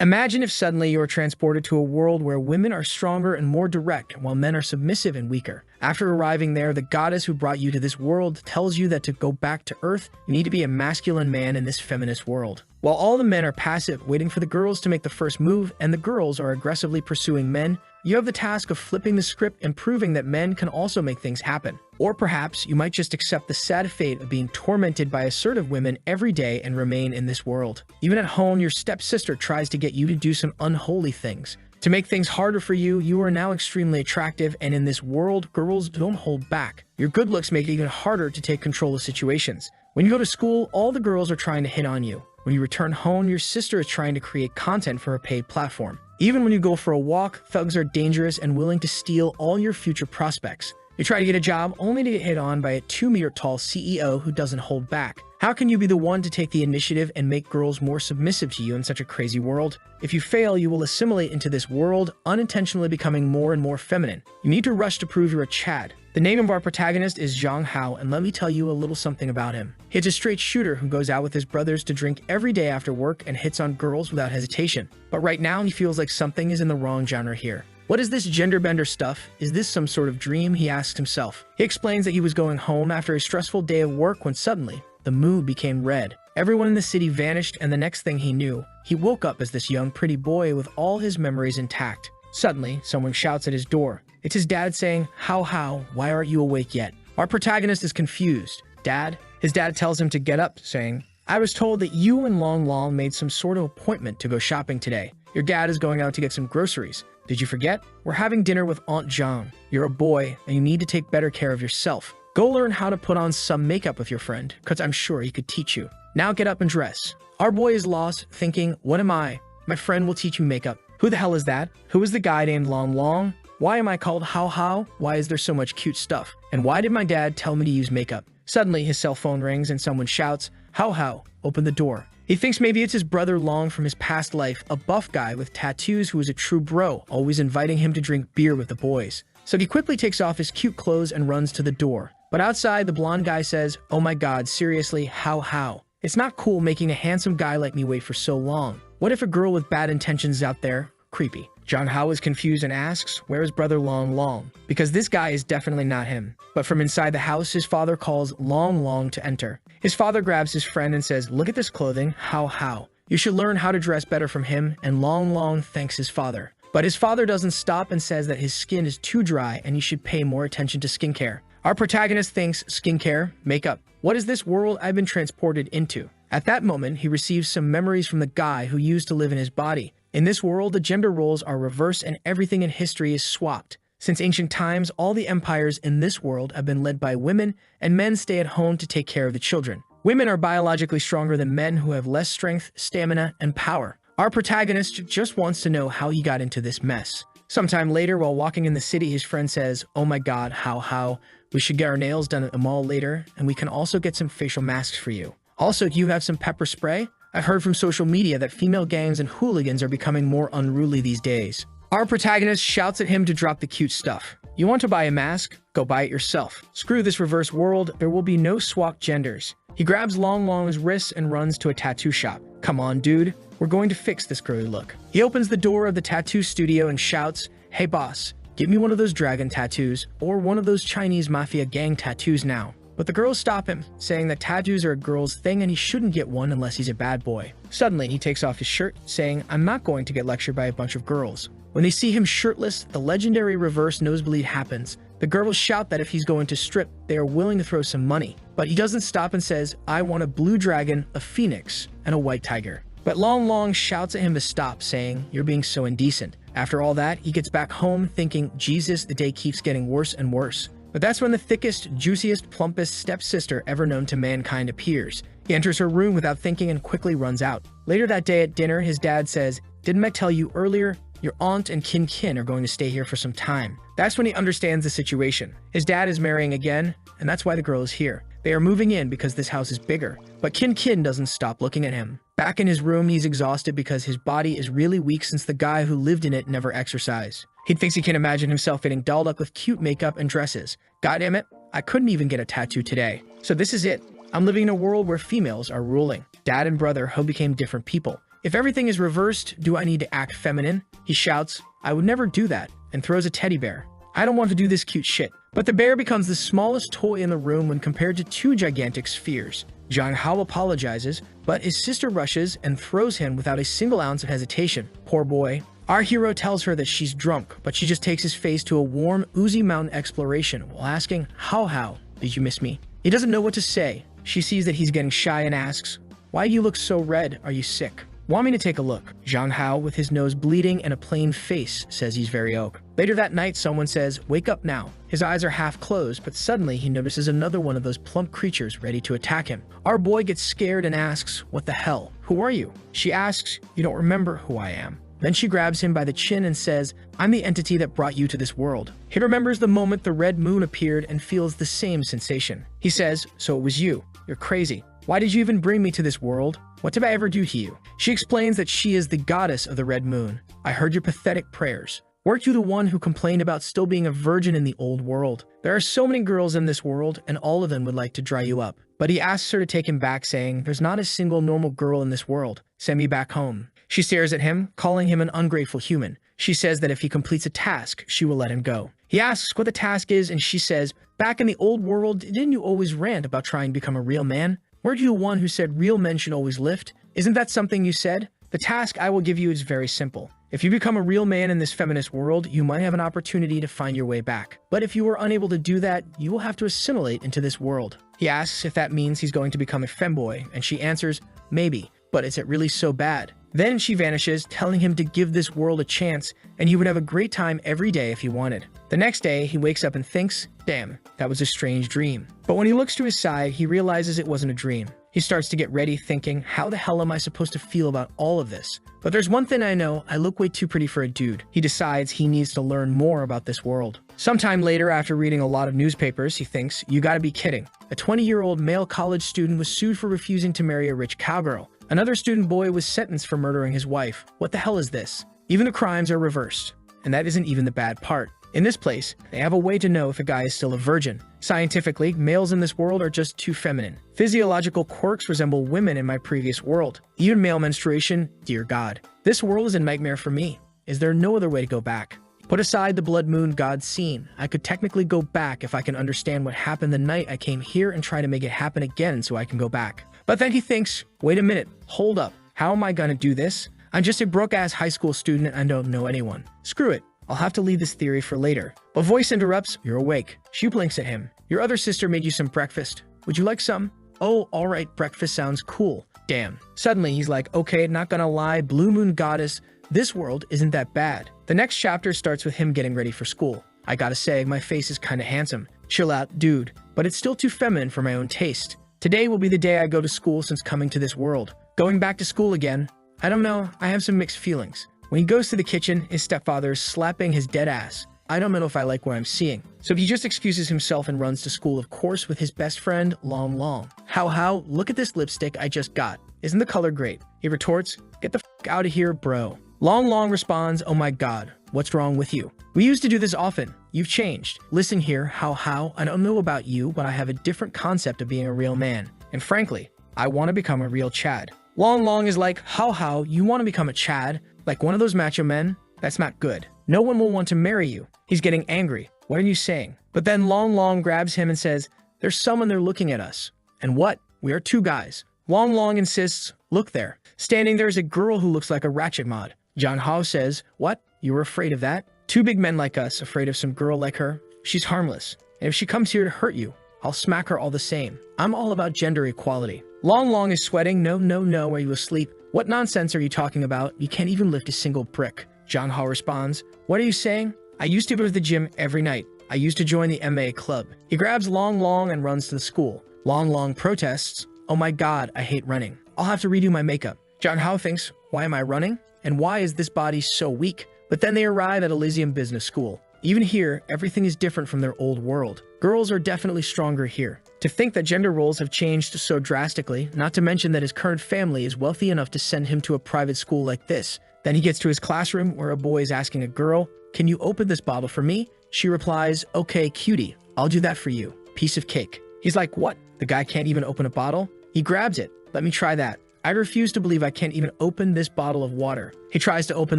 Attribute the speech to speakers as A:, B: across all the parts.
A: Imagine if suddenly you are transported to a world where women are stronger and more direct, while men are submissive and weaker. After arriving there, the goddess who brought you to this world tells you that to go back to Earth, you need to be a masculine man in this feminist world. While all the men are passive, waiting for the girls to make the first move, and the girls are aggressively pursuing men, you have the task of flipping the script and proving that men can also make things happen. Or perhaps you might just accept the sad fate of being tormented by assertive women every day and remain in this world. Even at home, your stepsister tries to get you to do some unholy things. To make things harder for you, you are now extremely attractive, and in this world, girls don't hold back. Your good looks make it even harder to take control of situations. When you go to school, all the girls are trying to hit on you. When you return home, your sister is trying to create content for a paid platform. Even when you go for a walk, thugs are dangerous and willing to steal all your future prospects. You try to get a job only to get hit on by a 2-meter-tall CEO who doesn't hold back. How can you be the one to take the initiative and make girls more submissive to you in such a crazy world? If you fail, you will assimilate into this world, unintentionally becoming more and more feminine. You need to rush to prove you're a Chad. The name of our protagonist is Zhang Hao, and let me tell you a little something about him. He's a straight shooter who goes out with his brothers to drink every day after work and hits on girls without hesitation. But right now, he feels like something is in the wrong genre here. What is this gender bender stuff? Is this some sort of dream? He asks himself. He explains that he was going home after a stressful day of work when suddenly, the mood became red. Everyone in the city vanished, and the next thing he knew, he woke up as this young pretty boy with all his memories intact. Suddenly, someone shouts at his door. It's his dad saying, How, why aren't you awake yet? Our protagonist is confused. Dad? His dad tells him to get up, saying, I was told that you and Long Long made some sort of appointment to go shopping today. Your dad is going out to get some groceries. Did you forget? We're having dinner with Aunt John. You're a boy, and you need to take better care of yourself. Go learn how to put on some makeup with your friend, because I'm sure he could teach you. Now get up and dress. Our boy is lost, thinking, what am I? My friend will teach you makeup. Who the hell is that? Who is the guy named Long Long? Why am I called How? Why is there so much cute stuff? And why did my dad tell me to use makeup? Suddenly, his cell phone rings and someone shouts, How, open the door. He thinks maybe it's his brother Long from his past life, a buff guy with tattoos who is a true bro, always inviting him to drink beer with the boys. So he quickly takes off his cute clothes and runs to the door. But outside, the blonde guy says, oh my god, seriously, how? It's not cool making a handsome guy like me wait for so long. What if a girl with bad intentions is out there? Creepy. Zhang Hao is confused and asks, where is brother Long? Because this guy is definitely not him. But from inside the house, his father calls Long to enter. His father grabs his friend and says, look at this clothing, how? You should learn how to dress better from him, and Long thanks his father. But his father doesn't stop and says that his skin is too dry and he should pay more attention to skincare. Our protagonist thinks, skincare, makeup. What is this world I've been transported into? At that moment, he receives some memories from the guy who used to live in his body. In this world, the gender roles are reversed and everything in history is swapped. Since ancient times, all the empires in this world have been led by women, and men stay at home to take care of the children. Women are biologically stronger than men who have less strength, stamina, and power. Our protagonist just wants to know how he got into this mess. Sometime later, while walking in the city, his friend says, oh my god, how? We should get our nails done at the mall later, and we can also get some facial masks for you. Also, do you have some pepper spray? I've heard from social media that female gangs and hooligans are becoming more unruly these days. Our protagonist shouts at him to drop the cute stuff. You want to buy a mask? Go buy it yourself. Screw this reverse world, there will be no swap genders. He grabs Long's wrists and runs to a tattoo shop. Come on, dude. We're going to fix this girly look. He opens the door of the tattoo studio and shouts, hey boss, give me one of those dragon tattoos or one of those Chinese mafia gang tattoos now. But the girls stop him, saying that tattoos are a girl's thing and he shouldn't get one unless he's a bad boy. Suddenly, he takes off his shirt, saying, I'm not going to get lectured by a bunch of girls. When they see him shirtless, the legendary reverse nosebleed happens. The girls shout that if he's going to strip, they are willing to throw some money. But he doesn't stop and says, I want a blue dragon, a phoenix, and a white tiger. But Long shouts at him to stop, saying, you're being so indecent. After all that, he gets back home thinking, Jesus, the day keeps getting worse and worse. But that's when the thickest, juiciest, plumpest stepsister ever known to mankind appears. He enters her room without thinking and quickly runs out. Later that day at dinner, his dad says, didn't I tell you earlier? Your aunt and Kin are going to stay here for some time. That's when he understands the situation. His dad is marrying again, and that's why the girl is here. They are moving in because this house is bigger. But Kin doesn't stop looking at him. Back in his room, he's exhausted because his body is really weak since the guy who lived in it never exercised. He thinks he can imagine himself getting dolled up with cute makeup and dresses. Goddammit, I couldn't even get a tattoo today. So this is it. I'm living in a world where females are ruling. Dad and brother Ho became different people. If everything is reversed, do I need to act feminine? He shouts, I would never do that, and throws a teddy bear. I don't want to do this cute shit. But the bear becomes the smallest toy in the room when compared to two gigantic spheres. Jang Hao apologizes, but his sister rushes and throws him without a single ounce of hesitation. Poor boy. Our hero tells her that she's drunk, but she just takes his face to a warm, oozy mountain exploration while asking, How, did you miss me? He doesn't know what to say. She sees that he's getting shy and asks, Why do you look so red? Are you sick? Want me to take a look? Zhang Hao, with his nose bleeding and a plain face, says he's very oak. Later that night, someone says, Wake up now. His eyes are half closed, but suddenly he notices another one of those plump creatures ready to attack him. Our boy gets scared and asks, What the hell? Who are you? She asks, You don't remember who I am. Then she grabs him by the chin and says, I'm the entity that brought you to this world. He remembers the moment the red moon appeared and feels the same sensation. He says, So it was you. You're crazy. Why did you even bring me to this world? What did I ever do to you? She explains that she is the goddess of the red moon. I heard your pathetic prayers. Weren't you the one who complained about still being a virgin in the old world? There are so many girls in this world, and all of them would like to dry you up. But he asks her to take him back, saying, There's not a single normal girl in this world. Send me back home. She stares at him, calling him an ungrateful human. She says that if he completes a task, she will let him go. He asks what the task is, and she says, Back in the old world, didn't you always rant about trying to become a real man? Weren't you the one who said real men should always lift? Isn't that something you said? The task I will give you is very simple. If you become a real man in this feminist world, you might have an opportunity to find your way back. But if you are unable to do that, you will have to assimilate into this world. He asks if that means he's going to become a femboy, and she answers, Maybe, but is it really so bad? Then she vanishes, telling him to give this world a chance, and he would have a great time every day if he wanted. The next day, he wakes up and thinks, Damn, that was a strange dream. But when he looks to his side, he realizes it wasn't a dream. He starts to get ready, thinking, How the hell am I supposed to feel about all of this? But there's one thing I know, I look way too pretty for a dude. He decides he needs to learn more about this world. Sometime later, after reading a lot of newspapers, he thinks, You gotta be kidding. A 20-year-old male college student was sued for refusing to marry a rich cowgirl. Another student boy was sentenced for murdering his wife. What the hell is this? Even the crimes are reversed. And that isn't even the bad part. In this place, they have a way to know if a guy is still a virgin. Scientifically, males in this world are just too feminine. Physiological quirks resemble women in my previous world. Even male menstruation, dear God. This world is a nightmare for me. Is there no other way to go back? Put aside the blood moon god scene. I could technically go back if I can understand what happened the night I came here and try to make it happen again so I can go back. But then he thinks, Wait a minute, hold up. How am I gonna do this? I'm just a broke-ass high school student and I don't know anyone. Screw it. I'll have to leave this theory for later. But voice interrupts, You're awake. She blinks at him. Your other sister made you some breakfast. Would you like some? Oh, alright, breakfast sounds cool. Damn. Suddenly, he's like, Okay, not gonna lie, Blue Moon Goddess, this world isn't that bad. The next chapter starts with him getting ready for school. I gotta say, my face is kinda handsome. Chill out, dude. But it's still too feminine for my own taste. Today will be the day I go to school since coming to this world. Going back to school again. I don't know, I have some mixed feelings. When he goes to the kitchen, his stepfather is slapping his dead ass. I don't know if I like what I'm seeing. So he just excuses himself and runs to school, of course, with his best friend, Long Long. How, look at this lipstick I just got. Isn't the color great? He retorts, Get the f*** out of here, bro. Long Long responds, Oh my god, what's wrong with you? We used to do this often. You've changed. Listen here, how, I don't know about you, but I have a different concept of being a real man. And frankly, I want to become a real Chad. Long Long is like, how, you want to become a Chad? Like one of those macho men? That's not good. No one will want to marry you. He's getting angry. What are you saying? But then Long Long grabs him and says, There's someone there looking at us. And what? We are two guys. Long Long insists, Look there. Standing there is a girl who looks like a ratchet mod. John Hao says, What? You were afraid of that? Two big men like us afraid of some girl like her? She's harmless. And if she comes here to hurt you, I'll smack her all the same. I'm all about gender equality. Long Long is sweating. No, are you asleep? What nonsense are you talking about? You can't even lift a single brick. John Hao responds, What are you saying? I used to go to the gym every night. I used to join the MMA club. He grabs Long Long and runs to the school. Long Long protests, Oh my god, I hate running. I'll have to redo my makeup. John Hao thinks, Why am I running? And why is this body so weak? But then they arrive at Elysium Business School. Even here, everything is different from their old world. Girls are definitely stronger here. To think that gender roles have changed so drastically, not to mention that his current family is wealthy enough to send him to a private school like this. Then he gets to his classroom where a boy is asking a girl, Can you open this bottle for me? She replies, Okay, cutie, I'll do that for you. Piece of cake. He's like, What? The guy can't even open a bottle? He grabs it. Let me try that. I refuse to believe I can't even open this bottle of water. He tries to open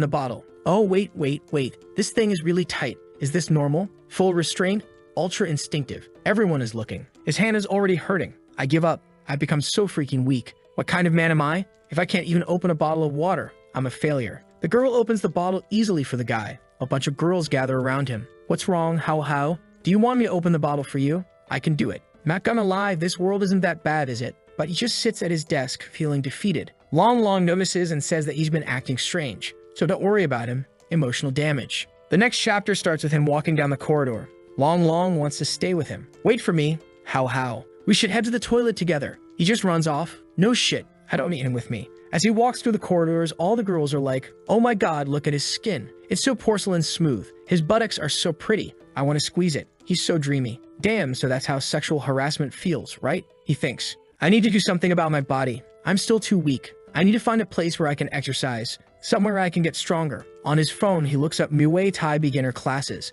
A: the bottle. Oh, wait. This thing is really tight. Is this normal? Full restraint? Ultra instinctive. Everyone is looking. His hand is already hurting. I give up. I've become so freaking weak. What kind of man am I? If I can't even open a bottle of water, I'm a failure. The girl opens the bottle easily for the guy. A bunch of girls gather around him. What's wrong? How? Do you want me to open the bottle for you? I can do it. Not gonna lie, this world isn't that bad, is it? But he just sits at his desk, feeling defeated. Long notices and says that he's been acting strange. So don't worry about him. Emotional damage. The next chapter starts with him walking down the corridor. Long wants to stay with him. Wait for me. How? We should head to the toilet together. He just runs off. No shit. I don't need him with me. As he walks through the corridors, all the girls are like, oh my god, look at his skin. It's so porcelain smooth. His buttocks are so pretty. I want to squeeze it. He's so dreamy. Damn, so that's how sexual harassment feels, right? He thinks. I need to do something about my body. I'm still too weak. I need to find a place where I can exercise. Somewhere I can get stronger. On his phone, he looks up Muay Thai beginner classes.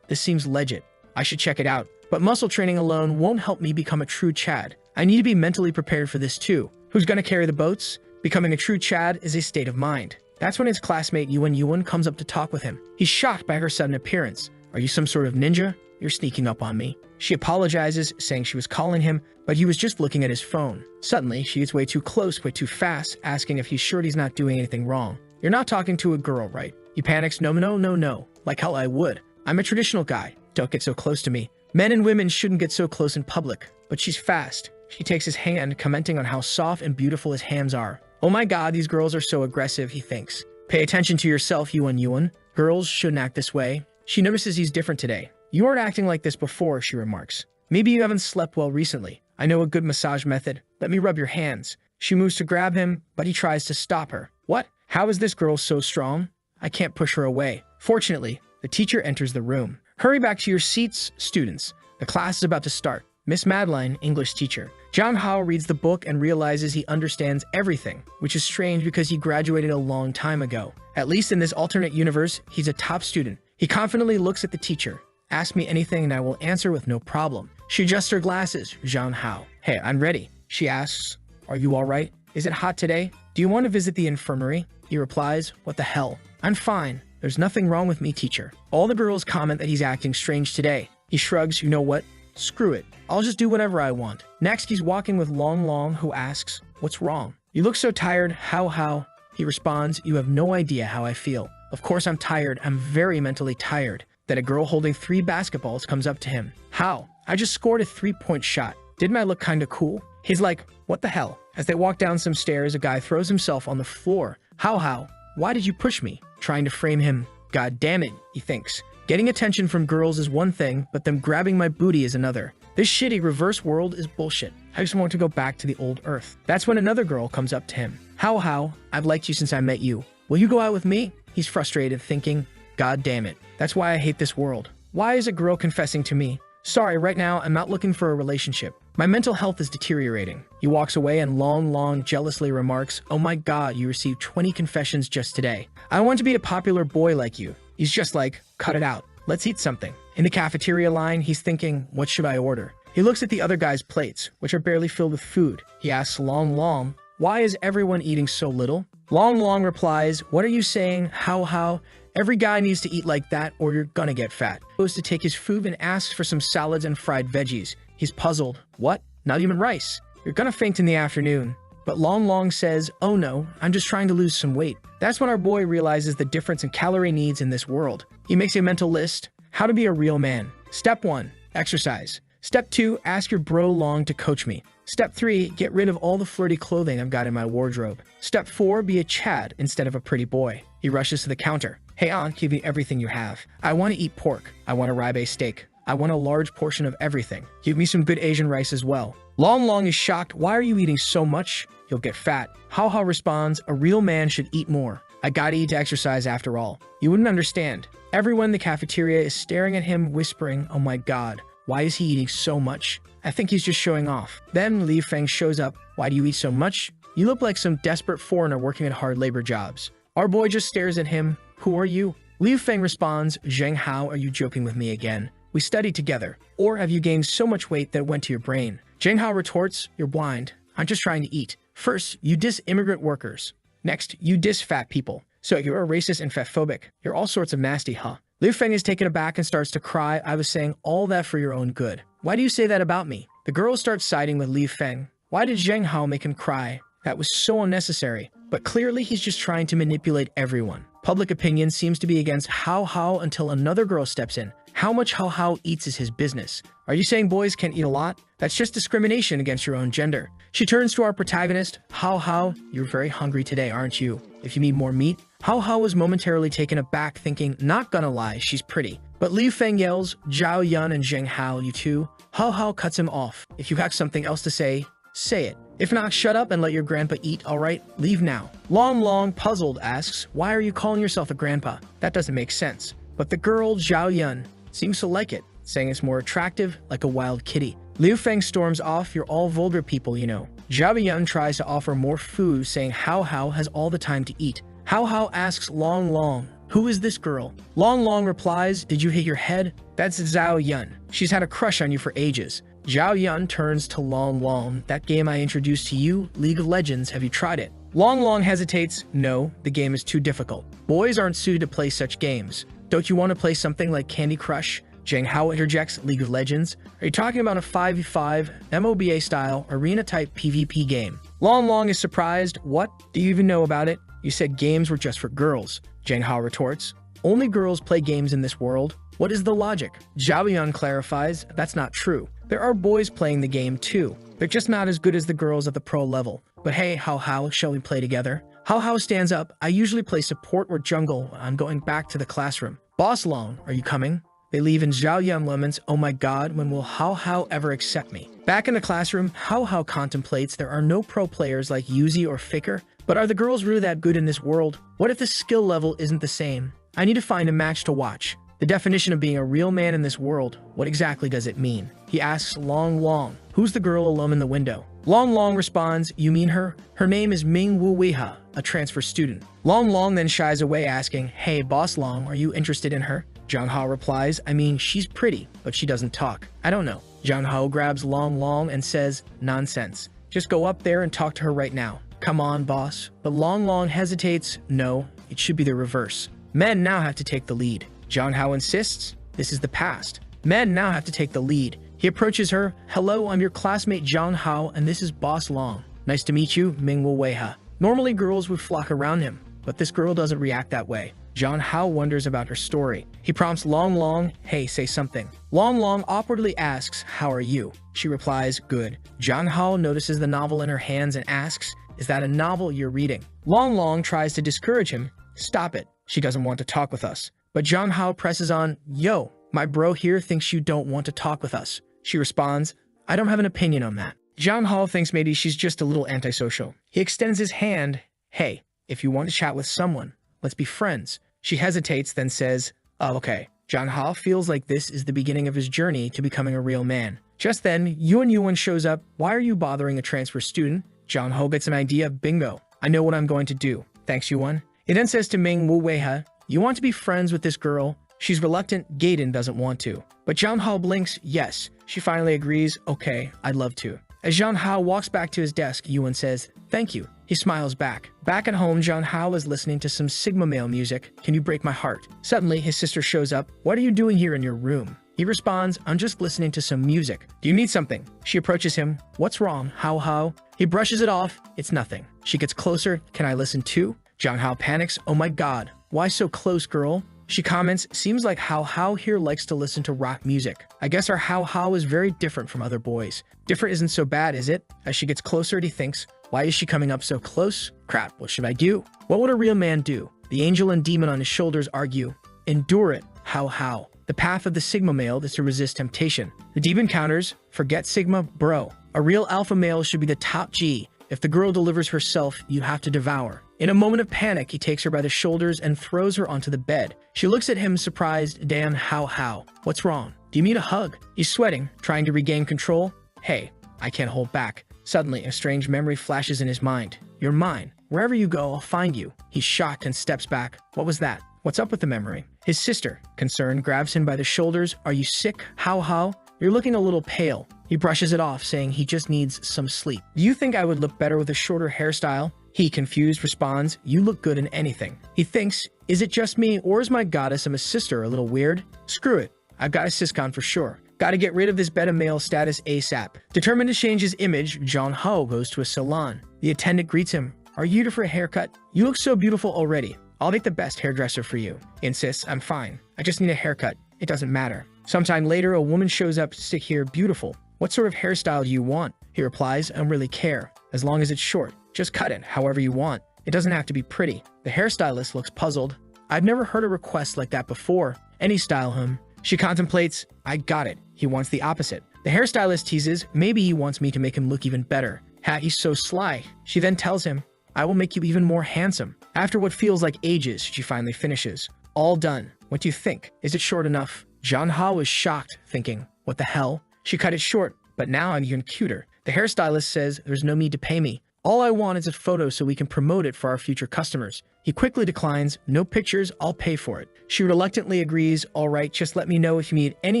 A: This seems legit. I should check it out. But muscle training alone won't help me become a true Chad. I need to be mentally prepared for this too. Who's gonna carry the boats? Becoming a true Chad is a state of mind. That's when his classmate Yuan comes up to talk with him. He's shocked by her sudden appearance. Are you some sort of ninja? You're sneaking up on me. She apologizes, saying she was calling him, but he was just looking at his phone. Suddenly, she gets way too close, way too fast, asking if he's sure he's not doing anything wrong. You're not talking to a girl, right? He panics, no. Like hell I would. I'm a traditional guy. Don't get so close to me. Men and women shouldn't get so close in public. But she's fast. She takes his hand, commenting on how soft and beautiful his hands are. Oh my god, these girls are so aggressive, he thinks. Pay attention to yourself, Yuan. Girls shouldn't act this way. She notices he's different today. You weren't acting like this before, she remarks. Maybe you haven't slept well recently. I know a good massage method. Let me rub your hands. She moves to grab him, but he tries to stop her. What? How is this girl so strong? I can't push her away. Fortunately, the teacher enters the room. Hurry back to your seats, students. The class is about to start. Miss Madeline, English teacher. Zhang Hao reads the book and realizes he understands everything, which is strange because he graduated a long time ago. At least in this alternate universe, he's a top student. He confidently looks at the teacher. Ask me anything and I will answer with no problem. She adjusts her glasses. Zhang Hao. Hey, I'm ready. She asks, are you all right? Is it hot today? Do you want to visit the infirmary? He replies, what the hell? I'm fine. There's nothing wrong with me, teacher. All the girls comment that he's acting strange today. He shrugs, you know what? Screw it. I'll just do whatever I want. Next, he's walking with Long, who asks, what's wrong? You look so tired. How? He responds, you have no idea how I feel. Of course I'm tired. I'm very mentally tired. Then a girl holding 3 basketballs comes up to him. How? I just scored a 3-point shot. Didn't I look kinda cool? He's like, what the hell? As they walk down some stairs, a guy throws himself on the floor. How? Why did you push me? Trying to frame him. God damn it, he thinks. Getting attention from girls is one thing, but them grabbing my booty is another. This shitty reverse world is bullshit. I just want to go back to the old Earth. That's when another girl comes up to him. How? I've liked you since I met you. Will you go out with me? He's frustrated, thinking, God damn it. That's why I hate this world. Why is a girl confessing to me? Sorry, right now I'm not looking for a relationship. My mental health is deteriorating. He walks away and Long jealously remarks, oh my god, you received 20 confessions just today. I want to be a popular boy like you. He's just like, cut it out. Let's eat something. In the cafeteria line, he's thinking, what should I order? He looks at the other guy's plates, which are barely filled with food. He asks Long, why is everyone eating so little? Long replies, what are you saying? How? Every guy needs to eat like that or you're gonna get fat. He goes to take his food and asks for some salads and fried veggies. He's puzzled. What? Not even rice. You're gonna faint in the afternoon. But Long says, oh no, I'm just trying to lose some weight. That's when our boy realizes the difference in calorie needs in this world. He makes a mental list. How to be a real man. Step 1, exercise. Step 2, ask your bro Long to coach me. Step 3, get rid of all the flirty clothing I've got in my wardrobe. Step 4, be a Chad instead of a pretty boy. He rushes to the counter. Hey aunt, give me everything you have. I want to eat pork. I want a ribeye steak. I want a large portion of everything. Give me some good Asian rice as well. Long is shocked. Why are you eating so much? You'll get fat. How responds, a real man should eat more. I gotta eat to exercise after all. You wouldn't understand. Everyone in the cafeteria is staring at him, whispering, oh my god, why is he eating so much? I think he's just showing off. Then Li Feng shows up. Why do you eat so much? You look like some desperate foreigner working at hard labor jobs. Our boy just stares at him. Who are you? Li Feng responds, Zheng Hao, are you joking with me again? We studied together. Or have you gained so much weight that it went to your brain? Zheng Hao retorts, you're blind. I'm just trying to eat. First, you diss immigrant workers. Next, you diss fat people. So you're a racist and fatphobic. You're all sorts of nasty, huh? Liu Feng is taken aback and starts to cry. I was saying all that for your own good. Why do you say that about me? The girl starts siding with Liu Feng. Why did Zheng Hao make him cry? That was so unnecessary. But clearly he's just trying to manipulate everyone. Public opinion seems to be against Hao Hao until another girl steps in. How much Hao Hao eats is his business. Are you saying boys can't eat a lot? That's just discrimination against your own gender. She turns to our protagonist. Hao Hao, you're very hungry today, aren't you? If you need more meat. Hao Hao was momentarily taken aback, thinking, not gonna lie, she's pretty. But Liu Feng yells, Zhao Yun and Zheng Hao, you two. Hao Hao cuts him off. If you have something else to say it. If not, shut up and let your grandpa eat, alright? Leave now. Long Long, puzzled, asks, why are you calling yourself a grandpa? That doesn't make sense. But the girl, Zhao Yun, seems to like it, saying it's more attractive, like a wild kitty. Liu Feng storms off, you're all vulgar people, you know. Zhao Yun tries to offer more food, saying Hao Hao has all the time to eat. Hao Hao asks Long Long, who is this girl? Long Long replies, did you hit your head? That's Zhao Yun. She's had a crush on you for ages. Zhao Yun turns to Long Long. That game I introduced to you, League of Legends, have you tried it? Long Long hesitates. No, the game is too difficult. Boys aren't suited to play such games. Don't you want to play something like Candy Crush? Zheng Hao interjects, League of Legends. Are you talking about a 5v5, MOBA-style, arena-type PvP game? Long Long is surprised. What? Do you even know about it? You said games were just for girls. Zheng Hao retorts. Only girls play games in this world. What is the logic? Zhao Yun clarifies, that's not true. There are boys playing the game too. They're just not as good as the girls at the pro level. But hey, Hao Hao, shall we play together? Hao Hao stands up. I usually play support or jungle. I'm going back to the classroom. Boss Long, are you coming? They leave and Zhao Yun laments, oh my god, when will Hao Hao ever accept me? Back in the classroom, Hao Hao contemplates there are no pro players like Yuzi or Faker, but are the girls really that good in this world? What if the skill level isn't the same? I need to find a match to watch. The definition of being a real man in this world, what exactly does it mean? He asks Long Long, who's the girl alone in the window? Long Long responds, you mean her? Her name is Ming Wu Weiha, a transfer student. Long Long then shies away asking, hey Boss Long, are you interested in her? Zhang Hao replies, I mean, she's pretty, but she doesn't talk. I don't know. Zhang Hao grabs Long Long and says, nonsense. Just go up there and talk to her right now. Come on, boss. But Long Long hesitates. No, it should be the reverse. Men now have to take the lead. Zhang Hao insists, this is the past. Men now have to take the lead. He approaches her. Hello, I'm your classmate Zhang Hao, and this is Boss Long. Nice to meet you, Ming Wu Weiha. Normally girls would flock around him, but this girl doesn't react that way. Zhang Hao wonders about her story. He prompts Long Long, hey, say something. Long Long awkwardly asks, how are you? She replies, good. Zhang Hao notices the novel in her hands and asks, is that a novel you're reading? Long Long tries to discourage him. Stop it. She doesn't want to talk with us. But Zhang Hao presses on, yo, my bro here thinks you don't want to talk with us. She responds, I don't have an opinion on that. Zhang Hao thinks maybe she's just a little antisocial. He extends his hand. Hey, if you want to chat with someone, let's be friends. She hesitates, then says, oh, okay. Zhang Hao feels like this is the beginning of his journey to becoming a real man. Just then, Yuan shows up. Why are you bothering a transfer student? Zhang Hao gets an idea. Bingo. I know what I'm going to do. Thanks, Yuan. He then says to Ming Wu Weiha, you want to be friends with this girl? She's reluctant. Gaiden doesn't want to. But Zhang Hao blinks. Yes. She finally agrees. Okay, I'd love to. As Zhang Hao walks back to his desk, Yuan says, thank you. He smiles back. Back at home, Zhang Hao is listening to some Sigma male music. Can you break my heart? Suddenly, his sister shows up. What are you doing here in your room? He responds, I'm just listening to some music. Do you need something? She approaches him. What's wrong, Hao Hao? He brushes it off. It's nothing. She gets closer. Can I listen too? Zhang Hao panics. Oh my god. Why so close, girl? She comments, seems like Hao Hao here likes to listen to rock music. I guess our Hao Hao is very different from other boys. Different isn't so bad, is it? As she gets closer, he thinks, why is she coming up so close? Crap, what should I do? What would a real man do? The angel and demon on his shoulders argue. Endure it, Hao Hao. The path of the Sigma male is to resist temptation. The demon counters, forget Sigma, bro. A real alpha male should be the top G. If the girl delivers herself, you have to devour. In a moment of panic, he takes her by the shoulders and throws her onto the bed. She looks at him surprised. Damn, Hao. What's wrong? Do you need a hug? He's sweating, trying to regain control. Hey, I can't hold back. Suddenly, a strange memory flashes in his mind. You're mine. Wherever you go, I'll find you. He's shocked and steps back. What was that? What's up with the memory? His sister, concerned, grabs him by the shoulders. Are you sick, Hao? You're looking a little pale. He brushes it off, saying he just needs some sleep. Do you think I would look better with a shorter hairstyle? He, confused, responds, you look good in anything. He thinks, is it just me, or is my goddess and my sister a little weird? Screw it. I've got a siscon for sure. Gotta get rid of this beta male status ASAP. Determined to change his image, Jong Ho goes to a salon. The attendant greets him. Are you here for a haircut? You look so beautiful already. I'll make the best hairdresser for you. He insists, I'm fine. I just need a haircut. It doesn't matter. Sometime later, a woman shows up to sit here beautiful. What sort of hairstyle do you want? He replies, I don't really care. As long as it's short. Just cut it however you want. It doesn't have to be pretty. The hairstylist looks puzzled. I've never heard a request like that before. Any style him. She contemplates, I got it. He wants the opposite. The hairstylist teases, maybe he wants me to make him look even better. He's so sly. She then tells him, I will make you even more handsome. After what feels like ages, she finally finishes. All done. What do you think? Is it short enough? John Ha was shocked, thinking, what the hell? She cut it short, but now I'm even cuter. The hairstylist says there's no need to pay me. All I want is a photo so we can promote it for our future customers. He quickly declines, no pictures, I'll pay for it. She reluctantly agrees, all right, just let me know if you need any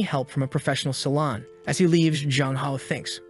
A: help from a professional salon. As he leaves, Jong Ho thinks,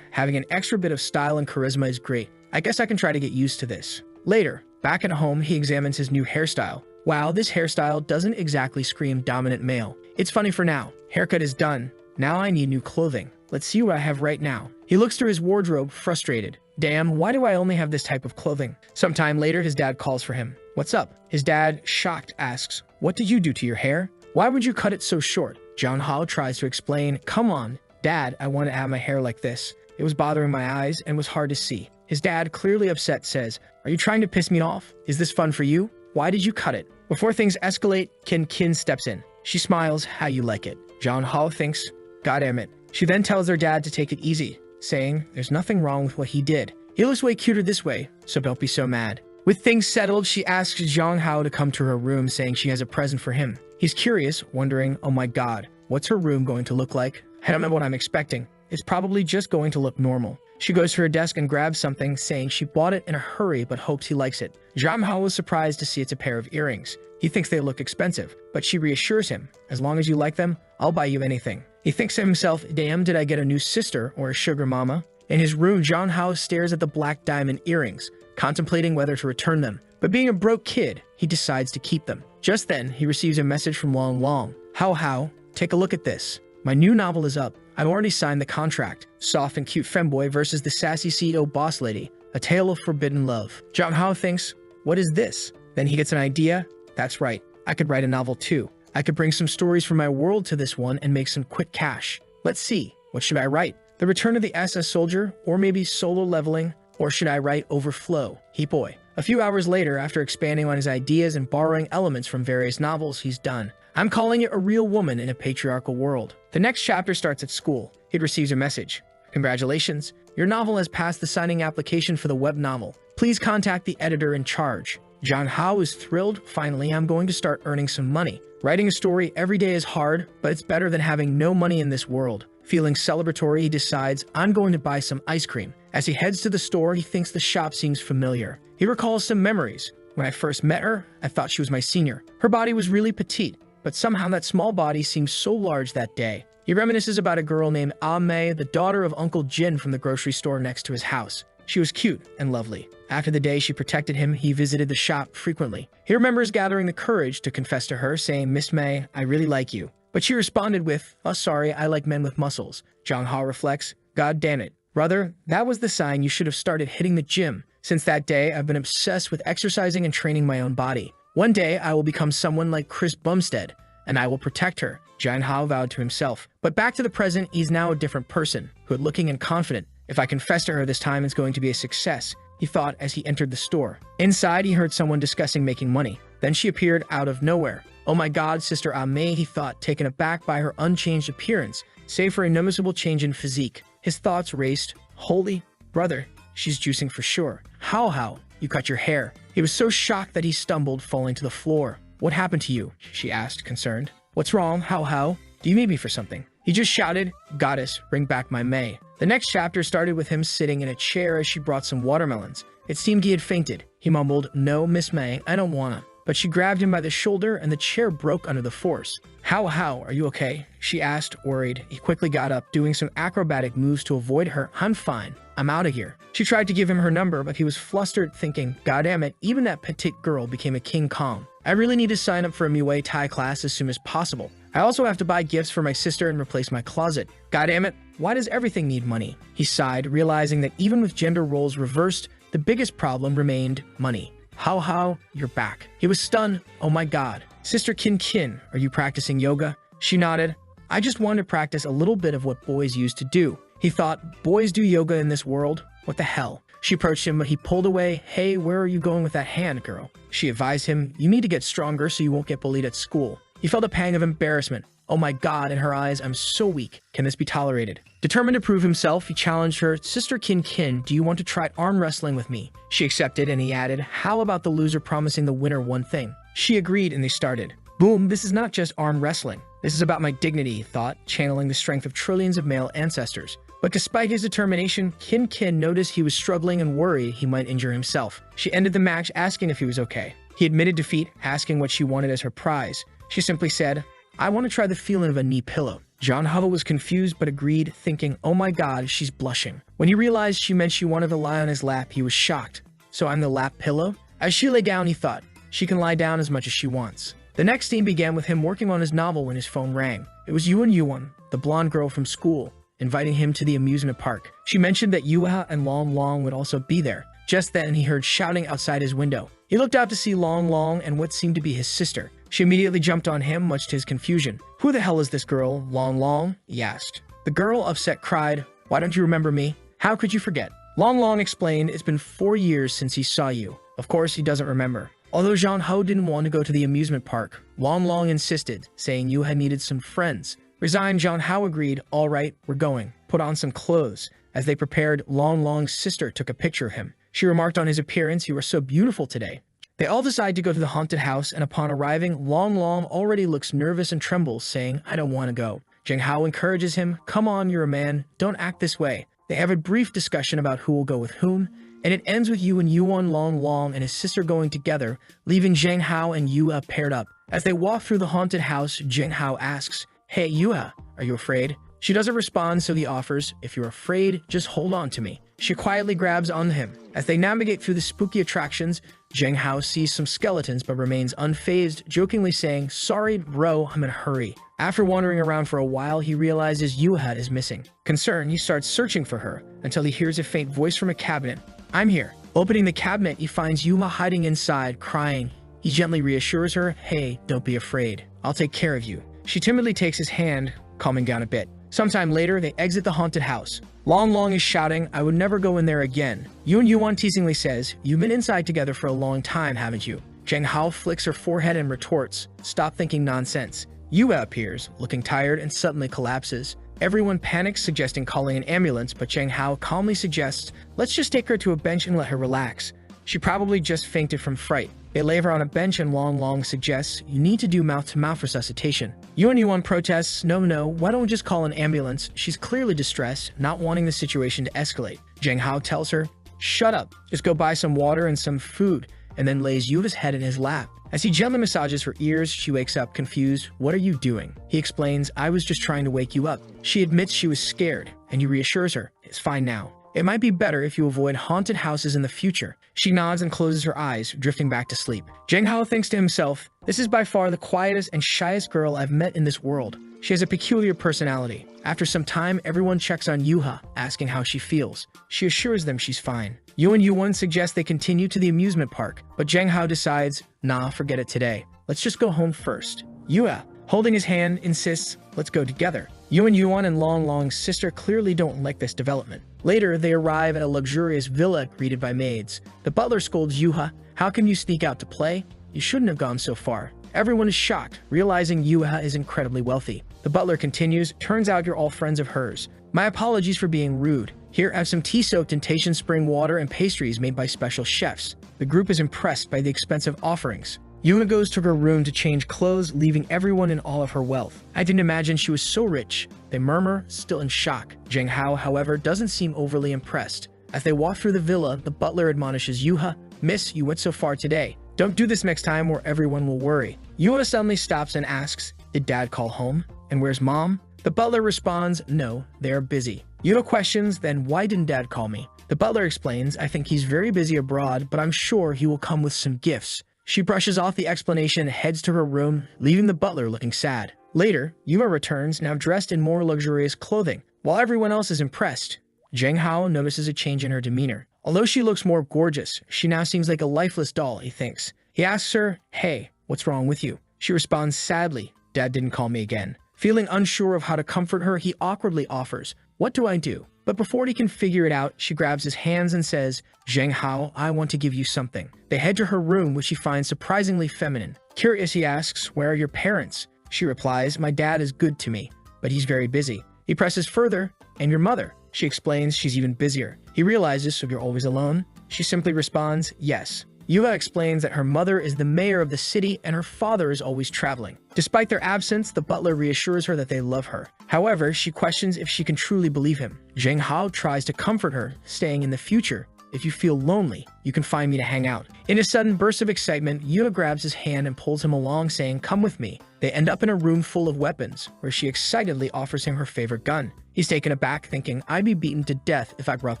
A: having an extra bit of style and charisma is great. I guess I can try to get used to this. Later, back at home, he examines his new hairstyle. Wow, this hairstyle doesn't exactly scream dominant male. It's funny for now. Haircut is done. Now I need new clothing. Let's see what I have right now. He looks through his wardrobe, frustrated. Damn, why do I only have this type of clothing? Sometime later, his dad calls for him. What's up? His dad, shocked, asks, what did you do to your hair? Why would you cut it so short? Jong Ho tries to explain, come on, Dad, I want to have my hair like this. It was bothering my eyes and was hard to see. His dad, clearly upset, says, are you trying to piss me off? Is this fun for you? Why did you cut it? Before things escalate, Kin steps in. She smiles, how you like it. Jong Ho thinks, God damn it. She then tells their dad to take it easy, saying there's nothing wrong with what he did. He looks way cuter this way, so don't be so mad. With things settled, she asks Jong Ho to come to her room, saying she has a present for him. He's curious, wondering, oh my god, what's her room going to look like? I don't know what I'm expecting. It's probably just going to look normal. She goes to her desk and grabs something, saying she bought it in a hurry but hopes he likes it. Jong Ho is surprised to see it's a pair of earrings. He thinks they look expensive, but she reassures him, as long as you like them, I'll buy you anything. He thinks to himself, damn, did I get a new sister or a sugar mama? In his room, Jong Ho stares at the black diamond earrings, contemplating whether to return them. But being a broke kid, he decides to keep them. Just then, he receives a message from Long Long. How, take a look at this. My new novel is up. I've already signed the contract. Soft and cute femboy versus the sassy CEO boss lady. A tale of forbidden love. Jong Ho thinks, what is this? Then he gets an idea. That's right. I could write a novel too. I could bring some stories from my world to this one and make some quick cash. Let's see. What should I write? The Return of the SS Soldier? Or maybe Solo Leveling? Or should I write Overflow? Boy. A few hours later, after expanding on his ideas and borrowing elements from various novels, he's done. I'm calling it A Real Woman in a Patriarchal World. The next chapter starts at school. He receives a message. Congratulations. Your novel has passed the signing application for the web novel. Please contact the editor in charge. Jong Ho is thrilled. Finally, I'm going to start earning some money. Writing a story every day is hard, but it's better than having no money in this world. Feeling celebratory, he decides, I'm going to buy some ice cream. As he heads to the store, he thinks the shop seems familiar. He recalls some memories. When I first met her, I thought she was my senior. Her body was really petite, but somehow that small body seemed so large that day. He reminisces about a girl named Ah Mei, the daughter of Uncle Jin from the grocery store next to his house. She was cute and lovely. After the day she protected him, he visited the shop frequently. He remembers gathering the courage to confess to her, saying, Miss May, I really like you. But she responded with, oh sorry, I like men with muscles. Jong Ho reflects, God damn it. Brother, that was the sign you should have started hitting the gym. Since that day, I've been obsessed with exercising and training my own body. One day, I will become someone like Chris Bumstead, and I will protect her, Jong Ho vowed to himself. But back to the present, he's now a different person, good-looking and confident. If I confess to her this time, it's going to be a success, he thought as he entered the store. Inside, he heard someone discussing making money. Then she appeared out of nowhere. Oh my god, Sister Ah Mei, he thought, taken aback by her unchanged appearance, save for a noticeable change in physique. His thoughts raced. Holy brother, she's juicing for sure. How? You cut your hair. He was so shocked that he stumbled, falling to the floor. What happened to you? She asked, concerned. What's wrong? How? Do you need me for something? He just shouted, Goddess, bring back my May. The next chapter started with him sitting in a chair as she brought some watermelons. It seemed he had fainted. He mumbled, No, Miss May, I don't wanna. but she grabbed him by the shoulder and the chair broke under the force. How, are you okay? She asked, worried. He quickly got up, doing some acrobatic moves to avoid her. I'm fine. I'm out of here. She tried to give him her number, but he was flustered, thinking, God damn it, even that petite girl became a King Kong. I really need to sign up for a Muay Thai class as soon as possible. I also have to buy gifts for my sister and replace my closet. God damn it, why does everything need money? He sighed, realizing that even with gender roles reversed, the biggest problem remained money. How, you're back. He was stunned. Oh my God. Sister Kin, are you practicing yoga? She nodded. I just wanted to practice a little bit of what boys used to do. He thought, boys do yoga in this world? What the hell? She approached him, but he pulled away. Hey, where are you going with that hand, girl? She advised him, you need to get stronger so you won't get bullied at school. He felt a pang of embarrassment. Oh my God, in her eyes, I'm so weak. Can this be tolerated? Determined to prove himself, he challenged her, Sister Kin, do you want to try arm wrestling with me? She accepted, and he added, how about the loser promising the winner one thing? She agreed, and they started. Boom, this is not just arm wrestling. This is about my dignity, he thought, channeling the strength of trillions of male ancestors. But despite his determination, Kin noticed he was struggling and worried he might injure himself. She ended the match asking if he was okay. He admitted defeat, asking what she wanted as her prize. She simply said, I want to try the feeling of a knee pillow. John Hubble was confused but agreed, thinking, oh my God, she's blushing. When he realized she meant she wanted to lie on his lap, he was shocked. So I'm the lap pillow? As she lay down, he thought, she can lie down as much as she wants. The next scene began with him working on his novel when his phone rang. It was Yuan, the blonde girl from school, inviting him to the amusement park. She mentioned that Yuha and Long would also be there. Just then, he heard shouting outside his window. He looked out to see Long and what seemed to be his sister. She immediately jumped on him, much to his confusion. Who the hell is this girl, Long? He asked. The girl, upset, cried, why don't you remember me? How could you forget? Long explained, it's been 4 years since he saw you. Of course, he doesn't remember. Although Jean Ho didn't want to go to the amusement park, Long insisted, saying you had needed some friends. Resigned, Jean Ho agreed, all right, we're going. Put on some clothes. As they prepared, Long's sister took a picture of him. She remarked on his appearance, you are so beautiful today. They all decide to go to the haunted house, and upon arriving, Long already looks nervous and trembles, saying, I don't want to go. Jing Hao encourages him, come on, you're a man, don't act this way. They have a brief discussion about who will go with whom, and it ends with Yuan Long and his sister going together, leaving Zheng Hao and Yua paired up. As they walk through the haunted house, Zheng Hao asks, hey Yua, are you afraid? She doesn't respond, so he offers, if you're afraid, just hold on to me. She quietly grabs onto him. As they navigate through the spooky attractions, Zheng Hao sees some skeletons but remains unfazed, jokingly saying, sorry bro, I'm in a hurry. After wandering around for a while, he realizes Yuha is missing. Concerned, he starts searching for her, until he hears a faint voice from a cabinet. I'm here. Opening the cabinet, he finds Yuha hiding inside, crying. He gently reassures her, hey, don't be afraid. I'll take care of you. She timidly takes his hand, calming down a bit. Sometime later, they exit the haunted house. Long is shouting, I would never go in there again. Yuan teasingly says, you've been inside together for a long time, haven't you? Zheng Hao flicks her forehead and retorts, stop thinking nonsense. Yua appears, looking tired, and suddenly collapses. Everyone panics, suggesting calling an ambulance, but Zheng Hao calmly suggests, let's just take her to a bench and let her relax. She probably just fainted from fright. They lay her on a bench and Long suggests, you need to do mouth-to-mouth resuscitation. Yuan protests, no, why don't we just call an ambulance? She's clearly distressed, not wanting the situation to escalate. Zheng Hao tells her, shut up, just go buy some water and some food, and then lays Yuva's head in his lap. As he gently massages her ears, she wakes up confused. What are you doing? He explains, I was just trying to wake you up. She admits she was scared, and he reassures her, it's fine now. It might be better if you avoid haunted houses in the future. She nods and closes her eyes, drifting back to sleep. Zheng Hao thinks to himself, this is by far the quietest and shyest girl I've met in this world. She has a peculiar personality. After some time, everyone checks on Yuha, asking how she feels. She assures them she's fine. Yuan suggests they continue to the amusement park, but Zheng Hao decides, nah, forget it today. Let's just go home first. Yua, holding his hand, insists, let's go together. Yuan and Long's sister clearly don't like this development. Later, they arrive at a luxurious villa greeted by maids. The butler scolds Yuha, how can you sneak out to play? You shouldn't have gone so far. Everyone is shocked, realizing Yuha is incredibly wealthy. The butler continues, turns out you're all friends of hers. My apologies for being rude. Here, have some tea soaked in Taishan spring water and pastries made by special chefs. The group is impressed by the expensive offerings. Yuna goes to her room to change clothes, leaving everyone in awe of her wealth. I didn't imagine she was so rich. They murmur, still in shock. Zheng Hao, however, doesn't seem overly impressed. As they walk through the villa, the butler admonishes Yuha, Miss, you went so far today. Don't do this next time or everyone will worry. Yuha suddenly stops and asks, did dad call home? And where's mom? The butler responds, no, they are busy. Yuha questions, then why didn't dad call me? The butler explains, I think he's very busy abroad, but I'm sure he will come with some gifts. She brushes off the explanation and heads to her room, leaving the butler looking sad. Later, Yuha returns, now dressed in more luxurious clothing. While everyone else is impressed, Jang Hao notices a change in her demeanor. Although she looks more gorgeous, she now seems like a lifeless doll, he thinks. He asks her, hey, what's wrong with you? She responds sadly, dad didn't call me again. Feeling unsure of how to comfort her, he awkwardly offers, what do I do? But before he can figure it out, she grabs his hands and says, Zheng Hao, I want to give you something. They head to her room, which she finds surprisingly feminine. Curious, he asks, where are your parents? She replies, my dad is good to me, but he's very busy. He presses further, and your mother? She explains she's even busier. He realizes, so you're always alone? She simply responds, yes. Yuha explains that her mother is the mayor of the city and her father is always traveling. Despite their absence, the butler reassures her that they love her. However, she questions if she can truly believe him. Zheng Hao tries to comfort her, saying in the future, if you feel lonely, you can find me to hang out. In a sudden burst of excitement, Yuha grabs his hand and pulls him along, saying, come with me. They end up in a room full of weapons, where she excitedly offers him her favorite gun. He's taken aback, thinking, I'd be beaten to death if I brought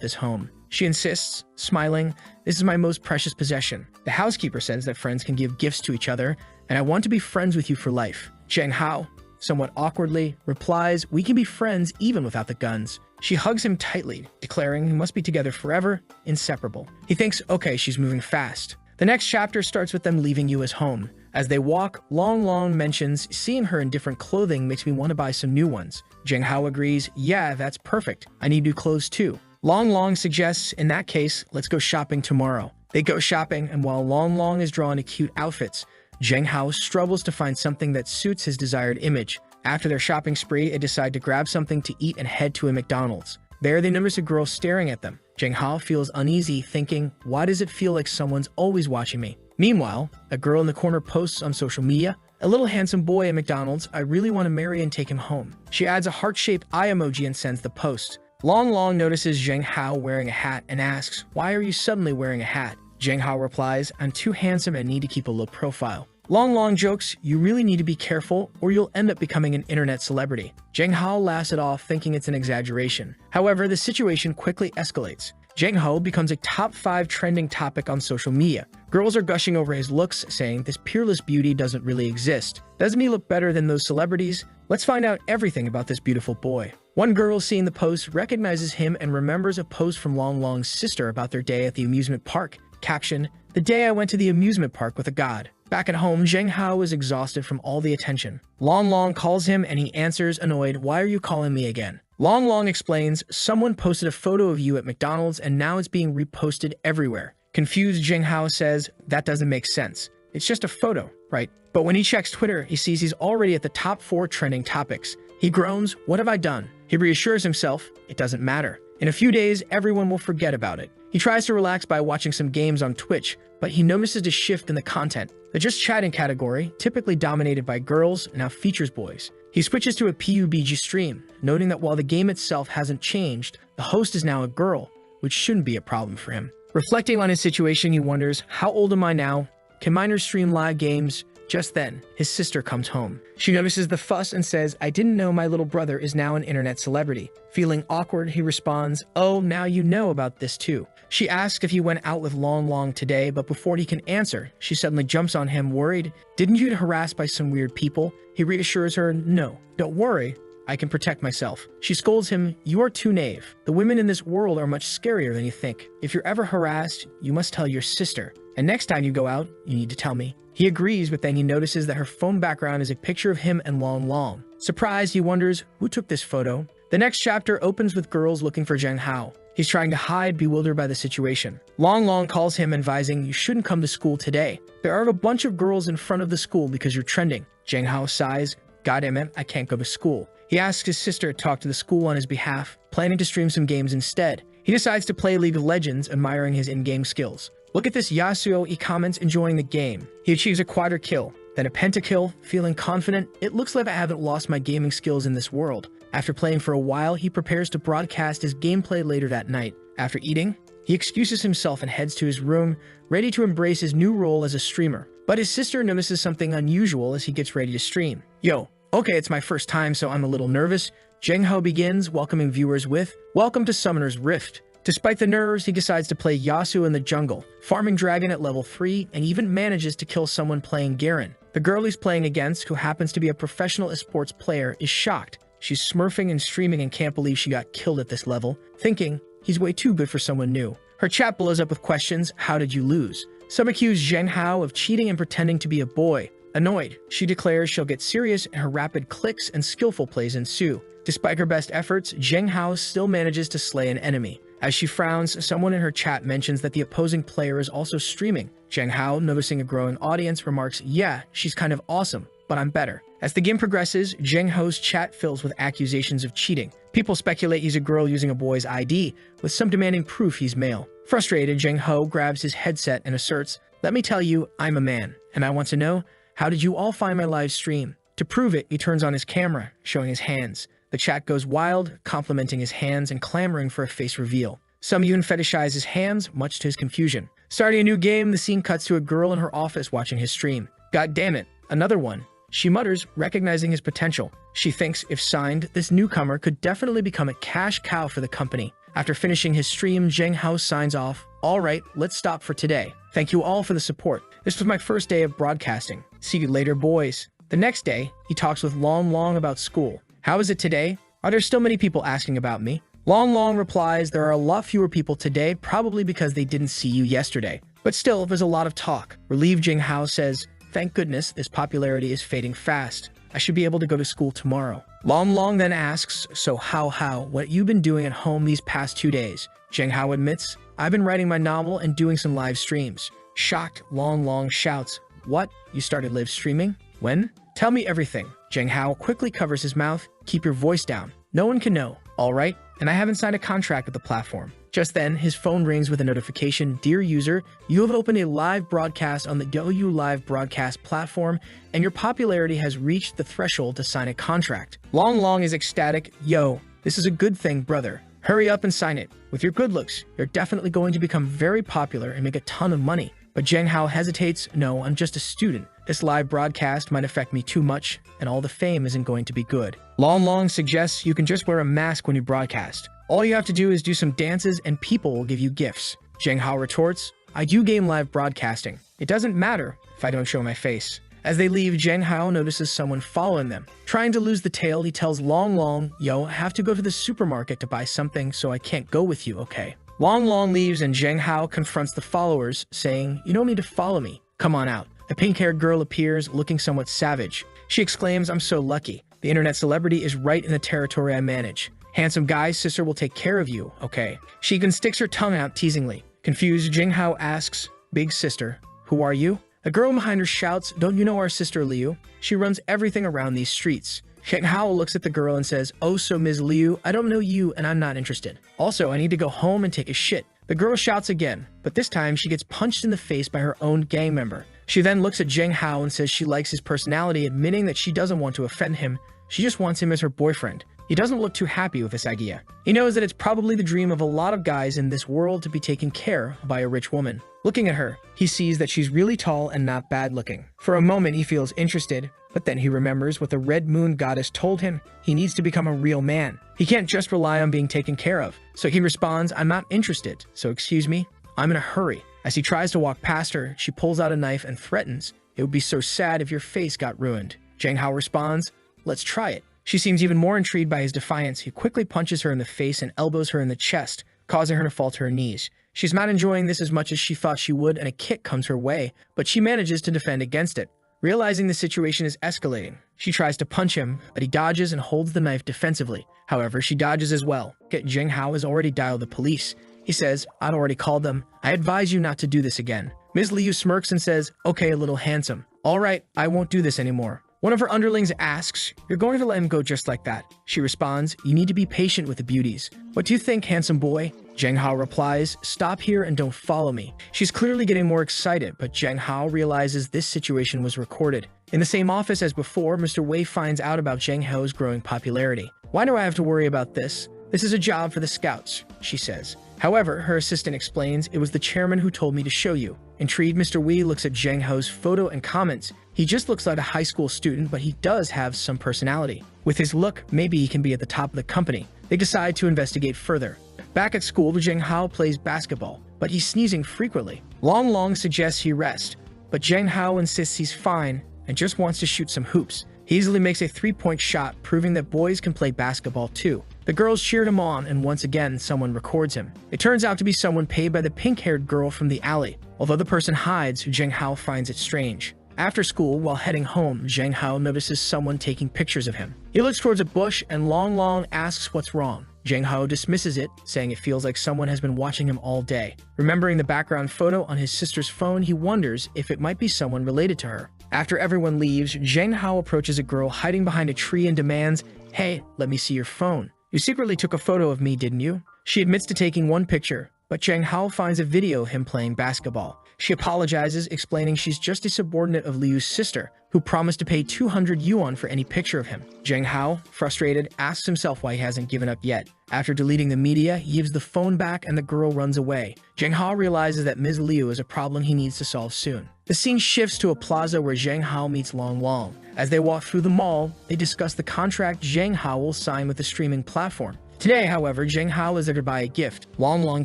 A: this home. She insists, smiling, this is my most precious possession. The housekeeper says that friends can give gifts to each other, and I want to be friends with you for life. Zheng Hao, somewhat awkwardly, replies, we can be friends even without the guns. She hugs him tightly, declaring he must be together forever, inseparable. He thinks, okay, she's moving fast. The next chapter starts with them leaving Yuha's home. As they walk, Long mentions, seeing her in different clothing makes me want to buy some new ones. Zheng Hao agrees, yeah, that's perfect. I need new clothes too. Long suggests, in that case, let's go shopping tomorrow. They go shopping, and while Long is drawing cute outfits, Zheng Hao struggles to find something that suits his desired image. After their shopping spree, they decide to grab something to eat and head to a McDonald's. There, they notice a girl staring at them. Zheng Hao feels uneasy, thinking, why does it feel like someone's always watching me? Meanwhile, a girl in the corner posts on social media, a little handsome boy at McDonald's, I really want to marry and take him home. She adds a heart-shaped eye emoji and sends the post. Long notices Zheng Hao wearing a hat and asks, why are you suddenly wearing a hat? Zheng Hao replies, I'm too handsome and need to keep a low profile. Long jokes, you really need to be careful or you'll end up becoming an internet celebrity. Zheng Hao laughs it off, thinking it's an exaggeration. However, the situation quickly escalates. Zheng Hao becomes a top 5 trending topic on social media. Girls are gushing over his looks, saying this peerless beauty doesn't really exist. Doesn't he look better than those celebrities? Let's find out everything about this beautiful boy. One girl seeing the post recognizes him and remembers a post from Long's sister about their day at the amusement park. Caption, the day I went to the amusement park with a god. Back at home, Zheng Hao is exhausted from all the attention. Long calls him and he answers, annoyed, why are you calling me again? Long explains, someone posted a photo of you at McDonald's and now it's being reposted everywhere. Confused, Zheng Hao says, that doesn't make sense. It's just a photo, right? But when he checks Twitter, he sees he's already at the top 4 trending topics. He groans, what have I done? He reassures himself, it doesn't matter. In a few days, everyone will forget about it. He tries to relax by watching some games on Twitch, but he notices a shift in the content. The just chatting category, typically dominated by girls, now features boys. He switches to a PUBG stream, noting that while the game itself hasn't changed, the host is now a girl, which shouldn't be a problem for him. Reflecting on his situation, he wonders, how old am I now? Can minors stream live games? Just then, his sister comes home. She notices the fuss and says, I didn't know my little brother is now an internet celebrity. Feeling awkward, he responds, oh, now you know about this too. She asks if he went out with Long today, but before he can answer, she suddenly jumps on him, worried. Didn't you get harassed by some weird people? He reassures her, no, don't worry. I can protect myself. She scolds him, you are too naive. The women in this world are much scarier than you think. If you're ever harassed, you must tell your sister. And next time you go out, you need to tell me. He agrees, but then he notices that her phone background is a picture of him and Long. Surprised, he wonders, who took this photo? The next chapter opens with girls looking for Zheng Hao. He's trying to hide, bewildered by the situation. Long calls him, advising, you shouldn't come to school today. There are a bunch of girls in front of the school because you're trending. Zheng Hao sighs, goddammit, I can't go to school. He asks his sister to talk to the school on his behalf, planning to stream some games instead. He decides to play League of Legends, admiring his in-game skills. Look at this Yasuo, he comments, enjoying the game. He achieves a quadra kill, then a pentakill, feeling confident. It looks like I haven't lost my gaming skills in this world. After playing for a while, he prepares to broadcast his gameplay later that night. After eating, He excuses himself and heads to his room, ready to embrace his new role as a streamer. But his sister notices something unusual as he gets ready to stream. Yo, okay, it's my first time, so I'm a little nervous. Jeng Ho begins, welcoming viewers with, "Welcome to Summoner's Rift." Despite the nerves, he decides to play Yasu in the jungle, farming dragon at level 3, and even manages to kill someone playing Garen. The girl he's playing against, who happens to be a professional esports player, is shocked. She's smurfing and streaming and can't believe she got killed at this level, thinking he's way too good for someone new. Her chat blows up with questions, "How did you lose?" Some accuse Zheng Hao of cheating and pretending to be a boy. Annoyed, she declares she'll get serious, and her rapid clicks and skillful plays ensue. Despite her best efforts, Zheng Hao still manages to slay an enemy. As she frowns, someone in her chat mentions that the opposing player is also streaming. Zheng Hao, noticing a growing audience, remarks, "Yeah, she's kind of awesome, but I'm better." As the game progresses, Zheng Ho's chat fills with accusations of cheating. People speculate he's a girl using a boy's ID, with some demanding proof he's male. Frustrated, Zheng Ho grabs his headset and asserts, "Let me tell you, I'm a man, and I want to know, how did you all find my live stream?" To prove it, he turns on his camera, showing his hands. The chat goes wild, complimenting his hands and clamoring for a face reveal. Some even fetishize his hands, much to his confusion. Starting a new game, the scene cuts to a girl in her office watching his stream. "God damn it, another one," she mutters, recognizing his potential. She thinks, if signed, this newcomer could definitely become a cash cow for the company. After finishing his stream, Zheng Hao signs off, "All right, let's stop for today. Thank you all for the support. This was my first day of broadcasting. See you later, boys." The next day, he talks with Long Long about school. "How is it today? Are there still many people asking about me?" Long Long replies, "There are a lot fewer people today, probably because they didn't see you yesterday. But still, there's a lot of talk." Relieved, Zheng Hao says, "Thank goodness this popularity is fading fast. I should be able to go to school tomorrow." Long Long then asks, "So how, what you been doing at home these past 2 days?" Zheng Hao admits, "I've been writing my novel and doing some live streams." Shocked, Long Long shouts, "What? You started live streaming? When? Tell me everything." Zheng Hao quickly covers his mouth, "Keep your voice down. No one can know. All right? And I haven't signed a contract with the platform." Just then, his phone rings with a notification, "Dear user, you have opened a live broadcast on the DouYu Live broadcast platform, and your popularity has reached the threshold to sign a contract." Long Long is ecstatic. "Yo, this is a good thing, brother. Hurry up and sign it. With your good looks, you're definitely going to become very popular and make a ton of money." But Zheng Hao hesitates. "No, I'm just a student. This live broadcast might affect me too much, and all the fame isn't going to be good." Long Long suggests you can just wear a mask when you broadcast. All you have to do is do some dances and people will give you gifts. Zheng Hao retorts, "I do game live broadcasting. It doesn't matter if I don't show my face." As they leave, Zheng Hao notices someone following them. Trying to lose the tail, he tells Long Long, "Yo, I have to go to the supermarket to buy something, so I can't go with you, okay?" Long Long leaves and Zheng Hao confronts the followers, saying, "You don't need to follow me. Come on out." A pink-haired girl appears, looking somewhat savage. She exclaims, "I'm so lucky. The internet celebrity is right in the territory I manage. Handsome guy's sister will take care of you, okay?" She even sticks her tongue out teasingly. Confused, Zheng Hao asks, "Big sister, who are you?" A girl behind her shouts, "Don't you know our sister Liu? She runs everything around these streets." Zheng Hao looks at the girl and says, "Oh, so Ms. Liu, I don't know you and I'm not interested. Also, I need to go home and take a shit." The girl shouts again, but this time she gets punched in the face by her own gang member. She then looks at Zheng Hao and says she likes his personality, admitting that she doesn't want to offend him. She just wants him as her boyfriend. He doesn't look too happy with this idea. He knows that it's probably the dream of a lot of guys in this world to be taken care of by a rich woman. Looking at her, he sees that she's really tall and not bad looking. For a moment, he feels interested, but then he remembers what the Red Moon goddess told him. He needs to become a real man. He can't just rely on being taken care of. So he responds, "I'm not interested, so excuse me, I'm in a hurry." As he tries to walk past her, she pulls out a knife and threatens, "It would be so sad if your face got ruined." Zheng Hao responds, "Let's try it." She seems even more intrigued by his defiance. He quickly punches her in the face and elbows her in the chest, causing her to fall to her knees. She's not enjoying this as much as she thought she would, and a kick comes her way, but she manages to defend against it. Realizing the situation is escalating, she tries to punch him, but he dodges and holds the knife defensively. However, she dodges as well. Zheng Hao has already dialed the police. He says, "I'd already called them. I advise you not to do this again." Ms. Liu smirks and says, "Okay, a little handsome. All right, I won't do this anymore." One of her underlings asks, "You're going to let him go just like that?" She responds, "You need to be patient with the beauties. What do you think, handsome boy?" Zheng Hao replies, "Stop here and don't follow me." She's clearly getting more excited, but Zheng Hao realizes this situation was recorded. In the same office as before, Mr. Wei finds out about Zheng Hao's growing popularity. "Why do I have to worry about this? This is a job for the scouts," she says. However, her assistant explains, it was the chairman who told me to show you. Intrigued, Mr. Wei looks at Zhang Hao's photo and comments, he just looks like a high school student, but he does have some personality. With his look, maybe he can be at the top of the company. They decide to investigate further. Back at school, Zhang Hao plays basketball, but he's sneezing frequently. Long Long suggests he rest, but Zhang Hao insists he's fine and just wants to shoot some hoops. He easily makes a three-point shot, proving that boys can play basketball too. The girls cheered him on, and once again, someone records him. It turns out to be someone paid by the pink-haired girl from the alley. Although the person hides, Zhang Hao finds it strange. After school, while heading home, Zhang Hao notices someone taking pictures of him. He looks towards a bush, and Long Long asks what's wrong. Zhang Hao dismisses it, saying it feels like someone has been watching him all day. Remembering the background photo on his sister's phone, he wonders if it might be someone related to her. After everyone leaves, Zhang Hao approaches a girl hiding behind a tree and demands, "Hey, let me see your phone. You secretly took a photo of me, didn't you?" She admits to taking one picture, but Zhang Hao finds a video of him playing basketball. She apologizes, explaining she's just a subordinate of Liu's sister, who promised to pay 200 yuan for any picture of him. Zhang Hao, frustrated, asks himself why he hasn't given up yet. After deleting the media, he gives the phone back and the girl runs away. Zhang Hao realizes that Ms. Liu is a problem he needs to solve soon. The scene shifts to a plaza where Zhang Hao meets Long Long. As they walk through the mall, they discuss the contract Zhang Hao will sign with the streaming platform. Today, however, Zhang Hao is there to buy a gift. Long Long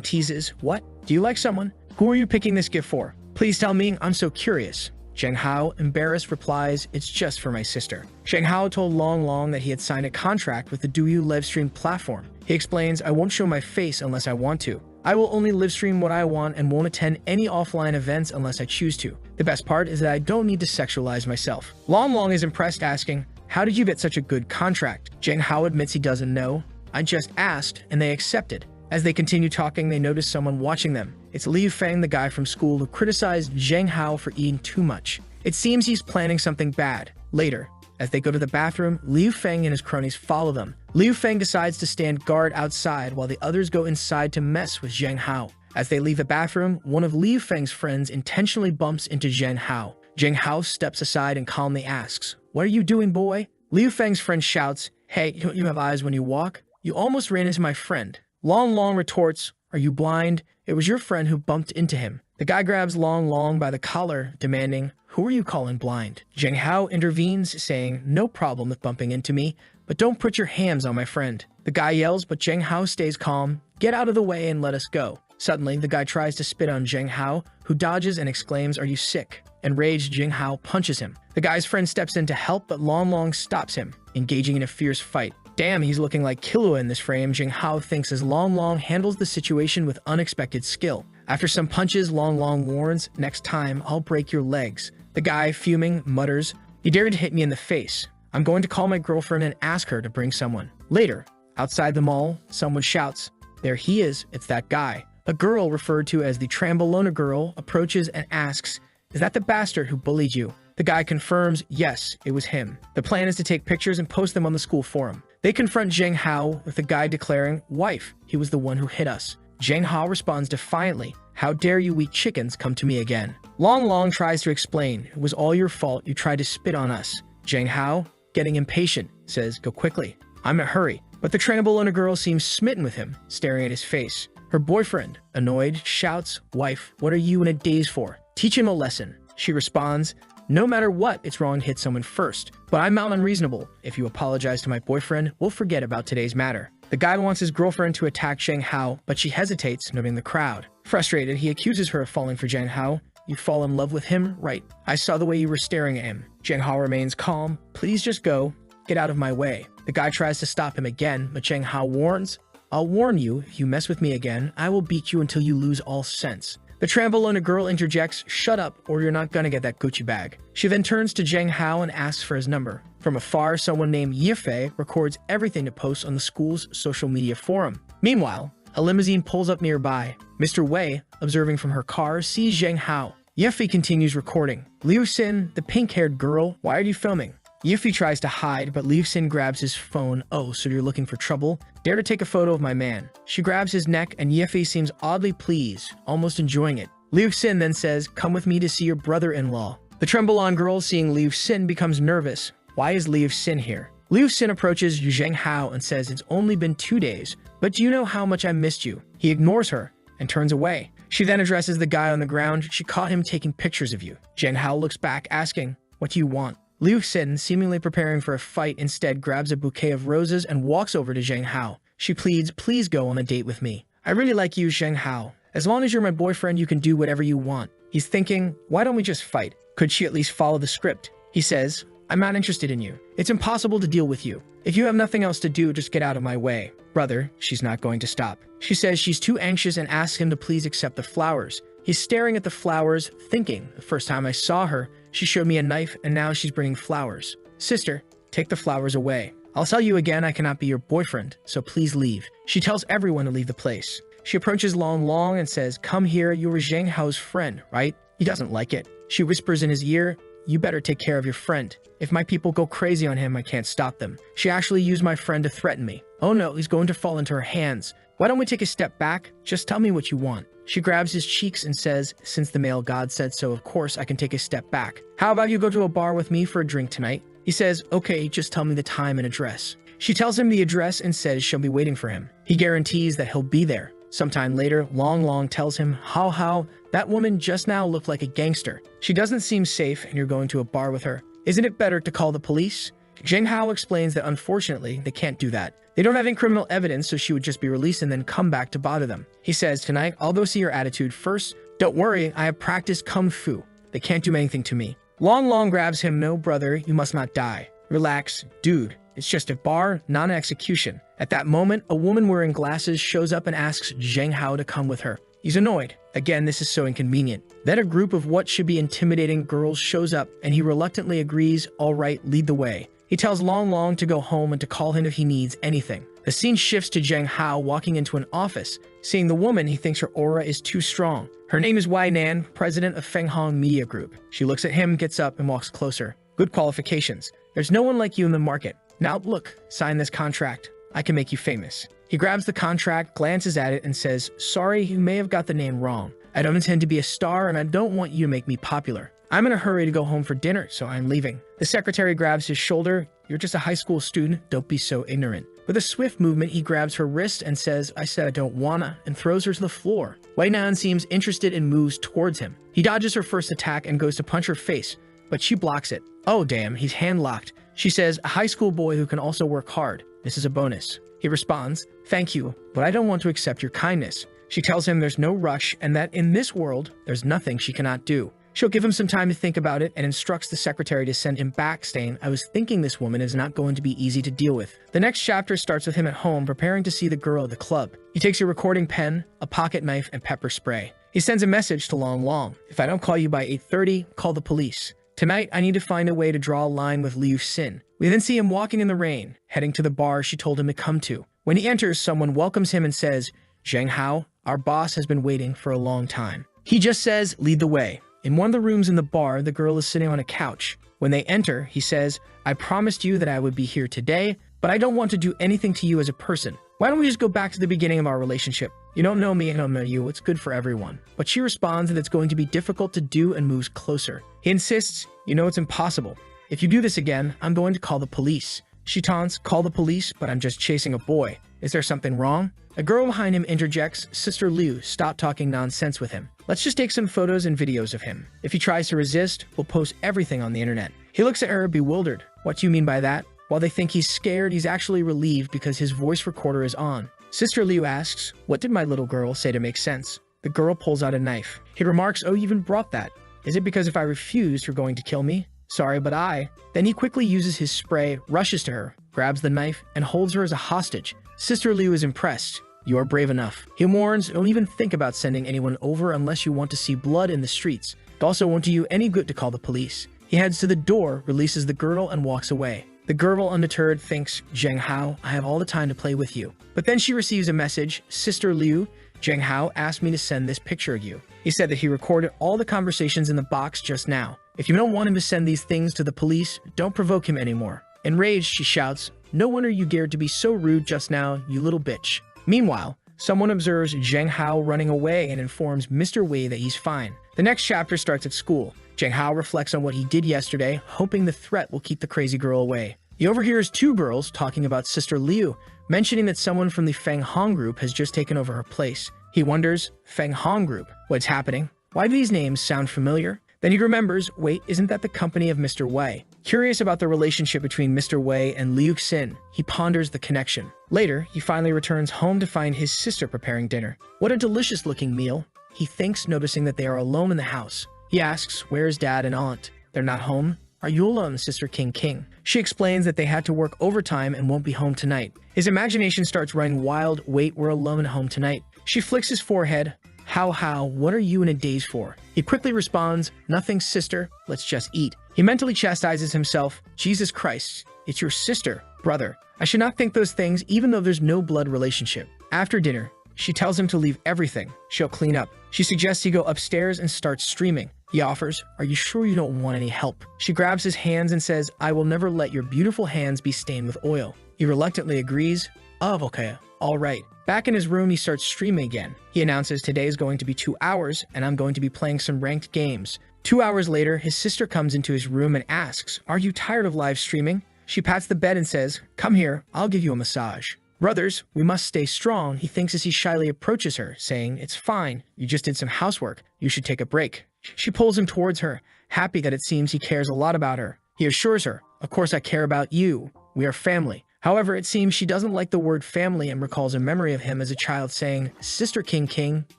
A: teases, "What? Do you like someone? Who are you picking this gift for? Please tell me, I'm so curious." Zhang Hao, embarrassed, replies, "It's just for my sister." Zhang Hao told Long Long that he had signed a contract with the Douyu livestream platform. He explains, "I won't show my face unless I want to. I will only livestream what I want and won't attend any offline events unless I choose to. The best part is that I don't need to sexualize myself." Long Long is impressed, asking, "How did you get such a good contract?" Zhang Hao admits he doesn't know. "I just asked, and they accepted." As they continue talking, they notice someone watching them. It's Liu Feng, the guy from school who criticized Zhang Hao for eating too much. It seems he's planning something bad. Later, as they go to the bathroom, Liu Feng and his cronies follow them. Liu Feng decides to stand guard outside while the others go inside to mess with Zhang Hao. As they leave the bathroom, one of Liu Feng's friends intentionally bumps into Zhang Hao. Zhang Hao steps aside and calmly asks, "What are you doing, boy?" Liu Feng's friend shouts, "Hey, don't you have eyes when you walk? You almost ran into my friend." Long Long retorts, "Are you blind? It was your friend who bumped into him." The guy grabs Long Long by the collar, demanding, "Who are you calling blind?" Zhang Hao intervenes, saying, "No problem with bumping into me, but don't put your hands on my friend." The guy yells, but Zhang Hao stays calm. "Get out of the way and let us go." Suddenly, the guy tries to spit on Zhang Hao, who dodges and exclaims, "Are you sick?" Enraged, Zhang Hao punches him. The guy's friend steps in to help, but Long Long stops him, engaging in a fierce fight. Damn, he's looking like Killua in this frame, Zhang Hao thinks as Long Long handles the situation with unexpected skill. After some punches, Long Long warns, "Next time, I'll break your legs." The guy, fuming, mutters, "You dared to hit me in the face. I'm going to call my girlfriend and ask her to bring someone." Later, outside the mall, someone shouts, "There he is, it's that guy." A girl, referred to as the Trambolona girl, approaches and asks, "Is that the bastard who bullied you?" The guy confirms, yes, it was him. The plan is to take pictures and post them on the school forum. They confront Zhang Hao, with the guy declaring, "Wife, he was the one who hit us." Zhang Hao responds defiantly, "How dare you weak chickens come to me again?" Long Long tries to explain, "It was all your fault, you tried to spit on us." Zhang Hao, getting impatient, says, "Go quickly, I'm in a hurry." But the Trambolona girl seems smitten with him, staring at his face. Her boyfriend, annoyed, shouts, "Wife, what are you in a daze for? Teach him a lesson." She responds, "No matter what, it's wrong to hit someone first. But I'm not unreasonable. If you apologize to my boyfriend, we'll forget about today's matter." The guy wants his girlfriend to attack Zhang Hao, but she hesitates, noting the crowd. Frustrated, he accuses her of falling for Zhang Hao. "You fall in love with him? Right. I saw the way you were staring at him." Zhang Hao remains calm. "Please just go. Get out of my way." The guy tries to stop him again, but Zhang Hao warns, "I'll warn you, if you mess with me again, I will beat you until you lose all sense." The Trambolona girl interjects, "Shut up, or you're not gonna get that Gucci bag." She then turns to Zhang Hao and asks for his number. From afar, someone named Yifei records everything to post on the school's social media forum. Meanwhile, a limousine pulls up nearby. Mr. Wei, observing from her car, sees Zhang Hao. Yifei continues recording. "Liu Xin, the pink-haired girl, why are you filming?" Yifei tries to hide, but Liu Xin grabs his phone. "Oh, so you're looking for trouble? Dare to take a photo of my man." She grabs his neck, and Yifei seems oddly pleased, almost enjoying it. Liu Xin then says, "Come with me to see your brother-in-law." The Trembolon girl, seeing Liu Xin, becomes nervous. Why is Liu Xin here? Liu Xin approaches Zheng Hao and says it's only been 2 days, but do you know how much I missed you? He ignores her and turns away. She then addresses the guy on the ground. She caught him taking pictures of you. Zheng Hao looks back, asking, what do you want? Liu Xin, seemingly preparing for a fight, instead grabs a bouquet of roses and walks over to Zheng Hao. She pleads, please go on a date with me. I really like you, Zheng Hao. As long as you're my boyfriend, you can do whatever you want. He's thinking, why don't we just fight? Could she at least follow the script? He says, I'm not interested in you. It's impossible to deal with you. If you have nothing else to do, just get out of my way. Brother, she's not going to stop. She says she's too anxious and asks him to please accept the flowers. He's staring at the flowers, thinking, the first time I saw her, she showed me a knife and now she's bringing flowers. Sister, take the flowers away. I'll tell you again I cannot be your boyfriend, so please leave. She tells everyone to leave the place. She approaches Long Long and says, come here, you were Zheng Hao's friend, right? He doesn't like it. She whispers in his ear, you better take care of your friend. If my people go crazy on him, I can't stop them. She actually used my friend to threaten me. Oh no, he's going to fall into her hands. Why don't we take a step back? Just tell me what you want. She grabs his cheeks and says, since the male god said so, of course I can take a step back. How about you go to a bar with me for a drink tonight? He says, okay, just tell me the time and address. She tells him the address and says she'll be waiting for him. He guarantees that he'll be there. Sometime later, Long Long tells him, how, that woman just now looked like a gangster. She doesn't seem safe and you're going to a bar with her. Isn't it better to call the police? Zheng Hao explains that unfortunately, they can't do that. They don't have any criminal evidence, so she would just be released and then come back to bother them. He says, tonight, I'll go see your attitude first. Don't worry, I have practiced Kung Fu. They can't do anything to me. Long Long grabs him, no brother, you must not die. Relax, dude. It's just a bar, not an execution. At that moment, a woman wearing glasses shows up and asks Zheng Hao to come with her. He's annoyed. Again, this is so inconvenient. Then a group of what should be intimidating girls shows up, and he reluctantly agrees, all right, lead the way. He tells Long Long to go home and to call him if he needs anything. The scene shifts to Zheng Hao walking into an office. Seeing the woman, he thinks her aura is too strong. Her name is Wai Nan, president of Feng Hong Media Group. She looks at him, gets up, and walks closer. Good qualifications. There's no one like you in the market. Now look, sign this contract. I can make you famous. He grabs the contract, glances at it, and says, sorry, you may have got the name wrong. I don't intend to be a star, and I don't want you to make me popular. I'm in a hurry to go home for dinner, so I'm leaving. The secretary grabs his shoulder. You're just a high school student. Don't be so ignorant. With a swift movement, he grabs her wrist and says, I said I don't wanna, and throws her to the floor. Wei Nan seems interested and moves towards him. He dodges her first attack and goes to punch her face, but she blocks it. Oh damn, he's hand-locked. She says, a high school boy who can also work hard. This is a bonus. He responds, thank you, but I don't want to accept your kindness. She tells him there's no rush and that in this world, there's nothing she cannot do. She'll give him some time to think about it and instructs the secretary to send him back, saying, I was thinking this woman is not going to be easy to deal with. The next chapter starts with him at home preparing to see the girl at the club. He takes a recording pen, a pocket knife, and pepper spray. He sends a message to Long Long. If I don't call you by 8:30, call the police. Tonight, I need to find a way to draw a line with Liu Xin. We then see him walking in the rain, heading to the bar she told him to come to. When he enters, someone welcomes him and says, Zheng Hao, our boss has been waiting for a long time. He just says, lead the way. In one of the rooms in the bar, the girl is sitting on a couch. When they enter, he says, I promised you that I would be here today, but I don't want to do anything to you as a person. Why don't we just go back to the beginning of our relationship? You don't know me, I don't know you, it's good for everyone. But she responds that it's going to be difficult to do and moves closer. He insists, you know it's impossible. If you do this again, I'm going to call the police. She taunts, call the police, but I'm just chasing a boy. Is there something wrong? A girl behind him interjects, Sister Liu, stop talking nonsense with him. Let's just take some photos and videos of him. If he tries to resist, we'll post everything on the internet. He looks at her, bewildered. What do you mean by that? While they think he's scared, he's actually relieved because his voice recorder is on. Sister Liu asks, what did my little girl say to make sense? The girl pulls out a knife. He remarks, oh, you even brought that. Is it because if I refuse, you're going to kill me? Sorry, but I... Then he quickly uses his spray, rushes to her, grabs the knife, and holds her as a hostage. Sister Liu is impressed. You're brave enough. He warns, don't even think about sending anyone over unless you want to see blood in the streets. It also won't do you any good to call the police. He heads to the door, releases the girl, and walks away. The girl, undeterred, thinks, Zheng Hao, I have all the time to play with you. But then she receives a message, Sister Liu, Zheng Hao asked me to send this picture of you. He said that he recorded all the conversations in the box just now. If you don't want him to send these things to the police, don't provoke him anymore. Enraged, she shouts, no wonder you dared to be so rude just now, you little bitch. Meanwhile, someone observes Zheng Hao running away and informs Mr. Wei that he's fine. The next chapter starts at school. Zheng Hao reflects on what he did yesterday, hoping the threat will keep the crazy girl away. He overhears two girls talking about Sister Liu, mentioning that someone from the Feng Hong group has just taken over her place. He wonders, Feng Hong group, what's happening? Why do these names sound familiar? Then he remembers, wait, isn't that the company of Mr. Wei? Curious about the relationship between Mr. Wei and Liu Xin, he ponders the connection. Later, he finally returns home to find his sister preparing dinner. What a delicious-looking meal, he thinks, noticing that they are alone in the house. He asks, where's Dad and Aunt? They're not home? Are you alone, Sister King? She explains that they had to work overtime and won't be home tonight. His imagination starts running wild, wait, we're alone at home tonight. She flicks his forehead. How, what are you in a daze for? He quickly responds, nothing, sister, let's just eat. He mentally chastises himself, Jesus Christ, it's your sister, brother. I should not think those things even though there's no blood relationship. After dinner, she tells him to leave everything. She'll clean up. She suggests he go upstairs and start streaming. He offers, are you sure you don't want any help? She grabs his hands and says, I will never let your beautiful hands be stained with oil. He reluctantly agrees, okay, all right. Back in his room, he starts streaming again. He announces today is going to be 2 hours and I'm going to be playing some ranked games. 2 hours later, his sister comes into his room and asks, are you tired of live streaming? She pats the bed and says, come here, I'll give you a massage. Brothers, we must stay strong, he thinks as he shyly approaches her, saying, it's fine, you just did some housework, you should take a break. She pulls him towards her, happy that it seems he cares a lot about her. He assures her, of course I care about you, we are family. However, it seems she doesn't like the word family and recalls a memory of him as a child saying, Sister King,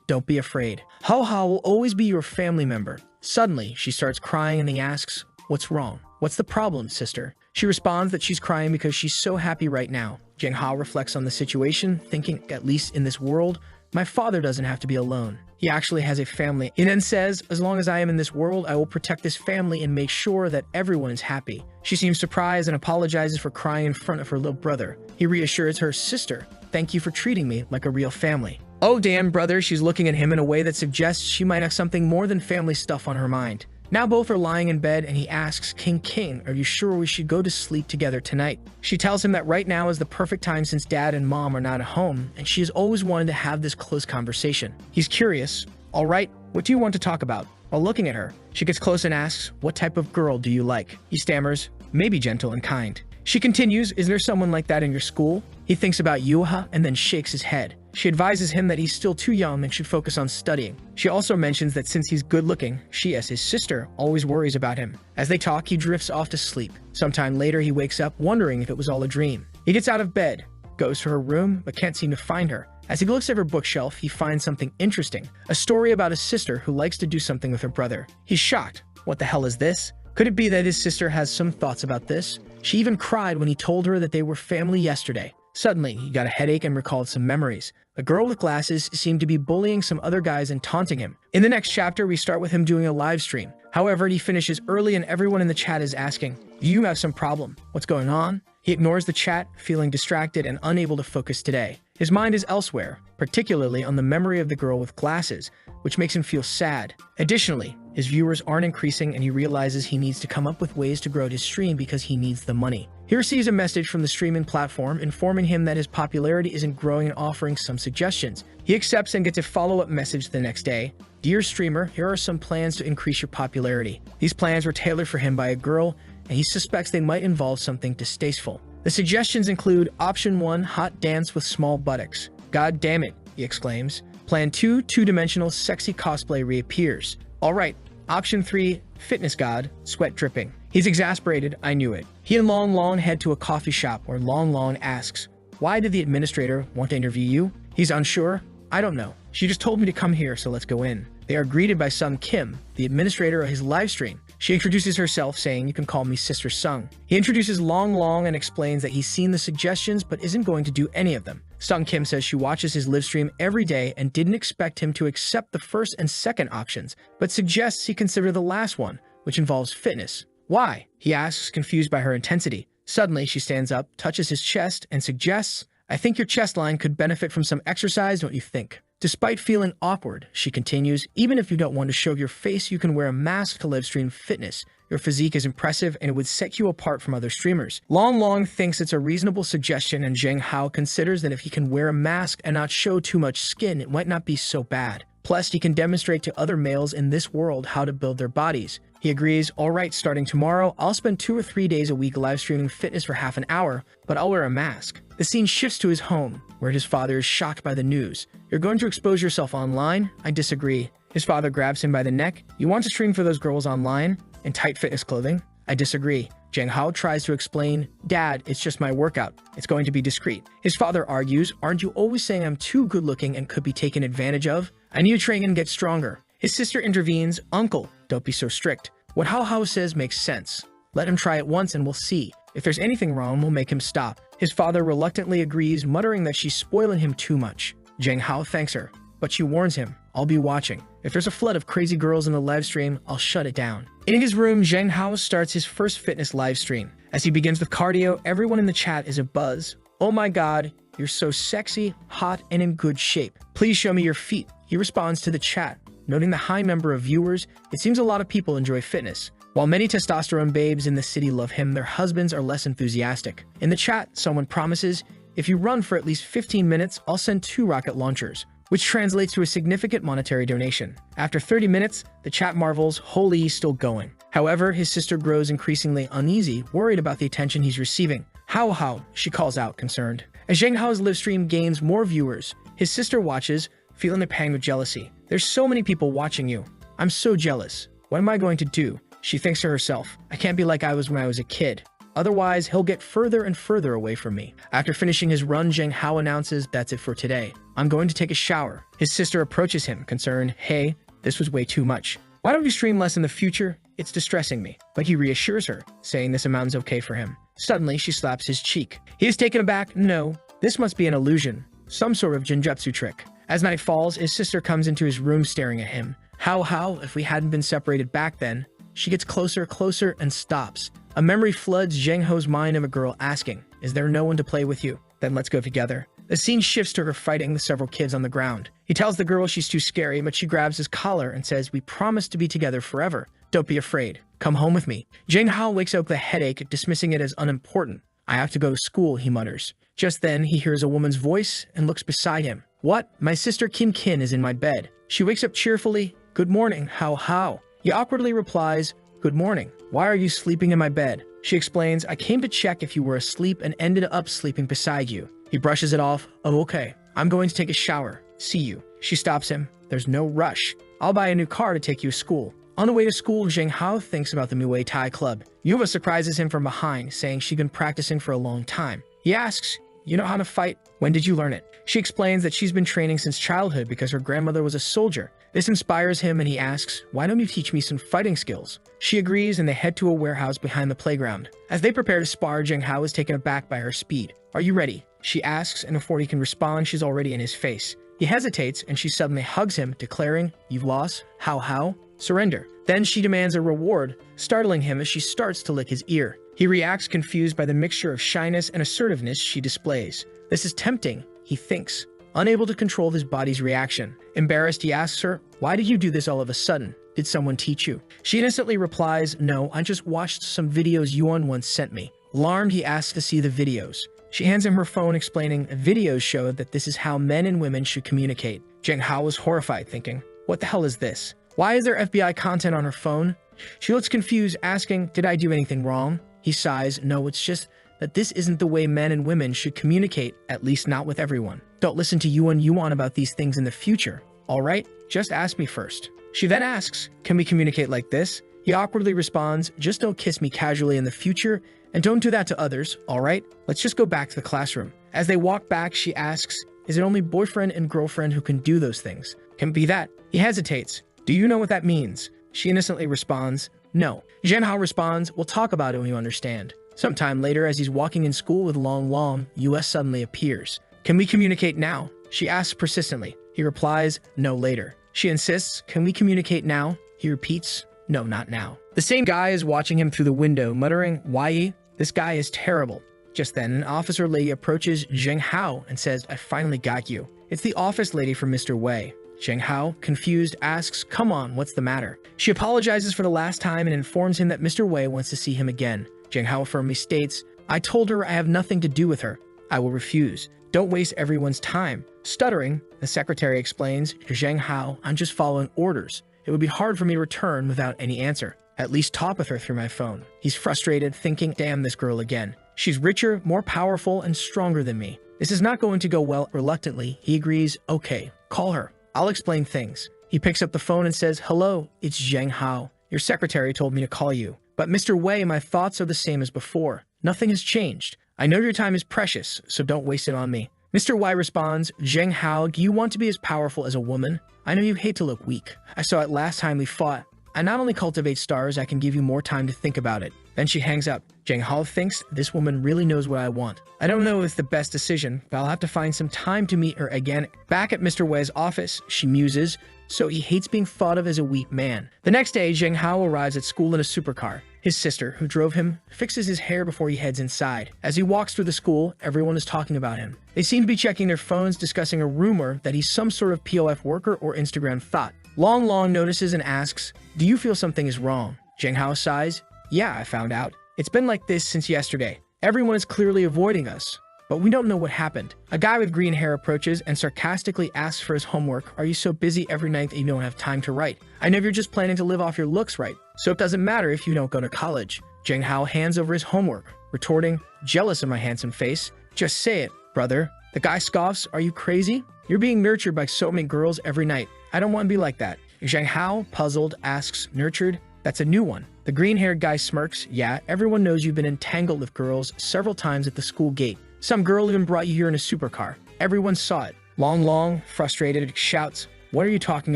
A: don't be afraid. Hao will always be your family member. Suddenly, she starts crying and he asks, what's wrong? What's the problem, sister? She responds that she's crying because she's so happy right now. Jiang Hao reflects on the situation, thinking, at least in this world, my father doesn't have to be alone. He actually has a family. He then says, as long as I am in this world, I will protect this family and make sure that everyone is happy. She seems surprised and apologizes for crying in front of her little brother. He reassures her, sister, thank you for treating me like a real family. Oh damn, brother, she's looking at him in a way that suggests she might have something more than family stuff on her mind. Now both are lying in bed and he asks, King, are you sure we should go to sleep together tonight? She tells him that right now is the perfect time since Dad and Mom are not at home and she has always wanted to have this close conversation. He's curious. All right, what do you want to talk about? While looking at her, she gets close and asks, what type of girl do you like? He stammers, maybe gentle and kind. She continues, is there someone like that in your school? He thinks about Yuha and then shakes his head. She advises him that he's still too young and should focus on studying. She also mentions that since he's good-looking, she, as his sister, always worries about him. As they talk, he drifts off to sleep. Sometime later, he wakes up wondering if it was all a dream. He gets out of bed, goes to her room, but can't seem to find her. As he looks at her bookshelf, he finds something interesting, a story about a sister who likes to do something with her brother. He's shocked. What the hell is this? Could it be that his sister has some thoughts about this? She even cried when he told her that they were family yesterday. Suddenly, he got a headache and recalled some memories. The girl with glasses seemed to be bullying some other guys and taunting him. In the next chapter, we start with him doing a live stream. However, he finishes early and everyone in the chat is asking, do you have some problem? What's going on? He ignores the chat, feeling distracted and unable to focus today. His mind is elsewhere, particularly on the memory of the girl with glasses, which makes him feel sad. Additionally, his viewers aren't increasing and he realizes he needs to come up with ways to grow his stream because he needs the money. He receives a message from the streaming platform informing him that his popularity isn't growing and offering some suggestions. He accepts and gets a follow-up message the next day. Dear streamer, here are some plans to increase your popularity. These plans were tailored for him by a girl, and he suspects they might involve something distasteful. The suggestions include Option 1, hot dance with small buttocks. God damn it, he exclaims. Plan 2, two-dimensional sexy cosplay reappears. Alright, Option 3, fitness god, sweat dripping. He's exasperated, I knew it. He and Long Long head to a coffee shop where Long Long asks, why did the administrator want to interview you? He's unsure. I don't know. She just told me to come here, so let's go in. They are greeted by Sung Kim, the administrator of his live stream. She introduces herself, saying, you can call me Sister Sung. He introduces Long Long and explains that he's seen the suggestions but isn't going to do any of them. Sung Kim says she watches his live stream every day and didn't expect him to accept the first and second options, but suggests he consider the last one, which involves fitness. Why? He asks, confused by her intensity. Suddenly, she stands up, touches his chest, and suggests, I think your chest line could benefit from some exercise, don't you think? Despite feeling awkward, she continues, even if you don't want to show your face, you can wear a mask to live stream fitness. Your physique is impressive and it would set you apart from other streamers. Long Long thinks it's a reasonable suggestion and Zheng Hao considers that if he can wear a mask and not show too much skin, it might not be so bad. Plus, he can demonstrate to other males in this world how to build their bodies. He agrees, all right, starting tomorrow, I'll spend 2 or 3 days a week live streaming fitness for half an hour, but I'll wear a mask. The scene shifts to his home, where his father is shocked by the news. You're going to expose yourself online? I disagree. His father grabs him by the neck. You want to stream for those girls online? In tight fitness clothing? I disagree. Zheng Hao tries to explain, Dad, it's just my workout. It's going to be discreet. His father argues, aren't you always saying I'm too good looking and could be taken advantage of? I need to train and get stronger. His sister intervenes, Uncle, don't be so strict. What Hao Hao says makes sense. Let him try it once and we'll see. If there's anything wrong, we'll make him stop. His father reluctantly agrees, muttering that she's spoiling him too much. Zheng Hao thanks her, but she warns him, I'll be watching. If there's a flood of crazy girls in the live stream, I'll shut it down. In his room, Zheng Hao starts his first fitness live stream. As he begins with cardio, everyone in the chat is abuzz. Oh my god, you're so sexy, hot, and in good shape. Please show me your feet. He responds to the chat. Noting the high number of viewers, it seems a lot of people enjoy fitness. While many testosterone babes in the city love him, their husbands are less enthusiastic. In the chat, someone promises, if you run for at least 15 minutes, I'll send 2 rocket launchers, which translates to a significant monetary donation. After 30 minutes, the chat marvels, holy, he's still going. However, his sister grows increasingly uneasy, worried about the attention he's receiving. How, she calls out, concerned. As Zheng Hao's live stream gains more viewers, his sister watches, feeling a pang of jealousy. There's so many people watching you. I'm so jealous. What am I going to do? She thinks to herself, I can't be like I was when I was a kid. Otherwise, he'll get further and further away from me. After finishing his run, Zheng Hao announces, that's it for today. I'm going to take a shower. His sister approaches him, concerned, hey, this was way too much. Why don't you stream less in the future? It's distressing me. But he reassures her, saying this amount's okay for him. Suddenly, she slaps his cheek. He is taken aback. No, this must be an illusion. Some sort of genjutsu trick. As night falls, his sister comes into his room staring at him. How, if we hadn't been separated back then? She gets closer, and stops. A memory floods Zheng Hao's mind of a girl asking, is there no one to play with you? Then let's go together. The scene shifts to her fighting the several kids on the ground. He tells the girl she's too scary, but she grabs his collar and says, we promise to be together forever. Don't be afraid. Come home with me. Zheng Hao wakes up with a headache, dismissing it as unimportant. I have to go to school, he mutters. Just then, he hears a woman's voice and looks beside him. What? My sister Kim Kin is in my bed. She wakes up cheerfully. Good morning, How. He awkwardly replies, good morning. Why are you sleeping in my bed? She explains, I came to check if you were asleep and ended up sleeping beside you. He brushes it off. Oh, okay. I'm going to take a shower. See you. She stops him. There's no rush. I'll buy a new car to take you to school. On the way to school, Zheng Hao thinks about the Muay Thai club. Yuva surprises him from behind, saying she'd been practicing for a long time. He asks, you know how to fight? When did you learn it? She explains that she's been training since childhood because her grandmother was a soldier. This inspires him and he asks, why don't you teach me some fighting skills? She agrees and they head to a warehouse behind the playground. As they prepare to spar, Zheng Hao is taken aback by her speed. Are you ready? She asks, and before he can respond, she's already in his face. He hesitates and she suddenly hugs him, declaring, you've lost? How? Surrender. Then she demands a reward, startling him as she starts to lick his ear. He reacts, confused by the mixture of shyness and assertiveness she displays. This is tempting, he thinks, unable to control his body's reaction. Embarrassed, he asks her, why did you do this all of a sudden? Did someone teach you? She innocently replies, no, I just watched some videos Yuan once sent me. Alarmed, he asks to see the videos. She hands him her phone, explaining, videos show that this is how men and women should communicate. Zheng Hao was horrified, thinking, what the hell is this? Why is there FBI content on her phone? She looks confused, asking, did I do anything wrong? He sighs, no, it's just that this isn't the way men and women should communicate, at least not with everyone. Don't listen to Yuan about these things in the future, all right? Just ask me first. She then asks, can we communicate like this? He awkwardly responds, just don't kiss me casually in the future, and don't do that to others, all right? Let's just go back to the classroom. As they walk back, she asks, is it only boyfriend and girlfriend who can do those things? Can it be that? He hesitates. Do you know what that means? She innocently responds, no. Zheng Hao responds, we'll talk about it when you understand. Sometime later, as he's walking in school with Long, US suddenly appears. Can we communicate now? She asks persistently. He replies, no, later. She insists, can we communicate now? He repeats, no, not now. The same guy is watching him through the window, muttering, why? This guy is terrible. Just then, an officer lady approaches Zheng Hao and says, I finally got you. It's the office lady from Mr. Wei. Zheng Hao, confused, asks, come on, what's the matter? She apologizes for the last time and informs him that Mr. Wei wants to see him again. Zheng Hao firmly states, I told her I have nothing to do with her. I will refuse. Don't waste everyone's time. Stuttering, The secretary explains, Zheng Hao, I'm just following orders. It would be hard for me to return without any answer. At least talk with her through my phone. He's frustrated, thinking, damn this girl again. She's richer, more powerful, and stronger than me. This is not going to go well. Reluctantly, he agrees, okay, call her. I'll explain things. He picks up the phone and says, hello, it's Zheng Hao. Your secretary told me to call you. But Mr. Wei, my thoughts are the same as before. Nothing has changed. I know your time is precious, so don't waste it on me. Mr. Wei responds, Zheng Hao, do you want to be as powerful as a woman? I know you hate to look weak. I saw it last time we fought. I not only cultivate stars, I can give you more time to think about it. Then she hangs up. Zheng Hao thinks this woman really knows what I want. I don't know if it's the best decision, but I'll have to find some time to meet her again. Back at Mr. Wei's office, she muses, so he hates being thought of as a weak man. The next day, Zheng Hao arrives at school in a supercar. His sister, who drove him, fixes his hair before he heads inside. As he walks through the school, everyone is talking about him. They seem to be checking their phones, discussing a rumor that he's some sort of POF worker or Instagram thought. Long Long notices and asks, do you feel something is wrong? Zheng Hao sighs, yeah, I found out. It's been like this since yesterday. Everyone is clearly avoiding us, but we don't know what happened. A guy with green hair approaches and sarcastically asks for his homework. Are you so busy every night that you don't have time to write? I know you're just planning to live off your looks, right? So it doesn't matter if you don't go to college. Zheng Hao hands over his homework, retorting, jealous of my handsome face. Just say it, brother. The guy scoffs, are you crazy? You're being nurtured by so many girls every night. I don't want to be like that. Zheng Hao, puzzled, asks, nurtured? That's a new one. The green-haired guy smirks, yeah, everyone knows you've been entangled with girls several times at the school gate. Some girl even brought you here in a supercar. Everyone saw it. Long Long, frustrated, shouts, what are you talking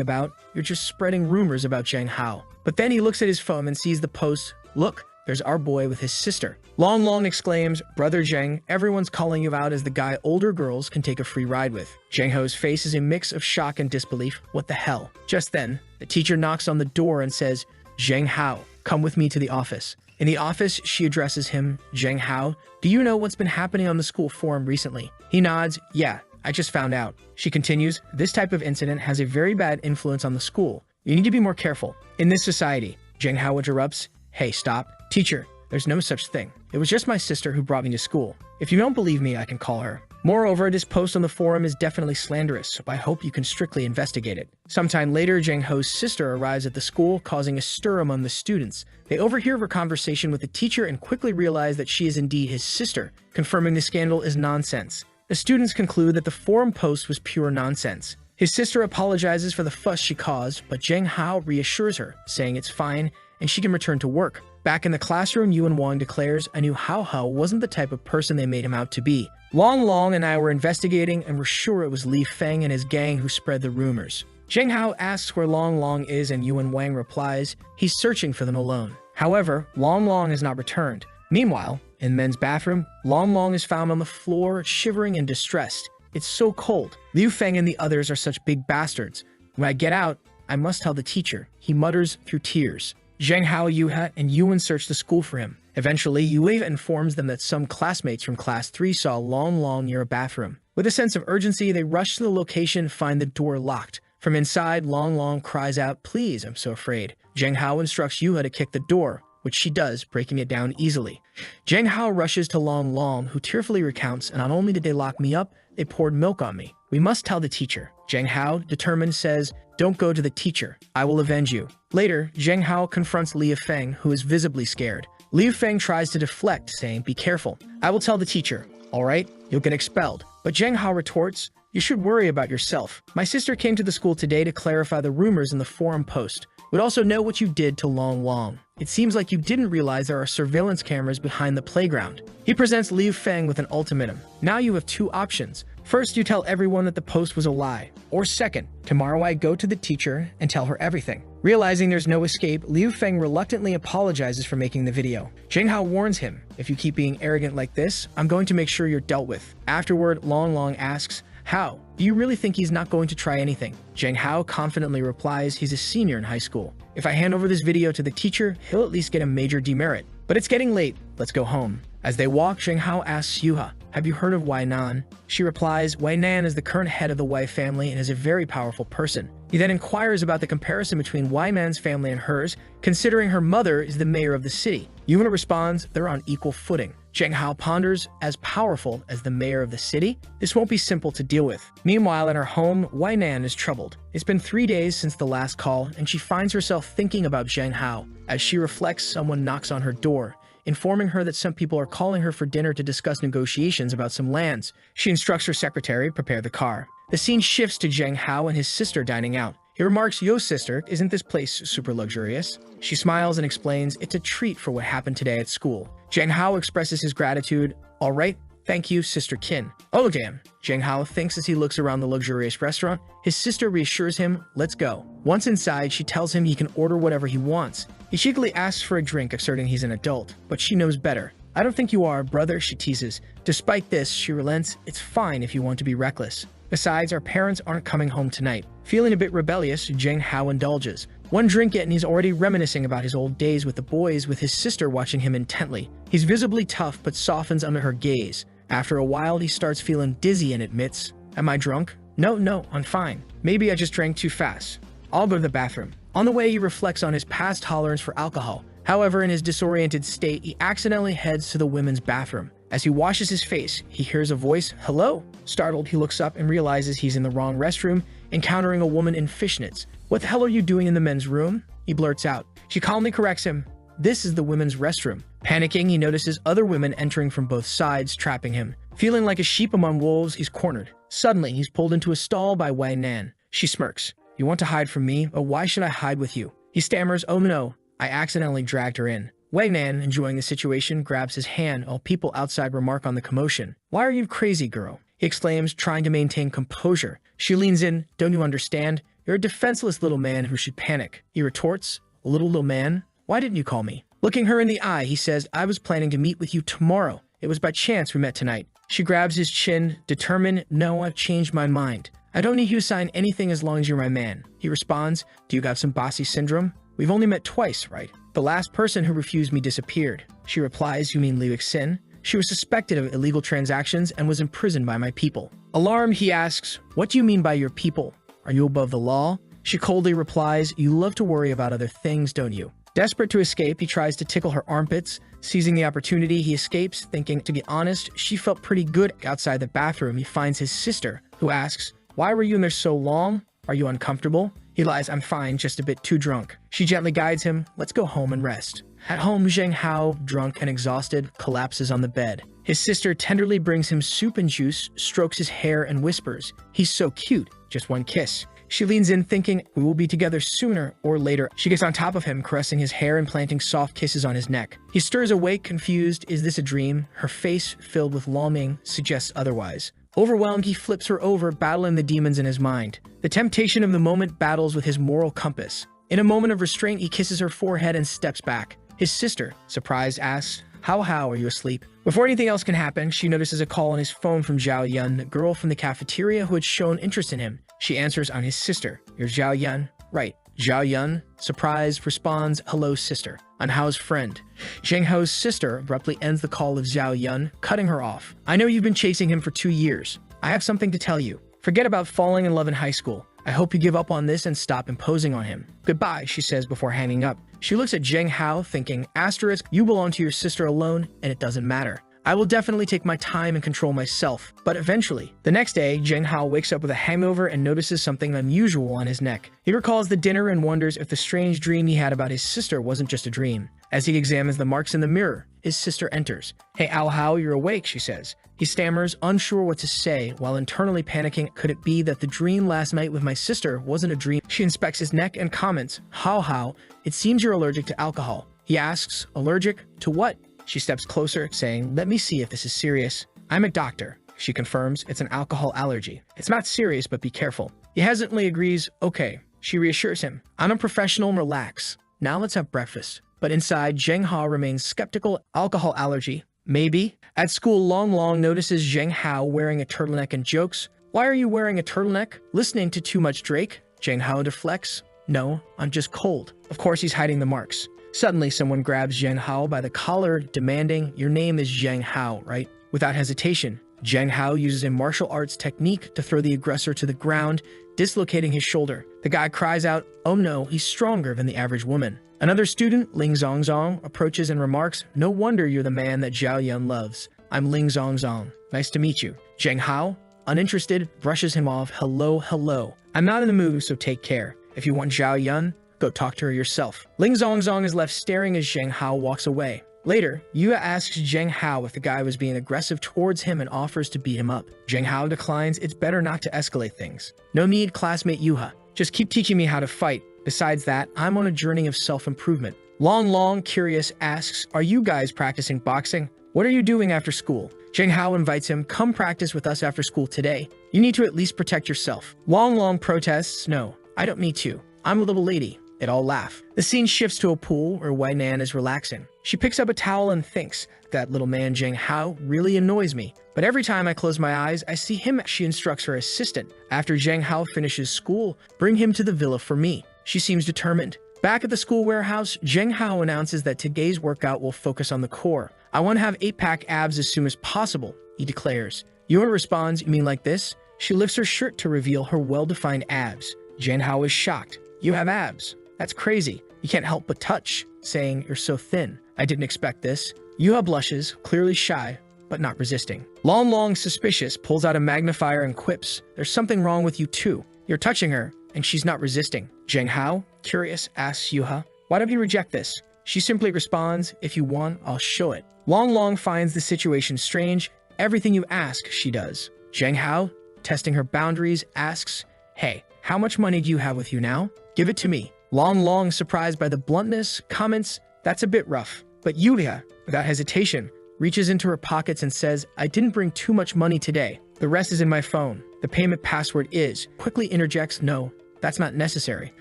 A: about? You're just spreading rumors about Zheng Hao. But then he looks at his phone and sees the post, look, there's our boy with his sister. Long Long exclaims, brother Zheng, everyone's calling you out as the guy older girls can take a free ride with. Zheng Hao's face is a mix of shock and disbelief. What the hell? Just then, the teacher knocks on the door and says, Zheng Hao, come with me to the office. In the office, she addresses him, Zheng Hao, do you know what's been happening on the school forum recently? He nods, yeah, I just found out. She continues, this type of incident has a very bad influence on the school. You need to be more careful. In this society, Zheng Hao interrupts, hey, stop. Teacher, there's no such thing. It was just my sister who brought me to school. If you don't believe me, I can call her. Moreover, this post on the forum is definitely slanderous, so I hope you can strictly investigate it. Sometime later, Zheng Hao's sister arrives at the school, causing a stir among the students. They overhear her conversation with the teacher and quickly realize that she is indeed his sister, confirming the scandal is nonsense. The students conclude that the forum post was pure nonsense. His sister apologizes for the fuss she caused, but Zheng Hao reassures her, saying it's fine and she can return to work. Back in the classroom, Yuan Wang declares I knew Hao Hao wasn't the type of person they made him out to be. Long Long and I were investigating and were sure it was Li Feng and his gang who spread the rumors. Zheng Hao asks where Long Long is and Yuan Wang replies he's searching for them alone. However, Long Long has not returned. Meanwhile, in men's bathroom, Long Long is found on the floor, shivering and distressed. It's so cold. Liu Feng and the others are such big bastards. When I get out, I must tell the teacher, he mutters through tears. Zheng Hao, Yuha, and Yuan search the school for him. Eventually, Yue informs them that some classmates from Class 3 saw Long Long near a bathroom. With a sense of urgency, they rush to the location and find the door locked. From inside, Long Long cries out, please, I'm so afraid. Zheng Hao instructs Yuha to kick the door, which she does, breaking it down easily. Zheng Hao rushes to Long Long, who tearfully recounts, and not only did they lock me up, they poured milk on me. We must tell the teacher. Zheng Hao, determined, says, don't go to the teacher. I will avenge you. Later, Zheng Hao confronts Liu Feng, who is visibly scared. Liu Feng tries to deflect, saying, be careful. I will tell the teacher. All right, you'll get expelled. But Zheng Hao retorts, you should worry about yourself. My sister came to the school today to clarify the rumors in the forum post. We'd also know what you did to Long Long. It seems like you didn't realize there are surveillance cameras behind the playground. He presents Liu Feng with an ultimatum. Now you have two options. First, you tell everyone that the post was a lie. Or second, tomorrow I go to the teacher and tell her everything. Realizing there's no escape, Liu Feng reluctantly apologizes for making the video. Zheng Hao warns him, if you keep being arrogant like this, I'm going to make sure you're dealt with. Afterward, Long Long asks, how? Do you really think he's not going to try anything? Zheng Hao confidently replies he's a senior in high school. If I hand over this video to the teacher, he'll at least get a major demerit. But it's getting late. Let's go home. As they walk, Zheng Hao asks Yuha, have you heard of Wai Nan? She replies, Wai Nan is the current head of the Wai family and is a very powerful person. He then inquires about the comparison between Wai Man's family and hers, considering her mother is the mayor of the city. Yuha responds, they're on equal footing. Zheng Hao ponders, as powerful as the mayor of the city, this won't be simple to deal with. Meanwhile, at her home, Wei Nan is troubled. It's been 3 days since the last call, and she finds herself thinking about Zheng Hao. As she reflects, someone knocks on her door, informing her that some people are calling her for dinner to discuss negotiations about some lands. She instructs her secretary, prepare the car. The scene shifts to Zheng Hao and his sister dining out. He remarks, "Yo, sister, isn't this place super luxurious?" She smiles and explains it's a treat for what happened today at school. Zheng Hao expresses his gratitude. "All right, thank you, Sister Qin." "Oh, damn," Zheng Hao thinks as he looks around the luxurious restaurant. His sister reassures him, "Let's go." Once inside, she tells him he can order whatever he wants. He cheekily asks for a drink, asserting he's an adult, but she knows better. "I don't think you are, brother," she teases. Despite this, she relents, "It's fine if you want to be reckless. Besides, our parents aren't coming home tonight." Feeling a bit rebellious, Zheng Hao indulges. One drink in and he's already reminiscing about his old days with the boys, with his sister watching him intently. He's visibly tough but softens under her gaze. After a while, he starts feeling dizzy and admits, "Am I drunk? No, I'm fine. Maybe I just drank too fast. I'll go to the bathroom." On the way, he reflects on his past tolerance for alcohol. However, in his disoriented state, he accidentally heads to the women's bathroom. As he washes his face, he hears a voice, "Hello?" Startled, he looks up and realizes he's in the wrong restroom, encountering a woman in fishnets. "What the hell are you doing in the men's room?" he blurts out. She calmly corrects him, "This is the women's restroom." Panicking, he notices other women entering from both sides, trapping him. Feeling like a sheep among wolves, he's cornered. Suddenly, he's pulled into a stall by Wei Nan. She smirks. "You want to hide from me, but why should I hide with you?" He stammers, "Oh no, I accidentally dragged her in." Wei Nan, enjoying the situation, grabs his hand while people outside remark on the commotion. "Why are you crazy, girl?" he exclaims, trying to maintain composure. She leans in, "Don't you understand? You're a defenseless little man who should panic." He retorts, "A little man? Why didn't you call me?" Looking her in the eye, he says, "I was planning to meet with you tomorrow. It was by chance we met tonight." She grabs his chin, determined, "No, I've changed my mind. I don't need you to sign anything as long as you're my man." He responds, "Do you got some bossy syndrome? We've only met twice, right? The last person who refused me disappeared." She replies, "You mean Liu Xin? She was suspected of illegal transactions and was imprisoned by my people." Alarmed, he asks, "What do you mean by your people? Are you above the law?" She coldly replies, "You love to worry about other things, don't you?" Desperate to escape, he tries to tickle her armpits. Seizing the opportunity, he escapes, thinking, to be honest, she felt pretty good. Outside the bathroom, he finds his sister, who asks, "Why were you in there so long? Are you uncomfortable?" He lies, "I'm fine, just a bit too drunk." She gently guides him, "Let's go home and rest." At home, Zheng Hao, drunk and exhausted, collapses on the bed. His sister tenderly brings him soup and juice, strokes his hair, and whispers, "He's so cute, just one kiss." She leans in, thinking, "We will be together sooner or later." She gets on top of him, caressing his hair and planting soft kisses on his neck. He stirs awake, confused. Is this a dream? Her face, filled with longing, suggests otherwise. Overwhelmed, he flips her over, battling the demons in his mind. The temptation of the moment battles with his moral compass. In a moment of restraint, he kisses her forehead and steps back. His sister, surprised, asks, How are you asleep?" Before anything else can happen, she notices a call on his phone from Zhao Yun, the girl from the cafeteria who had shown interest in him. She answers on his sister. "You're Zhao Yun?" "Right." Zhao Yun, surprised, responds, "Hello, sister. I'm Hao's friend." Zheng Hao's sister abruptly ends the call of Zhao Yun, cutting her off. "I know you've been chasing him for 2 years. I have something to tell you. Forget about falling in love in high school. I hope you give up on this and stop imposing on him. Goodbye," she says before hanging up. She looks at Zheng Hao, thinking, asterisk, "You belong to your sister alone, and it doesn't matter. I will definitely take my time and control myself, but eventually." The next day, Zheng Hao wakes up with a hangover and notices something unusual on his neck. He recalls the dinner and wonders if the strange dream he had about his sister wasn't just a dream. As he examines the marks in the mirror, his sister enters. "Hey, Hao, you're awake," she says. He stammers, unsure what to say, while internally panicking. Could it be that the dream last night with my sister wasn't a dream? She inspects his neck and comments, Hao, it seems you're allergic to alcohol." He asks, "Allergic to what?" She steps closer, saying, "Let me see if this is serious." "I'm a doctor." She confirms, "It's an alcohol allergy. It's not serious, but be careful." He hesitantly agrees, "Okay." She reassures him, "I'm a professional, relax. Now let's have breakfast." But inside, Zheng Hao remains skeptical. Alcohol allergy? Maybe. At school, Long notices Zheng Hao wearing a turtleneck and jokes, "Why are you wearing a turtleneck? Listening to too much Drake?" Zheng Hao deflects, "No, I'm just cold." Of course, he's hiding the marks. Suddenly, someone grabs Zheng Hao by the collar, demanding, "Your name is Zheng Hao, right?" Without hesitation, Zhang Hao uses a martial arts technique to throw the aggressor to the ground, dislocating his shoulder. The guy cries out, "Oh no, he's stronger than the average woman." Another student, Ling Zongzong, approaches and remarks, "No wonder you're the man that Zhao Yun loves. I'm Ling Zongzong. Nice to meet you." Zhang Hao, uninterested, brushes him off. Hello. I'm not in the mood, so take care. If you want Zhao Yun, go talk to her yourself." Ling Zongzong is left staring as Zhang Hao walks away. Later, Yue asks Zhang Hao if the guy was being aggressive towards him and offers to beat him up. Zhang Hao declines. It's better not to escalate things. "No need, classmate Yuha. Just keep teaching me how to fight. Besides that, I'm on a journey of self-improvement." Long, curious, asks, "Are you guys practicing boxing? What are you doing after school?" Zhang Hao invites him, "Come practice with us after school today. You need to at least protect yourself." Long protests, "No, I don't need to. I'm a little lady." They all laugh. The scene shifts to a pool where Wei Nan is relaxing. She picks up a towel and thinks, "That little man Zhang Hao really annoys me. But every time I close my eyes, I see him." She instructs her assistant, "After Zhang Hao finishes school, bring him to the villa for me." She seems determined. Back at the school warehouse, Zhang Hao announces that today's workout will focus on the core. "I want to have 8-pack abs as soon as possible," he declares. Yuan responds, "You mean like this?" She lifts her shirt to reveal her well-defined abs. Zhang Hao is shocked. "You have abs? That's crazy. You can't help but touch," saying, "You're so thin. I didn't expect this." Yuha blushes, clearly shy, but not resisting. Long, suspicious, pulls out a magnifier and quips, "There's something wrong with you too. You're touching her, and she's not resisting." Zhang Hao, curious, asks Yuha, "Why don't you reject this?" She simply responds, "If you want, I'll show it." Long finds the situation strange. "Everything you ask, she does." Zhang Hao, testing her boundaries, asks, "Hey, how much money do you have with you now? Give it to me." Long, surprised by the bluntness, comments, "That's a bit rough." But Yulia, without hesitation, reaches into her pockets and says, "I didn't bring too much money today. The rest is in my phone. The payment password is," quickly interjects, "No, that's not necessary."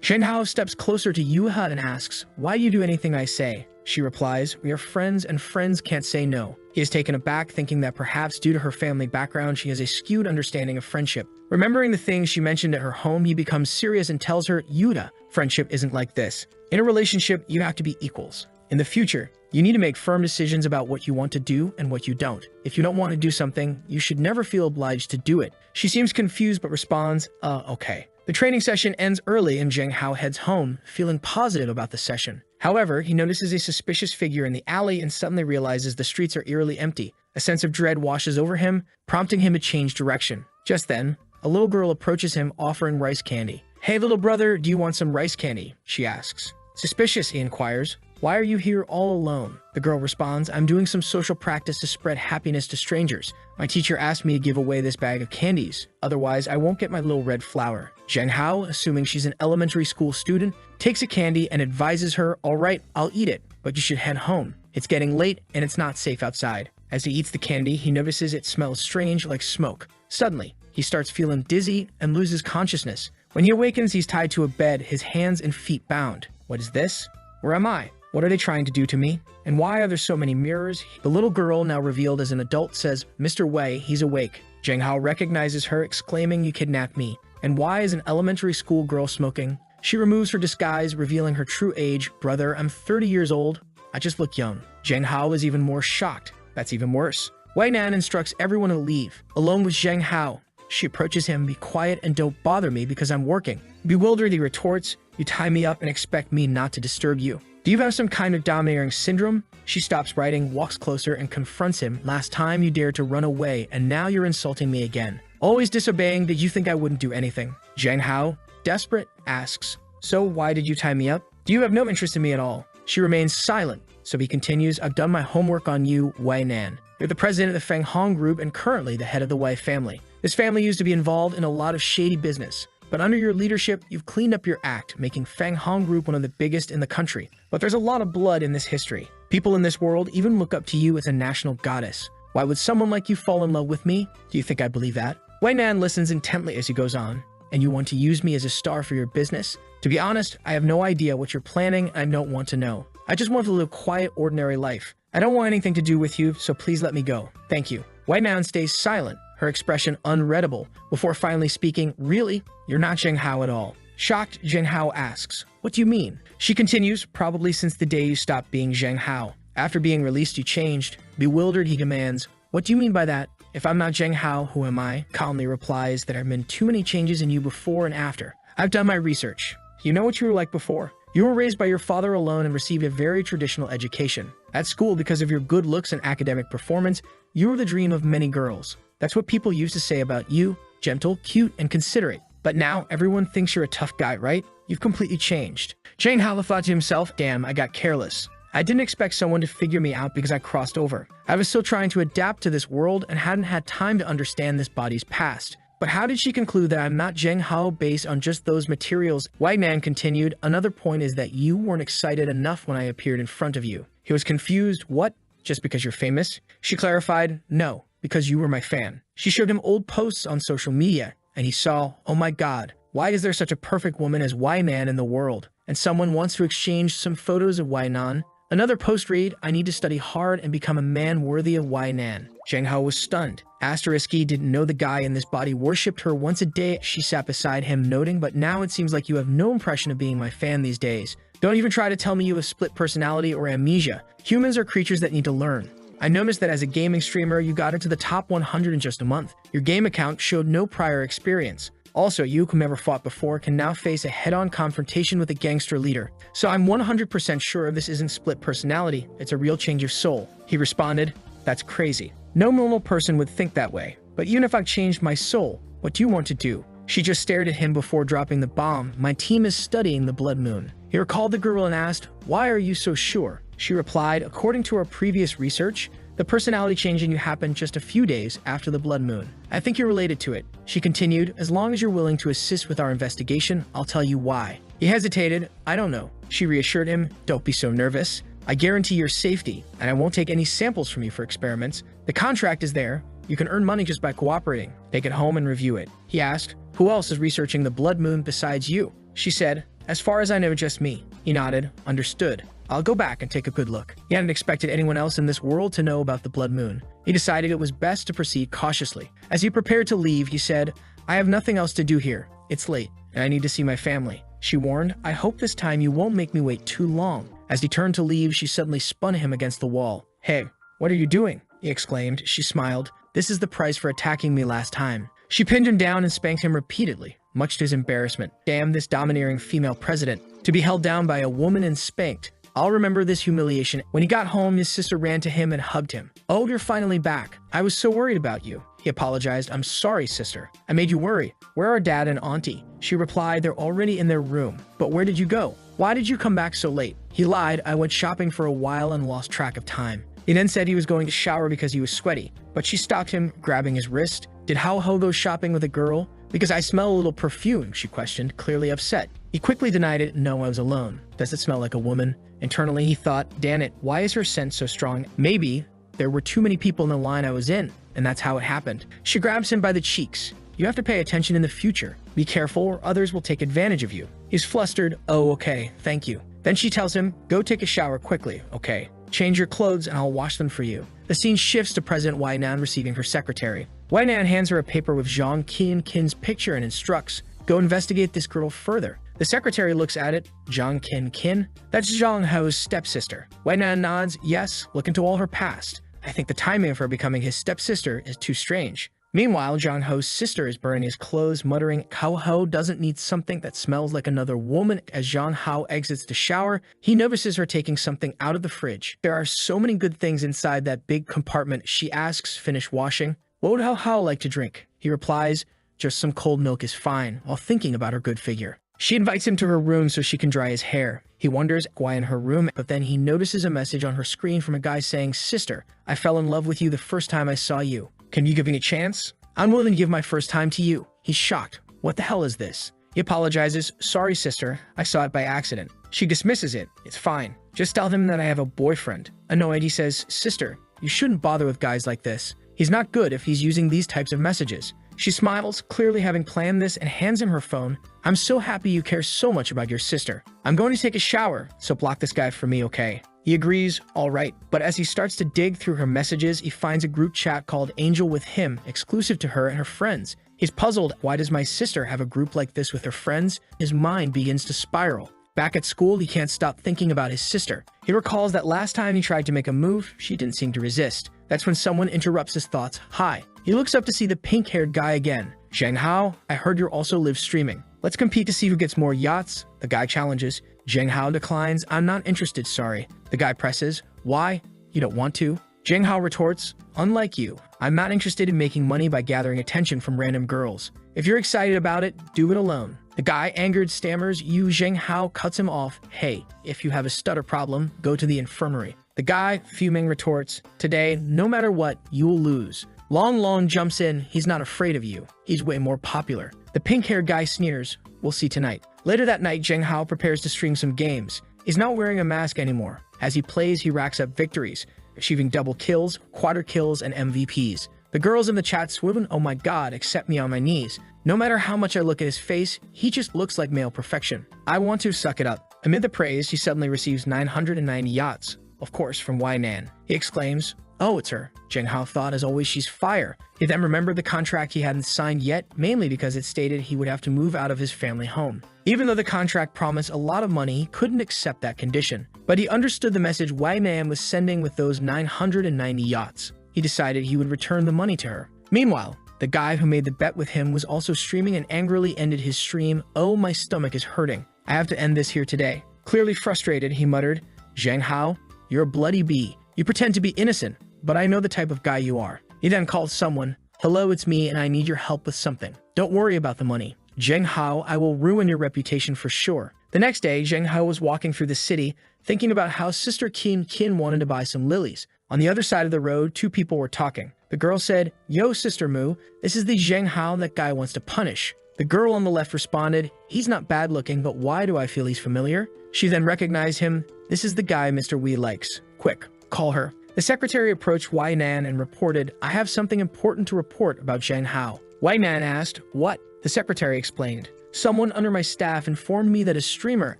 A: Zhang Hao steps closer to Yuha and asks, "Why do you do anything I say?" She replies, "We are friends and friends can't say no." He is taken aback, thinking that perhaps due to her family background, she has a skewed understanding of friendship. Remembering the things she mentioned at her home, he becomes serious and tells her, "Yuda, friendship isn't like this. In a relationship, you have to be equals. In the future, you need to make firm decisions about what you want to do and what you don't. If you don't want to do something, you should never feel obliged to do it." She seems confused but responds, Okay." The training session ends early and Zhang Hao heads home, feeling positive about the session. However, he notices a suspicious figure in the alley and suddenly realizes the streets are eerily empty. A sense of dread washes over him, prompting him to change direction. Just then, a little girl approaches him offering rice candy. "Hey little brother, do you want some rice candy?" she asks. Suspicious, he inquires, "Why are you here all alone?" The girl responds, "I'm doing some social practice to spread happiness to strangers. My teacher asked me to give away this bag of candies. Otherwise, I won't get my little red flower." Zhang Hao, assuming she's an elementary school student, takes a candy and advises her, "All right, I'll eat it, but you should head home. It's getting late and it's not safe outside." As he eats the candy, he notices it smells strange like smoke. Suddenly, he starts feeling dizzy and loses consciousness. When he awakens, he's tied to a bed, his hands and feet bound. What is this? Where am I? What are they trying to do to me? And why are there so many mirrors? The little girl, now revealed as an adult, says, "Mr. Wei, he's awake." Zhang Hao recognizes her, exclaiming, "You kidnapped me. And why is an elementary school girl smoking?" She removes her disguise, revealing her true age. "Brother, I'm 30 years old. I just look young." Zhang Hao is even more shocked. That's even worse. Wei Nan instructs everyone to leave, alone with Zhang Hao. She approaches him, "Be quiet and don't bother me because I'm working." Bewildered, he retorts, "You tie me up and expect me not to disturb you. Do you have some kind of domineering syndrome?" She stops writing, walks closer, and confronts him. "Last time you dared to run away, and now you're insulting me again. Always disobeying, did you think I wouldn't do anything?" Zhang Hao, desperate, asks, "So why did you tie me up? Do you have no interest in me at all?" She remains silent, so he continues, "I've done my homework on you, Wei Nan. You're the president of the Feng Hong Group and currently the head of the Wei family. This family used to be involved in a lot of shady business. But under your leadership, you've cleaned up your act, making Feng Hong Group one of the biggest in the country. But there's a lot of blood in this history. People in this world even look up to you as a national goddess. Why would someone like you fall in love with me? Do you think I believe that?" Wei Nan listens intently as he goes on. "And you want to use me as a star for your business? To be honest, I have no idea what you're planning and I don't want to know. I just want to live a quiet, ordinary life. I don't want anything to do with you, so please let me go. Thank you." Wei Nan stays silent, her expression unreadable, before finally speaking, "Really? You're not Zheng Hao at all." Shocked, Zheng Hao asks, "What do you mean?" She continues, "Probably since the day you stopped being Zheng Hao. After being released, you changed." Bewildered, he commands, "What do you mean by that?" If I'm not Zheng Hao, who am I? Calmly replies, there have been too many changes in you before and after. I've done my research. You know what you were like before. You were raised by your father alone and received a very traditional education. At school, because of your good looks and academic performance, you were the dream of many girls. That's what people used to say about you, gentle, cute, and considerate. But now, everyone thinks you're a tough guy, right? You've completely changed. Zheng Hao thought to himself, damn, I got careless. I didn't expect someone to figure me out because I crossed over. I was still trying to adapt to this world and hadn't had time to understand this body's past. But how did she conclude that I'm not Zheng Hao based on just those materials? White Man continued, another point is that you weren't excited enough when I appeared in front of you. He was confused. What? Just because you're famous? She clarified, no, because you were my fan. She showed him old posts on social media, and he saw, oh my god, why is there such a perfect woman as White Man in the world? And someone wants to exchange some photos of Wai Nan. Another post read, I need to study hard and become a man worthy of Wai Nan. Zheng Hao was stunned. Asteriski didn't know the guy in this body worshipped her once a day. She sat beside him, noting, but now it seems like you have no impression of being my fan these days. Don't even try to tell me you have split personality or amnesia. Humans are creatures that need to learn. I noticed that as a gaming streamer, you got into the top 100 in just a month. Your game account showed no prior experience. Also, you, who never fought before, can now face a head-on confrontation with a gangster leader. So I'm 100% sure this isn't split personality, it's a real change of soul. He responded, that's crazy. No normal person would think that way. But even if I changed my soul, what do you want to do? She just stared at him before dropping the bomb. My team is studying the blood moon. He recalled the girl and asked, why are you so sure? She replied, according to our previous research, the personality change in you happened just a few days after the blood moon. I think you're related to it. She continued, as long as you're willing to assist with our investigation, I'll tell you why. He hesitated. I don't know. She reassured him, don't be so nervous. I guarantee your safety, and I won't take any samples from you for experiments. The contract is there. You can earn money just by cooperating. Take it home and review it. He asked, who else is researching the blood moon besides you? She said, as far as I know, just me. He nodded, understood. I'll go back and take a good look. He hadn't expected anyone else in this world to know about the blood moon. He decided it was best to proceed cautiously. As he prepared to leave, he said, I have nothing else to do here. It's late, and I need to see my family. She warned, I hope this time you won't make me wait too long. As he turned to leave, she suddenly spun him against the wall. Hey, what are you doing? He exclaimed. She smiled. This is the price for attacking me last time. She pinned him down and spanked him repeatedly, much to his embarrassment. Damn this domineering female president. To be held down by a woman and spanked. I'll remember this humiliation. When he got home, his sister ran to him and hugged him. Oh, you're finally back. I was so worried about you. He apologized. I'm sorry, sister. I made you worry. Where are dad and auntie? She replied, they're already in their room. But where did you go? Why did you come back so late? He lied. I went shopping for a while and lost track of time. He then said he was going to shower because he was sweaty. But she stopped him, grabbing his wrist. Did Hao Ho go shopping with a girl? Because I smell a little perfume, she questioned, clearly upset. He quickly denied it. No, I was alone. Does it smell like a woman? Internally, he thought, damn it, why is her scent so strong? Maybe there were too many people in the line I was in, and that's how it happened. She grabs him by the cheeks. You have to pay attention in the future. Be careful or others will take advantage of you. He's flustered. Oh, okay, thank you. Then she tells him, go take a shower quickly, okay? Change your clothes and I'll wash them for you. The scene shifts to President Wai Nan receiving her secretary. Wai Nan hands her a paper with Zhang Kin's picture and instructs, go investigate this girl further. The secretary looks at it. Zhang Kin? That's Zhang Hao's stepsister. Wai Nan nods, yes, look into all her past. I think the timing of her becoming his stepsister is too strange. Meanwhile, Zhang Ho's sister is burning his clothes, muttering, Hao Ho doesn't need something that smells like another woman. As Zhang Hao exits the shower, he notices her taking something out of the fridge. There are so many good things inside that big compartment. She asks, finish washing. What would Hao Hao like to drink? He replies, just some cold milk is fine, while thinking about her good figure. She invites him to her room so she can dry his hair. He wonders why in her room, but then he notices a message on her screen from a guy saying, Sister, I fell in love with you the first time I saw you. Can you give me a chance? I'm willing to give my first time to you. He's shocked. What the hell is this? He apologizes. Sorry, sister. I saw it by accident. She dismisses it. It's fine. Just tell him that I have a boyfriend. Annoyed, he says, Sister, you shouldn't bother with guys like this. He's not good if he's using these types of messages. She smiles, clearly having planned this, and hands him her phone. I'm so happy you care so much about your sister. I'm going to take a shower, so block this guy for me, okay? He agrees, all right, but as he starts to dig through her messages, he finds a group chat called Angel with him, exclusive to her and her friends. He's puzzled, why does my sister have a group like this with her friends? His mind begins to spiral. Back at school, he can't stop thinking about his sister. He recalls that last time he tried to make a move, she didn't seem to resist. That's when someone interrupts his thoughts. Hi. He looks up to see the pink-haired guy again. Zheng Hao, I heard you're also live streaming. Let's compete to see who gets more yachts. The guy challenges. Zheng Hao declines. I'm not interested, sorry. The guy presses. Why? You don't want to? Zheng Hao retorts. Unlike you, I'm not interested in making money by gathering attention from random girls. If you're excited about it, do it alone. The guy, angered, stammers. Zheng Hao cuts him off. Hey, if you have a stutter problem, go to the infirmary. The guy, fuming, retorts. Today, no matter what, you'll lose. Long jumps in. He's not afraid of you. He's way more popular. The pink-haired guy sneers. We'll see tonight. Later that night, Zheng Hao prepares to stream some games. He's not wearing a mask anymore. As he plays, he racks up victories, achieving double kills, quadra kills, and MVPs. The girls in the chat swoon. Oh my god, accept me on my knees. No matter how much I look at his face, he just looks like male perfection. I want to suck it up. Amid the praise, he suddenly receives 990 yachts. Of course, from Nan. He exclaims, oh, it's her. Zheng Hao thought, as always, she's fire. He then remembered the contract he hadn't signed yet, mainly because it stated he would have to move out of his family home. Even though the contract promised a lot of money, he couldn't accept that condition. But he understood the message Nan was sending with those 990 yachts. He decided he would return the money to her. Meanwhile, the guy who made the bet with him was also streaming and angrily ended his stream. Oh, my stomach is hurting. I have to end this here today. Clearly frustrated, he muttered, Zheng Hao, you're a bloody bee. You pretend to be innocent, but I know the type of guy you are. He then called someone. Hello, it's me, and I need your help with something. Don't worry about the money. Zheng Hao, I will ruin your reputation for sure. The next day, Zheng Hao was walking through the city, thinking about how Sister Qin wanted to buy some lilies. On the other side of the road, two people were talking. The girl said, Yo, Sister Mu, this is the Zheng Hao that guy wants to punish. The girl on the left responded, he's not bad looking, but why do I feel he's familiar? She then recognized him. This is the guy Mr. Wee likes. Quick, call her. The secretary approached Nan and reported, I have something important to report about Zheng Hao. Nan asked, what? The secretary explained. Someone under my staff informed me that a streamer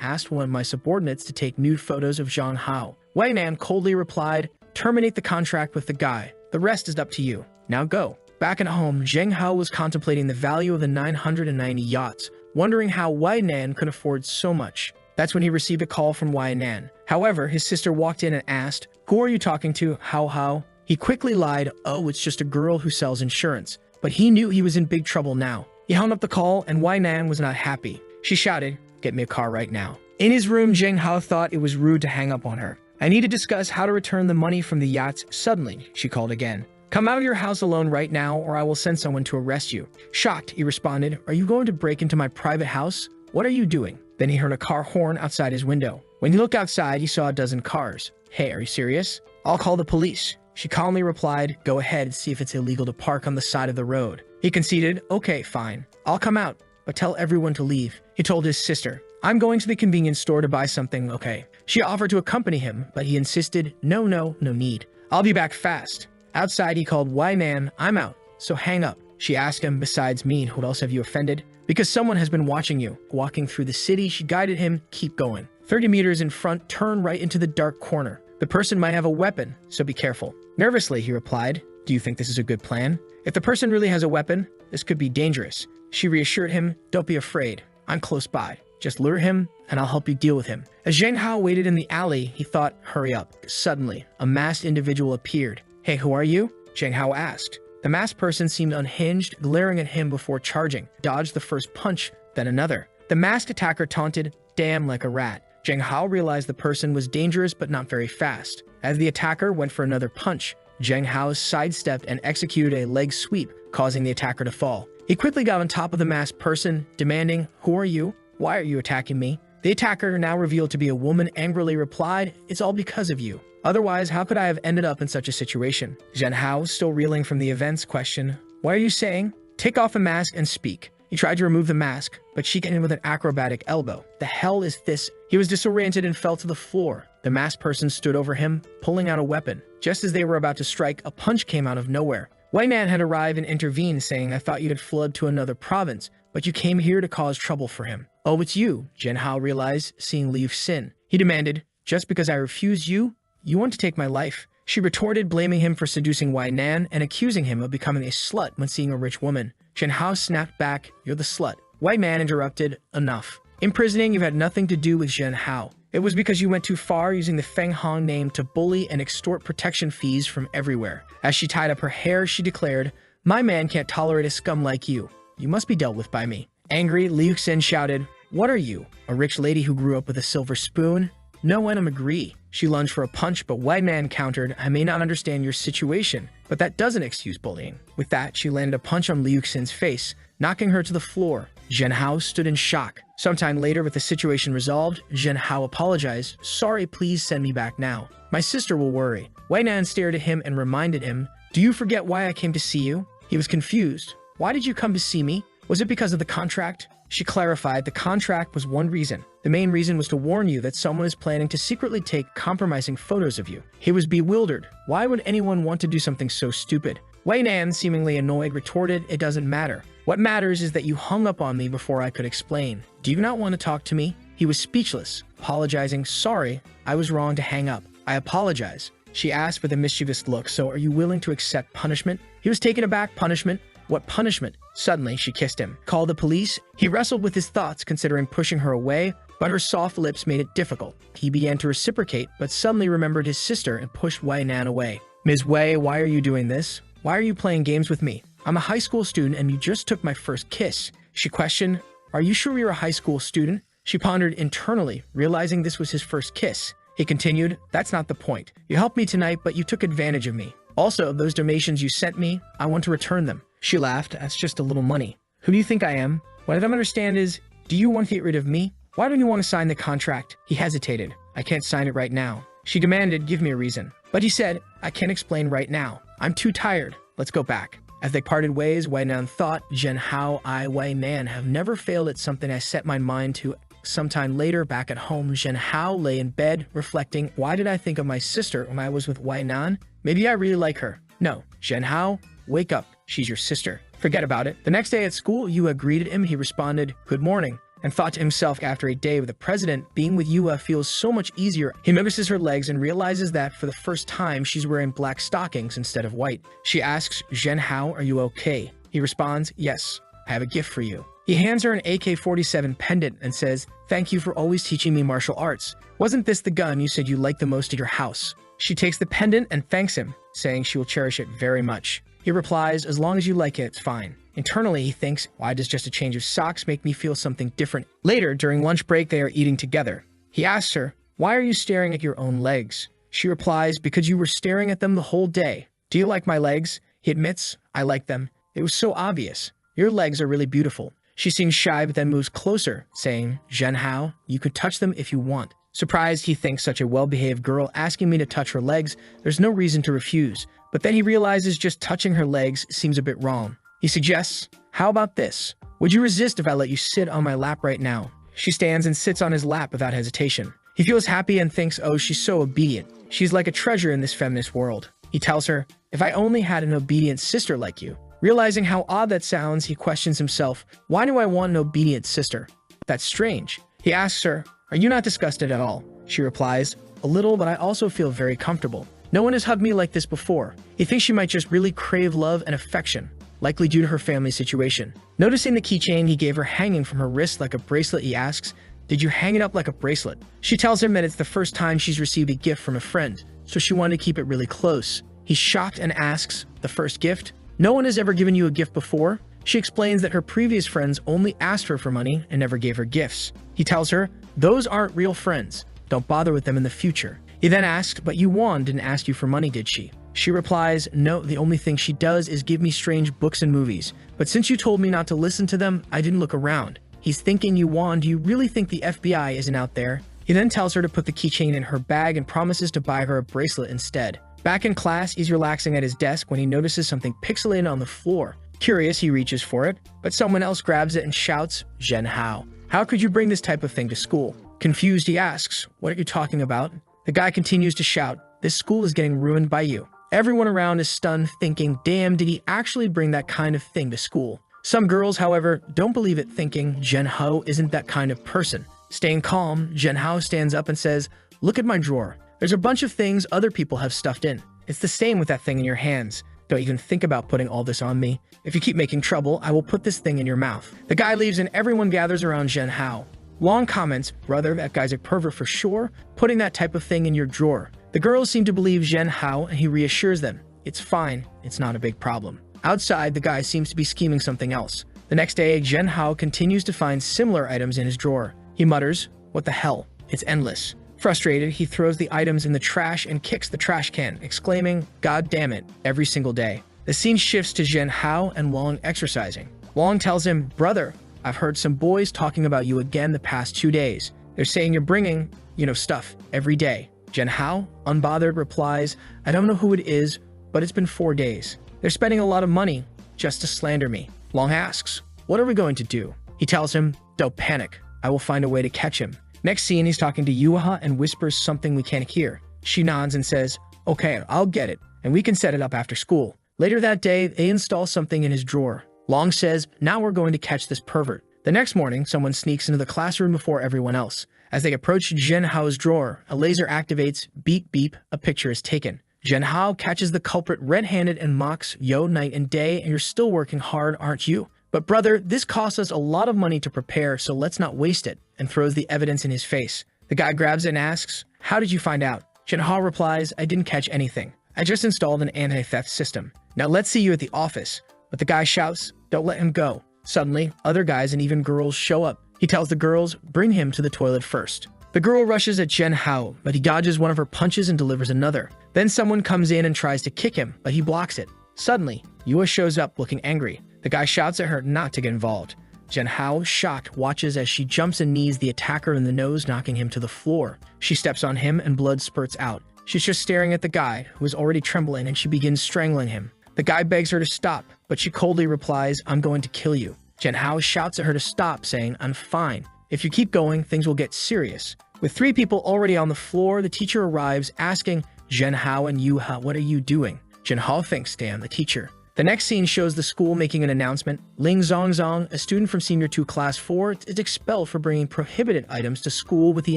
A: asked one of my subordinates to take nude photos of Zheng Hao. Nan coldly replied, terminate the contract with the guy. The rest is up to you. Now go. Back at home, Zheng Hao was contemplating the value of the 990 yachts, wondering how Nan could afford so much. That's when he received a call from Nan. However, his sister walked in and asked, who are you talking to, Hao? He quickly lied, oh, it's just a girl who sells insurance. But he knew he was in big trouble now. He hung up the call, and Nan was not happy. She shouted, get me a car right now. In his room, Zheng Hao thought it was rude to hang up on her. I need to discuss how to return the money from the yachts. Suddenly, she called again. Come out of your house alone right now, or I will send someone to arrest you. Shocked, he responded, are you going to break into my private house? What are you doing? Then he heard a car horn outside his window. When he looked outside, he saw a dozen cars. Hey, are you serious? I'll call the police. She calmly replied, go ahead and see if it's illegal to park on the side of the road. He conceded, okay, fine. I'll come out, but tell everyone to leave. He told his sister, I'm going to the convenience store to buy something, okay? She offered to accompany him, but he insisted, no need. I'll be back fast. Outside, he called, Nan, I'm out, so hang up. She asked him, besides me, who else have you offended? Because someone has been watching you. Walking through the city, she guided him, keep going. 30 meters in front, turn right into the dark corner. The person might have a weapon, so be careful. Nervously, he replied, do you think this is a good plan? If the person really has a weapon, this could be dangerous. She reassured him, don't be afraid. I'm close by. Just lure him, and I'll help you deal with him. As Zheng Hao waited in the alley, he thought, hurry up. Suddenly, a masked individual appeared. Hey, who are you? Zheng Hao asked. The masked person seemed unhinged, glaring at him before charging. Dodged the first punch, then another. The masked attacker taunted, damn like a rat. Zheng Hao realized the person was dangerous but not very fast. As the attacker went for another punch, Zheng Hao sidestepped and executed a leg sweep, causing the attacker to fall. He quickly got on top of the masked person, demanding, who are you? Why are you attacking me? The attacker, now revealed to be a woman, angrily replied, it's all because of you. Otherwise, how could I have ended up in such a situation? Zheng Hao, still reeling from the events, questioned, what are you saying? Take off the mask and speak. He tried to remove the mask, but she hit him with an acrobatic elbow. The hell is this? He was disoriented and fell to the floor. The masked person stood over him, pulling out a weapon. Just as they were about to strike, a punch came out of nowhere. Man had arrived and intervened, saying, I thought you had fled to another province, but you came here to cause trouble for him. Oh, it's you, Zheng Hao realized, seeing Liu Xin. He demanded, just because I refuse you, you want to take my life? She retorted, blaming him for seducing Nan and accusing him of becoming a slut when seeing a rich woman. Zheng Hao snapped back, you're the slut. Nan interrupted, enough. Imprisoning, you've had nothing to do with Zheng Hao. It was because you went too far using the Feng Hong name to bully and extort protection fees from everywhere. As she tied up her hair, she declared, "My man can't tolerate a scum like you. You must be dealt with by me." Angry, Liu Xin shouted, "What are you, a rich lady who grew up with a silver spoon?" No one agree. She lunged for a punch, but White Man countered, "I may not understand your situation, but that doesn't excuse bullying." With that, she landed a punch on Liu Xin's face, knocking her to the floor. Zhen Hao stood in shock. Sometime later, with the situation resolved, Zhen Hao apologized. "Sorry, please send me back now. My sister will worry." Wei Nan stared at him and reminded him, "Do you forget why I came to see you?" He was confused. "Why did you come to see me? Was it because of the contract?" She clarified the contract was one reason. The main reason was to warn you that someone is planning to secretly take compromising photos of you. He was bewildered. Why would anyone want to do something so stupid? Wei Nan, seemingly annoyed, retorted, "It doesn't matter. What matters is that you hung up on me before I could explain. Do you not want to talk to me?" He was speechless, apologizing. "Sorry, I was wrong to hang up. I apologize." She asked with a mischievous look, "So are you willing to accept punishment?" He was taken aback. "Punishment? What punishment?" Suddenly, she kissed him. "Call the police?" He wrestled with his thoughts, considering pushing her away, but her soft lips made it difficult. He began to reciprocate, but suddenly remembered his sister and pushed Wei Nan away. "Ms. Wei, why are you doing this? Why are you playing games with me? I'm a high school student and you just took my first kiss." She questioned, "Are you sure you're a high school student?" She pondered internally, realizing this was his first kiss. He continued, "That's not the point. You helped me tonight, but you took advantage of me. Also, those donations you sent me, I want to return them." She laughed. "That's just a little money. Who do you think I am? What I don't understand is, do you want to get rid of me? Why don't you want to sign the contract?" He hesitated. "I can't sign it right now." She demanded, "Give me a reason." But he said, "I can't explain right now. I'm too tired. Let's go back." As they parted ways, Wei Nan thought, "Zhen Hao, I, Wei Nan, have never failed at something I set my mind to." Sometime later, back at home, Zhen Hao lay in bed, reflecting, "Why did I think of my sister when I was with Wei Nan? Maybe I really like her. No, Zhen Hao, wake up. She's your sister. Forget about it." The next day at school, Yua greeted him. He responded, "Good morning," and thought to himself, after a day with the president, being with Yua feels so much easier. He notices her legs and realizes that for the first time, she's wearing black stockings instead of white. She asks, "Zhen Hao, are you okay?" He responds, "Yes, I have a gift for you." He hands her an AK-47 pendant and says, "Thank you for always teaching me martial arts. Wasn't this the gun you said you liked the most at your house?" She takes the pendant and thanks him, saying she will cherish it very much. He replies, "As long as you like it, it's fine." Internally, he thinks, "Why does just a change of socks make me feel something different?" Later, during lunch break, they are eating together. He asks her, "Why are you staring at your own legs?" She replies, "Because you were staring at them the whole day." "Do you like my legs?" He admits, "I like them. It was so obvious. Your legs are really beautiful." She seems shy but then moves closer, saying, "Zhen Hao, you could touch them if you want." Surprised, he thinks such a well-behaved girl asking me to touch her legs, there's no reason to refuse. But then he realizes just touching her legs seems a bit wrong. He suggests, "How about this? Would you resist if I let you sit on my lap right now?" She stands and sits on his lap without hesitation. He feels happy and thinks, "Oh, she's so obedient. She's like a treasure in this feminist world." He tells her, "If I only had an obedient sister like you." Realizing how odd that sounds, he questions himself, "Why do I want an obedient sister? That's strange." He asks her, "Are you not disgusted at all?" She replies, "A little, but I also feel very comfortable. No one has hugged me like this before." He thinks she might just really crave love and affection, likely due to her family situation. Noticing the keychain he gave her hanging from her wrist like a bracelet, he asks, "Did you hang it up like a bracelet?" She tells him that it's the first time she's received a gift from a friend, so she wanted to keep it really close. He's shocked and asks, "The first gift? No one has ever given you a gift before?" She explains that her previous friends only asked her for money and never gave her gifts. He tells her, "Those aren't real friends. Don't bother with them in the future." He then asks, "But Yuan didn't ask you for money, did she?" She replies, "No, the only thing she does is give me strange books and movies. But since you told me not to listen to them, I didn't look around." He's thinking, "Yuan, do you really think the FBI isn't out there?" He then tells her to put the keychain in her bag and promises to buy her a bracelet instead. Back in class, he's relaxing at his desk when he notices something pixelated on the floor. Curious, he reaches for it, but someone else grabs it and shouts, "Zhen Hao, how could you bring this type of thing to school?" Confused, he asks, "What are you talking about?" The guy continues to shout, "This school is getting ruined by you." Everyone around is stunned, thinking, "Damn, did he actually bring that kind of thing to school?" Some girls, however, don't believe it, thinking Zhen Hao isn't that kind of person. Staying calm, Zhen Hao stands up and says, "Look at my drawer. There's a bunch of things other people have stuffed in. It's the same with that thing in your hands. Don't even think about putting all this on me. If you keep making trouble, I will put this thing in your mouth." The guy leaves and everyone gathers around Zhen Hao. Long comments, brother, that guy's a pervert for sure, putting that type of thing in your drawer. The girls seem to believe Zhen Hao and he reassures them. It's fine, it's not a big problem. Outside, the guy seems to be scheming something else. The next day, Zhen Hao continues to find similar items in his drawer. He mutters, "What the hell? It's endless." Frustrated, he throws the items in the trash and kicks the trash can, exclaiming, "God damn it," every single day. The scene shifts to Zhen Hao and Wang exercising. Wang tells him, "Brother, I've heard some boys talking about you again the past 2 days. They're saying you're bringing, stuff every day." Zhen Hao, unbothered, replies, "I don't know who it is, but it's been 4 days. They're spending a lot of money just to slander me." Wang asks, "What are we going to do?" He tells him, "Don't panic. I will find a way to catch him." Next scene, he's talking to Yuha and whispers something we can't hear. She nods and says, "Okay, I'll get it, and we can set it up after school." Later that day, they install something in his drawer. Long says, "Now we're going to catch this pervert." The next morning, someone sneaks into the classroom before everyone else. As they approach Zhen Hao's drawer, a laser activates, beep beep, a picture is taken. Zhen Hao catches the culprit red-handed and mocks, "Yo, night and day, and you're still working hard, aren't you? But brother, this costs us a lot of money to prepare, so let's not waste it," and throws the evidence in his face. The guy grabs it and asks, "How did you find out?" Zhen Hao replies, "I didn't catch anything. I just installed an anti-theft system. Now let's see you at the office." But the guy shouts, "Don't let him go." Suddenly, other guys and even girls show up. He tells the girls, bring him to the toilet first. The girl rushes at Zhen Hao, but he dodges one of her punches and delivers another. Then someone comes in and tries to kick him, but he blocks it. Suddenly, Yua shows up looking angry. The guy shouts at her not to get involved. Zhen Hao, shocked, watches as she jumps and knees the attacker in the nose, knocking him to the floor. She steps on him and blood spurts out. She's just staring at the guy, who is already trembling, and she begins strangling him. The guy begs her to stop, but she coldly replies, "I'm going to kill you." Zhen Hao shouts at her to stop, saying, "I'm fine. If you keep going, things will get serious." With 3 people already on the floor, the teacher arrives, asking Zhen Hao and Yuha, "What are you doing?" Zhen Hao thinks, "Damn, the teacher." The next scene shows the school making an announcement. Ling Zongzong, a student from Senior 2 Class 4, is expelled for bringing prohibited items to school with the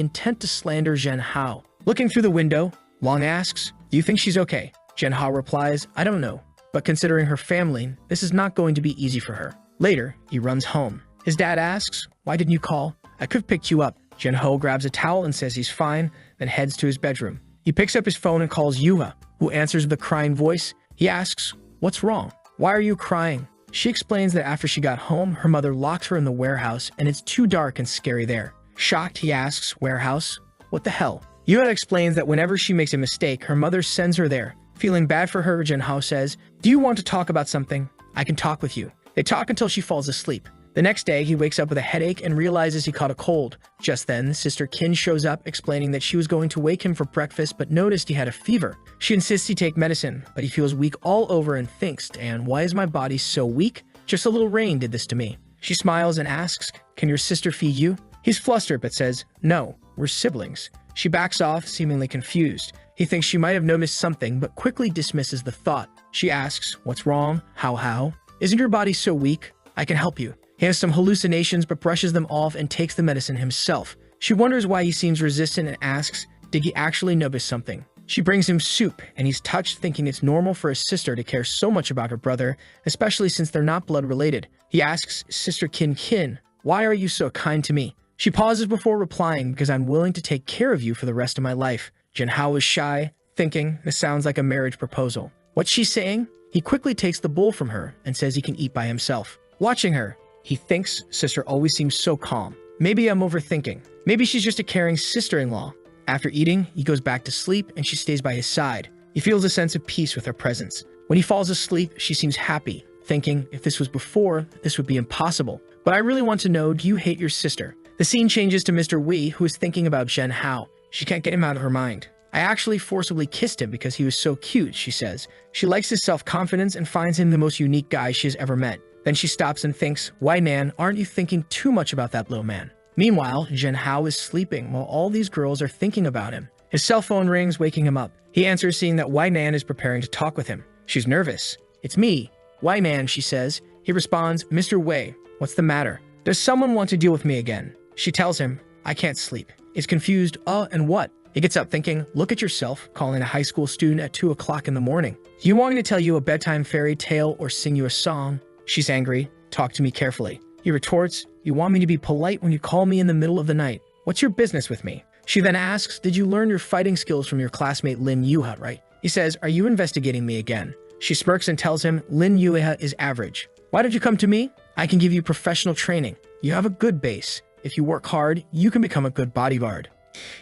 A: intent to slander Zhen Hao. Looking through the window, Long asks, "Do you think she's okay?" Zhen Hao replies, "I don't know, but considering her family, this is not going to be easy for her." Later, he runs home. His dad asks, "Why didn't you call? I could have picked you up." Zhen Hao grabs a towel and says he's fine, then heads to his bedroom. He picks up his phone and calls Yuha, who answers with a crying voice. He asks, "What's wrong? Why are you crying?" She explains that after she got home, her mother locked her in the warehouse and it's too dark and scary there. Shocked, he asks, "Warehouse? What the hell?" Yuha explains that whenever she makes a mistake, her mother sends her there. Feeling bad for her, Zhen Hao says, "Do you want to talk about something? I can talk with you." They talk until she falls asleep. The next day, he wakes up with a headache and realizes he caught a cold. Just then, Sister Qin shows up, explaining that she was going to wake him for breakfast but noticed he had a fever. She insists he take medicine, but he feels weak all over and thinks, "And why is my body so weak? Just a little rain did this to me." She smiles and asks, "Can your sister feed you?" He's flustered but says, "No, we're siblings." She backs off, seemingly confused. He thinks she might have noticed something but quickly dismisses the thought. She asks, "What's wrong? How? Isn't your body so weak? I can help you." He has some hallucinations but brushes them off and takes the medicine himself. She wonders why he seems resistant and asks, did he actually notice something? She brings him soup, and he's touched, thinking it's normal for a sister to care so much about her brother, especially since they're not blood related. He asks Sister Qin, "Why are you so kind to me?" She pauses before replying, "Because I'm willing to take care of you for the rest of my life." Zhen Hao is shy, thinking this sounds like a marriage proposal. What's she saying? He quickly takes the bowl from her and says he can eat by himself. Watching her, he thinks sister always seems so calm. Maybe I'm overthinking. Maybe she's just a caring sister-in-law. After eating, he goes back to sleep and she stays by his side. He feels a sense of peace with her presence. When he falls asleep, she seems happy, thinking if this was before, this would be impossible. But I really want to know, do you hate your sister? The scene changes to Mr. Wei, who is thinking about Zhen Hao. She can't get him out of her mind. "I actually forcibly kissed him because he was so cute," she says. She likes his self-confidence and finds him the most unique guy she has ever met. Then she stops and thinks, "Why, Nan, aren't you thinking too much about that little man?" Meanwhile, Zhen Hao is sleeping while all these girls are thinking about him. His cell phone rings, waking him up. He answers, seeing that Wai Nan is preparing to talk with him. She's nervous. "It's me, Wai Nan," she says. He responds, "Mr. Wei, what's the matter? Does someone want to deal with me again?" She tells him, "I can't sleep." He's confused, and what? He gets up thinking, look at yourself, calling a high school student at 2 o'clock in the morning. "You want me to tell you a bedtime fairy tale or sing you a song?" She's angry. "Talk to me carefully." He retorts, "You want me to be polite when you call me in the middle of the night. What's your business with me?" She then asks, "Did you learn your fighting skills from your classmate Lin Yuha, right?" He says, "Are you investigating me again?" She smirks and tells him Lin Yuha is average. "Why did you come to me? I can give you professional training. You have a good base. If you work hard, you can become a good bodyguard."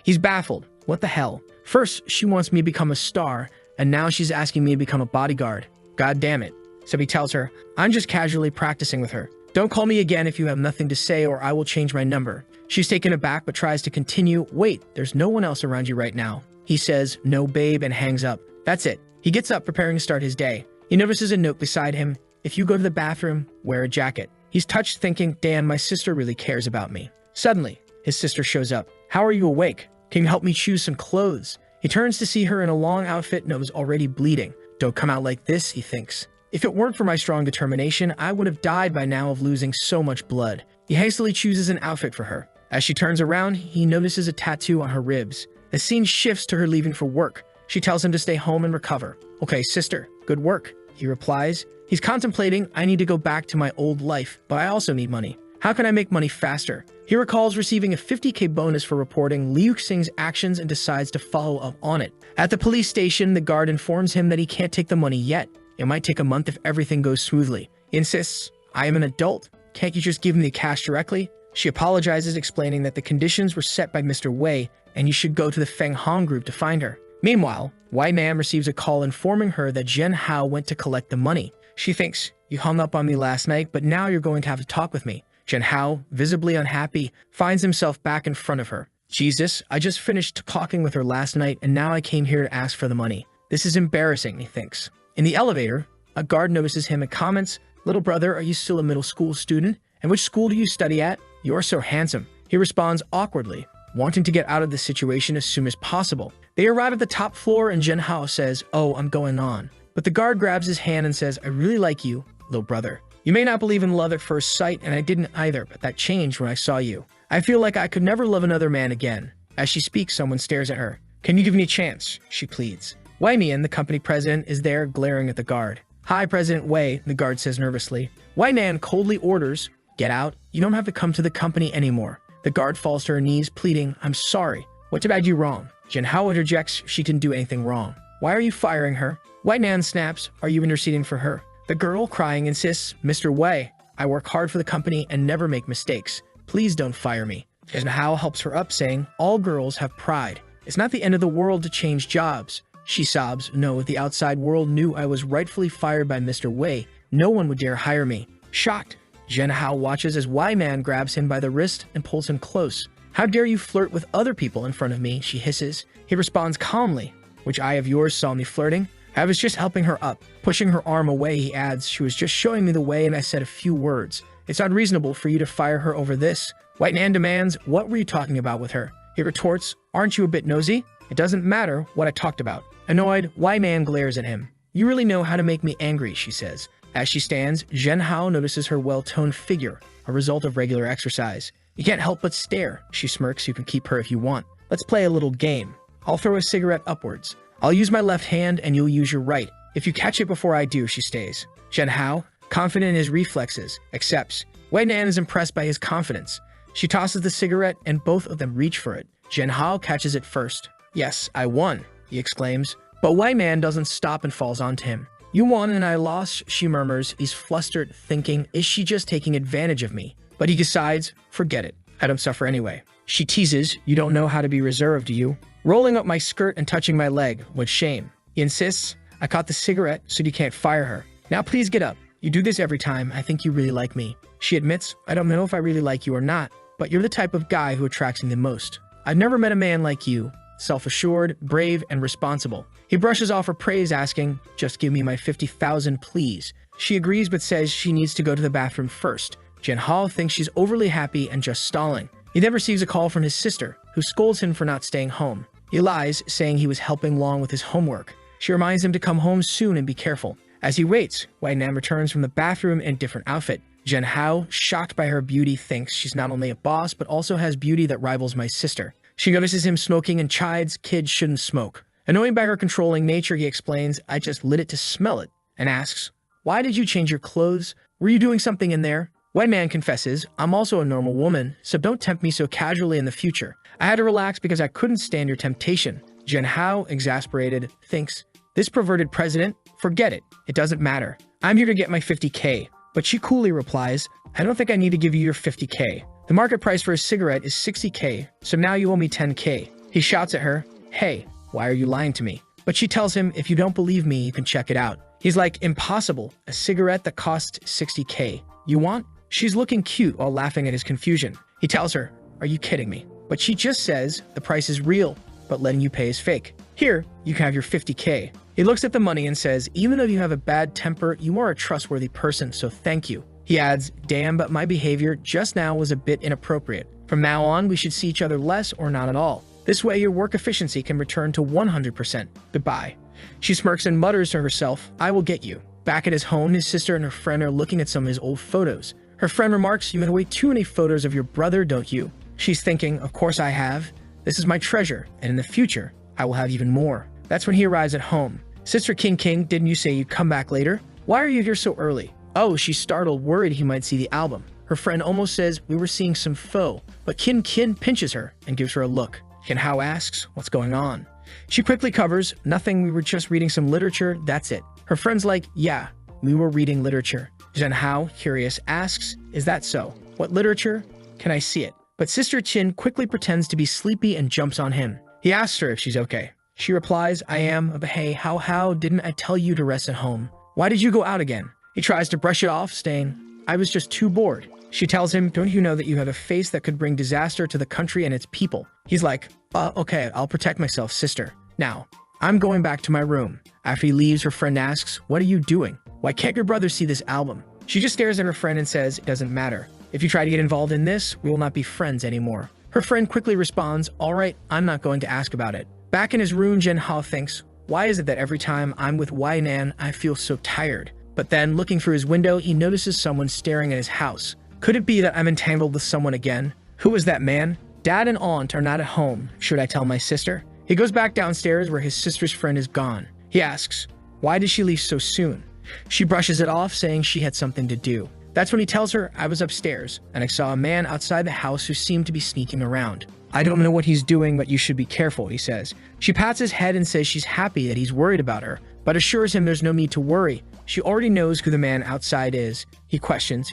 A: He's baffled. What the hell? First, she wants me to become a star, and now she's asking me to become a bodyguard. God damn it. So he tells her, "I'm just casually practicing with her. Don't call me again if you have nothing to say or I will change my number." She's taken aback but tries to continue. "Wait, there's no one else around you right now." He says, "No, babe," and hangs up. That's it. He gets up preparing to start his day. He notices a note beside him. "If you go to the bathroom, wear a jacket." He's touched, thinking, "Damn, my sister really cares about me." Suddenly, his sister shows up. "How are you awake? Can you help me choose some clothes?" He turns to see her in a long outfit and was already bleeding. "Don't come out like this," he thinks. "If it weren't for my strong determination, I would have died by now of losing so much blood." He hastily chooses an outfit for her. As she turns around, he notices a tattoo on her ribs. The scene shifts to her leaving for work. She tells him to stay home and recover. "Okay, sister, good work," he replies. He's contemplating, "I need to go back to my old life, but I also need money. How can I make money faster?" He recalls receiving a 50K bonus for reporting Liu Xing's actions and decides to follow up on it. At the police station, the guard informs him that he can't take the money yet. It might take a month if everything goes smoothly. He insists, "I am an adult. Can't you just give me the cash directly?" She apologizes, explaining that the conditions were set by Mr. Wei and you should go to the Feng Hong group to find her. Meanwhile, Wei Nan receives a call informing her that Zhen Hao went to collect the money. She thinks, "You hung up on me last night, but now you're going to have to talk with me." Zhen Hao, visibly unhappy, finds himself back in front of her. "Jesus, I just finished talking with her last night and now I came here to ask for the money. This is embarrassing," he thinks. In the elevator, a guard notices him and comments, "Little brother, are you still a middle school student? And which school do you study at? You're so handsome." He responds awkwardly, wanting to get out of this situation as soon as possible. They arrive at the top floor and Zhen Hao says, "Oh, I'm going on." But the guard grabs his hand and says, "I really like you, little brother. You may not believe in love at first sight, and I didn't either, but that changed when I saw you. I feel like I could never love another man again." As she speaks, someone stares at her. "Can you give me a chance?" she pleads. Wei Mian, the company president, is there glaring at the guard. "Hi, President Wei," the guard says nervously. Wei Nan coldly orders, "Get out. You don't have to come to the company anymore." The guard falls to her knees, pleading, "I'm sorry. What did I do wrong?" Zhen Hao interjects, "She didn't do anything wrong. Why are you firing her?" Wei Nan snaps, "Are you interceding for her?" The girl, crying, insists, "Mr. Wei, I work hard for the company and never make mistakes. Please don't fire me." Zhen Hao helps her up, saying, "All girls have pride. It's not the end of the world to change jobs." She sobs, "No, if the outside world knew I was rightfully fired by Mr. Wei, no one would dare hire me." Shocked, Zhen Hao watches as Wei Man grabs him by the wrist and pulls him close. "How dare you flirt with other people in front of me?" she hisses. He responds calmly, "Which eye of yours saw me flirting? I was just helping her up." Pushing her arm away, he adds, "She was just showing me the way and I said a few words. It's unreasonable for you to fire her over this." Wei Nan demands, "What were you talking about with her?" He retorts, "Aren't you a bit nosy? It doesn't matter what I talked about." Annoyed, Wei Man glares at him. "You really know how to make me angry," she says. As she stands, Zhen Hao notices her well-toned figure, a result of regular exercise. "You can't help but stare," she smirks. "You can keep her if you want. Let's play a little game. I'll throw a cigarette upwards. I'll use my left hand and you'll use your right. If you catch it before I do," she stays. Zhen Hao, confident in his reflexes, accepts. Wei Nan is impressed by his confidence. She tosses the cigarette and both of them reach for it. Zhen Hao catches it first. "Yes, I won," he exclaims. But Wei Man doesn't stop and falls onto him. "You won and I lost," she murmurs. He's flustered, thinking, is she just taking advantage of me? But he decides, forget it. I don't suffer anyway. She teases, "You don't know how to be reserved, do you?" Rolling up my skirt and touching my leg, with shame. He insists, "I caught the cigarette, so you can't fire her. Now please get up. You do this every time. I think you really like me." She admits, "I don't know if I really like you or not, but you're the type of guy who attracts me the most. I've never met a man like you. Self-assured, brave, and responsible." He brushes off her praise, asking, "Just give me my 50,000, please." She agrees but says she needs to go to the bathroom first. Zhen Hao thinks she's overly happy and just stalling. He then receives a call from his sister, who scolds him for not staying home. He lies, saying he was helping Long with his homework. She reminds him to come home soon and be careful. As he waits, Wei Nan returns from the bathroom in a different outfit. Zhen Hao, shocked by her beauty, thinks she's not only a boss, but also has beauty that rivals my sister. She notices him smoking and chides, "Kids shouldn't smoke." Annoyed by her controlling nature, he explains, "I just lit it to smell it," and asks, "Why did you change your clothes? Were you doing something in there?" White man confesses, I'm also a normal woman, so don't tempt me so casually in the future. I had to relax because I couldn't stand your temptation. Jen Hao, exasperated, thinks, this perverted president? Forget it. It doesn't matter. I'm here to get my 50K. But she coolly replies, I don't think I need to give you your 50K. The market price for a cigarette is 60K, so now you owe me 10K. He shouts at her, hey, why are you lying to me? But she tells him, if you don't believe me, you can check it out. He's like, impossible. A cigarette that costs 60K. You want? She's looking cute while laughing at his confusion. He tells her, are you kidding me? But she just says, the price is real, but letting you pay is fake. Here, you can have your 50K. He looks at the money and says, even though you have a bad temper, you are a trustworthy person, so thank you. He adds, damn, but my behavior just now was a bit inappropriate. From now on, we should see each other less or not at all. This way, your work efficiency can return to 100%. Goodbye. She smirks and mutters to herself, I will get you. Back at his home, his sister and her friend are looking at some of his old photos. Her friend remarks, you have way too many photos of your brother, don't you? She's thinking, of course I have. This is my treasure, and in the future, I will have even more. That's when he arrives at home. Sister King, didn't you say you'd come back later? Why are you here so early? Oh, she's startled, worried he might see the album. Her friend almost says we were seeing some faux, but Kin pinches her and gives her a look. Kin Hao asks, what's going on? She quickly covers, nothing, we were just reading some literature, that's it. Her friend's like, yeah, we were reading literature. Jen Hao, curious, asks, is that so? What literature? Can I see it? But Sister Chin quickly pretends to be sleepy and jumps on him. He asks her if she's okay. She replies, I am, but hey, how didn't I tell you to rest at home? Why did you go out again? He tries to brush it off, saying, I was just too bored. She tells him, don't you know that you have a face that could bring disaster to the country and its people? He's like, okay, I'll protect myself, sister. Now, I'm going back to my room. After he leaves, her friend asks, what are you doing? Why can't your brother see this album? She just stares at her friend and says, it doesn't matter. If you try to get involved in this, we will not be friends anymore. Her friend quickly responds, all right, I'm not going to ask about it. Back in his room, Jen Hao thinks, why is it that every time I'm with Wai Nan, I feel so tired? But then, looking through his window, he notices someone staring at his house. Could it be that I'm entangled with someone again? Who is that man? Dad and aunt are not at home. Should I tell my sister? He goes back downstairs where his sister's friend is gone. He asks, why did she leave so soon? She brushes it off, saying she had something to do. That's when he tells her, I was upstairs, and I saw a man outside the house who seemed to be sneaking around. I don't know what he's doing, but you should be careful, he says. She pats his head and says she's happy that he's worried about her, but assures him there's no need to worry. She already knows who the man outside is. He questions,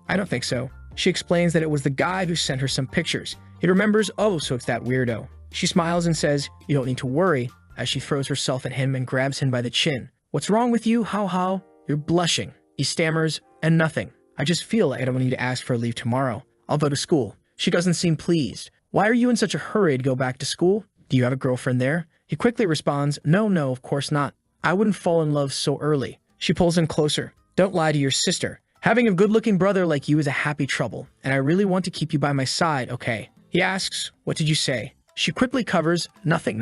A: I don't think so. She explains that it was the guy who sent her some pictures. He remembers, oh, so it's that weirdo. She smiles and says, you don't need to worry, as she throws herself at him and grabs him by the chin. What's wrong with you, Hao? You're blushing. He stammers, and nothing. I just feel like I don't need to ask for a leave tomorrow. I'll go to school. She doesn't seem pleased. Why are you in such a hurry to go back to school? Do you have a girlfriend there? He quickly responds, no, of course not. I wouldn't fall in love so early. She pulls in closer. Don't lie to your sister. Having a good-looking brother like you is a happy trouble, and I really want to keep you by my side, okay? He asks, what did you say? She quickly covers, nothing.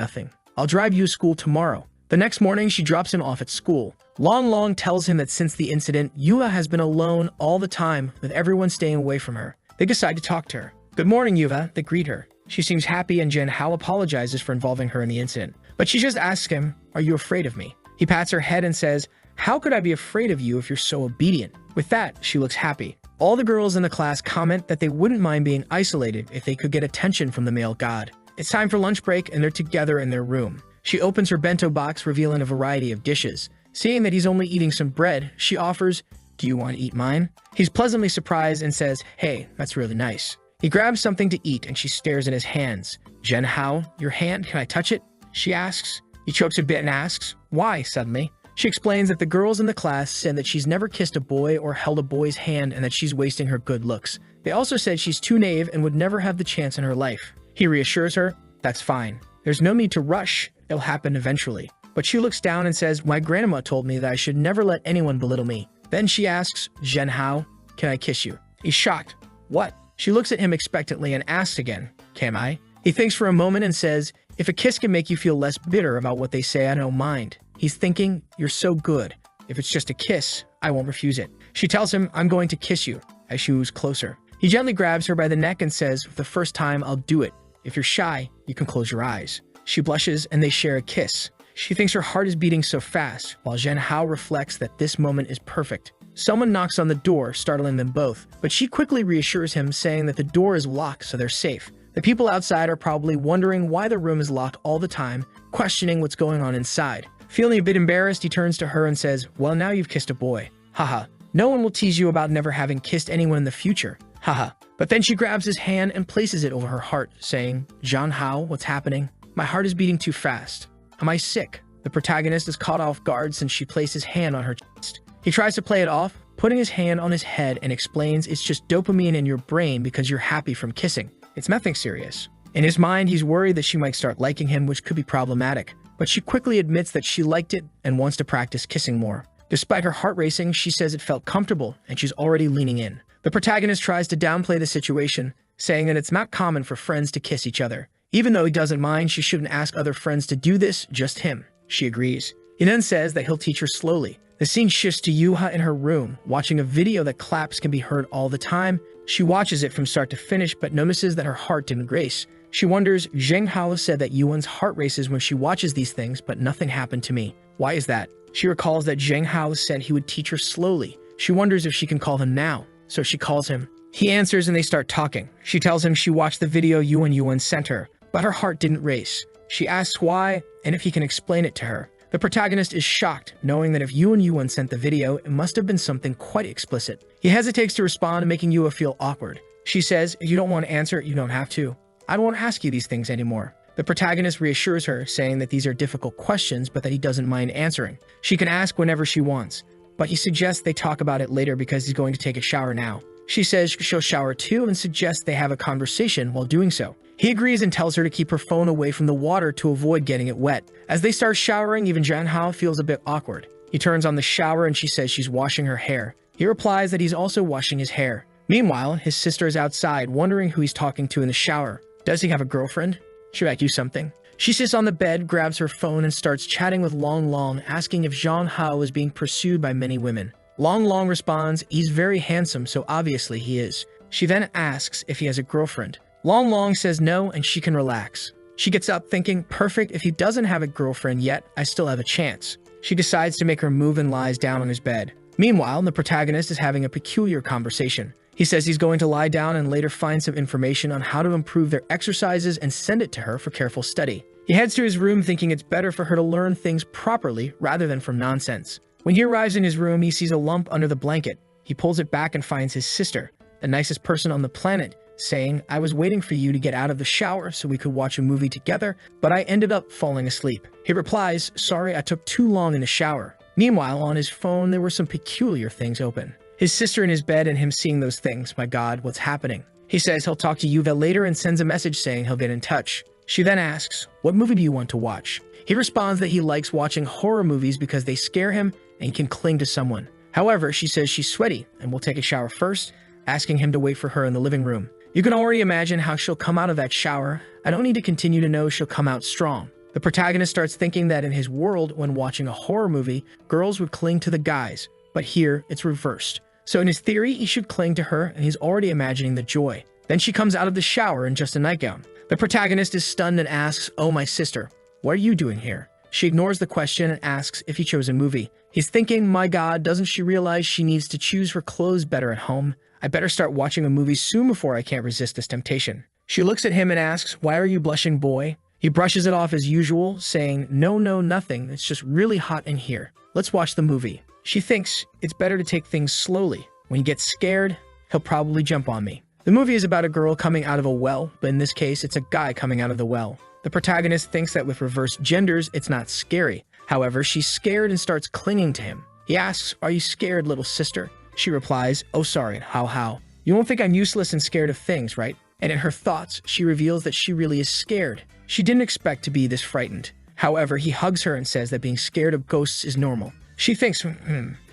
A: I'll drive you to school tomorrow. The next morning, she drops him off at school. Long tells him that since the incident, Yuva has been alone all the time, with everyone staying away from her. They decide to talk to her. Good morning, Yuva. They greet her. She seems happy, and Jen Hao apologizes for involving her in the incident. But she just asks him, are you afraid of me? He pats her head and says, how could I be afraid of you if you're so obedient? With that, she looks happy. All the girls in the class comment that they wouldn't mind being isolated if they could get attention from the male god. It's time for lunch break, and they're together in their room. She opens her bento box, revealing a variety of dishes. Seeing that he's only eating some bread, she offers, do you want to eat mine? He's pleasantly surprised and says, hey, that's really nice. He grabs something to eat and she stares at his hands. Jen Hao, your hand, can I touch it? She asks. He chokes a bit and asks, why, suddenly? She explains that the girls in the class said that she's never kissed a boy or held a boy's hand and that she's wasting her good looks. They also said she's too naive and would never have the chance in her life. He reassures her, that's fine. There's no need to rush. It'll happen eventually. But she looks down and says, my grandma told me that I should never let anyone belittle me. Then she asks, Jen Hao, can I kiss you? He's shocked. What? She looks at him expectantly and asks again, can I? He thinks for a moment and says, if a kiss can make you feel less bitter about what they say, I don't mind. He's thinking, you're so good. If it's just a kiss, I won't refuse it. She tells him, I'm going to kiss you, as she moves closer. He gently grabs her by the neck and says, for the first time, I'll do it. If you're shy, you can close your eyes. She blushes and they share a kiss. She thinks her heart is beating so fast, while Jen Hao reflects that this moment is perfect. Someone knocks on the door, startling them both, but she quickly reassures him, saying that the door is locked so they're safe. The people outside are probably wondering why the room is locked all the time, questioning what's going on inside. Feeling a bit embarrassed, he turns to her and says, "Well, now you've kissed a boy. Haha. No one will tease you about never having kissed anyone in the future. Haha." But then she grabs his hand and places it over her heart, saying, "Jean Hao, what's happening? My heart is beating too fast. Am I sick?" The protagonist is caught off guard since she placed his hand on her chest. He tries to play it off, putting his hand on his head, and explains it's just dopamine in your brain because you're happy from kissing. It's nothing serious. In his mind, he's worried that she might start liking him, which could be problematic. But she quickly admits that she liked it and wants to practice kissing more. Despite her heart racing, she says it felt comfortable and she's already leaning in. The protagonist tries to downplay the situation, saying that it's not common for friends to kiss each other. Even though he doesn't mind, she shouldn't ask other friends to do this, just him. She agrees. He then says that he'll teach her slowly. The scene shifts to Yuha in her room, watching a video that claps can be heard all the time. She watches it from start to finish, but notices that her heart didn't race. She wonders, Zheng Hao said that Yuan's heart races when she watches these things, but nothing happened to me. Why is that? She recalls that Zheng Hao said he would teach her slowly. She wonders if she can call him now, so she calls him. He answers and they start talking. She tells him she watched the video Yuan sent her, but her heart didn't race. She asks why and if he can explain it to her. The protagonist is shocked, knowing that if Yuan sent the video, it must have been something quite explicit. He hesitates to respond, making Yua feel awkward. She says, "If you don't want to answer, you don't have to. I won't ask you these things anymore." The protagonist reassures her, saying that these are difficult questions, but that he doesn't mind answering. She can ask whenever she wants, but he suggests they talk about it later because he's going to take a shower now. She says she'll shower too and suggests they have a conversation while doing so. He agrees and tells her to keep her phone away from the water to avoid getting it wet. As they start showering, even Zhang Hao feels a bit awkward. He turns on the shower and she says she's washing her hair. He replies that he's also washing his hair. Meanwhile, his sister is outside, wondering who he's talking to in the shower. Does he have a girlfriend? Should I do something? She sits on the bed, grabs her phone, and starts chatting with Long Long, asking if Zhang Hao is being pursued by many women. Long Long responds, he's very handsome, so obviously he is. She then asks if he has a girlfriend. Long Long says no, and she can relax. She gets up thinking, perfect, if he doesn't have a girlfriend yet, I still have a chance. She decides to make her move and lies down on his bed. Meanwhile, the protagonist is having a peculiar conversation. He says he's going to lie down and later find some information on how to improve their exercises and send it to her for careful study. He heads to his room thinking it's better for her to learn things properly rather than from nonsense. When he arrives in his room, he sees a lump under the blanket. He pulls it back and finds his sister, the nicest person on the planet, saying, I was waiting for you to get out of the shower so we could watch a movie together, but I ended up falling asleep. He replies, sorry, I took too long in the shower. Meanwhile, on his phone, there were some peculiar things open. His sister in his bed and him seeing those things. My God, what's happening? He says he'll talk to Yuva later and sends a message saying he'll get in touch. She then asks, what movie do you want to watch? He responds that he likes watching horror movies because they scare him and he can cling to someone. However, she says she's sweaty and will take a shower first, asking him to wait for her in the living room. You can already imagine how she'll come out of that shower. I don't need to continue to know she'll come out strong. The protagonist starts thinking that in his world, when watching a horror movie, girls would cling to the guys, but here it's reversed. So in his theory, he should cling to her, and he's already imagining the joy. Then she comes out of the shower in just a nightgown. The protagonist is stunned and asks, oh, my sister, what are you doing here? She ignores the question and asks if he chose a movie. He's thinking, my God, doesn't she realize she needs to choose her clothes better at home? I better start watching a movie soon before I can't resist this temptation. She looks at him and asks, why are you blushing, boy? He brushes it off as usual, saying, no, nothing. It's just really hot in here. Let's watch the movie. She thinks it's better to take things slowly. When he gets scared, he'll probably jump on me. The movie is about a girl coming out of a well, but in this case, it's a guy coming out of the well. The protagonist thinks that with reversed genders, it's not scary. However, she's scared and starts clinging to him. He asks, are you scared, little sister? She replies, oh, sorry, how? You won't think I'm useless and scared of things, right? And in her thoughts, she reveals that she really is scared. She didn't expect to be this frightened. However, he hugs her and says that being scared of ghosts is normal. She thinks,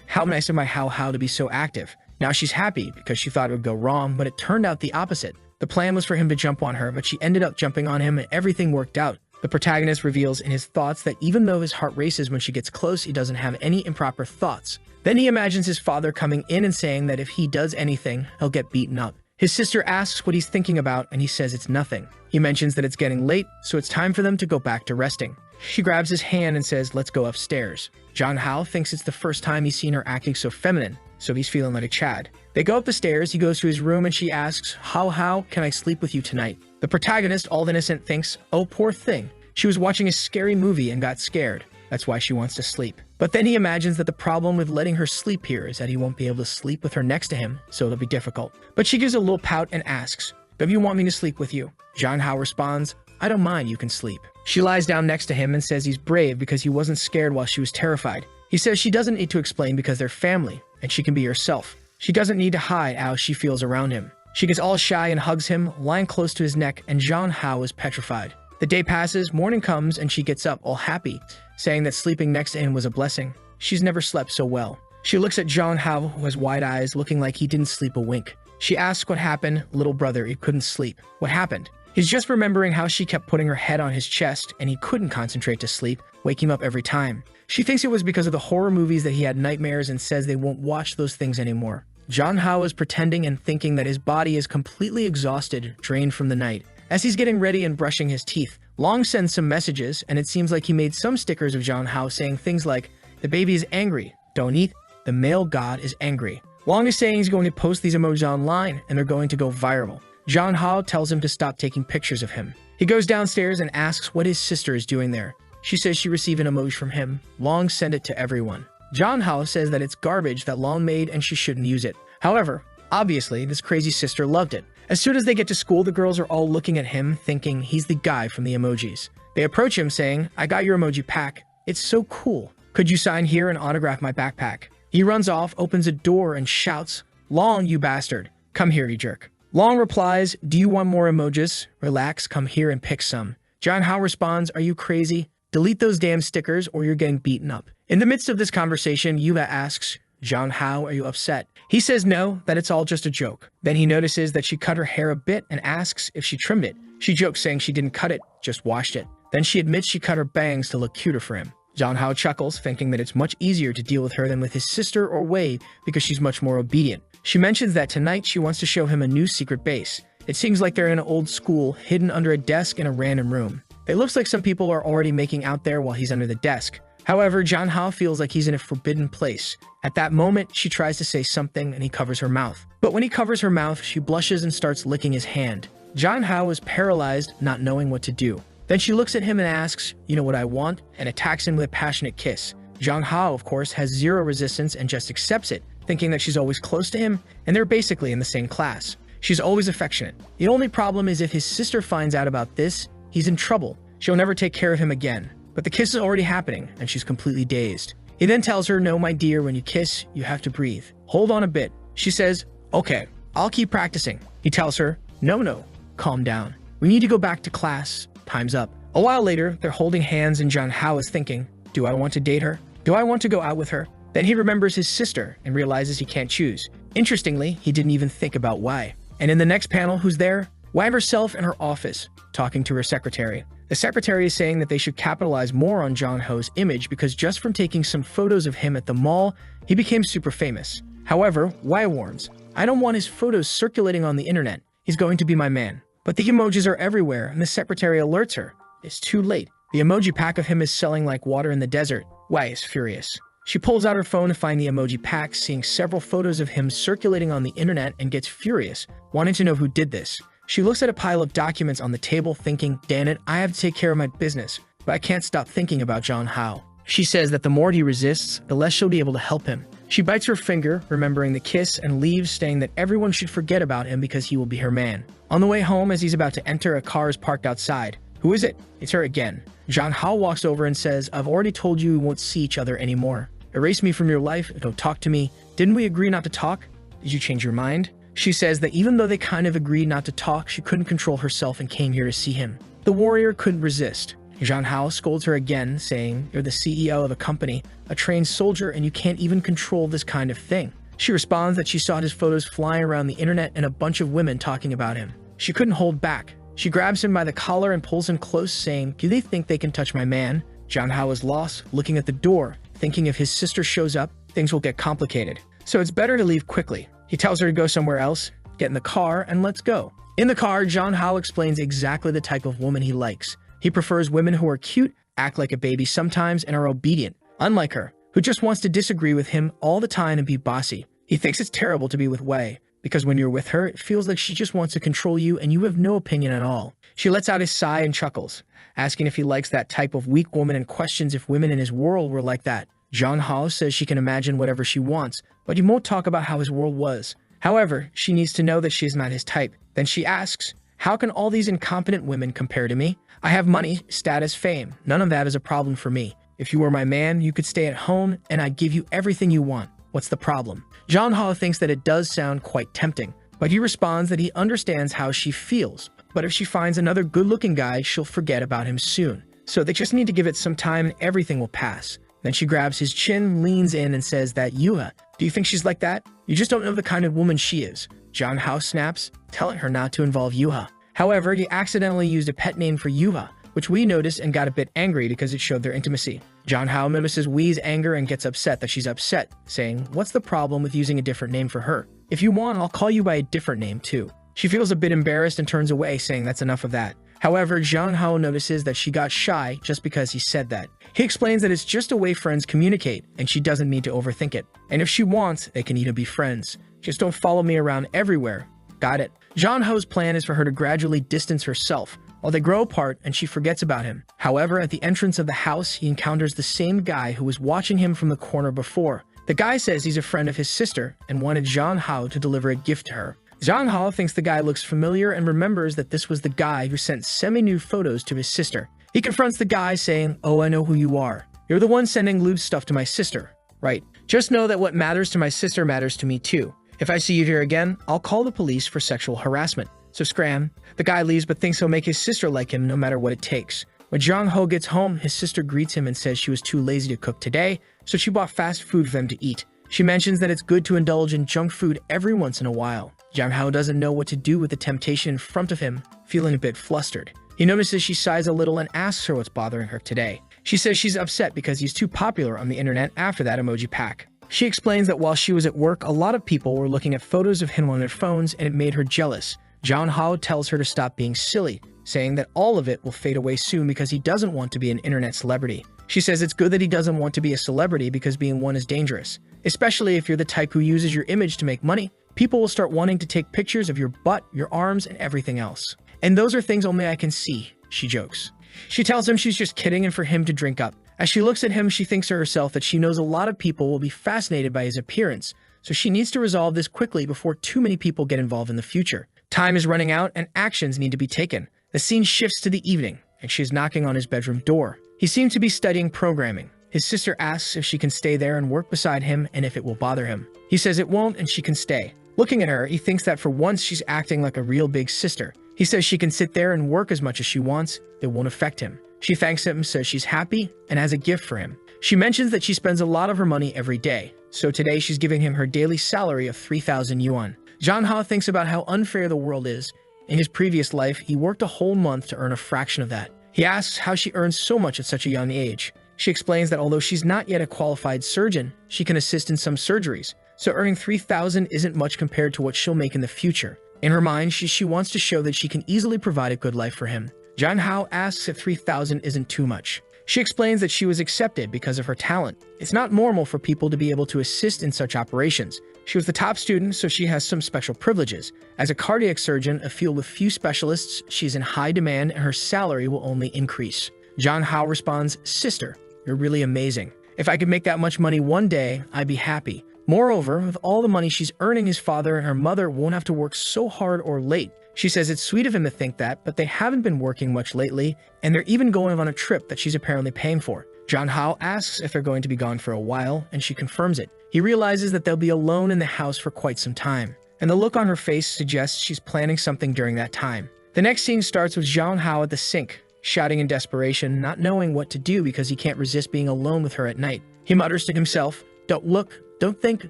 A: how nice of my how to be so active. Now she's happy because she thought it would go wrong, but it turned out the opposite. The plan was for him to jump on her, but she ended up jumping on him and everything worked out. The protagonist reveals in his thoughts that even though his heart races when she gets close, he doesn't have any improper thoughts. Then he imagines his father coming in and saying that if he does anything, he'll get beaten up. His sister asks what he's thinking about, and he says it's nothing. He mentions that it's getting late, so it's time for them to go back to resting. She grabs his hand and says, let's go upstairs. John Hao thinks it's the first time he's seen her acting so feminine, so he's feeling like a Chad. They go up the stairs, he goes to his room and she asks, how can I sleep with you tonight? The protagonist, all innocent, thinks, oh poor thing. She was watching a scary movie and got scared. That's why she wants to sleep. But then he imagines that the problem with letting her sleep here is that he won't be able to sleep with her next to him, so it'll be difficult. But she gives a little pout and asks, do you want me to sleep with you? John Hao responds, I don't mind, you can sleep. She lies down next to him and says he's brave because he wasn't scared while she was terrified. He says she doesn't need to explain because they're family, and she can be herself. She doesn't need to hide how she feels around him. She gets all shy and hugs him, lying close to his neck, and John Hao is petrified. The day passes, morning comes, and she gets up all happy, saying that sleeping next to him was a blessing. She's never slept so well. She looks at John Hao, who has wide eyes, looking like he didn't sleep a wink. She asks what happened. Little brother, he couldn't sleep. What happened? He's just remembering how she kept putting her head on his chest, and he couldn't concentrate to sleep, waking up every time. She thinks it was because of the horror movies that he had nightmares and says they won't watch those things anymore. John Hao is pretending and thinking that his body is completely exhausted, drained from the night. As he's getting ready and brushing his teeth, Long sends some messages, and it seems like he made some stickers of John Hao saying things like, the baby is angry, don't eat, the male god is angry. Long is saying he's going to post these emojis online, and they're going to go viral. John Hao tells him to stop taking pictures of him. He goes downstairs and asks what his sister is doing there. She says she received an emoji from him. Long sent it to everyone. John Hao says that it's garbage that Long made and she shouldn't use it. However, obviously, this crazy sister loved it. As soon as they get to school, the girls are all looking at him, thinking he's the guy from the emojis. They approach him saying, I got your emoji pack. It's so cool. Could you sign here and autograph my backpack? He runs off, opens a door, and shouts, Long, you bastard. Come here, you jerk. Long replies, do you want more emojis? Relax, come here and pick some. John Hao responds, are you crazy? Delete those damn stickers or you're getting beaten up. In the midst of this conversation, Yuba asks, John Hao, are you upset? He says no, that it's all just a joke. Then he notices that she cut her hair a bit and asks if she trimmed it. She jokes saying she didn't cut it, just washed it. Then she admits she cut her bangs to look cuter for him. John Hao chuckles, thinking that it's much easier to deal with her than with his sister or Wei because she's much more obedient. She mentions that tonight she wants to show him a new secret base. It seems like they're in an old school, hidden under a desk in a random room. It looks like some people are already making out there while he's under the desk. However, John Hao feels like he's in a forbidden place. At that moment, she tries to say something and he covers her mouth. But when he covers her mouth, she blushes and starts licking his hand. John Hao is paralyzed, not knowing what to do. Then she looks at him and asks, you know what I want? And attacks him with a passionate kiss. John Hao, of course, has zero resistance and just accepts it, thinking that she's always close to him and they're basically in the same class. She's always affectionate. The only problem is if his sister finds out about this, he's in trouble. She'll never take care of him again. But the kiss is already happening, and she's completely dazed. He then tells her, no, my dear, when you kiss, you have to breathe. Hold on a bit. She says, okay, I'll keep practicing. He tells her, no, calm down. We need to go back to class. Time's up. A while later, they're holding hands and John Hao is thinking, do I want to date her? Do I want to go out with her? Then he remembers his sister and realizes he can't choose. Interestingly, he didn't even think about why. And in the next panel, who's there? Wei herself in her office, talking to her secretary. The secretary is saying that they should capitalize more on John Hao's image because just from taking some photos of him at the mall, he became super famous. However, Wei warns, I don't want his photos circulating on the internet. He's going to be my man. But the emojis are everywhere, and the secretary alerts her. It's too late. The emoji pack of him is selling like water in the desert. Wei is furious. She pulls out her phone to find the emoji pack, seeing several photos of him circulating on the internet and gets furious, wanting to know who did this. She looks at a pile of documents on the table thinking, damn it, I have to take care of my business, but I can't stop thinking about John Hao. She says that the more he resists, the less she'll be able to help him. She bites her finger, remembering the kiss, and leaves, saying that everyone should forget about him because he will be her man. On the way home, as he's about to enter, a car is parked outside. Who is it? It's her again. John Hao walks over and says, I've already told you we won't see each other anymore. Erase me from your life, don't talk to me. Didn't we agree not to talk? Did you change your mind? She says that even though they kind of agreed not to talk, she couldn't control herself and came here to see him. The warrior couldn't resist. John Hao scolds her again, saying, you're the CEO of a company, a trained soldier, and you can't even control this kind of thing. She responds that she saw his photos flying around the internet and a bunch of women talking about him. She couldn't hold back. She grabs him by the collar and pulls him close, saying, do they think they can touch my man? John Hao is lost, looking at the door, thinking if his sister shows up, things will get complicated. So it's better to leave quickly. He tells her to go somewhere else, get in the car, and let's go. In the car, John Hao explains exactly the type of woman he likes. He prefers women who are cute, act like a baby sometimes, and are obedient, unlike her, who just wants to disagree with him all the time and be bossy. He thinks it's terrible to be with Wei, because when you're with her, it feels like she just wants to control you and you have no opinion at all. She lets out a sigh and chuckles, asking if he likes that type of weak woman and questions if women in his world were like that. Zhang Hao says she can imagine whatever she wants, but he won't talk about how his world was. However, she needs to know that she is not his type. Then she asks, how can all these incompetent women compare to me? I have money, status, fame. None of that is a problem for me. If you were my man, you could stay at home and I'd give you everything you want. What's the problem? Zhang Hao thinks that it does sound quite tempting, but he responds that he understands how she feels. But if she finds another good-looking guy, she'll forget about him soon. So they just need to give it some time and everything will pass. Then she grabs his chin, leans in, and says that, Yuha, do you think she's like that? You just don't know the kind of woman she is. Zhang Hao snaps, telling her not to involve Yuha. However, he accidentally used a pet name for Yuha, which Wei noticed and got a bit angry because it showed their intimacy. Zhang Hao notices Wei's anger and gets upset that she's upset, saying, what's the problem with using a different name for her? If you want, I'll call you by a different name too. She feels a bit embarrassed and turns away, saying that's enough of that. However, Zhang Hao notices that she got shy just because he said that. He explains that it's just a way friends communicate, and she doesn't need to overthink it. And if she wants, they can even be friends. Just don't follow me around everywhere. Got it. Zhang Hao's plan is for her to gradually distance herself, while they grow apart and she forgets about him. However, at the entrance of the house, he encounters the same guy who was watching him from the corner before. The guy says he's a friend of his sister and wanted Zhang Hao to deliver a gift to her. Zhang Hao thinks the guy looks familiar and remembers that this was the guy who sent semi-nude photos to his sister. He confronts the guy saying, oh, I know who you are. You're the one sending lewd stuff to my sister. Right. Just know that what matters to my sister matters to me too. If I see you here again, I'll call the police for sexual harassment. So scram. The guy leaves but thinks he'll make his sister like him no matter what it takes. When Zhang Hao gets home, his sister greets him and says she was too lazy to cook today, so she bought fast food for them to eat. She mentions that it's good to indulge in junk food every once in a while. Zhang Hao doesn't know what to do with the temptation in front of him, feeling a bit flustered. He notices she sighs a little and asks her what's bothering her today. She says she's upset because he's too popular on the internet after that emoji pack. She explains that while she was at work, a lot of people were looking at photos of him on their phones and it made her jealous. Zhang Hao tells her to stop being silly, saying that all of it will fade away soon because he doesn't want to be an internet celebrity. She says it's good that he doesn't want to be a celebrity because being one is dangerous, especially if you're the type who uses your image to make money. People will start wanting to take pictures of your butt, your arms, and everything else. And those are things only I can see, she jokes. She tells him she's just kidding and for him to drink up. As she looks at him, she thinks to herself that she knows a lot of people will be fascinated by his appearance, so she needs to resolve this quickly before too many people get involved in the future. Time is running out and actions need to be taken. The scene shifts to the evening, and she is knocking on his bedroom door. He seems to be studying programming. His sister asks if she can stay there and work beside him and if it will bother him. He says it won't and she can stay. Looking at her, he thinks that for once she's acting like a real big sister. He says she can sit there and work as much as she wants. It won't affect him. She thanks him, says she's happy, and has a gift for him. She mentions that she spends a lot of her money every day, so today she's giving him her daily salary of 3,000 yuan. Zhang Hao thinks about how unfair the world is. In his previous life, he worked a whole month to earn a fraction of that. He asks how she earns so much at such a young age. She explains that although she's not yet a qualified surgeon, she can assist in some surgeries, so earning 3,000 isn't much compared to what she'll make in the future. In her mind, she wants to show that she can easily provide a good life for him. Zhang Hao asks if 3,000 isn't too much. She explains that she was accepted because of her talent. It's not normal for people to be able to assist in such operations. She was the top student, so she has some special privileges. As a cardiac surgeon, a field with few specialists, she's in high demand and her salary will only increase. Zhang Hao responds, sister, you're really amazing. If I could make that much money one day, I'd be happy. Moreover, with all the money she's earning, his father and her mother won't have to work so hard or late. She says it's sweet of him to think that, but they haven't been working much lately, and they're even going on a trip that she's apparently paying for. Zhang Hao asks if they're going to be gone for a while, and she confirms it. He realizes that they'll be alone in the house for quite some time, and the look on her face suggests she's planning something during that time. The next scene starts with Zhang Hao at the sink, shouting in desperation, not knowing what to do because he can't resist being alone with her at night. He mutters to himself, don't look, don't think,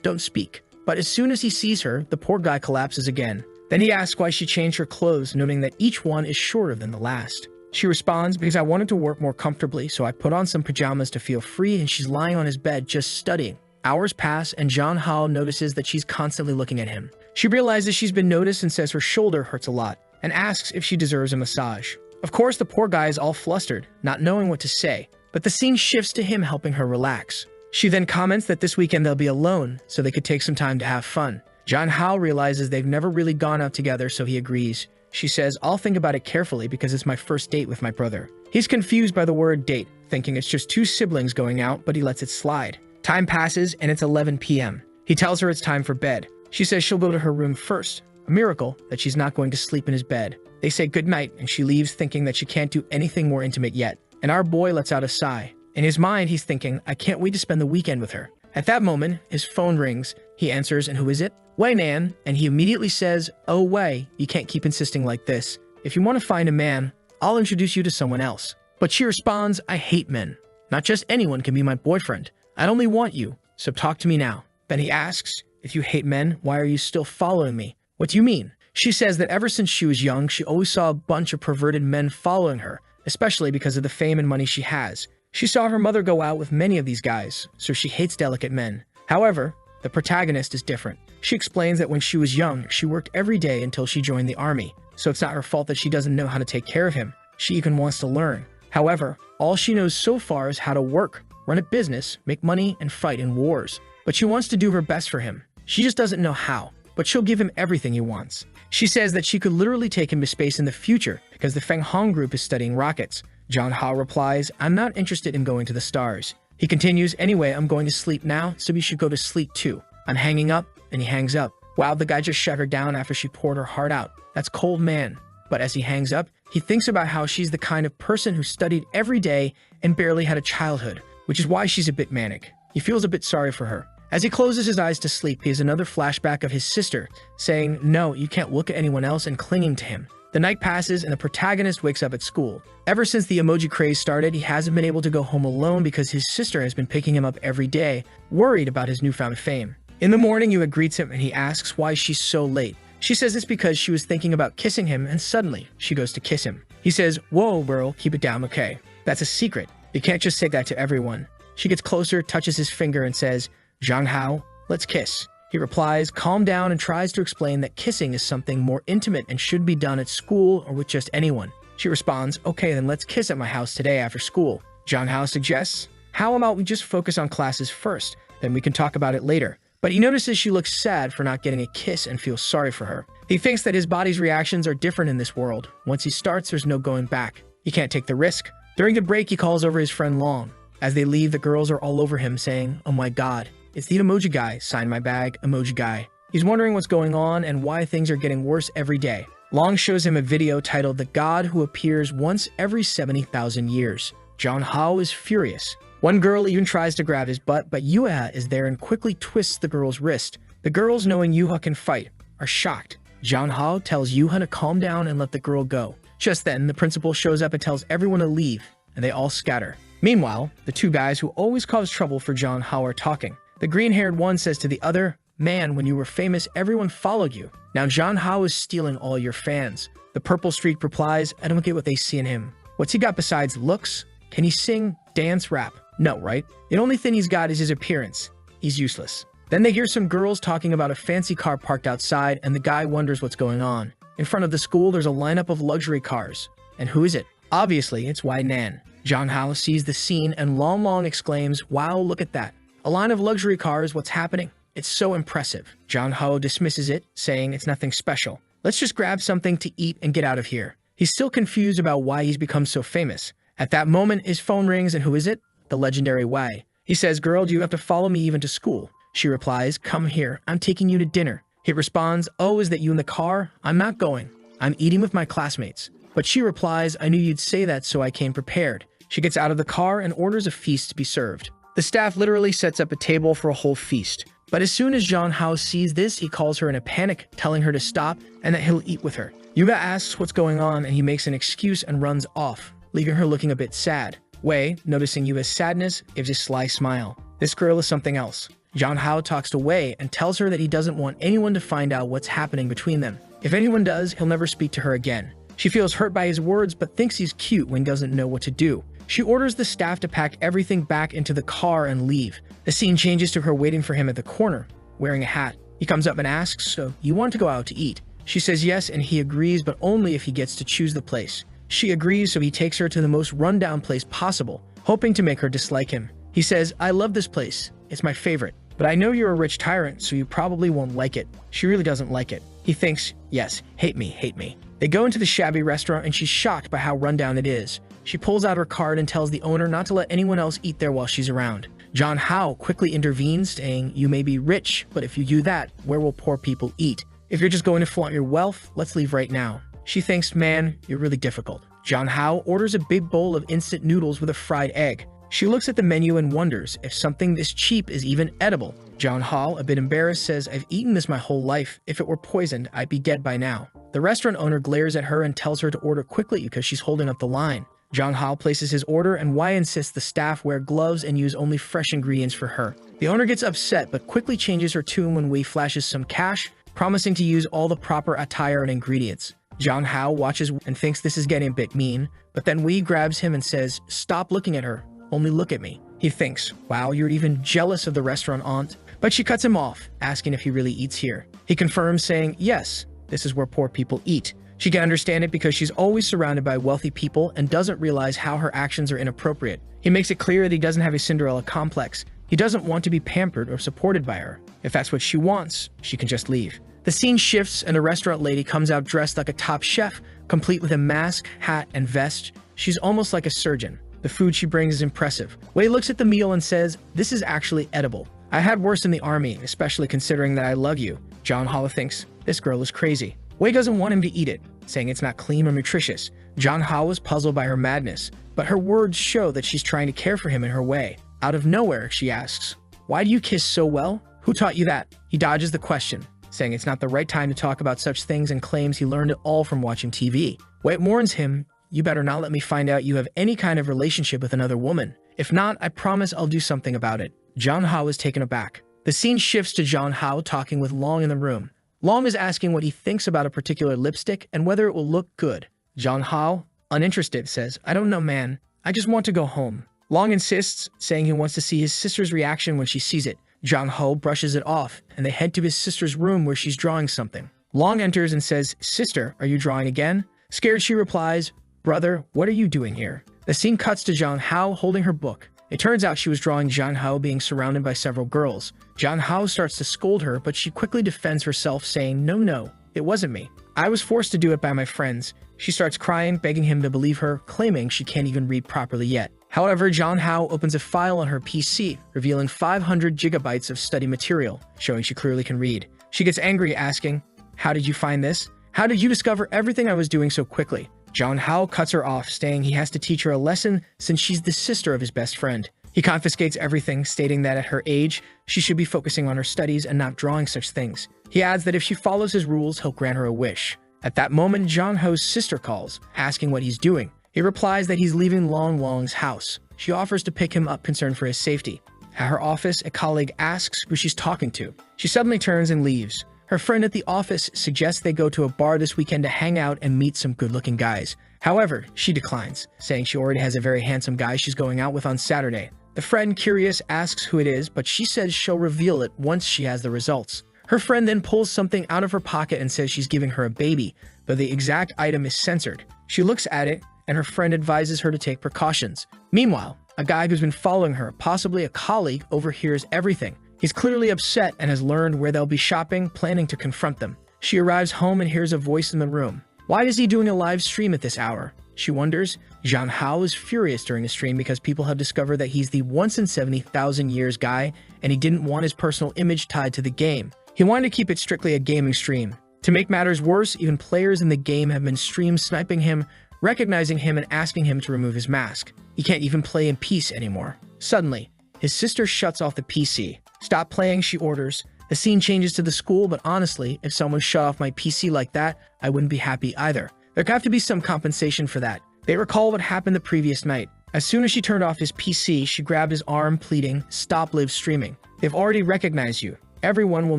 A: don't speak. But as soon as he sees her, the poor guy collapses again. Then he asks why she changed her clothes, noting that each one is shorter than the last. She responds, because I wanted to work more comfortably, so I put on some pajamas to feel free, and she's lying on his bed just studying. Hours pass, and Zhang Hao notices that she's constantly looking at him. She realizes she's been noticed and says her shoulder hurts a lot, and asks if she deserves a massage. Of course, the poor guy is all flustered, not knowing what to say, but the scene shifts to him helping her relax. She then comments that this weekend they'll be alone, so they could take some time to have fun. John Hao realizes they've never really gone out together, so he agrees. She says, I'll think about it carefully because it's my first date with my brother. He's confused by the word date, thinking it's just two siblings going out, but he lets it slide. Time passes and it's 11 p.m. He tells her it's time for bed. She says she'll go to her room first. A miracle that she's not going to sleep in his bed. They say goodnight and she leaves thinking that she can't do anything more intimate yet. And our boy lets out a sigh. In his mind, he's thinking, I can't wait to spend the weekend with her. At that moment, his phone rings. He answers, and who is it? Wei Nan, and he immediately says, oh Wei, you can't keep insisting like this. If you want to find a man, I'll introduce you to someone else. But she responds, I hate men. Not just anyone can be my boyfriend. I only want you, so talk to me now. Then he asks, if you hate men, why are you still following me? What do you mean? She says that ever since she was young, she always saw a bunch of perverted men following her, especially because of the fame and money she has. She saw her mother go out with many of these guys, so she hates delicate men. However, the protagonist is different. She explains that when she was young, she worked every day until she joined the army, so it's not her fault that she doesn't know how to take care of him. She even wants to learn. However, all she knows so far is how to work, run a business, make money, and fight in wars. But she wants to do her best for him. She just doesn't know how, but she'll give him everything he wants. She says that she could literally take him to space in the future because the Feng Hong group is studying rockets. John Hao replies, I'm not interested in going to the stars. He continues, anyway, I'm going to sleep now, so we should go to sleep too. I'm hanging up, and he hangs up. Wow, the guy just shut her down after she poured her heart out. That's cold man. But as he hangs up, he thinks about how she's the kind of person who studied every day and barely had a childhood, which is why she's a bit manic. He feels a bit sorry for her. As he closes his eyes to sleep, he has another flashback of his sister, saying, no, you can't look at anyone else, and clinging to him. The night passes and the protagonist wakes up at school. Ever since the emoji craze started, he hasn't been able to go home alone because his sister has been picking him up every day, worried about his newfound fame. In the morning, Yua greets him and he asks why she's so late. She says it's because she was thinking about kissing him and suddenly she goes to kiss him. He says, whoa, girl, keep it down, okay? That's a secret. You can't just say that to everyone. She gets closer, touches his finger and says, Zhang Hao, let's kiss. He replies, calm down, and tries to explain that kissing is something more intimate and should be done at school or with just anyone. She responds, okay, then let's kiss at my house today after school. Zhang Hao suggests, how about we just focus on classes first, then we can talk about it later. But he notices she looks sad for not getting a kiss and feels sorry for her. He thinks that his body's reactions are different in this world. Once he starts, there's no going back. He can't take the risk. During the break, he calls over his friend Long. As they leave, the girls are all over him saying, oh my god, it's the emoji guy, sign my bag, emoji guy. He's wondering what's going on and why things are getting worse every day. Long shows him a video titled The God Who Appears Once Every 70,000 Years. John Hao is furious. One girl even tries to grab his butt, but Yua is there and quickly twists the girl's wrist. The girls, knowing Yuha can fight, are shocked. John Hao tells Yuha to calm down and let the girl go. Just then, the principal shows up and tells everyone to leave, and they all scatter. Meanwhile, the two guys who always cause trouble for John Hao are talking. The green-haired one says to the other, man, when you were famous, everyone followed you. Now John Hao is stealing all your fans. The purple streak replies, I don't get what they see in him. What's he got besides looks? Can he sing, dance, rap? No, right? The only thing he's got is his appearance. He's useless. Then they hear some girls talking about a fancy car parked outside, and the guy wonders what's going on. In front of the school, there's a lineup of luxury cars. And who is it? Obviously, it's Wei Nan. John Hao sees the scene and Long exclaims, wow, look at that. A line of luxury cars, what's happening? It's so impressive. John Hao dismisses it, saying it's nothing special. Let's just grab something to eat and get out of here. He's still confused about why he's become so famous. At that moment, his phone rings, and who is it? The legendary Wei. He says, girl, do you have to follow me even to school? She replies, come here, I'm taking you to dinner. He responds, oh, is that you in the car? I'm not going. I'm eating with my classmates. But she replies, I knew you'd say that, so I came prepared. She gets out of the car and orders a feast to be served. The staff literally sets up a table for a whole feast. But as soon as John Hao sees this, he calls her in a panic, telling her to stop and that he'll eat with her. Yuga asks what's going on and he makes an excuse and runs off, leaving her looking a bit sad. Wei, noticing Yuga's sadness, gives a sly smile. This girl is something else. John Hao talks to Wei and tells her that he doesn't want anyone to find out what's happening between them. If anyone does, he'll never speak to her again. She feels hurt by his words but thinks he's cute when he doesn't know what to do. She orders the staff to pack everything back into the car and leave. The scene changes to her waiting for him at the corner, wearing a hat. He comes up and asks, so you want to go out to eat? She says yes, and he agrees, but only if he gets to choose the place. She agrees, so he takes her to the most rundown place possible, hoping to make her dislike him. He says, "I love this place. It's my favorite. But I know you're a rich tyrant, so you probably won't like it." She really doesn't like it. He thinks, yes, hate me, hate me. They go into the shabby restaurant and she's shocked by how rundown it is. She pulls out her card and tells the owner not to let anyone else eat there while she's around. John Howe quickly intervenes, saying, "You may be rich, but if you do that, where will poor people eat? If you're just going to flaunt your wealth, let's leave right now." She thinks, "Man, you're really difficult." John Howe orders a big bowl of instant noodles with a fried egg. She looks at the menu and wonders if something this cheap is even edible. John Howe, a bit embarrassed, says, "I've eaten this my whole life. If it were poisoned, I'd be dead by now." The restaurant owner glares at her and tells her to order quickly because she's holding up the line. John Howe places his order, and Y insists the staff wear gloves and use only fresh ingredients for her. The owner gets upset but quickly changes her tune when Wei flashes some cash, promising to use all the proper attire and ingredients. John Howe watches and thinks this is getting a bit mean, but then Wei grabs him and says, "Stop looking at her. Only look at me." He thinks, "Wow, you're even jealous of the restaurant aunt." But she cuts him off, asking if he really eats here. He confirms, saying, "Yes, this is where poor people eat." She can understand it because she's always surrounded by wealthy people and doesn't realize how her actions are inappropriate. He makes it clear that he doesn't have a Cinderella complex. He doesn't want to be pampered or supported by her. If that's what she wants, she can just leave. The scene shifts and a restaurant lady comes out dressed like a top chef, complete with a mask, hat, and vest. She's almost like a surgeon. The food she brings is impressive. Wei looks at the meal and says, "This is actually edible. I had worse in the army, especially considering that I love you." John Howe thinks, this girl is crazy. Wei doesn't want him to eat it, saying it's not clean or nutritious. John Howe is puzzled by her madness, but her words show that she's trying to care for him in her way. Out of nowhere, she asks, "Why do you kiss so well? Who taught you that?" He dodges the question, saying it's not the right time to talk about such things and claims he learned it all from watching TV. Wei warns him, "You better not let me find out you have any kind of relationship with another woman. If not, I promise I'll do something about it." John Howe is taken aback. The scene shifts to John Howe talking with Long in the room. Long is asking what he thinks about a particular lipstick and whether it will look good. John Howe, uninterested, says, "I don't know, man. I just want to go home." Long insists, saying he wants to see his sister's reaction when she sees it. John Howe brushes it off, and they head to his sister's room where she's drawing something. Long enters and says, "Sister, are you drawing again?" Scared, she replies, "Brother, what are you doing here?" The scene cuts to John Howe holding her book. It turns out she was drawing John Howe being surrounded by several girls. John Howe starts to scold her, but she quickly defends herself, saying, No, it wasn't me. I was forced to do it by my friends." She starts crying, begging him to believe her, claiming she can't even read properly yet. However, John Howe opens a file on her PC, revealing 500 gigabytes of study material, showing she clearly can read. She gets angry, asking, "How did you find this? How did you discover everything I was doing so quickly?" John Howe cuts her off, saying he has to teach her a lesson since she's the sister of his best friend. He confiscates everything, stating that at her age, she should be focusing on her studies and not drawing such things. He adds that if she follows his rules, he'll grant her a wish. At that moment, John Howe's sister calls, asking what he's doing. He replies that he's leaving Long Long's house. She offers to pick him up, concerned for his safety. At her office, a colleague asks who she's talking to. She suddenly turns and leaves. Her friend at the office suggests they go to a bar this weekend to hang out and meet some good-looking guys. However, she declines, saying she already has a very handsome guy she's going out with on Saturday. The friend, curious, asks who it is, but she says she'll reveal it once she has the results. Her friend then pulls something out of her pocket and says she's giving her a baby, but the exact item is censored. She looks at it, and her friend advises her to take precautions. Meanwhile, a guy who's been following her, possibly a colleague, overhears everything. He's clearly upset and has learned where they'll be shopping, planning to confront them. She arrives home and hears a voice in the room. Why is he doing a live stream at this hour? She wonders. John Howe is furious during the stream because people have discovered that he's the once in 70,000 years guy, and he didn't want his personal image tied to the game. He wanted to keep it strictly a gaming stream. To make matters worse, even players in the game have been stream sniping him, recognizing him and asking him to remove his mask. He can't even play in peace anymore. Suddenly, his sister shuts off the PC. "Stop playing," she orders. The scene changes to the school, but honestly, if someone shut off my PC like that, I wouldn't be happy either. There'd have to be some compensation for that. They recall what happened the previous night. As soon as she turned off his PC, she grabbed his arm, pleading, "Stop live streaming. They've already recognized you. Everyone will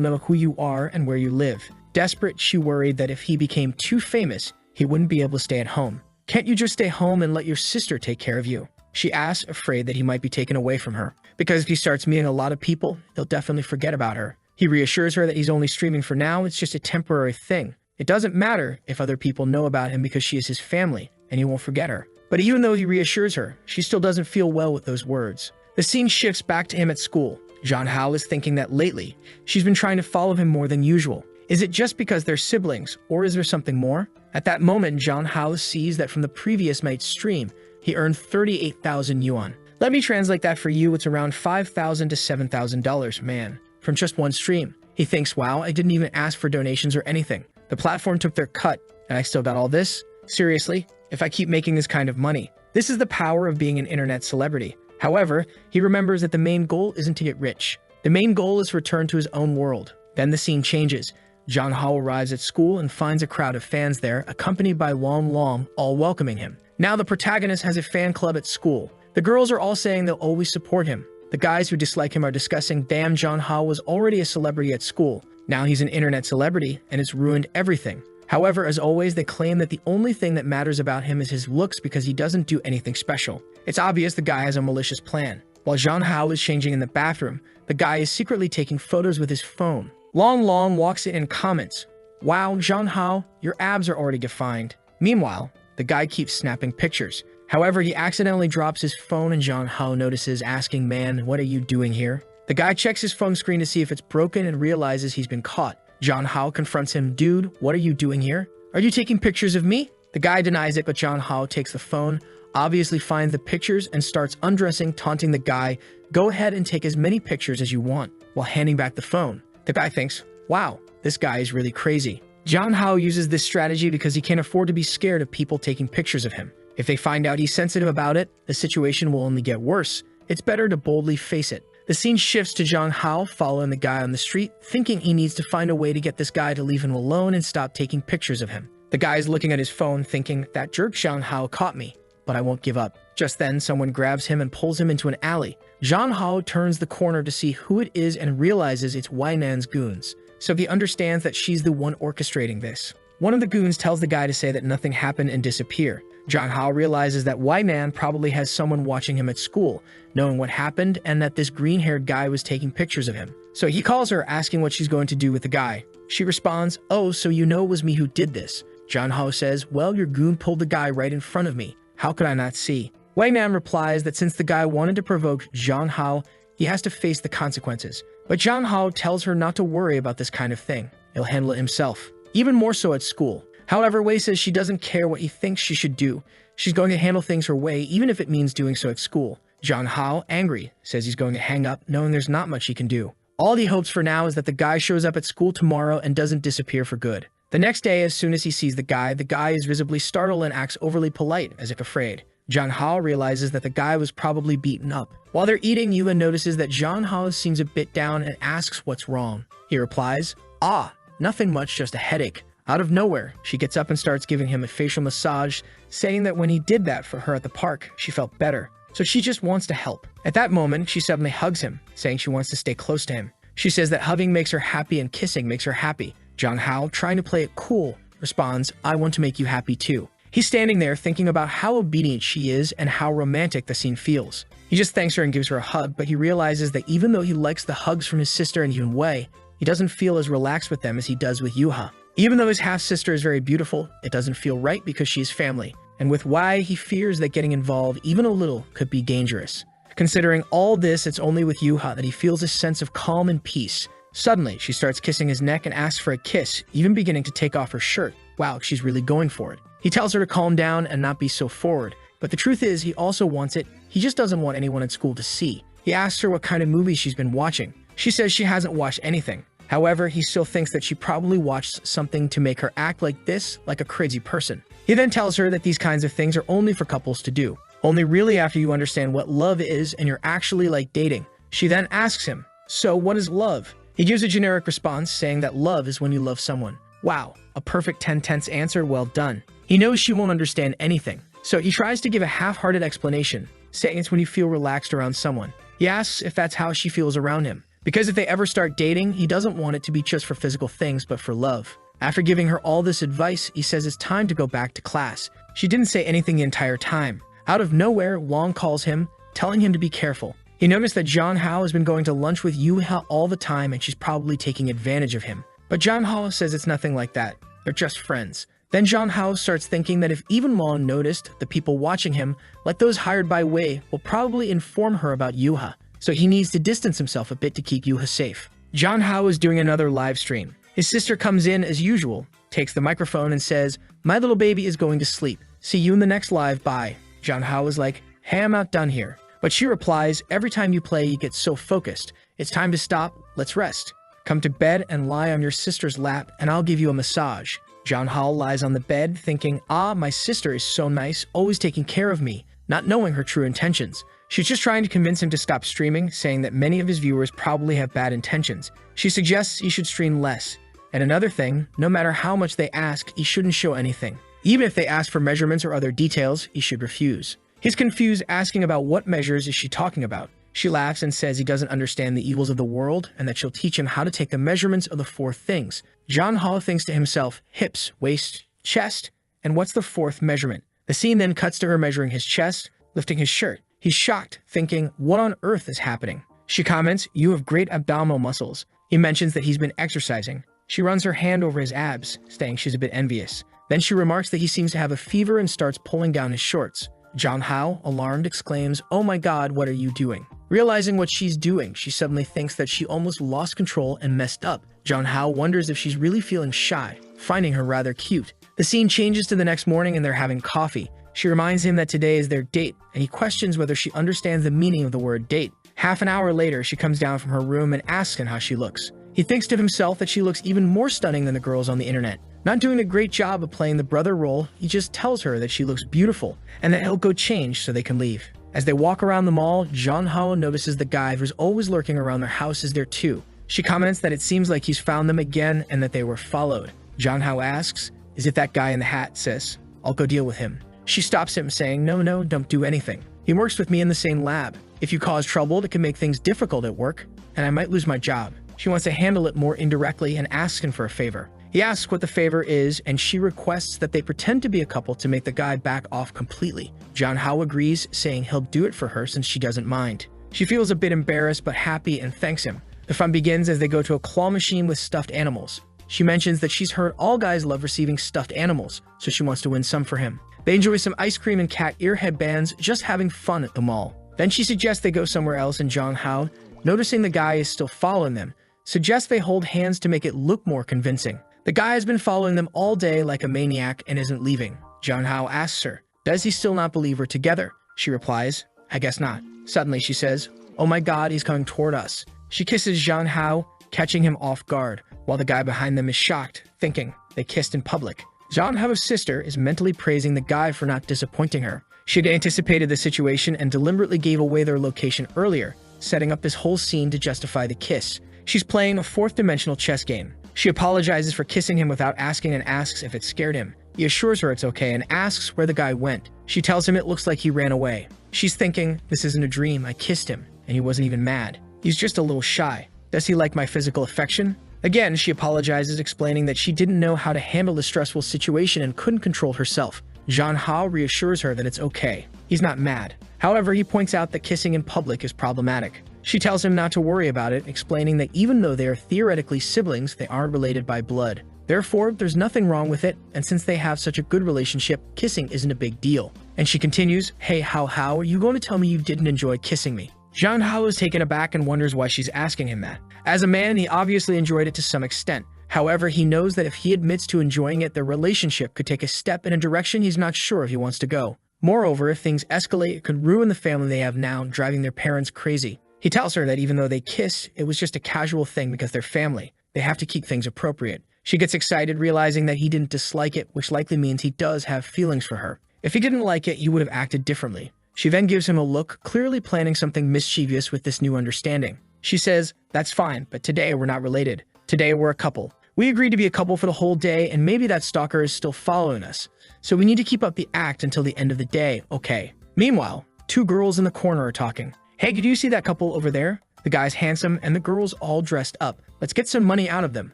A: know who you are and where you live." Desperate, she worried that if he became too famous, he wouldn't be able to stay at home. "Can't you just stay home and let your sister take care of you?" she asked, afraid that he might be taken away from her. Because if he starts meeting a lot of people, they'll definitely forget about her. He reassures her that he's only streaming for now, it's just a temporary thing. It doesn't matter if other people know about him because she is his family. and he won't forget her. But even though he reassures her, she still doesn't feel well with those words. The scene shifts back to him at school. Jong Hao is thinking that lately, she's been trying to follow him more than usual. Is it just because they're siblings, or is there something more? At that moment, Jong Hao sees that from the previous night's stream, he earned 38,000 yuan. Let me translate that for you. It's around $5,000 to $7,000, man, from just one stream. He thinks, wow, I didn't even ask for donations or anything. The platform took their cut, and I still got all this? Seriously? If I keep making this kind of money? This is the power of being an internet celebrity. However, he remembers that the main goal isn't to get rich. The main goal is to return to his own world. Then the scene changes. Jong Hao arrives at school and finds a crowd of fans there, accompanied by Long Long, all welcoming him. Now the protagonist has a fan club at school. The girls are all saying they'll always support him. The guys who dislike him are discussing, damn, Jong Hao was already a celebrity at school. Now he's an internet celebrity, and it's ruined everything. However, as always, they claim that the only thing that matters about him is his looks because he doesn't do anything special. It's obvious the guy has a malicious plan. While Jong Hao is changing in the bathroom, the guy is secretly taking photos with his phone. Long Long walks in and comments, wow, Jong Hao, your abs are already defined. Meanwhile, the guy keeps snapping pictures. However, he accidentally drops his phone and Jong Hao notices, asking, man, what are you doing here? The guy checks his phone screen to see if it's broken and realizes he's been caught. Jong Hao confronts him, dude, what are you doing here? Are you taking pictures of me? The guy denies it, but Jong Hao takes the phone, obviously finds the pictures, and starts undressing, taunting the guy, go ahead and take as many pictures as you want, while handing back the phone. The guy thinks, wow, this guy is really crazy. Jong Hao uses this strategy because he can't afford to be scared of people taking pictures of him. If they find out he's sensitive about it, the situation will only get worse. It's better to boldly face it. The scene shifts to Jong Hao following the guy on the street, thinking he needs to find a way to get this guy to leave him alone and stop taking pictures of him. The guy is looking at his phone, thinking, that jerk Jong Hao caught me, but I won't give up. Just then, someone grabs him and pulls him into an alley. Jong Hao turns the corner to see who it is and realizes it's Wei Nan's goons. So he understands that she's the one orchestrating this. One of the goons tells the guy to say that nothing happened and disappear. Jong Hao realizes that Wei Nan probably has someone watching him at school, knowing what happened and that this green-haired guy was taking pictures of him. So he calls her, asking what she's going to do with the guy. She responds, oh, so you know it was me who did this. Jong Hao says, well, your goon pulled the guy right in front of me. How could I not see? Wei Nan replies that since the guy wanted to provoke Jong Hao, he has to face the consequences. But Jong Hao tells her not to worry about this kind of thing. He'll handle it himself. Even more so at school. However, Wei says she doesn't care what he thinks she should do. She's going to handle things her way, even if it means doing so at school. Jong Hao, angry, says he's going to hang up, knowing there's not much he can do. All he hopes for now is that the guy shows up at school tomorrow and doesn't disappear for good. The next day, as soon as he sees the guy is visibly startled and acts overly polite, as if afraid. Jong Hao realizes that the guy was probably beaten up. While they're eating, Yuha notices that Jong Hao seems a bit down and asks what's wrong. He replies, ah, nothing much, just a headache. Out of nowhere, she gets up and starts giving him a facial massage, saying that when he did that for her at the park, she felt better. So she just wants to help. At that moment, she suddenly hugs him, saying she wants to stay close to him. She says that hugging makes her happy and kissing makes her happy. Jong Hao, trying to play it cool, responds, I want to make you happy too. He's standing there thinking about how obedient she is and how romantic the scene feels. He just thanks her and gives her a hug, but he realizes that even though he likes the hugs from his sister and even Wei, he doesn't feel as relaxed with them as he does with Yuha. Even though his half-sister is very beautiful, it doesn't feel right because she is family. And with Wei, he fears that getting involved even a little could be dangerous. Considering all this, it's only with Yuha that he feels a sense of calm and peace. Suddenly, she starts kissing his neck and asks for a kiss, even beginning to take off her shirt. Wow, she's really going for it. He tells her to calm down and not be so forward. But the truth is, he also wants it. He just doesn't want anyone at school to see. He asks her what kind of movies she's been watching. She says she hasn't watched anything. However, he still thinks that she probably watched something to make her act like this, like a crazy person. He then tells her that these kinds of things are only for couples to do. Only really after you understand what love is and you're actually like dating. She then asks him, so what is love? He gives a generic response saying that love is when you love someone. Wow, a perfect 10-tense answer, well done. He knows she won't understand anything, so he tries to give a half-hearted explanation, saying it's when you feel relaxed around someone. He asks if that's how she feels around him. Because if they ever start dating, he doesn't want it to be just for physical things, but for love. After giving her all this advice, he says it's time to go back to class. She didn't say anything the entire time. Out of nowhere, Wong calls him, telling him to be careful. He noticed that Jong Hao has been going to lunch with Yuha all the time and she's probably taking advantage of him. But Jong Hao says it's nothing like that. They're just friends. Then John Hao starts thinking that if even Wong noticed, the people watching him, like those hired by Wei, will probably inform her about Yuha, so he needs to distance himself a bit to keep Yuha safe. John Hao is doing another live stream. His sister comes in as usual, takes the microphone and says, "My little baby is going to sleep. See you in the next live, bye." John Hao is like, "Hey, I'm not done here." But she replies, "Every time you play, you get so focused. It's time to stop. Let's rest. Come to bed and lie on your sister's lap, and I'll give you a massage." John Hao lies on the bed, thinking, my sister is so nice, always taking care of me, not knowing her true intentions. She's just trying to convince him to stop streaming, saying that many of his viewers probably have bad intentions. She suggests he should stream less. And another thing, no matter how much they ask, he shouldn't show anything. Even if they ask for measurements or other details, he should refuse. He's confused, asking about what measures is she talking about. She laughs and says he doesn't understand the evils of the world and that she'll teach him how to take the measurements of the 4 things. John Hao thinks to himself, hips, waist, chest, and what's the 4th measurement? The scene then cuts to her measuring his chest, lifting his shirt. He's shocked, thinking, what on earth is happening? She comments, "You have great abdominal muscles." He mentions that he's been exercising. She runs her hand over his abs, saying she's a bit envious. Then she remarks that he seems to have a fever and starts pulling down his shorts. John Hao, alarmed, exclaims, "Oh my god, what are you doing?" Realizing what she's doing, she suddenly thinks that she almost lost control and messed up. John Hao wonders if she's really feeling shy, finding her rather cute. The scene changes to the next morning and they're having coffee. She reminds him that today is their date, and he questions whether she understands the meaning of the word date. Half an hour later, she comes down from her room and asks him how she looks. He thinks to himself that she looks even more stunning than the girls on the internet. Not doing a great job of playing the brother role, he just tells her that she looks beautiful and that he'll go change so they can leave. As they walk around the mall, John Hao notices the guy who's always lurking around their house is there too. She comments that it seems like he's found them again and that they were followed. John Hao asks, "Is it that guy in the hat, sis? I'll go deal with him." She stops him, saying, No, don't do anything. He works with me in the same lab. If you cause trouble, it can make things difficult at work, and I might lose my job. She wants to handle it more indirectly and asks him for a favor. He asks what the favor is, and she requests that they pretend to be a couple to make the guy back off completely. John Hao agrees, saying he'll do it for her since she doesn't mind. She feels a bit embarrassed but happy and thanks him. The fun begins as they go to a claw machine with stuffed animals. She mentions that she's heard all guys love receiving stuffed animals, so she wants to win some for him. They enjoy some ice cream and cat ear headbands, just having fun at the mall. Then she suggests they go somewhere else, and John Hao, noticing the guy is still following them, suggests they hold hands to make it look more convincing. The guy has been following them all day like a maniac and isn't leaving. John Hao asks her, does he still not believe we're together? She replies, I guess not. Suddenly she says, oh my god, he's coming toward us. She kisses John Hao, catching him off guard, while the guy behind them is shocked, thinking they kissed in public. John Hao's sister is mentally praising the guy for not disappointing her. She had anticipated the situation and deliberately gave away their location earlier, setting up this whole scene to justify the kiss. She's playing a fourth-dimensional chess game. She apologizes for kissing him without asking and asks if it scared him. He assures her it's okay and asks where the guy went. She tells him it looks like he ran away. She's thinking, this isn't a dream, I kissed him, and he wasn't even mad. He's just a little shy. Does he like my physical affection? Again, she apologizes, explaining that she didn't know how to handle the stressful situation and couldn't control herself. John Hao reassures her that it's okay. He's not mad. However, he points out that kissing in public is problematic. She tells him not to worry about it, explaining that even though they are theoretically siblings, they aren't related by blood. Therefore, there's nothing wrong with it, and since they have such a good relationship, kissing isn't a big deal. And she continues, hey, how are you going to tell me you didn't enjoy kissing me? John Hao is taken aback and wonders why she's asking him that. As a man, he obviously enjoyed it to some extent. However, he knows that if he admits to enjoying it, their relationship could take a step in a direction he's not sure if he wants to go. Moreover, if things escalate, it could ruin the family they have now, driving their parents crazy. He tells her that even though they kiss, it was just a casual thing because they're family. They have to keep things appropriate. She gets excited, realizing that he didn't dislike it, which likely means he does have feelings for her. If he didn't like it, he would have acted differently. She then gives him a look, clearly planning something mischievous with this new understanding. She says, that's fine, but today we're not related. Today we're a couple. We agreed to be a couple for the whole day, and maybe that stalker is still following us. So we need to keep up the act until the end of the day, okay? Meanwhile, two girls in the corner are talking. Hey, could you see that couple over there? The guy's handsome, and the girl's all dressed up. Let's get some money out of them.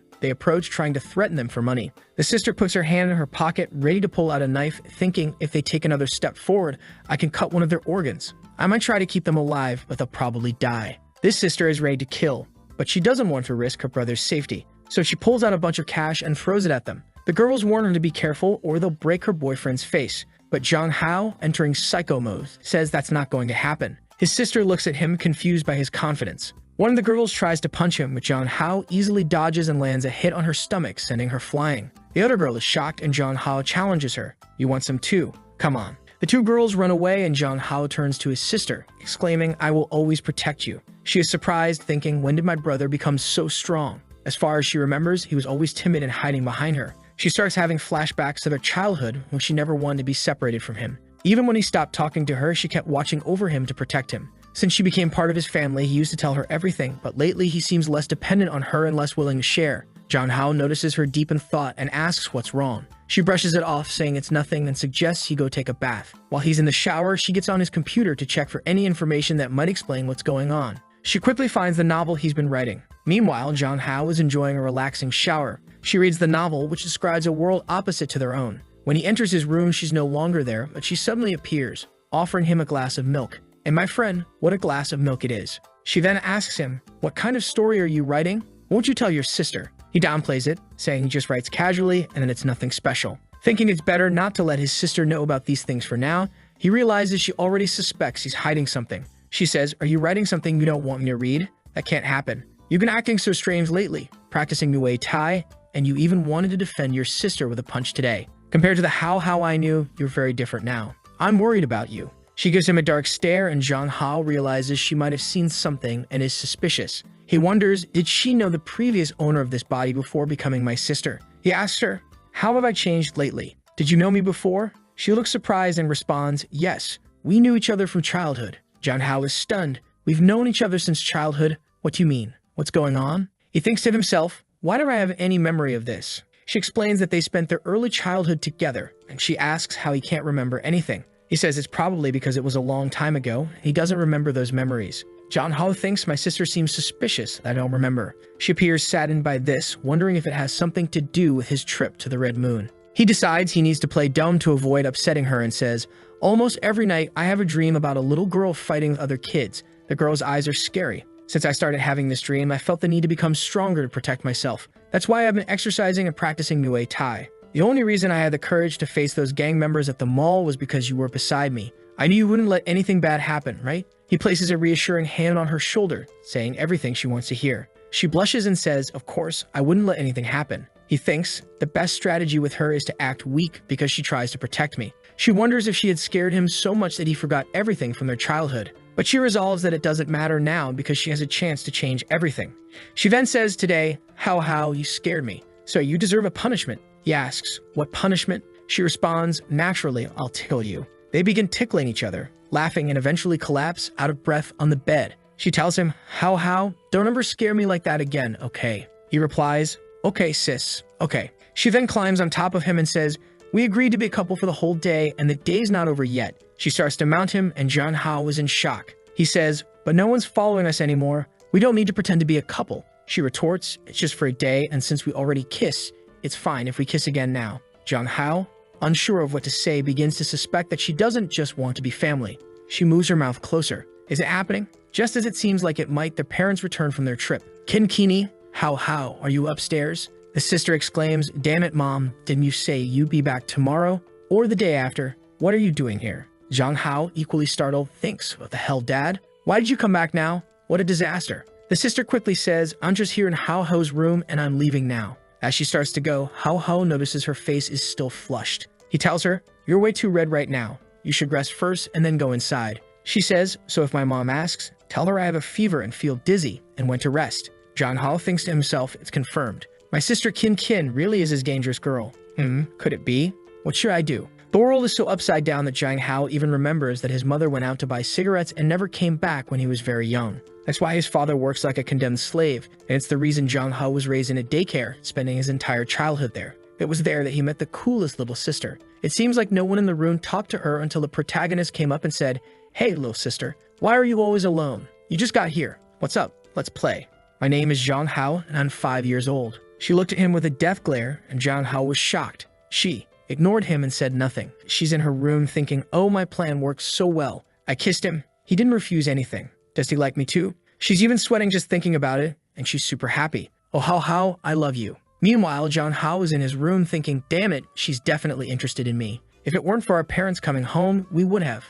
A: They approach, trying to threaten them for money. The sister puts her hand in her pocket, ready to pull out a knife, thinking if they take another step forward, I can cut one of their organs. I might try to keep them alive, but they'll probably die. This sister is ready to kill, but she doesn't want to risk her brother's safety. So she pulls out a bunch of cash and throws it at them. The girls warn her to be careful or they'll break her boyfriend's face. But Jong Hao, entering psycho mode, says that's not going to happen. His sister looks at him, confused by his confidence. One of the girls tries to punch him, but Jong Hao easily dodges and lands a hit on her stomach, sending her flying. The other girl is shocked and Jong Hao challenges her. "You want some too? Come on." The two girls run away and Jong Hao turns to his sister, exclaiming, "I will always protect you." She is surprised, thinking, when did my brother become so strong? As far as she remembers, he was always timid and hiding behind her. She starts having flashbacks to their childhood when she never wanted to be separated from him. Even when he stopped talking to her, she kept watching over him to protect him. Since she became part of his family, he used to tell her everything, but lately he seems less dependent on her and less willing to share. Jong Hao notices her deep in thought and asks what's wrong. She brushes it off, saying it's nothing, and suggests he go take a bath. While he's in the shower, she gets on his computer to check for any information that might explain what's going on. She quickly finds the novel he's been writing. Meanwhile, Jong Hao is enjoying a relaxing shower. She reads the novel, which describes a world opposite to their own. When he enters his room, she's no longer there, but she suddenly appears, offering him a glass of milk. "And my friend, what a glass of milk it is." She then asks him, "What kind of story are you writing? Won't you tell your sister?" He downplays it, saying he just writes casually and that it's nothing special. Thinking it's better not to let his sister know about these things for now, he realizes she already suspects he's hiding something. She says, "Are you writing something you don't want me to read? That can't happen. You've been acting so strange lately, practicing Muay Thai, and you even wanted to defend your sister with a punch today. Compared to the how I knew, you're very different now. I'm worried about you." She gives him a dark stare and Jong Hao realizes she might have seen something and is suspicious. He wonders, did she know the previous owner of this body before becoming my sister? He asks her, "How have I changed lately? Did you know me before?" She looks surprised and responds, "Yes, we knew each other from childhood." Jong Hao is stunned. "We've known each other since childhood? What do you mean? What's going on?" He thinks to himself, "Why do I have any memory of this?" She explains that they spent their early childhood together, and she asks how he can't remember anything. He says it's probably because it was a long time ago. He doesn't remember those memories. Jong Hao thinks my sister seems suspicious that I don't remember. She appears saddened by this, wondering if it has something to do with his trip to the Red Moon. He decides he needs to play dumb to avoid upsetting her and says, "Almost every night I have a dream about a little girl fighting with other kids. The girl's eyes are scary. Since I started having this dream, I felt the need to become stronger to protect myself. That's why I've been exercising and practicing Muay Thai. The only reason I had the courage to face those gang members at the mall was because you were beside me. I knew you wouldn't let anything bad happen, right?" He places a reassuring hand on her shoulder, saying everything she wants to hear. She blushes and says, "Of course, I wouldn't let anything happen." He thinks the best strategy with her is to act weak because she tries to protect me. She wonders if she had scared him so much that he forgot everything from their childhood. But she resolves that it doesn't matter now because she has a chance to change everything. She then says today, How, you scared me. So you deserve a punishment." He asks, "What punishment?" She responds, "Naturally, I'll tickle you." They begin tickling each other, laughing, and eventually collapse out of breath on the bed. She tells him, How, don't ever scare me like that again, okay?" He replies, "Okay, sis, okay." She then climbs on top of him and says, "We agreed to be a couple for the whole day, and the day's not over yet." She starts to mount him, and Jong Hao is in shock. He says, "But no one's following us anymore. We don't need to pretend to be a couple." She retorts, "It's just for a day, and since we already kiss, it's fine if we kiss again now." Jong Hao, unsure of what to say, begins to suspect that she doesn't just want to be family. She moves her mouth closer. Is it happening? Just as it seems like it might, their parents return from their trip. "Kinkini, how, are you upstairs?" The sister exclaims, "Damn it, Mom, didn't you say you'd be back tomorrow? Or the day after? What are you doing here?" Jong Hao, equally startled, thinks, "What the hell, Dad? Why did you come back now? What a disaster." The sister quickly says, "I'm just here in Hao's room and I'm leaving now." As she starts to go, Hao notices her face is still flushed. He tells her, "You're way too red right now. You should rest first and then go inside." She says, "So if my mom asks, tell her I have a fever and feel dizzy and went to rest." Jong Hao thinks to himself, it's confirmed. My sister Kin really is his dangerous girl. Could it be? What should I do? The world is so upside down that Jong Hao even remembers that his mother went out to buy cigarettes and never came back when he was very young. That's why his father works like a condemned slave, and it's the reason Jong Hao was raised in a daycare, spending his entire childhood there. It was there that he met the coolest little sister. It seems like no one in the room talked to her until the protagonist came up and said, "Hey, little sister, why are you always alone? You just got here. What's up? Let's play." "My name is Jong Hao, and I'm 5 years old." She looked at him with a death glare, and Jong Hao was shocked. She ignored him and said nothing. She's in her room thinking, "Oh, my plan worked so well. I kissed him. He didn't refuse anything. Does he like me too?" She's even sweating just thinking about it, and she's super happy. "Oh, Hao, I love you." Meanwhile, John Hao is in his room thinking, damn it, she's definitely interested in me. If it weren't for our parents coming home, we would have.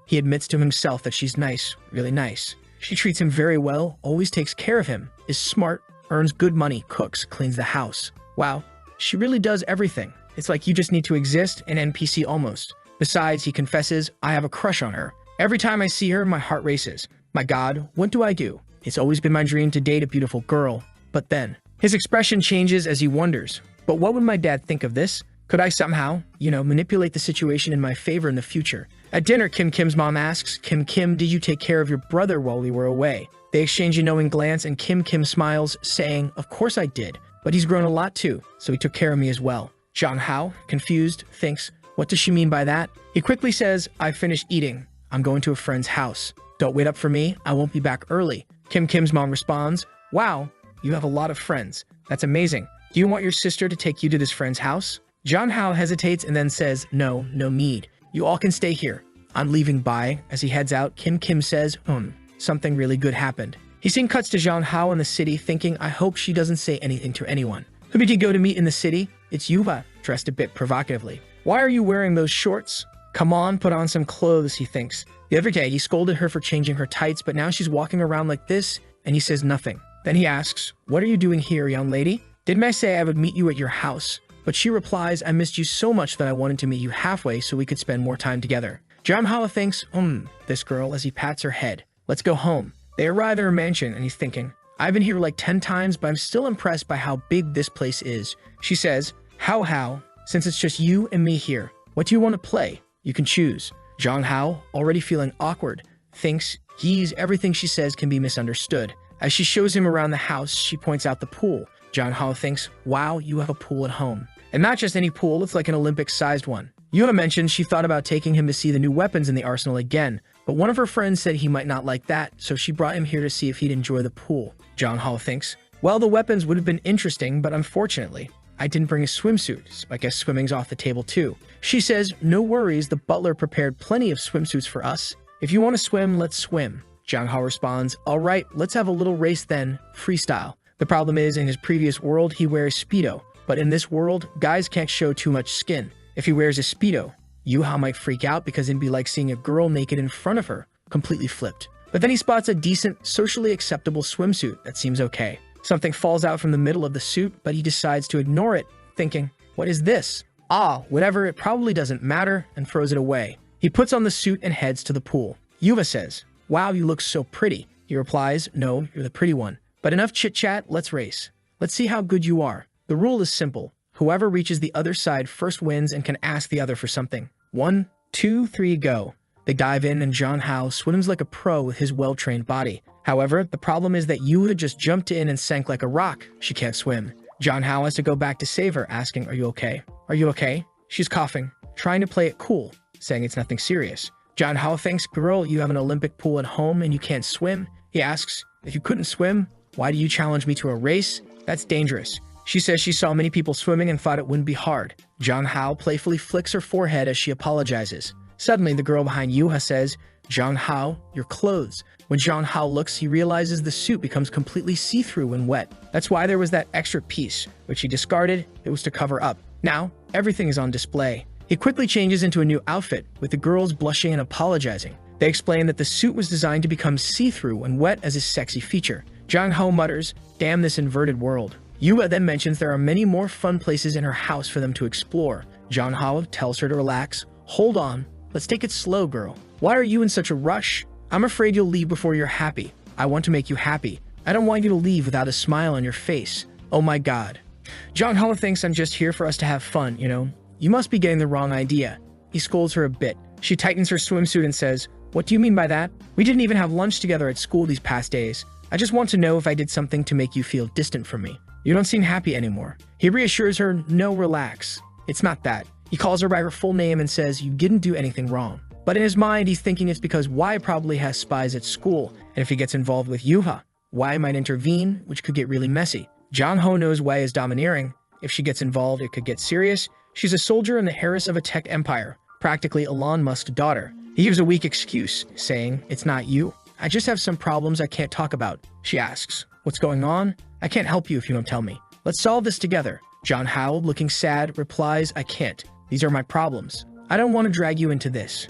A: He admits to himself that she's nice, really nice. She treats him very well, always takes care of him, is smart, earns good money, cooks, cleans the house. Wow, she really does everything. It's like you just need to exist, an NPC almost. Besides, he confesses, I have a crush on her. Every time I see her, my heart races. My God, what do I do? It's always been my dream to date a beautiful girl. But then, his expression changes as he wonders, but what would my dad think of this? Could I somehow, manipulate the situation in my favor in the future? At dinner, Kim's mom asks, Kim, did you take care of your brother while we were away? They exchange a knowing glance and Kim smiles, saying, of course I did, but he's grown a lot too, so he took care of me as well. John Hao, confused, thinks, what does she mean by that? He quickly says, I finished eating. I'm going to a friend's house. Don't wait up for me, I won't be back early. Kim's mom responds, wow, you have a lot of friends. That's amazing. Do you want your sister to take you to this friend's house? John Hao hesitates and then says, no need. You all can stay here. I'm leaving by. As he heads out, Kim says, something really good happened. He scene cuts to John Hao in the city thinking, I hope she doesn't say anything to anyone. Who did you go to meet in the city? It's Yuba, dressed a bit provocatively. Why are you wearing those shorts? Come on, put on some clothes, he thinks. The other day, he scolded her for changing her tights, but now she's walking around like this, and he says nothing. Then he asks, what are you doing here, young lady? Didn't I say I would meet you at your house? But she replies, I missed you so much that I wanted to meet you halfway so we could spend more time together. John Hao thinks, this girl, as he pats her head. Let's go home. They arrive at her mansion, and he's thinking, I've been here like 10 times, but I'm still impressed by how big this place is. She says, How, since it's just you and me here, what do you want to play? You can choose. John Hao, already feeling awkward, thinks everything she says can be misunderstood. As she shows him around the house, she points out the pool. John Hao thinks, wow, you have a pool at home. And not just any pool, it's like an Olympic-sized one. Yuha mentioned she thought about taking him to see the new weapons in the arsenal again, but one of her friends said he might not like that, so she brought him here to see if he'd enjoy the pool. John Hao thinks, well, the weapons would have been interesting, but unfortunately, I didn't bring a swimsuit, so I guess swimming's off the table too. She says, no worries, the butler prepared plenty of swimsuits for us. If you want to swim, let's swim. John Hao responds, all right, let's have a little race then, freestyle. The problem is, in his previous world, he wears Speedo, but in this world, guys can't show too much skin. If he wears a Speedo, Yuha might freak out because it'd be like seeing a girl naked in front of her, completely flipped. But then he spots a decent, socially acceptable swimsuit that seems okay. Something falls out from the middle of the suit, but he decides to ignore it, thinking, what is this? Whatever, it probably doesn't matter, and throws it away. He puts on the suit and heads to the pool. Yuva says, wow, you look so pretty. He replies, no, you're the pretty one. But enough chit-chat, let's race. Let's see how good you are. The rule is simple. Whoever reaches the other side first wins and can ask the other for something. 1, 2, 3, go. They dive in and John Hao swims like a pro with his well-trained body. However, the problem is that Yuha just jumped in and sank like a rock. She can't swim. John Hao has to go back to save her, asking, are you okay? Are you okay? She's coughing, trying to play it cool, saying it's nothing serious. John Hao thinks, girl, you have an Olympic pool at home and you can't swim? He asks, if you couldn't swim, why do you challenge me to a race? That's dangerous. She says she saw many people swimming and thought it wouldn't be hard. John Hao playfully flicks her forehead as she apologizes. Suddenly, the girl behind Yuha says, John Hao, your clothes. When John Hao looks, he realizes the suit becomes completely see-through when wet. That's why there was that extra piece, which he discarded. It was to cover up. Now, everything is on display. He quickly changes into a new outfit, with the girls blushing and apologizing. They explain that the suit was designed to become see-through when wet as a sexy feature. John Hao mutters, damn this inverted world. Yuha then mentions there are many more fun places in her house for them to explore. John Hao tells her to relax. Hold on, let's take it slow, girl. Why are you in such a rush? I'm afraid you'll leave before you're happy. I want to make you happy. I don't want you to leave without a smile on your face. Oh my God. John Hao thinks I'm just here for us to have fun, you know? You must be getting the wrong idea. He scolds her a bit. She tightens her swimsuit and says, what do you mean by that? We didn't even have lunch together at school these past days. I just want to know if I did something to make you feel distant from me. You don't seem happy anymore. He reassures her, no, relax. It's not that. He calls her by her full name and says, you didn't do anything wrong. But in his mind, he's thinking it's because Y probably has spies at school, and if he gets involved with Yuha, Y might intervene, which could get really messy. John Hao knows Y is domineering. If she gets involved, it could get serious. She's a soldier and the heiress of a tech empire, practically Elon Musk's daughter. He gives a weak excuse, saying, it's not you. I just have some problems I can't talk about. She asks, what's going on? I can't help you if you don't tell me. Let's solve this together. John Hao, looking sad, replies, I can't. These are my problems. I don't want to drag you into this.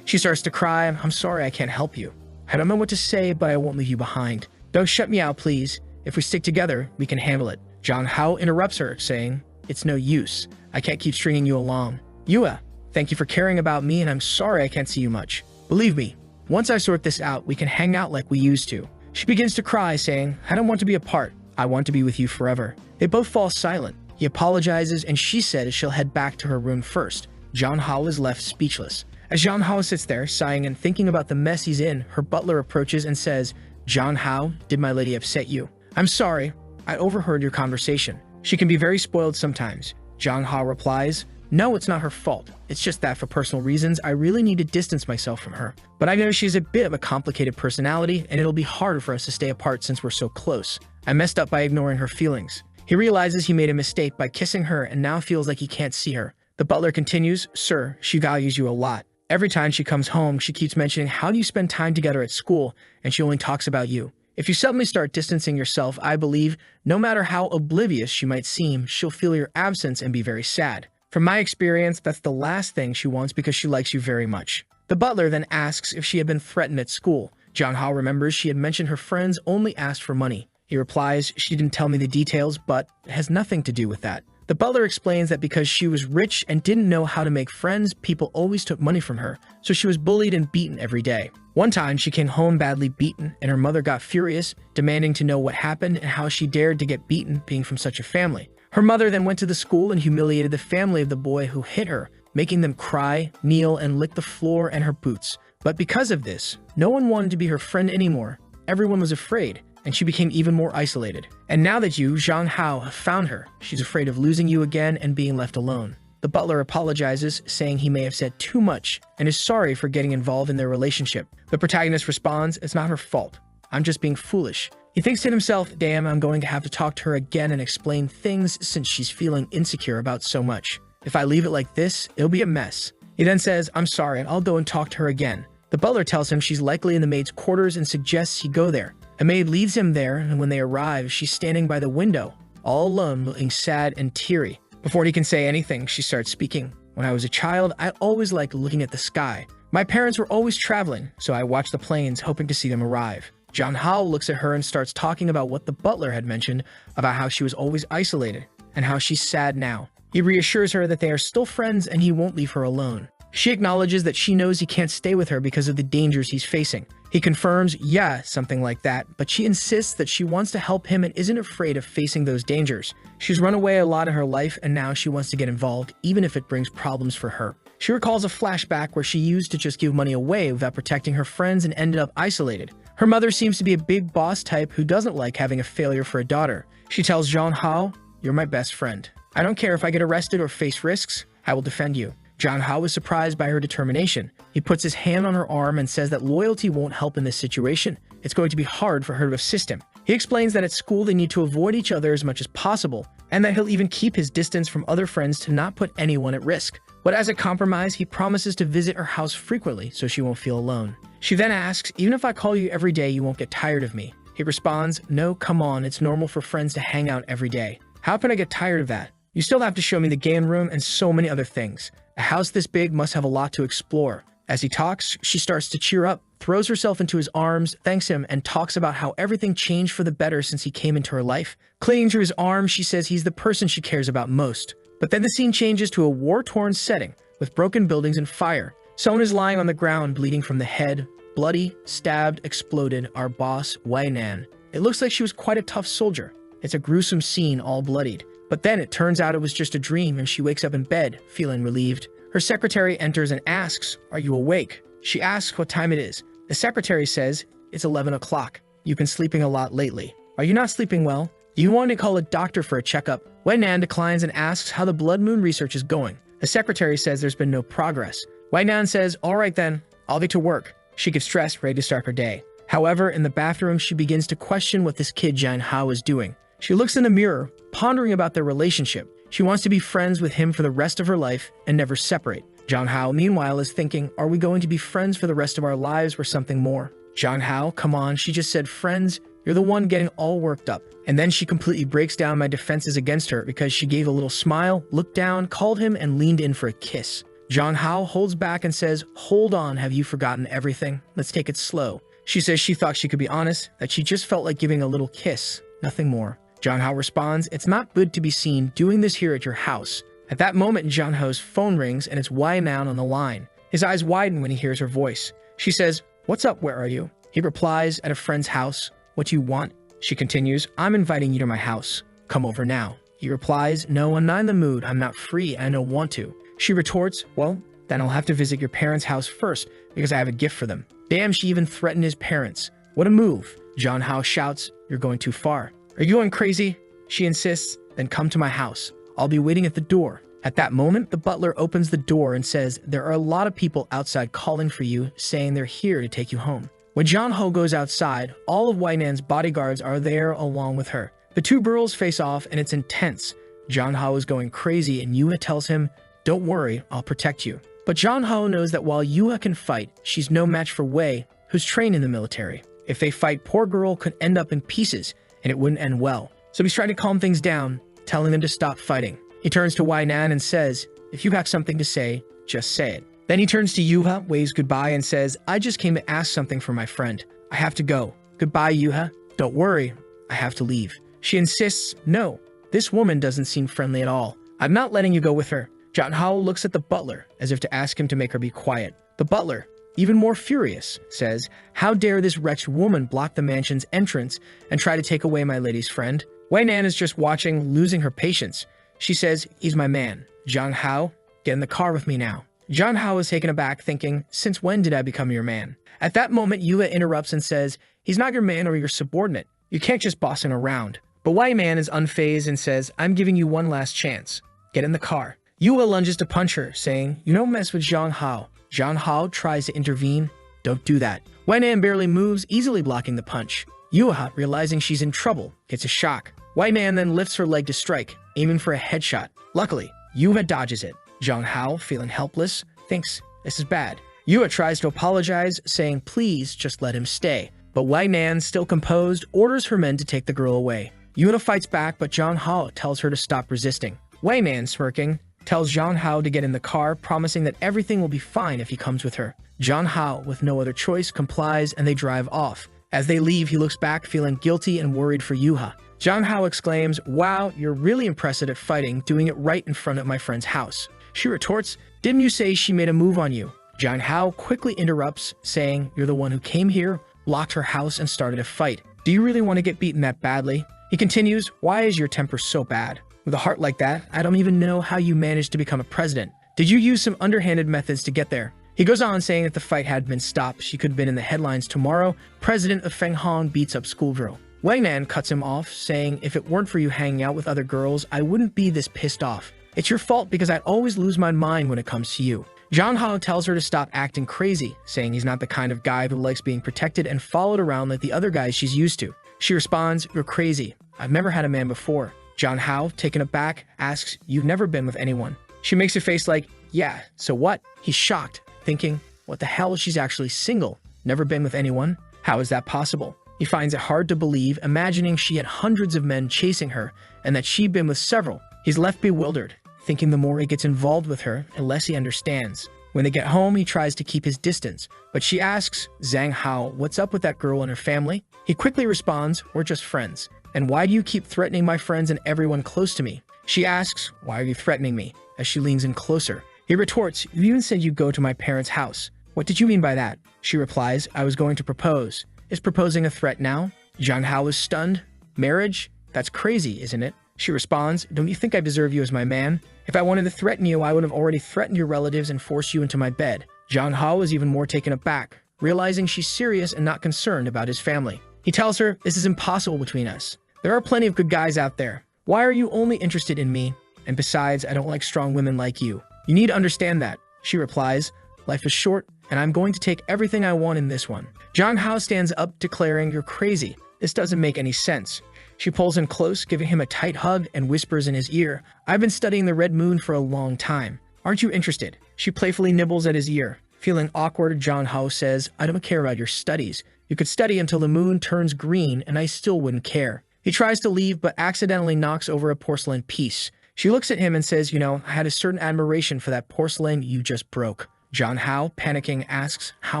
A: She starts to cry. I'm sorry I can't help you. I don't know what to say, but I won't leave you behind. Don't shut me out, please. If we stick together, we can handle it. John Hao interrupts her, saying, It's no use. I can't keep stringing you along. Yua, thank you for caring about me, and I'm sorry I can't see you much. Believe me, once I sort this out, we can hang out like we used to. She begins to cry, saying, I don't want to be apart. I want to be with you forever. They both fall silent. He apologizes, and she says she'll head back to her room first. John Hao is left speechless. As John Hao sits there, sighing and thinking about the mess he's in, her butler approaches and says, John Hao, did my lady upset you? I'm sorry. I overheard your conversation. She can be very spoiled sometimes. John Hao replies, No, it's not her fault. It's just that for personal reasons, I really need to distance myself from her. But I know she's a bit of a complicated personality, and it'll be harder for us to stay apart since we're so close. I messed up by ignoring her feelings. He realizes he made a mistake by kissing her and now feels like he can't see her. The butler continues, Sir, she values you a lot. Every time she comes home, she keeps mentioning how do you spend time together at school, and she only talks about you. If you suddenly start distancing yourself, I believe, no matter how oblivious she might seem, she'll feel your absence and be very sad. From my experience, that's the last thing she wants because she likes you very much. The butler then asks if she had been threatened at school. John Hao remembers she had mentioned her friends only asked for money. He replies, She didn't tell me the details, but it has nothing to do with that. The butler explains that because she was rich and didn't know how to make friends, people always took money from her, so she was bullied and beaten every day. One time, she came home badly beaten, and her mother got furious, demanding to know what happened and how she dared to get beaten being from such a family. Her mother then went to the school and humiliated the family of the boy who hit her, making them cry, kneel, and lick the floor and her boots. But because of this, no one wanted to be her friend anymore. Everyone was afraid, and she became even more isolated. And now that you, John Hao, have found her, she's afraid of losing you again and being left alone. The butler apologizes, saying he may have said too much and is sorry for getting involved in their relationship. The protagonist responds, It's not her fault. I'm just being foolish. He thinks to himself, damn, I'm going to have to talk to her again and explain things since she's feeling insecure about so much. If I leave it like this, it'll be a mess. He then says, I'm sorry, and I'll go and talk to her again. The butler tells him she's likely in the maid's quarters and suggests he go there. A maid leads him there, and when they arrive, she's standing by the window, all alone, looking sad and teary. Before he can say anything, she starts speaking. When I was a child, I always liked looking at the sky. My parents were always traveling, so I watched the planes, hoping to see them arrive. John Hao looks at her and starts talking about what the butler had mentioned about how she was always isolated and how she's sad now. He reassures her that they are still friends and he won't leave her alone. She acknowledges that she knows he can't stay with her because of the dangers he's facing. He confirms, yeah, something like that, but she insists that she wants to help him and isn't afraid of facing those dangers. She's run away a lot in her life and now she wants to get involved, even if it brings problems for her. She recalls a flashback where she used to just give money away without protecting her friends and ended up isolated. Her mother seems to be a big boss type who doesn't like having a failure for a daughter. She tells John Hao, You're my best friend. I don't care if I get arrested or face risks, I will defend you. John Hao is surprised by her determination. He puts his hand on her arm and says that loyalty won't help in this situation. It's going to be hard for her to assist him. He explains that at school they need to avoid each other as much as possible, and that he'll even keep his distance from other friends to not put anyone at risk. But as a compromise, he promises to visit her house frequently so she won't feel alone. She then asks, Even if I call you every day, you won't get tired of me. He responds, No, come on, it's normal for friends to hang out every day. How can I get tired of that? You still have to show me the game room and so many other things. A house this big must have a lot to explore. As he talks, she starts to cheer up, throws herself into his arms, thanks him, and talks about how everything changed for the better since he came into her life. Clinging to his arm, she says he's the person she cares about most. But then the scene changes to a war-torn setting, with broken buildings and fire. Someone is lying on the ground, bleeding from the head. Bloody, stabbed, exploded, our boss, Wei Nan. It looks like she was quite a tough soldier. It's a gruesome scene, all bloodied. But then it turns out it was just a dream and she wakes up in bed, feeling relieved. Her secretary enters and asks, Are you awake? She asks what time it is. The secretary says, It's 11 o'clock. You've been sleeping a lot lately. Are you not sleeping well? Do you want to call a doctor for a checkup? Wei Nan declines and asks how the blood moon research is going. The secretary says there's been no progress. Wei Nan says, All right then, I'll be to work. She gets dressed, ready to start her day. However, in the bathroom, she begins to question what this kid John Hao is doing. She looks in the mirror, pondering about their relationship. She wants to be friends with him for the rest of her life and never separate. John Hao, meanwhile, is thinking, Are we going to be friends for the rest of our lives or something more? John Hao, come on, she just said friends. You're the one getting all worked up. And then she completely breaks down my defenses against her because she gave a little smile, looked down, called him, and leaned in for a kiss. John Hao holds back and says, "Hold on, have you forgotten everything? Let's take it slow." She says she thought she could be honest, that she just felt like giving a little kiss, nothing more. John Hao responds, "It's not good to be seen doing this here at your house." At that moment, John Hao's phone rings and it's Wai Nan on the line. His eyes widen when he hears her voice. She says, "What's up, where are you?" He replies, "At a friend's house. What do you want?" She continues, "I'm inviting you to my house. Come over now." He replies, "No, I'm not in the mood. I'm not free and I don't want to." She retorts, "Well, then I'll have to visit your parents' house first because I have a gift for them." Damn, she even threatened his parents. What a move. John Hao shouts, "You're going too far." "Are you going crazy?" She insists, "Then come to my house. I'll be waiting at the door." At that moment, the butler opens the door and says, "There are a lot of people outside calling for you, saying they're here to take you home." When John Ho goes outside, all of Wai Nan's bodyguards are there along with her. The two girls face off and it's intense. John Ho is going crazy and Yuha tells him, "Don't worry, I'll protect you." But John Ho knows that while Yuha can fight, she's no match for Wei, who's trained in the military. If they fight, poor girl could end up in pieces, and it wouldn't end well. So he's trying to calm things down, telling them to stop fighting. He turns to Wai Nan and says, "If you have something to say, just say it." Then he turns to Yuha, waves goodbye, and says, "I just came to ask something from my friend. I have to go. Goodbye, Yuha. Don't worry, I have to leave." She insists, "No, this woman doesn't seem friendly at all. I'm not letting you go with her." John Hao looks at the butler as if to ask him to make her be quiet. The butler, even more furious, says, "How dare this wretched woman block the mansion's entrance and try to take away my lady's friend?" Wai Nan is just watching, losing her patience. She says, "He's my man. John Hao, get in the car with me now." John Hao is taken aback, thinking, "Since when did I become your man?" At that moment, Yuha interrupts and says, "He's not your man or your subordinate. You can't just boss him around." But Wai Nan is unfazed and says, "I'm giving you one last chance. Get in the car." Yuha lunges to punch her, saying, "You don't mess with John Hao." John Hao tries to intervene. "Don't do that." Wai Nan barely moves, easily blocking the punch. Yuha, realizing she's in trouble, gets a shock. Wai Nan then lifts her leg to strike, aiming for a headshot. Luckily, Yuha dodges it. John Hao, feeling helpless, thinks this is bad. Yuha tries to apologize, saying please just let him stay. But Wai Nan, still composed, orders her men to take the girl away. Yuha fights back, but John Hao tells her to stop resisting. Wai Nan, smirking, tells John Hao to get in the car, promising that everything will be fine if he comes with her. John Hao, with no other choice, complies and they drive off. As they leave, he looks back, feeling guilty and worried for Yuha. John Hao exclaims, "Wow, you're really impressive at fighting, doing it right in front of my friend's house." She retorts, "Didn't you say she made a move on you?" John Hao quickly interrupts, saying, "You're the one who came here, locked her house, and started a fight. Do you really want to get beaten that badly?" He continues, "Why is your temper so bad? With a heart like that, I don't even know how you managed to become a president. Did you use some underhanded methods to get there?" He goes on saying if the fight had been stopped, she could have been in the headlines tomorrow. President of Feng Hong beats up schoolgirl. Wang Nan cuts him off, saying, "If it weren't for you hanging out with other girls, I wouldn't be this pissed off. It's your fault because I'd always lose my mind when it comes to you." John Hao tells her to stop acting crazy, saying he's not the kind of guy who likes being protected and followed around like the other guys she's used to. She responds, "You're crazy. I've never had a man before." John Hao, taken aback, asks, "You've never been with anyone?" She makes a face like, "Yeah, so what?" He's shocked, thinking, what the hell, she's actually single, never been with anyone? How is that possible? He finds it hard to believe, imagining she had hundreds of men chasing her and that she'd been with several. He's left bewildered, thinking the more he gets involved with her, the less he understands. When they get home, he tries to keep his distance, but she asks Zhang Hao what's up with that girl and her family. He quickly responds, "We're just friends. And why do you keep threatening my friends and everyone close to me?" She asks, "Why are you threatening me?" as she leans in closer. He retorts, "You even said you'd go to my parents' house. What did you mean by that?" She replies, "I was going to propose." Is proposing a threat now? John Hao is stunned. Marriage? That's crazy, isn't it? She responds, "Don't you think I deserve you as my man? If I wanted to threaten you, I would have already threatened your relatives and forced you into my bed." John Hao is even more taken aback, realizing she's serious and not concerned about his family. He tells her, "This is impossible between us. There are plenty of good guys out there. Why are you only interested in me? And besides, I don't like strong women like you. You need to understand that." She replies, "Life is short, and I'm going to take everything I want in this one." John Hao stands up, declaring, "You're crazy. This doesn't make any sense." She pulls him close, giving him a tight hug, and whispers in his ear, "I've been studying the Red Moon for a long time. Aren't you interested?" She playfully nibbles at his ear. Feeling awkward, John Hao says, "I don't care about your studies. You could study until the moon turns green and I still wouldn't care. He tries to leave but accidentally knocks over a porcelain piece. She looks at him and says, I had a certain admiration for that porcelain you just broke. John Hao, panicking, asks, how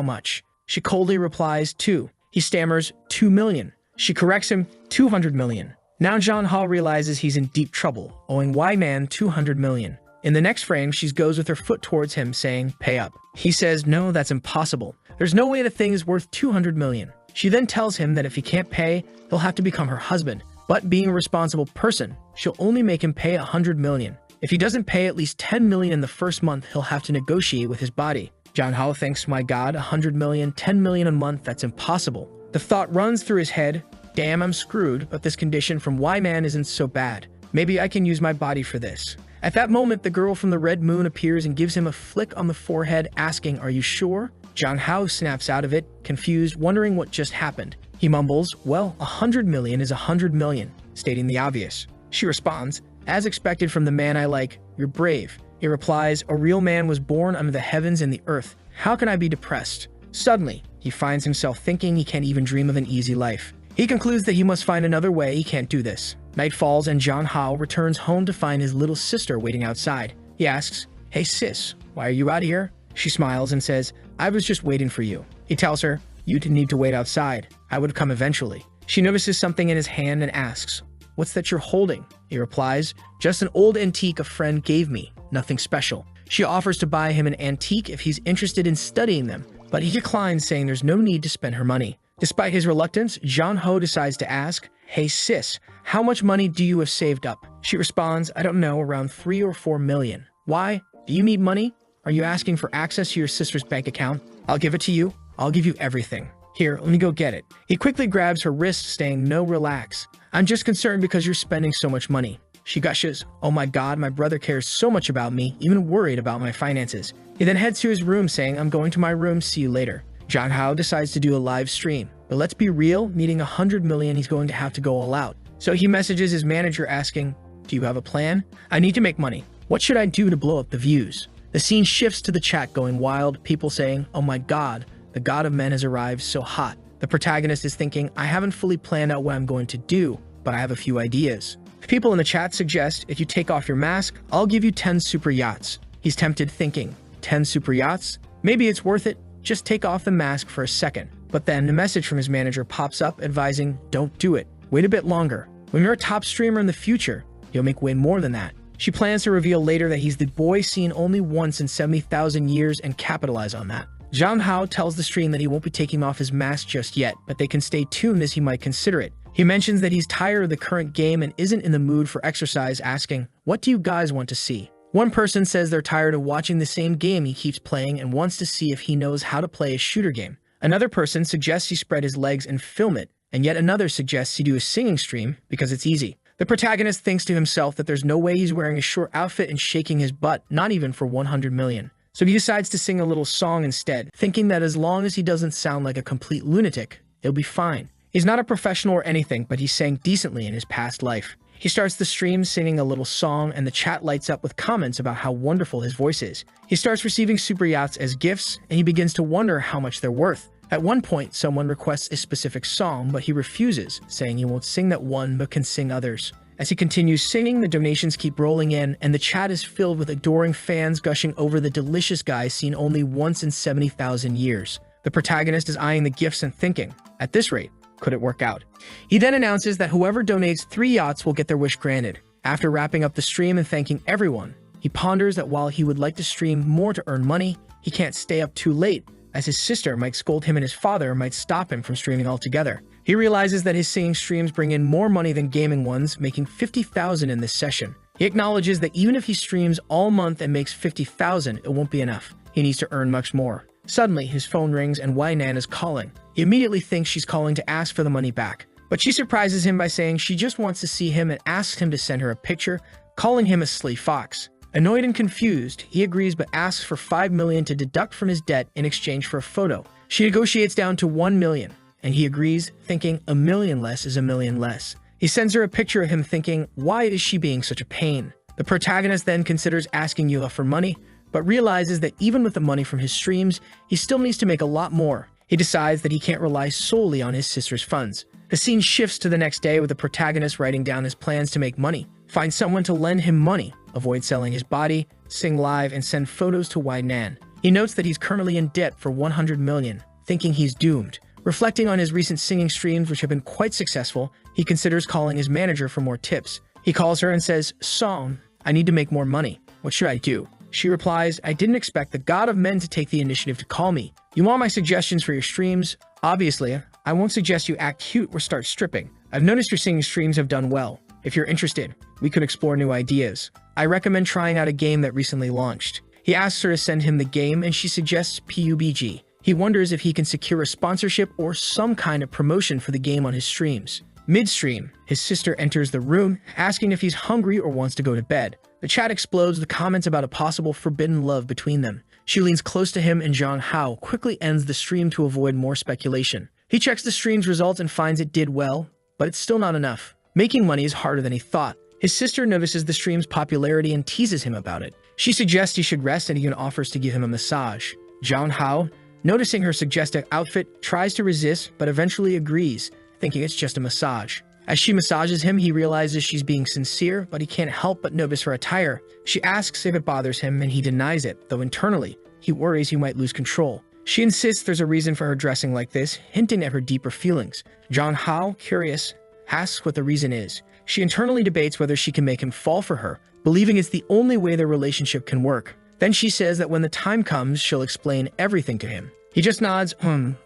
A: much? She coldly replies, 2. He stammers, 2 million. She corrects him, 200 million. Now John Hao realizes he's in deep trouble, owing Y-Man 200 million. In the next frame, she goes with her foot towards him, saying, pay up. He says, no, that's impossible. There's no way the thing is worth 200 million. She then tells him that if he can't pay, he'll have to become her husband. But being a responsible person, she'll only make him pay 100 million. If he doesn't pay at least 10 million in the first month, he'll have to negotiate with his body. John Hao thinks, my God, 100 million, 10 million a month, that's impossible. The thought runs through his head, damn, I'm screwed, but this condition from Y-Man isn't so bad. Maybe I can use my body for this. At that moment, the girl from the Red Moon appears and gives him a flick on the forehead, asking, are you sure? John Hao snaps out of it, confused, wondering what just happened. He mumbles, well, 100 million is 100 million, stating the obvious. She responds, as expected from the man I like, you're brave. He replies, a real man was born under the heavens and the earth. How can I be depressed? Suddenly, he finds himself thinking he can't even dream of an easy life. He concludes that he must find another way, he can't do this. Night falls and John Hao returns home to find his little sister waiting outside. He asks, hey sis, why are you out here? She smiles and says, I was just waiting for you. He tells her, you didn't need to wait outside. I would come eventually. She notices something in his hand and asks, what's that you're holding? He replies, just an old antique a friend gave me, nothing special. She offers to buy him an antique if he's interested in studying them, but he declines, saying there's no need to spend her money. Despite his reluctance, John Hao decides to ask, hey sis, how much money do you have saved up? She responds, I don't know, around 3 or 4 million. Why? Do you need money? Are you asking for access to your sister's bank account? I'll give it to you. I'll give you everything. Here, let me go get it. He quickly grabs her wrist, saying, no, relax. I'm just concerned because you're spending so much money. She gushes, oh my God, my brother cares so much about me, even worried about my finances. He then heads to his room, saying, I'm going to my room, see you later. John Hao decides to do a live stream. But let's be real, needing 100 million, he's going to have to go all out. So he messages his manager asking, do you have a plan? I need to make money. What should I do to blow up the views? The scene shifts to the chat going wild, people saying, oh my God, the God of Men has arrived, so hot. The protagonist is thinking, I haven't fully planned out what I'm going to do, but I have a few ideas. People in the chat suggest, if you take off your mask, I'll give you 10 super yachts. He's tempted, thinking, 10 super yachts? Maybe it's worth it. Just take off the mask for a second. But then a message from his manager pops up advising, don't do it. Wait a bit longer. When you're a top streamer in the future, you'll make way more than that. She plans to reveal later that he's the boy seen only once in 70,000 years and capitalize on that. John Hao tells the stream that he won't be taking off his mask just yet, but they can stay tuned as he might consider it. He mentions that he's tired of the current game and isn't in the mood for exercise, asking, what do you guys want to see? One person says they're tired of watching the same game he keeps playing and wants to see if he knows how to play a shooter game. Another person suggests he spread his legs and film it, and yet another suggests he do a singing stream because it's easy. The protagonist thinks to himself that there's no way he's wearing a short outfit and shaking his butt, not even for 100 million. So he decides to sing a little song instead, thinking that as long as he doesn't sound like a complete lunatic, he'll be fine. He's not a professional or anything, but he sang decently in his past life. He starts the stream singing a little song, and the chat lights up with comments about how wonderful his voice is. He starts receiving super yachts as gifts, and he begins to wonder how much they're worth. At one point, someone requests a specific song, but he refuses, saying he won't sing that one but can sing others. As he continues singing, the donations keep rolling in, and the chat is filled with adoring fans gushing over the delicious guy seen only once in 70,000 years. The protagonist is eyeing the gifts and thinking, at this rate, could it work out? He then announces that whoever donates 3 yachts will get their wish granted. After wrapping up the stream and thanking everyone, he ponders that while he would like to stream more to earn money, he can't stay up too late, as his sister might scold him and his father might stop him from streaming altogether. He realizes that his singing streams bring in more money than gaming ones, making 50,000 in this session. He acknowledges that even if he streams all month and makes 50,000, it won't be enough. He needs to earn much more. Suddenly, his phone rings and Wainan is calling. He immediately thinks she's calling to ask for the money back, but she surprises him by saying she just wants to see him and asks him to send her a picture, calling him a silly fox. Annoyed and confused, he agrees but asks for 5 million to deduct from his debt in exchange for a photo. She negotiates down to 1 million, and he agrees, thinking a million less is a million less. He sends her a picture of him thinking, why is she being such a pain? The protagonist then considers asking Yuha for money, but realizes that even with the money from his streams, he still needs to make a lot more. He decides that he can't rely solely on his sister's funds. The scene shifts to the next day with the protagonist writing down his plans to make money, find someone to lend him money, avoid selling his body, sing live, and send photos to Wai Nan. He notes that he's currently in debt for 100 million, thinking he's doomed. Reflecting on his recent singing streams, which have been quite successful, he considers calling his manager for more tips. He calls her and says, "Song, I need to make more money. What should I do?" She replies, "I didn't expect the god of men to take the initiative to call me. You want my suggestions for your streams? Obviously, I won't suggest you act cute or start stripping. I've noticed your singing streams have done well. If you're interested, we could explore new ideas. I recommend trying out a game that recently launched." He asks her to send him the game and she suggests PUBG. He wonders if he can secure a sponsorship or some kind of promotion for the game on his streams. Midstream, his sister enters the room, asking if he's hungry or wants to go to bed. The chat explodes with comments about a possible forbidden love between them. She leans close to him and Zhang Hao quickly ends the stream to avoid more speculation. He checks the stream's results and finds it did well, but it's still not enough. Making money is harder than he thought. His sister notices the stream's popularity and teases him about it. She suggests he should rest and even offers to give him a massage. Zhang Hao, noticing her suggested outfit, tries to resist but eventually agrees, thinking it's just a massage. As she massages him, he realizes she's being sincere, but he can't help but notice her attire. She asks if it bothers him and he denies it, though internally, he worries he might lose control. She insists there's a reason for her dressing like this, hinting at her deeper feelings. Zhang Hao, curious, asks what the reason is. She internally debates whether she can make him fall for her, believing it's the only way their relationship can work. Then she says that when the time comes, she'll explain everything to him. He just nods,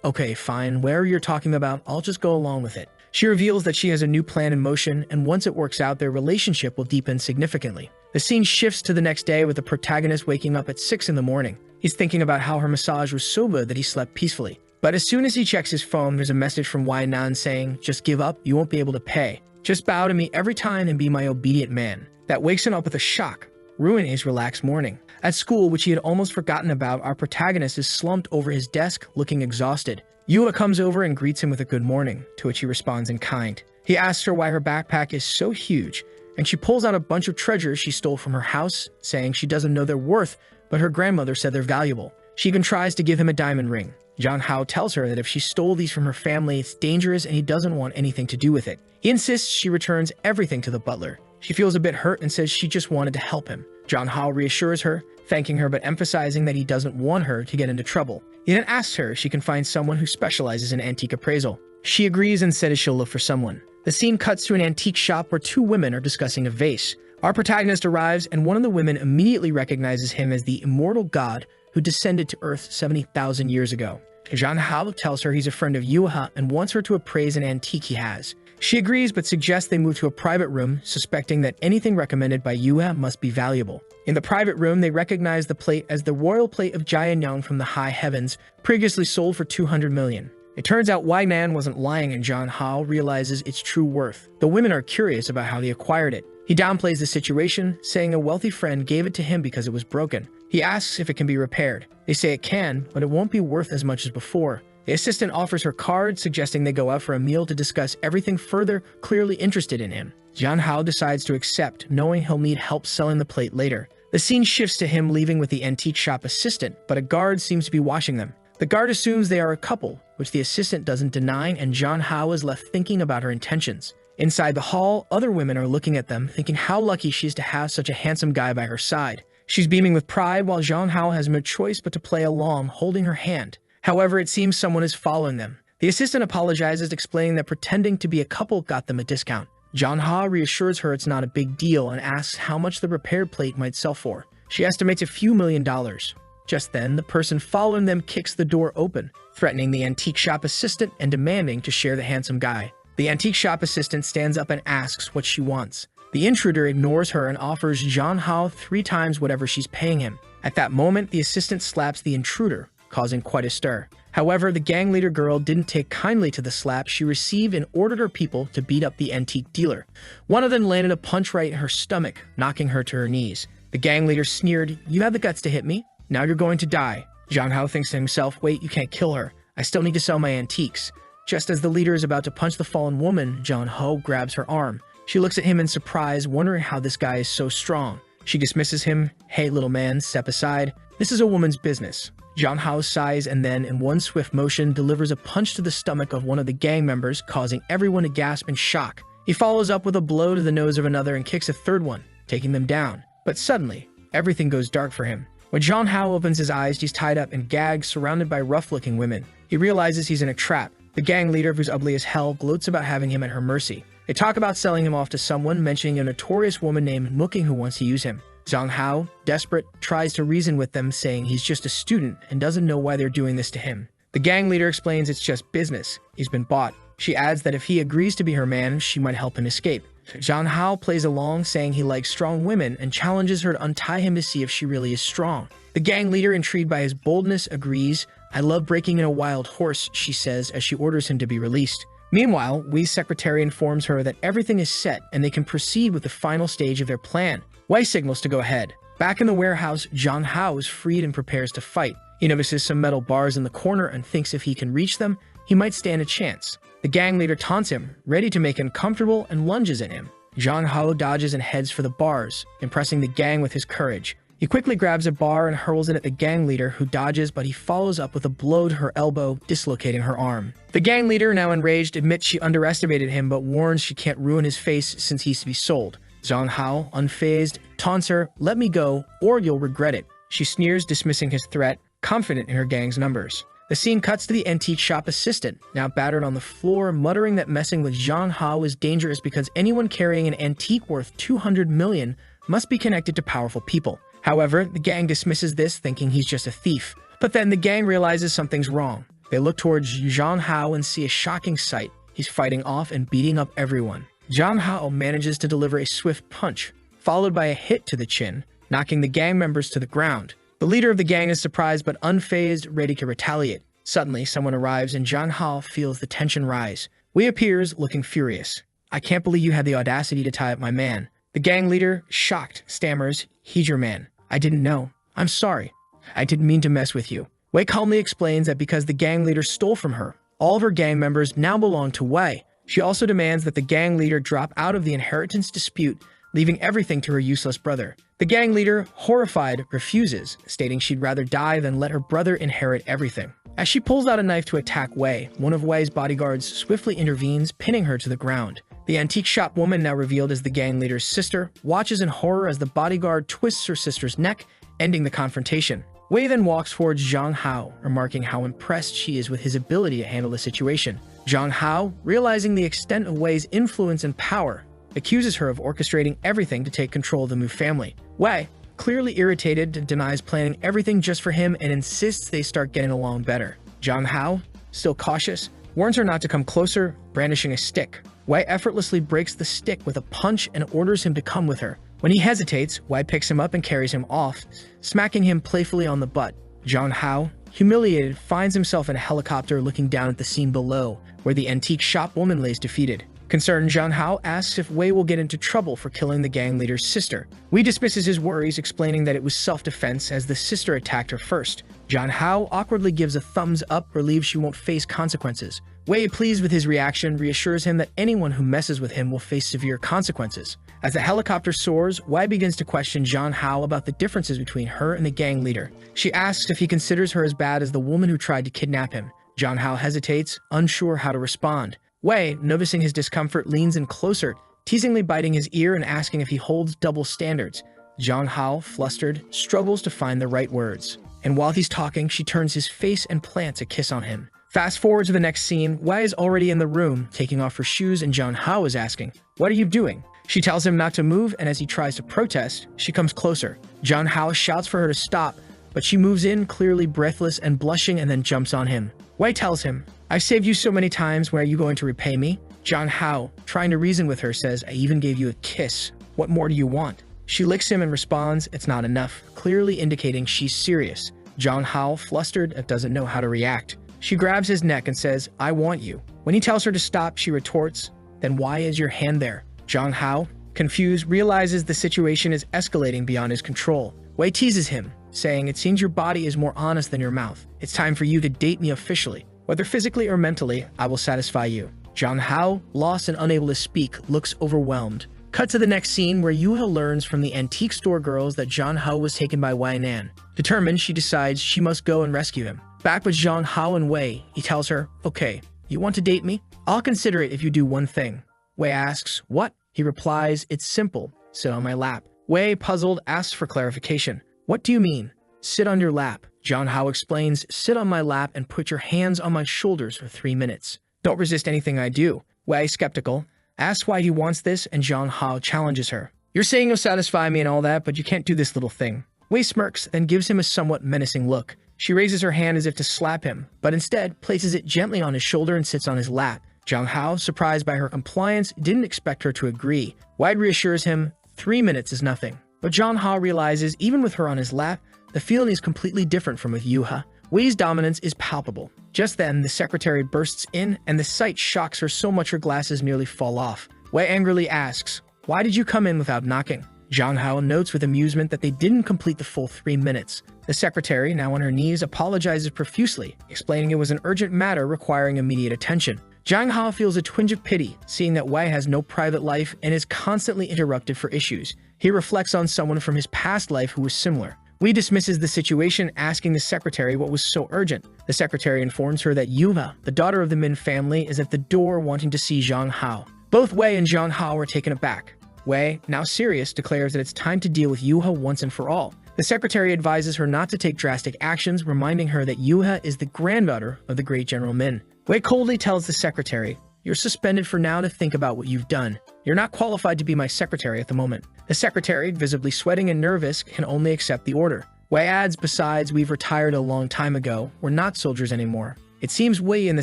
A: okay, fine, whatever you're talking about, I'll just go along with it. She reveals that she has a new plan in motion, and once it works out, their relationship will deepen significantly. The scene shifts to the next day with the protagonist waking up at 6 in the morning. He's thinking about how her massage was so good that he slept peacefully. But as soon as he checks his phone, there's a message from Wai Nan saying, "Just give up, you won't be able to pay. Just bow to me every time and be my obedient man." That wakes him up with a shock, ruining his relaxed morning. At school, which he had almost forgotten about, our protagonist is slumped over his desk, looking exhausted. Yua comes over and greets him with a good morning, to which he responds in kind. He asks her why her backpack is so huge, and she pulls out a bunch of treasures she stole from her house, saying she doesn't know their worth, but her grandmother said they're valuable. She even tries to give him a diamond ring. Zhang Hao tells her that if she stole these from her family, it's dangerous and he doesn't want anything to do with it. He insists she returns everything to the butler. She feels a bit hurt and says she just wanted to help him. Zhang Hao reassures her, thanking her but emphasizing that he doesn't want her to get into trouble. He then asks her if she can find someone who specializes in antique appraisal. She agrees and says she'll look for someone. The scene cuts to an antique shop where two women are discussing a vase. Our protagonist arrives and one of the women immediately recognizes him as the immortal god who descended to Earth 70,000 years ago. Zhang Hao tells her he's a friend of Yuha and wants her to appraise an antique he has. She agrees but suggests they move to a private room, suspecting that anything recommended by Yuha must be valuable. In the private room, they recognize the plate as the royal plate of Jianyang from the high heavens, previously sold for 200 million. It turns out Wai Nan wasn't lying and Zhang Hao realizes its true worth. The women are curious about how they acquired it. He downplays the situation, saying a wealthy friend gave it to him because it was broken. He asks if it can be repaired. They say it can, but it won't be worth as much as before. The assistant offers her card, suggesting they go out for a meal to discuss everything further, clearly interested in him. Zhang Hao decides to accept, knowing he'll need help selling the plate later. The scene shifts to him leaving with the antique shop assistant, but a guard seems to be watching them. The guard assumes they are a couple, which the assistant doesn't deny, and Zhang Hao is left thinking about her intentions. Inside the hall, other women are looking at them, thinking how lucky she is to have such a handsome guy by her side. She's beaming with pride, while Zhang Hao has no choice but to play along, holding her hand. However, it seems someone is following them. The assistant apologizes, explaining that pretending to be a couple got them a discount. Zhang Hao reassures her it's not a big deal and asks how much the repaired plate might sell for. She estimates a few $1,000,000. Just then, the person following them kicks the door open, threatening the antique shop assistant and demanding to share the handsome guy. The antique shop assistant stands up and asks what she wants. The intruder ignores her and offers Zhang Hao 3 times whatever she's paying him. At that moment, the assistant slaps the intruder, causing quite a stir. However, the gang leader girl didn't take kindly to the slap she received and ordered her people to beat up the antique dealer. One of them landed a punch right in her stomach, knocking her to her knees. The gang leader sneered, "You have the guts to hit me? Now you're going to die." Zhang Hao thinks to himself, "Wait, you can't kill her. I still need to sell my antiques." Just as the leader is about to punch the fallen woman, Zhang Hao grabs her arm. She looks at him in surprise, wondering how this guy is so strong. She dismisses him. "Hey, little man, step aside. This is a woman's business." Zhang Hao sighs and then, in one swift motion, delivers a punch to the stomach of one of the gang members, causing everyone to gasp in shock. He follows up with a blow to the nose of another and kicks a third one, taking them down. But suddenly, everything goes dark for him. When Zhang Hao opens his eyes, he's tied up and gagged, surrounded by rough-looking women. He realizes he's in a trap. The gang leader, who's ugly as hell, gloats about having him at her mercy. They talk about selling him off to someone, mentioning a notorious woman named Mooking who wants to use him. Zhang Hao, desperate, tries to reason with them, saying he's just a student and doesn't know why they're doing this to him. The gang leader explains it's just business. He's been bought. She adds that if he agrees to be her man, she might help him escape. Zhang Hao plays along, saying he likes strong women, and challenges her to untie him to see if she really is strong. The gang leader, intrigued by his boldness, agrees. "I love breaking in a wild horse," she says as she orders him to be released. Meanwhile, Wei's secretary informs her that everything is set and they can proceed with the final stage of their plan. Wei signals to go ahead. Back in the warehouse, Zhang Hao is freed and prepares to fight. He notices some metal bars in the corner and thinks if he can reach them, he might stand a chance. The gang leader taunts him, ready to make him comfortable, and lunges at him. Zhang Hao dodges and heads for the bars, impressing the gang with his courage. He quickly grabs a bar and hurls it at the gang leader, who dodges, but he follows up with a blow to her elbow, dislocating her arm. The gang leader, now enraged, admits she underestimated him, but warns she can't ruin his face since he's to be sold. Zhang Hao, unfazed, taunts her, "Let me go, or you'll regret it." She sneers, dismissing his threat, confident in her gang's numbers. The scene cuts to the antique shop assistant, now battered on the floor, muttering that messing with Zhang Hao is dangerous because anyone carrying an antique worth 200 million must be connected to powerful people. However, the gang dismisses this, thinking he's just a thief. But then the gang realizes something's wrong. They look towards Zhang Hao and see a shocking sight. He's fighting off and beating up everyone. Zhang Hao manages to deliver a swift punch, followed by a hit to the chin, knocking the gang members to the ground. The leader of the gang is surprised but unfazed, ready to retaliate. Suddenly, someone arrives and Zhang Hao feels the tension rise. Wei appears, looking furious. "I can't believe you had the audacity to tie up my man." The gang leader, shocked, stammers, "He's your man. I didn't know. I'm sorry. I didn't mean to mess with you." Wei calmly explains that because the gang leader stole from her, all of her gang members now belong to Wei. She also demands that the gang leader drop out of the inheritance dispute, leaving everything to her useless brother. The gang leader, horrified, refuses, stating she'd rather die than let her brother inherit everything. As she pulls out a knife to attack Wei, one of Wei's bodyguards swiftly intervenes, pinning her to the ground. The antique shop woman, now revealed as the gang leader's sister, watches in horror as the bodyguard twists her sister's neck, ending the confrontation. Wei then walks towards Zhang Hao, remarking how impressed she is with his ability to handle the situation. Zhang Hao, realizing the extent of Wei's influence and power, accuses her of orchestrating everything to take control of the Mu family. Wei, clearly irritated, denies planning everything just for him and insists they start getting along better. Zhang Hao, still cautious, warns her not to come closer, brandishing a stick. Wei effortlessly breaks the stick with a punch and orders him to come with her. When he hesitates, Wei picks him up and carries him off, smacking him playfully on the butt. Zhang Hao, humiliated, finds himself in a helicopter looking down at the scene below, where the antique shop woman lays defeated. Concerned, Zhang Hao asks if Wei will get into trouble for killing the gang leader's sister. Wei dismisses his worries, explaining that it was self-defense as the sister attacked her first. Zhang Hao awkwardly gives a thumbs up, relieved she won't face consequences. Wei, pleased with his reaction, reassures him that anyone who messes with him will face severe consequences. As the helicopter soars, Wei begins to question Zhang Hao about the differences between her and the gang leader. She asks if he considers her as bad as the woman who tried to kidnap him. Zhang Hao hesitates, unsure how to respond. Wei, noticing his discomfort, leans in closer, teasingly biting his ear and asking if he holds double standards. Zhang Hao, flustered, struggles to find the right words. And while he's talking, she turns his face and plants a kiss on him. Fast forward to the next scene, Wei is already in the room, taking off her shoes, and Zhang Hao is asking, "What are you doing?" She tells him not to move, and as he tries to protest, she comes closer. Zhang Hao shouts for her to stop, but she moves in, clearly breathless and blushing, and then jumps on him. Wei tells him, "I've saved you so many times, when are you going to repay me?" Zhang Hao, trying to reason with her, says, "I even gave you a kiss. What more do you want?" She licks him and responds, "It's not enough," clearly indicating she's serious. Zhang Hao, flustered, doesn't know how to react. She grabs his neck and says, "I want you." When he tells her to stop, she retorts, "Then why is your hand there?" Zhang Hao, confused, realizes the situation is escalating beyond his control. Wei teases him, saying, "It seems your body is more honest than your mouth. It's time for you to date me officially. Whether physically or mentally, I will satisfy you." Zhang Hao, lost and unable to speak, looks overwhelmed. Cut to the next scene where Yuha learns from the antique store girls that Zhang Hao was taken by Wei Nan. Determined, she decides she must go and rescue him. Back with Zhang Hao and Wei, he tells her, "Okay, you want to date me? I'll consider it if you do one thing." Wei asks, "What?" He replies, "It's simple. Sit on my lap." Wei, puzzled, asks for clarification. "What do you mean? Sit on your lap?" Zhang Hao explains, "Sit on my lap and put your hands on my shoulders for 3 minutes. Don't resist anything I do." Wei, skeptical, asks why he wants this, and Zhang Hao challenges her. "You're saying you'll satisfy me and all that, but you can't do this little thing." Wei smirks, then gives him a somewhat menacing look. She raises her hand as if to slap him, but instead places it gently on his shoulder and sits on his lap. Zhang Hao, surprised by her compliance, didn't expect her to agree. Wei reassures him 3 minutes is nothing. But Zhang Hao realizes even with her on his lap, the feeling is completely different from with Yuha. Wei's dominance is palpable. Just then, the secretary bursts in, and the sight shocks her so much her glasses nearly fall off. Wei angrily asks, "Why did you come in without knocking?" Zhang Hao notes with amusement that they didn't complete the full 3 minutes. The secretary, now on her knees, apologizes profusely, explaining it was an urgent matter requiring immediate attention. Zhang Hao feels a twinge of pity, seeing that Wei has no private life and is constantly interrupted for issues. He reflects on someone from his past life who was similar. Wei dismisses the situation, asking the secretary what was so urgent. The secretary informs her that Yuha, the daughter of the Min family, is at the door wanting to see Zhang Hao. Both Wei and Zhang Hao are taken aback. Wei, now serious, declares that it's time to deal with Yuha once and for all. The secretary advises her not to take drastic actions, reminding her that Yuha is the granddaughter of the great General Min. Wei coldly tells the secretary, "You're suspended for now to think about what you've done. You're not qualified to be my secretary at the moment." The secretary, visibly sweating and nervous, can only accept the order. Wei adds, "Besides, we've retired a long time ago. We're not soldiers anymore." It seems Wei and the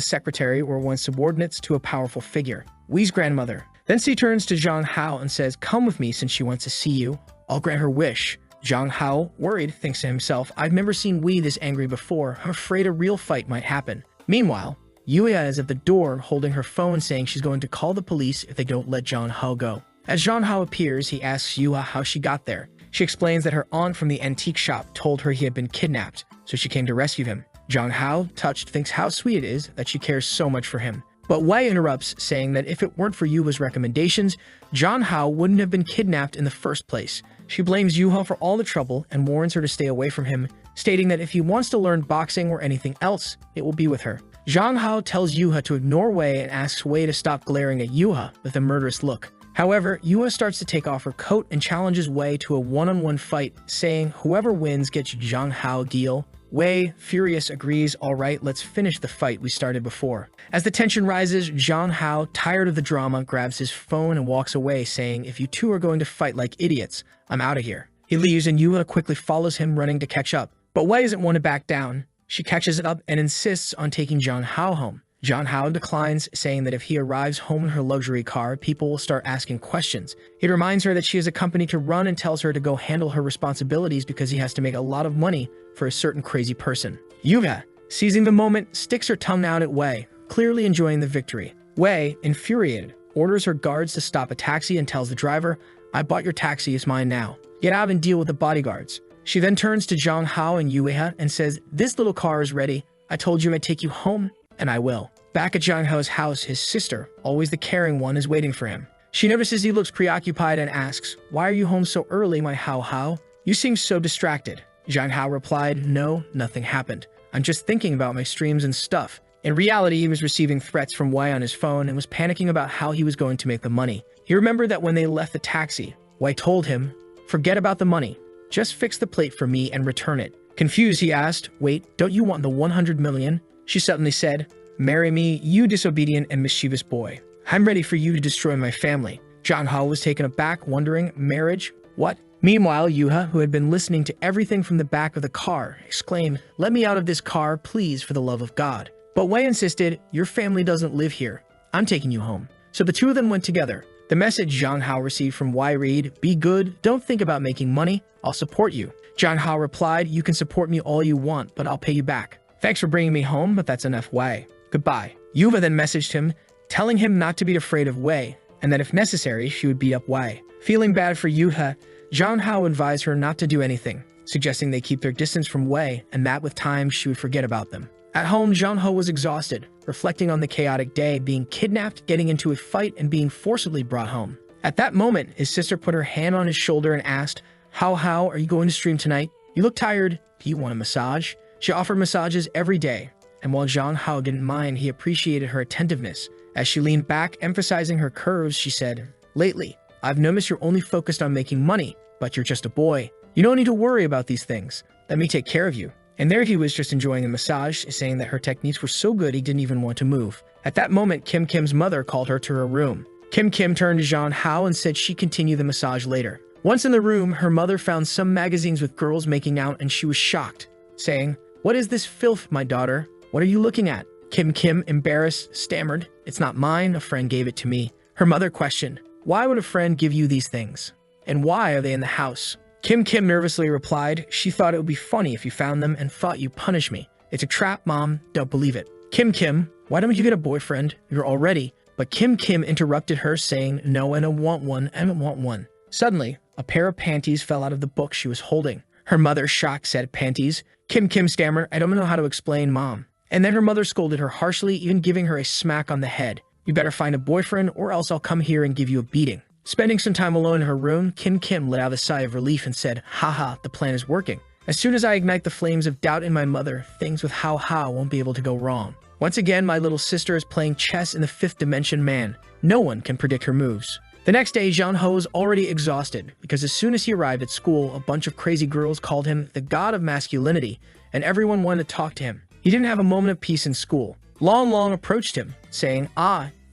A: secretary were once subordinates to a powerful figure, Wei's grandmother. Then she turns to Zhang Hao and says, "Come with me since she wants to see you. I'll grant her wish." Zhang Hao, worried, thinks to himself, "I've never seen Wei this angry before. I'm afraid a real fight might happen." Meanwhile, Yuya is at the door holding her phone, saying she's going to call the police if they don't let Zhang Hao go. As Zhang Hao appears, he asks Yuya how she got there. She explains that her aunt from the antique shop told her he had been kidnapped, so she came to rescue him. Zhang Hao, touched, thinks how sweet it is that she cares so much for him. But Wei interrupts, saying that if it weren't for Yuha's recommendations, Zhang Hao wouldn't have been kidnapped in the first place. She blames Yuha for all the trouble and warns her to stay away from him, stating that if he wants to learn boxing or anything else, it will be with her. Zhang Hao tells Yuha to ignore Wei and asks Wei to stop glaring at Yuha with a murderous look. However, Yuha starts to take off her coat and challenges Wei to a one-on-one fight, saying whoever wins gets Zhang Hao a deal. Wei, furious, agrees, "All right, let's finish the fight we started before." As the tension rises, Zhang Hao, tired of the drama, grabs his phone and walks away, saying, "If you two are going to fight like idiots, I'm out of here." He leaves and Yuha quickly follows him, running to catch up. But Wei isn't one to back down. She catches it up and insists on taking Zhang Hao home. Zhang Hao declines, saying that if he arrives home in her luxury car, people will start asking questions. He reminds her that she has a company to run and tells her to go handle her responsibilities because he has to make a lot of money for a certain crazy person. Yuya, seizing the moment, sticks her tongue out at Wei, clearly enjoying the victory. Wei, infuriated, orders her guards to stop a taxi and tells the driver, "I bought your taxi, it's mine now. Get out and deal with the bodyguards." She then turns to Zhang Hao and Yuya and says, "This little car is ready. I told you I'd take you home, and I will." Back at Zhang Hao's house, his sister, always the caring one, is waiting for him. She notices he looks preoccupied and asks, "Why are you home so early, my Hao Hao? You seem so distracted." Zhang Hao replied, "No, nothing happened. I'm just thinking about my streams and stuff." In reality, he was receiving threats from Wei on his phone and was panicking about how he was going to make the money. He remembered that when they left the taxi, Wei told him, "Forget about the money. Just fix the plate for me and return it." Confused, he asked, "Wait, don't you want the 100 million? She suddenly said, "Marry me, you disobedient and mischievous boy. I'm ready for you to destroy my family." Zhang Hao was taken aback, wondering, marriage? What? Meanwhile, Yuha, who had been listening to everything from the back of the car, exclaimed, "Let me out of this car, please, for the love of God." But Wei insisted, "Your family doesn't live here. I'm taking you home." So the two of them went together. The message Zhang Hao received from Wei read, "Be good, don't think about making money, I'll support you." Zhang Hao replied, "You can support me all you want, but I'll pay you back. Thanks for bringing me home, but that's enough, Wei. Goodbye." Yuva then messaged him, telling him not to be afraid of Wei, and that if necessary, she would beat up Wei. Feeling bad for Yuha, Zhang Hao advised her not to do anything, suggesting they keep their distance from Wei, and that with time she would forget about them. At home, Zhang Hao was exhausted, reflecting on the chaotic day, being kidnapped, getting into a fight, and being forcibly brought home. At that moment, his sister put her hand on his shoulder and asked, How are you going to stream tonight? You look tired. Do you want a massage? She offered massages every day, and while Zhang Hao didn't mind, he appreciated her attentiveness. As she leaned back, emphasizing her curves, she said, Lately, I've noticed you're only focused on making money, but you're just a boy. You don't need to worry about these things. Let me take care of you. And there he was just enjoying the massage, saying that her techniques were so good he didn't even want to move. At that moment, Kim's mother called her to her room. Kim turned to Zhang Hao and said she'd continue the massage later. Once in the room, her mother found some magazines with girls making out and she was shocked, saying, What is this filth, my daughter? What are you looking at? Kim, embarrassed, stammered, It's not mine, a friend gave it to me. Her mother questioned, Why would a friend give you these things? And why are they in the house? Kim nervously replied, She thought it would be funny if you found them and thought you'd punish me. It's a trap, Mom. Don't believe it. Kim, why don't you get a boyfriend? You're all ready. But Kim interrupted her, saying, No, I don't want one. I don't want one. Suddenly, a pair of panties fell out of the book she was holding. Her mother, shocked, said, Panties? Kim stammered, I don't know how to explain, Mom. And then her mother scolded her harshly, even giving her a smack on the head. You better find a boyfriend or else I'll come here and give you a beating. Spending some time alone in her room, Kim let out a sigh of relief and said, Haha, the plan is working. As soon as I ignite the flames of doubt in my mother, things with How won't be able to go wrong. Once again, my little sister is playing chess in the fifth dimension, man. No one can predict her moves. The next day, Zhang Hao was already exhausted because as soon as he arrived at school, a bunch of crazy girls called him the god of masculinity, and everyone wanted to talk to him. He didn't have a moment of peace in school. Long approached him, saying,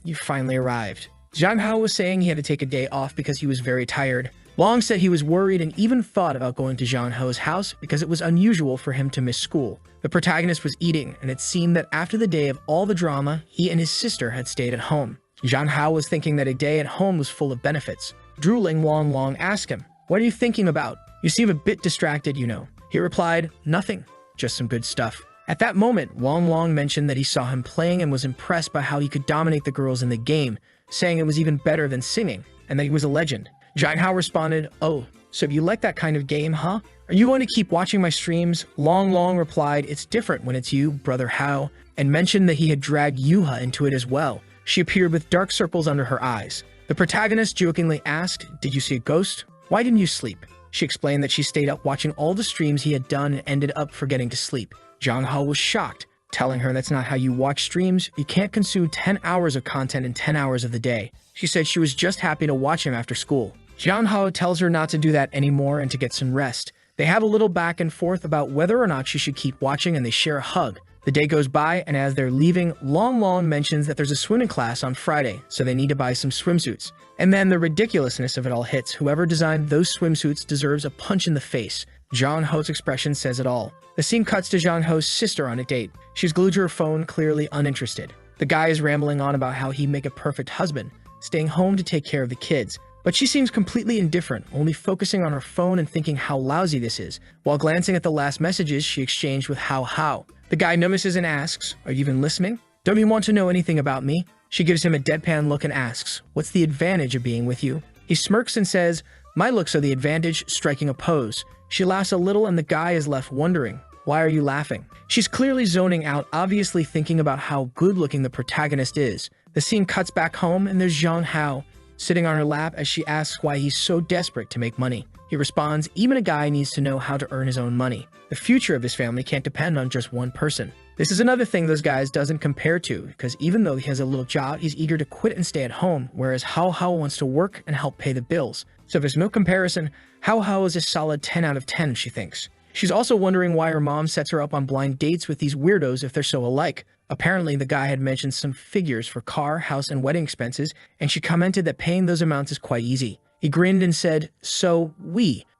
A: You finally arrived. Zhang Hao was saying he had to take a day off because he was very tired. Long said he was worried and even thought about going to Zhang Hao's house because it was unusual for him to miss school. The protagonist was eating, and it seemed that after the day of all the drama, he and his sister had stayed at home. Zhang Hao was thinking that a day at home was full of benefits. Drooling, Long asked him, What are you thinking about? You seem a bit distracted, you know. He replied, Nothing, just some good stuff. At that moment, Long mentioned that he saw him playing and was impressed by how he could dominate the girls in the game, saying it was even better than singing, and that he was a legend. Zhang Hao responded, Oh, so you like that kind of game, huh? Are you going to keep watching my streams? Long replied, It's different when it's you, Brother Hao, and mentioned that he had dragged Yuha into it as well. She appeared with dark circles under her eyes. The protagonist jokingly asked, Did you see a ghost? Why didn't you sleep? She explained that she stayed up watching all the streams he had done and ended up forgetting to sleep. Zhang Hao was shocked, telling her that's not how you watch streams. You can't consume 10 hours of content in 10 hours of the day. She said she was just happy to watch him after school. Zhang Hao tells her not to do that anymore and to get some rest. They have a little back and forth about whether or not she should keep watching, and they share a hug. The day goes by, and as they're leaving, Long mentions that there's a swimming class on Friday, so they need to buy some swimsuits. And then the ridiculousness of it all hits. Whoever designed those swimsuits deserves a punch in the face. Zhang Hao's expression says it all. The scene cuts to Zhang Hao's sister on a date. She's glued to her phone, clearly uninterested. The guy is rambling on about how he'd make a perfect husband, staying home to take care of the kids. But she seems completely indifferent, only focusing on her phone and thinking how lousy this is, while glancing at the last messages she exchanged with How. The guy notices and asks, Are you even listening? Don't you want to know anything about me? She gives him a deadpan look and asks, What's the advantage of being with you? He smirks and says, My looks are the advantage, striking a pose. She laughs a little and the guy is left wondering, Why are you laughing? She's clearly zoning out, obviously thinking about how good-looking the protagonist is. The scene cuts back home and there's Zhang Hao sitting on her lap as she asks why he's so desperate to make money. He responds, Even a guy needs to know how to earn his own money. The future of his family can't depend on just one person. This is another thing those guys doesn't compare to, because even though he has a little job, he's eager to quit and stay at home, whereas How wants to work and help pay the bills. So there's no comparison. How is a solid 10 out of 10, she thinks. She's also wondering why her mom sets her up on blind dates with these weirdos if they're so alike. Apparently, the guy had mentioned some figures for car, house, and wedding expenses, and she commented that paying those amounts is quite easy. He grinned and said,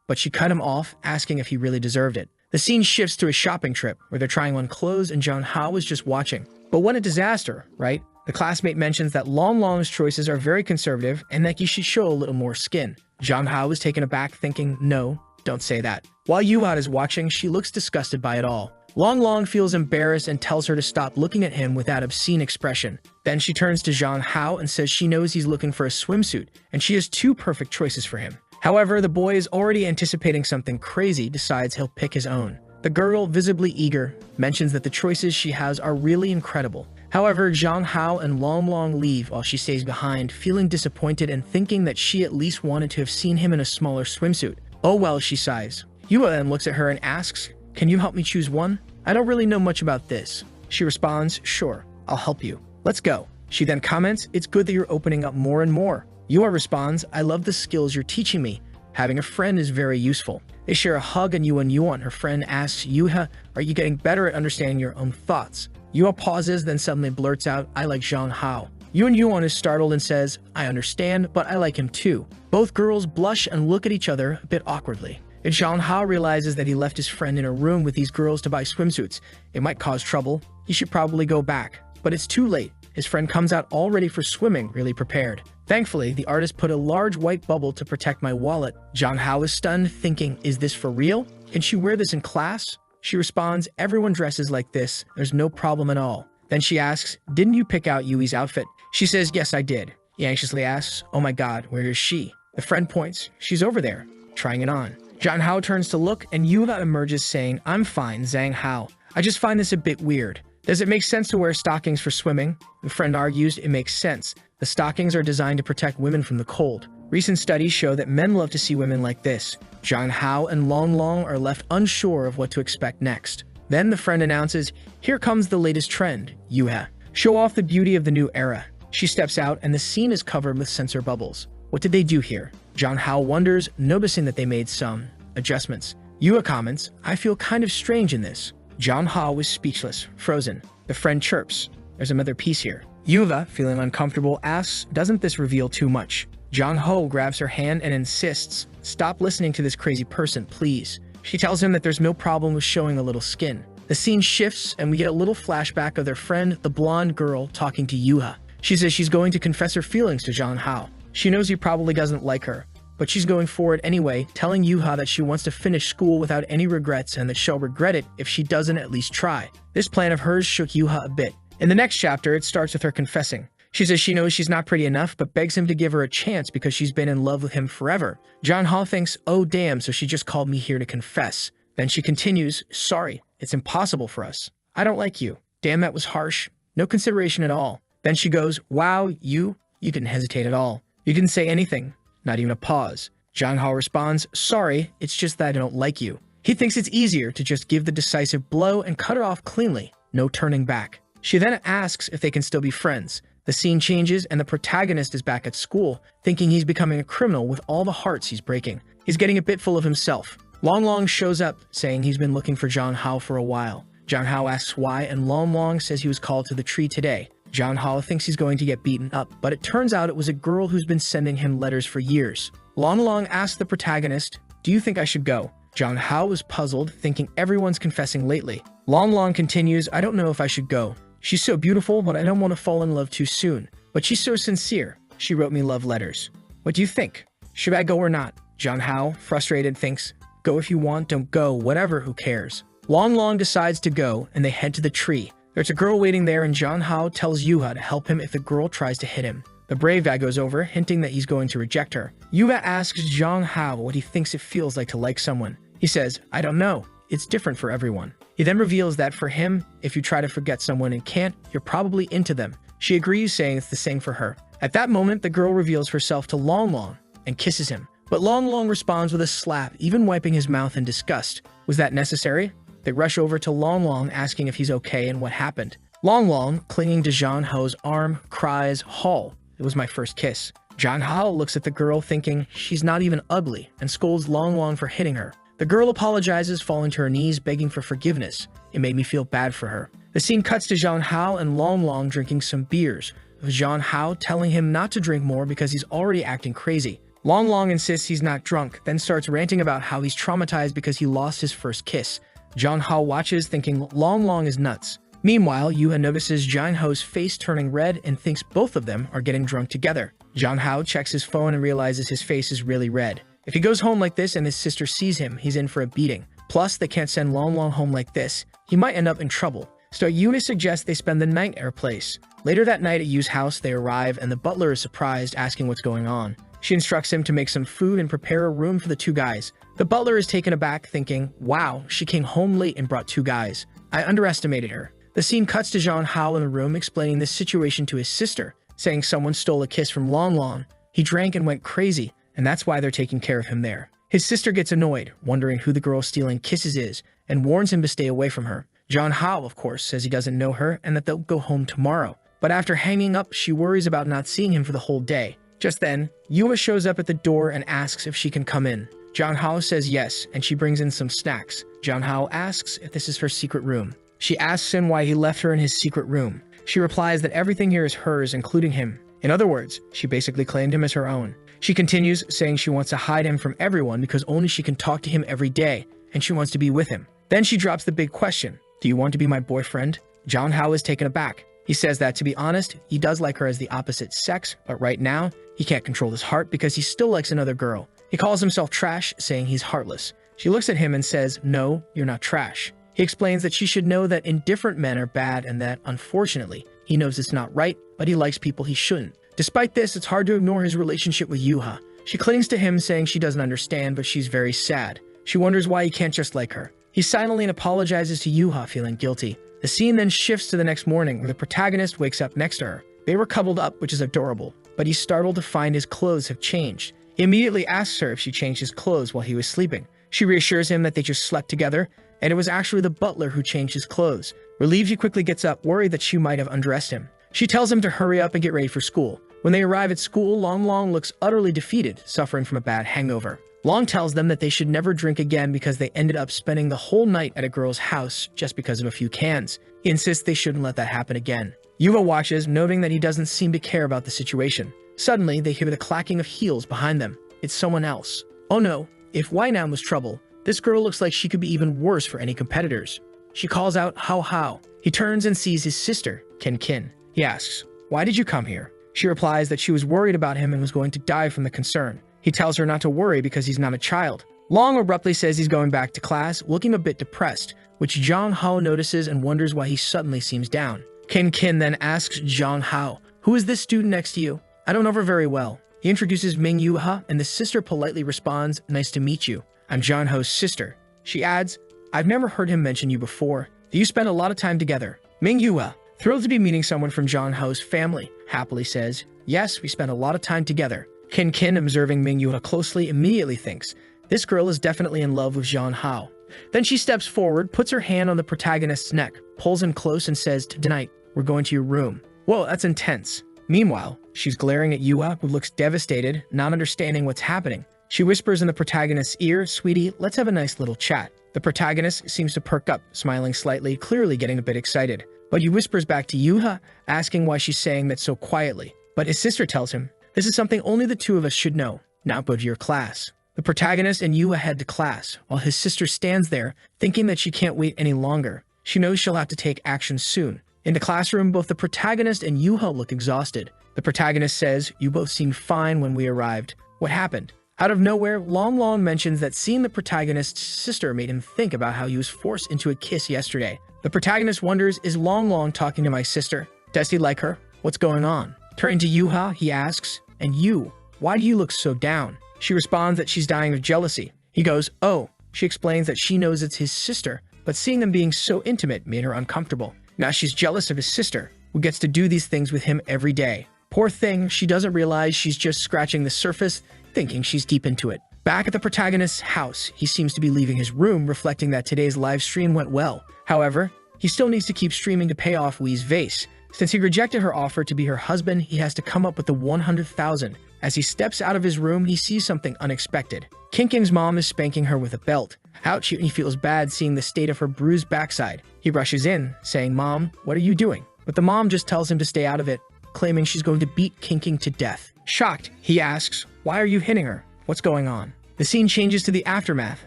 A: but she cut him off, asking if he really deserved it. The scene shifts to a shopping trip, where they're trying on clothes and Zhang Hao was just watching. But what a disaster, right? The classmate mentions that Long's choices are very conservative and that you should show a little more skin. Zhang Hao is taken aback, thinking, No, don't say that. While Yuha is watching, she looks disgusted by it all. Long feels embarrassed and tells her to stop looking at him with that obscene expression. Then she turns to Zhang Hao and says she knows he's looking for a swimsuit, and she has 2 perfect choices for him. However, the boy is already anticipating something crazy, decides he'll pick his own. The girl, visibly eager, mentions that the choices she has are really incredible. However, Zhang Hao and Long Long leave while she stays behind, feeling disappointed and thinking that she at least wanted to have seen him in a smaller swimsuit. Oh well, she sighs. Yua then looks at her and asks, "Can you help me choose one? I don't really know much about this." She responds, "Sure, I'll help you. Let's go." She then comments, "It's good that you're opening up more and more." Yua responds, "I love the skills you're teaching me. Having a friend is very useful." They share a hug and Yuan, her friend, asks Yuha, "Are you getting better at understanding your own thoughts?" Yua pauses, then suddenly blurts out, "I like Zhang Hao." Yuan is startled and says, "I understand, but I like him too." Both girls blush and look at each other a bit awkwardly. If Zhang Hao realizes that he left his friend in a room with these girls to buy swimsuits, it might cause trouble. He should probably go back. But it's too late. His friend comes out all ready for swimming, really prepared. Thankfully, the artist put a large white bubble to protect my wallet. Zhang Hao is stunned, thinking, "Is this for real? Can she wear this in class?" She responds, "Everyone dresses like this. There's no problem at all." Then she asks, "Didn't you pick out Yui's outfit?" She says, "Yes, I did." He anxiously asks, "Oh my god, where is she?" The friend points, "She's over there, trying it on." Zhang Hao turns to look, and Yuva emerges saying, "I'm fine, Zhang Hao. I just find this a bit weird. Does it make sense to wear stockings for swimming?" The friend argues, "It makes sense. The stockings are designed to protect women from the cold. Recent studies show that men love to see women like this." Zhang Hao and Long Long are left unsure of what to expect next. Then the friend announces, "Here comes the latest trend, Yuha. Show off the beauty of the new era." She steps out, and the scene is covered with sensor bubbles. What did they do here? Zhang Hao wonders, noticing that they made some adjustments. Yua comments, "I feel kind of strange in this." Zhang Hao is speechless, frozen. The friend chirps, "There's another piece here." Yuva, feeling uncomfortable, asks, "Doesn't this reveal too much?" Zhang Hao grabs her hand and insists, "Stop listening to this crazy person, please." She tells him that there's no problem with showing a little skin. The scene shifts, and we get a little flashback of their friend, the blonde girl, talking to Yuha. She says she's going to confess her feelings to Zhang Hao. She knows he probably doesn't like her, but she's going for it anyway, telling Yuha that she wants to finish school without any regrets and that she'll regret it if she doesn't at least try. This plan of hers shook Yuha a bit. In the next chapter, it starts with her confessing. She says she knows she's not pretty enough, but begs him to give her a chance because she's been in love with him forever. Zhang Hao thinks, "Oh damn, so she just called me here to confess." Then she continues, "Sorry, it's impossible for us. I don't like you. Damn, that was harsh. No consideration at all." Then she goes, "Wow, you didn't hesitate at all. You didn't say anything, not even a pause." Zhang Hao responds, "Sorry, it's just that I don't like you." He thinks it's easier to just give the decisive blow and cut her off cleanly, no turning back. She then asks if they can still be friends. The scene changes and the protagonist is back at school, thinking he's becoming a criminal with all the hearts he's breaking. He's getting a bit full of himself. Long Long shows up, saying he's been looking for Zhang Hao for a while. Zhang Hao asks why, and Long Long says he was called to the tree today. Zhang Hao thinks he's going to get beaten up, but it turns out it was a girl who's been sending him letters for years. Long Long asks the protagonist, "Do you think I should go?" Zhang Hao is puzzled, thinking everyone's confessing lately. Long Long continues, "I don't know if I should go. She's so beautiful, but I don't want to fall in love too soon. But she's so sincere. She wrote me love letters. What do you think? Should I go or not?" Zhang Hao, frustrated, thinks, "Go if you want, don't go, whatever, who cares?" Long Long decides to go, and they head to the tree. There's a girl waiting there, and Zhang Hao tells Yuha to help him if the girl tries to hit him. The brave guy goes over, hinting that he's going to reject her. Yuha asks Zhang Hao what he thinks it feels like to like someone. He says, "I don't know. It's different for everyone." He then reveals that for him, if you try to forget someone and can't, you're probably into them. She agrees, saying it's the same for her. At that moment, the girl reveals herself to Long Long and kisses him. But Long Long responds with a slap, even wiping his mouth in disgust. Was that necessary? They rush over to Long Long, asking if he's okay and what happened. Long Long, clinging to Zhang Hao's arm, cries, "Hall, it was my first kiss." Zhang Hao looks at the girl, thinking she's not even ugly, and scolds Long Long for hitting her. The girl apologizes, falling to her knees, begging for forgiveness. It made me feel bad for her. The scene cuts to Zhang Hao and Long Long drinking some beers, with Zhang Hao telling him not to drink more because he's already acting crazy. Long Long insists he's not drunk, then starts ranting about how he's traumatized because he lost his first kiss. Zhang Hao watches, thinking Long Long is nuts. Meanwhile, Yuha notices Zhang Hao's face turning red and thinks both of them are getting drunk together. Zhang Hao checks his phone and realizes his face is really red. If he goes home like this and his sister sees him, he's in for a beating. Plus, they can't send Long Long home like this. He might end up in trouble. So Yuna suggests they spend the night at her place. Later that night at Yu's house, they arrive and the butler is surprised, asking what's going on. She instructs him to make some food and prepare a room for the two guys. The butler is taken aback, thinking, wow, she came home late and brought two guys. I underestimated her. The scene cuts to Jean Hao in the room explaining this situation to his sister, saying someone stole a kiss from Long Long. He drank and went crazy, and that's why they're taking care of him there. His sister gets annoyed, wondering who the girl stealing kisses is, and warns him to stay away from her. Jean Hao, of course, says he doesn't know her and that they'll go home tomorrow. But after hanging up, she worries about not seeing him for the whole day. Just then, Yua shows up at the door and asks if she can come in. Jean Hao says yes, and she brings in some snacks. Jean Hao asks if this is her secret room. She asks him why he left her in his secret room. She replies that everything here is hers, including him. In other words, she basically claimed him as her own. She continues, saying she wants to hide him from everyone because only she can talk to him every day, and she wants to be with him. Then she drops the big question, do you want to be my boyfriend? Jean Hao is taken aback. He says that, to be honest, he does like her as the opposite sex, but right now, he can't control his heart because he still likes another girl. He calls himself trash, saying he's heartless. She looks at him and says, no, you're not trash. He explains that she should know that indifferent men are bad and that, unfortunately, he knows it's not right, but he likes people he shouldn't. Despite this, it's hard to ignore his relationship with Yuha. She clings to him, saying she doesn't understand, but she's very sad. She wonders why he can't just like her. He silently apologizes to Yuha, feeling guilty. The scene then shifts to the next morning, where the protagonist wakes up next to her. They were coupled up, which is adorable, but he's startled to find his clothes have changed. He immediately asks her if she changed his clothes while he was sleeping. She reassures him that they just slept together, and it was actually the butler who changed his clothes. Relieved, he quickly gets up, worried that she might have undressed him. She tells him to hurry up and get ready for school. When they arrive at school, Long Long looks utterly defeated, suffering from a bad hangover. Long tells them that they should never drink again because they ended up spending the whole night at a girl's house just because of a few cans. He insists they shouldn't let that happen again. Yuva watches, noting that he doesn't seem to care about the situation. Suddenly, they hear the clacking of heels behind them. It's someone else. Oh no, if Wainan was trouble, this girl looks like she could be even worse for any competitors. She calls out Hao Hao. He turns and sees his sister, Kin Kin. He asks, why did you come here? She replies that she was worried about him and was going to die from the concern. He tells her not to worry because he's not a child. Long abruptly says he's going back to class, looking a bit depressed, which Zhang Hao notices and wonders why he suddenly seems down. Kin Kin then asks Zhang Hao, who is this student next to you? I don't know her very well. He introduces Ming Yuha, and the sister politely responds, nice to meet you. I'm Zhang Hao's sister. She adds, I've never heard him mention you before. Do you spend a lot of time together? Ming Yuha, thrilled to be meeting someone from Zhang Hao's family, happily says, yes, we spend a lot of time together. Kin Kin, observing Ming Yuha closely, immediately thinks, this girl is definitely in love with Zhang Hao. Then she steps forward, puts her hand on the protagonist's neck, pulls him close and says, tonight, we're going to your room. Whoa, that's intense. Meanwhile, she's glaring at Yua, who looks devastated, not understanding what's happening. She whispers in the protagonist's ear, sweetie, let's have a nice little chat. The protagonist seems to perk up, smiling slightly, clearly getting a bit excited. But he whispers back to Yuha, asking why she's saying that so quietly. But his sister tells him, this is something only the two of us should know. Now go to your class. The protagonist and Yuha head to class, while his sister stands there, thinking that she can't wait any longer. She knows she'll have to take action soon. In the classroom, both the protagonist and Yuha look exhausted. The protagonist says, you both seemed fine when we arrived. What happened? Out of nowhere, Long Long mentions that seeing the protagonist's sister made him think about how he was forced into a kiss yesterday. The protagonist wonders, is Long Long talking to my sister? Does he like her? What's going on? Turning to Yuha, he asks, and you, why do you look so down? She responds that she's dying of jealousy. He goes, oh. She explains that she knows it's his sister, but seeing them being so intimate made her uncomfortable. Now she's jealous of his sister, who gets to do these things with him every day. Poor thing, she doesn't realize she's just scratching the surface, thinking she's deep into it. Back at the protagonist's house, he seems to be leaving his room, reflecting that today's live stream went well. However, he still needs to keep streaming to pay off Wei's vase. Since he rejected her offer to be her husband, he has to come up with the 100,000. As he steps out of his room, he sees something unexpected. Kin Kin's mom is spanking her with a belt. Ouch, he feels bad seeing the state of her bruised backside. He rushes in, saying, Mom, what are you doing? But the mom just tells him to stay out of it, claiming she's going to beat Kin Kin to death. Shocked, he asks, why are you hitting her? What's going on? The scene changes to the aftermath,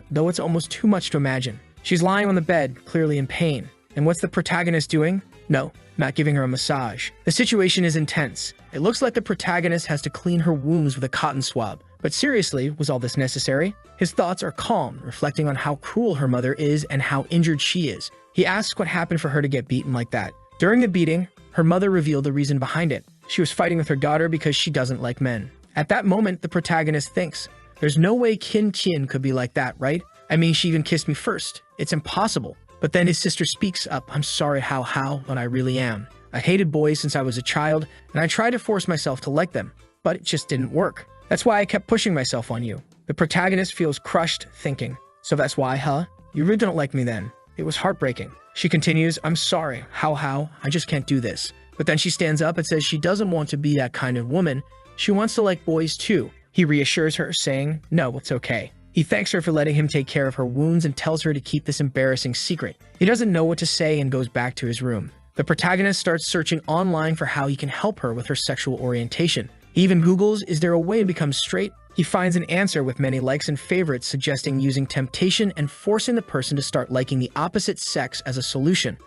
A: though it's almost too much to imagine. She's lying on the bed, clearly in pain. And what's the protagonist doing? No, not giving her a massage. The situation is intense. It looks like the protagonist has to clean her wounds with a cotton swab. But seriously, was all this necessary? His thoughts are calm, reflecting on how cruel her mother is and how injured she is. He asks what happened for her to get beaten like that. During the beating, her mother revealed the reason behind it. She was fighting with her daughter because she doesn't like men. At that moment, the protagonist thinks, there's no way Kin Kin could be like that, right? I mean, she even kissed me first. It's impossible. But then his sister speaks up. I'm sorry, how, but I really am. I hated boys since I was a child, and I tried to force myself to like them, but it just didn't work. That's why I kept pushing myself on you. The protagonist feels crushed, thinking, so that's why, huh? You really don't like me then. It was heartbreaking. She continues, I'm sorry, how, I just can't do this. But then she stands up and says she doesn't want to be that kind of woman. She wants to like boys too. He reassures her, saying, no, it's okay. He thanks her for letting him take care of her wounds and tells her to keep this embarrassing secret. He doesn't know what to say and goes back to his room. The protagonist starts searching online for how he can help her with her sexual orientation. He even Googles, is there a way to become straight? He finds an answer with many likes and favorites suggesting using temptation and forcing the person to start liking the opposite sex as a solution.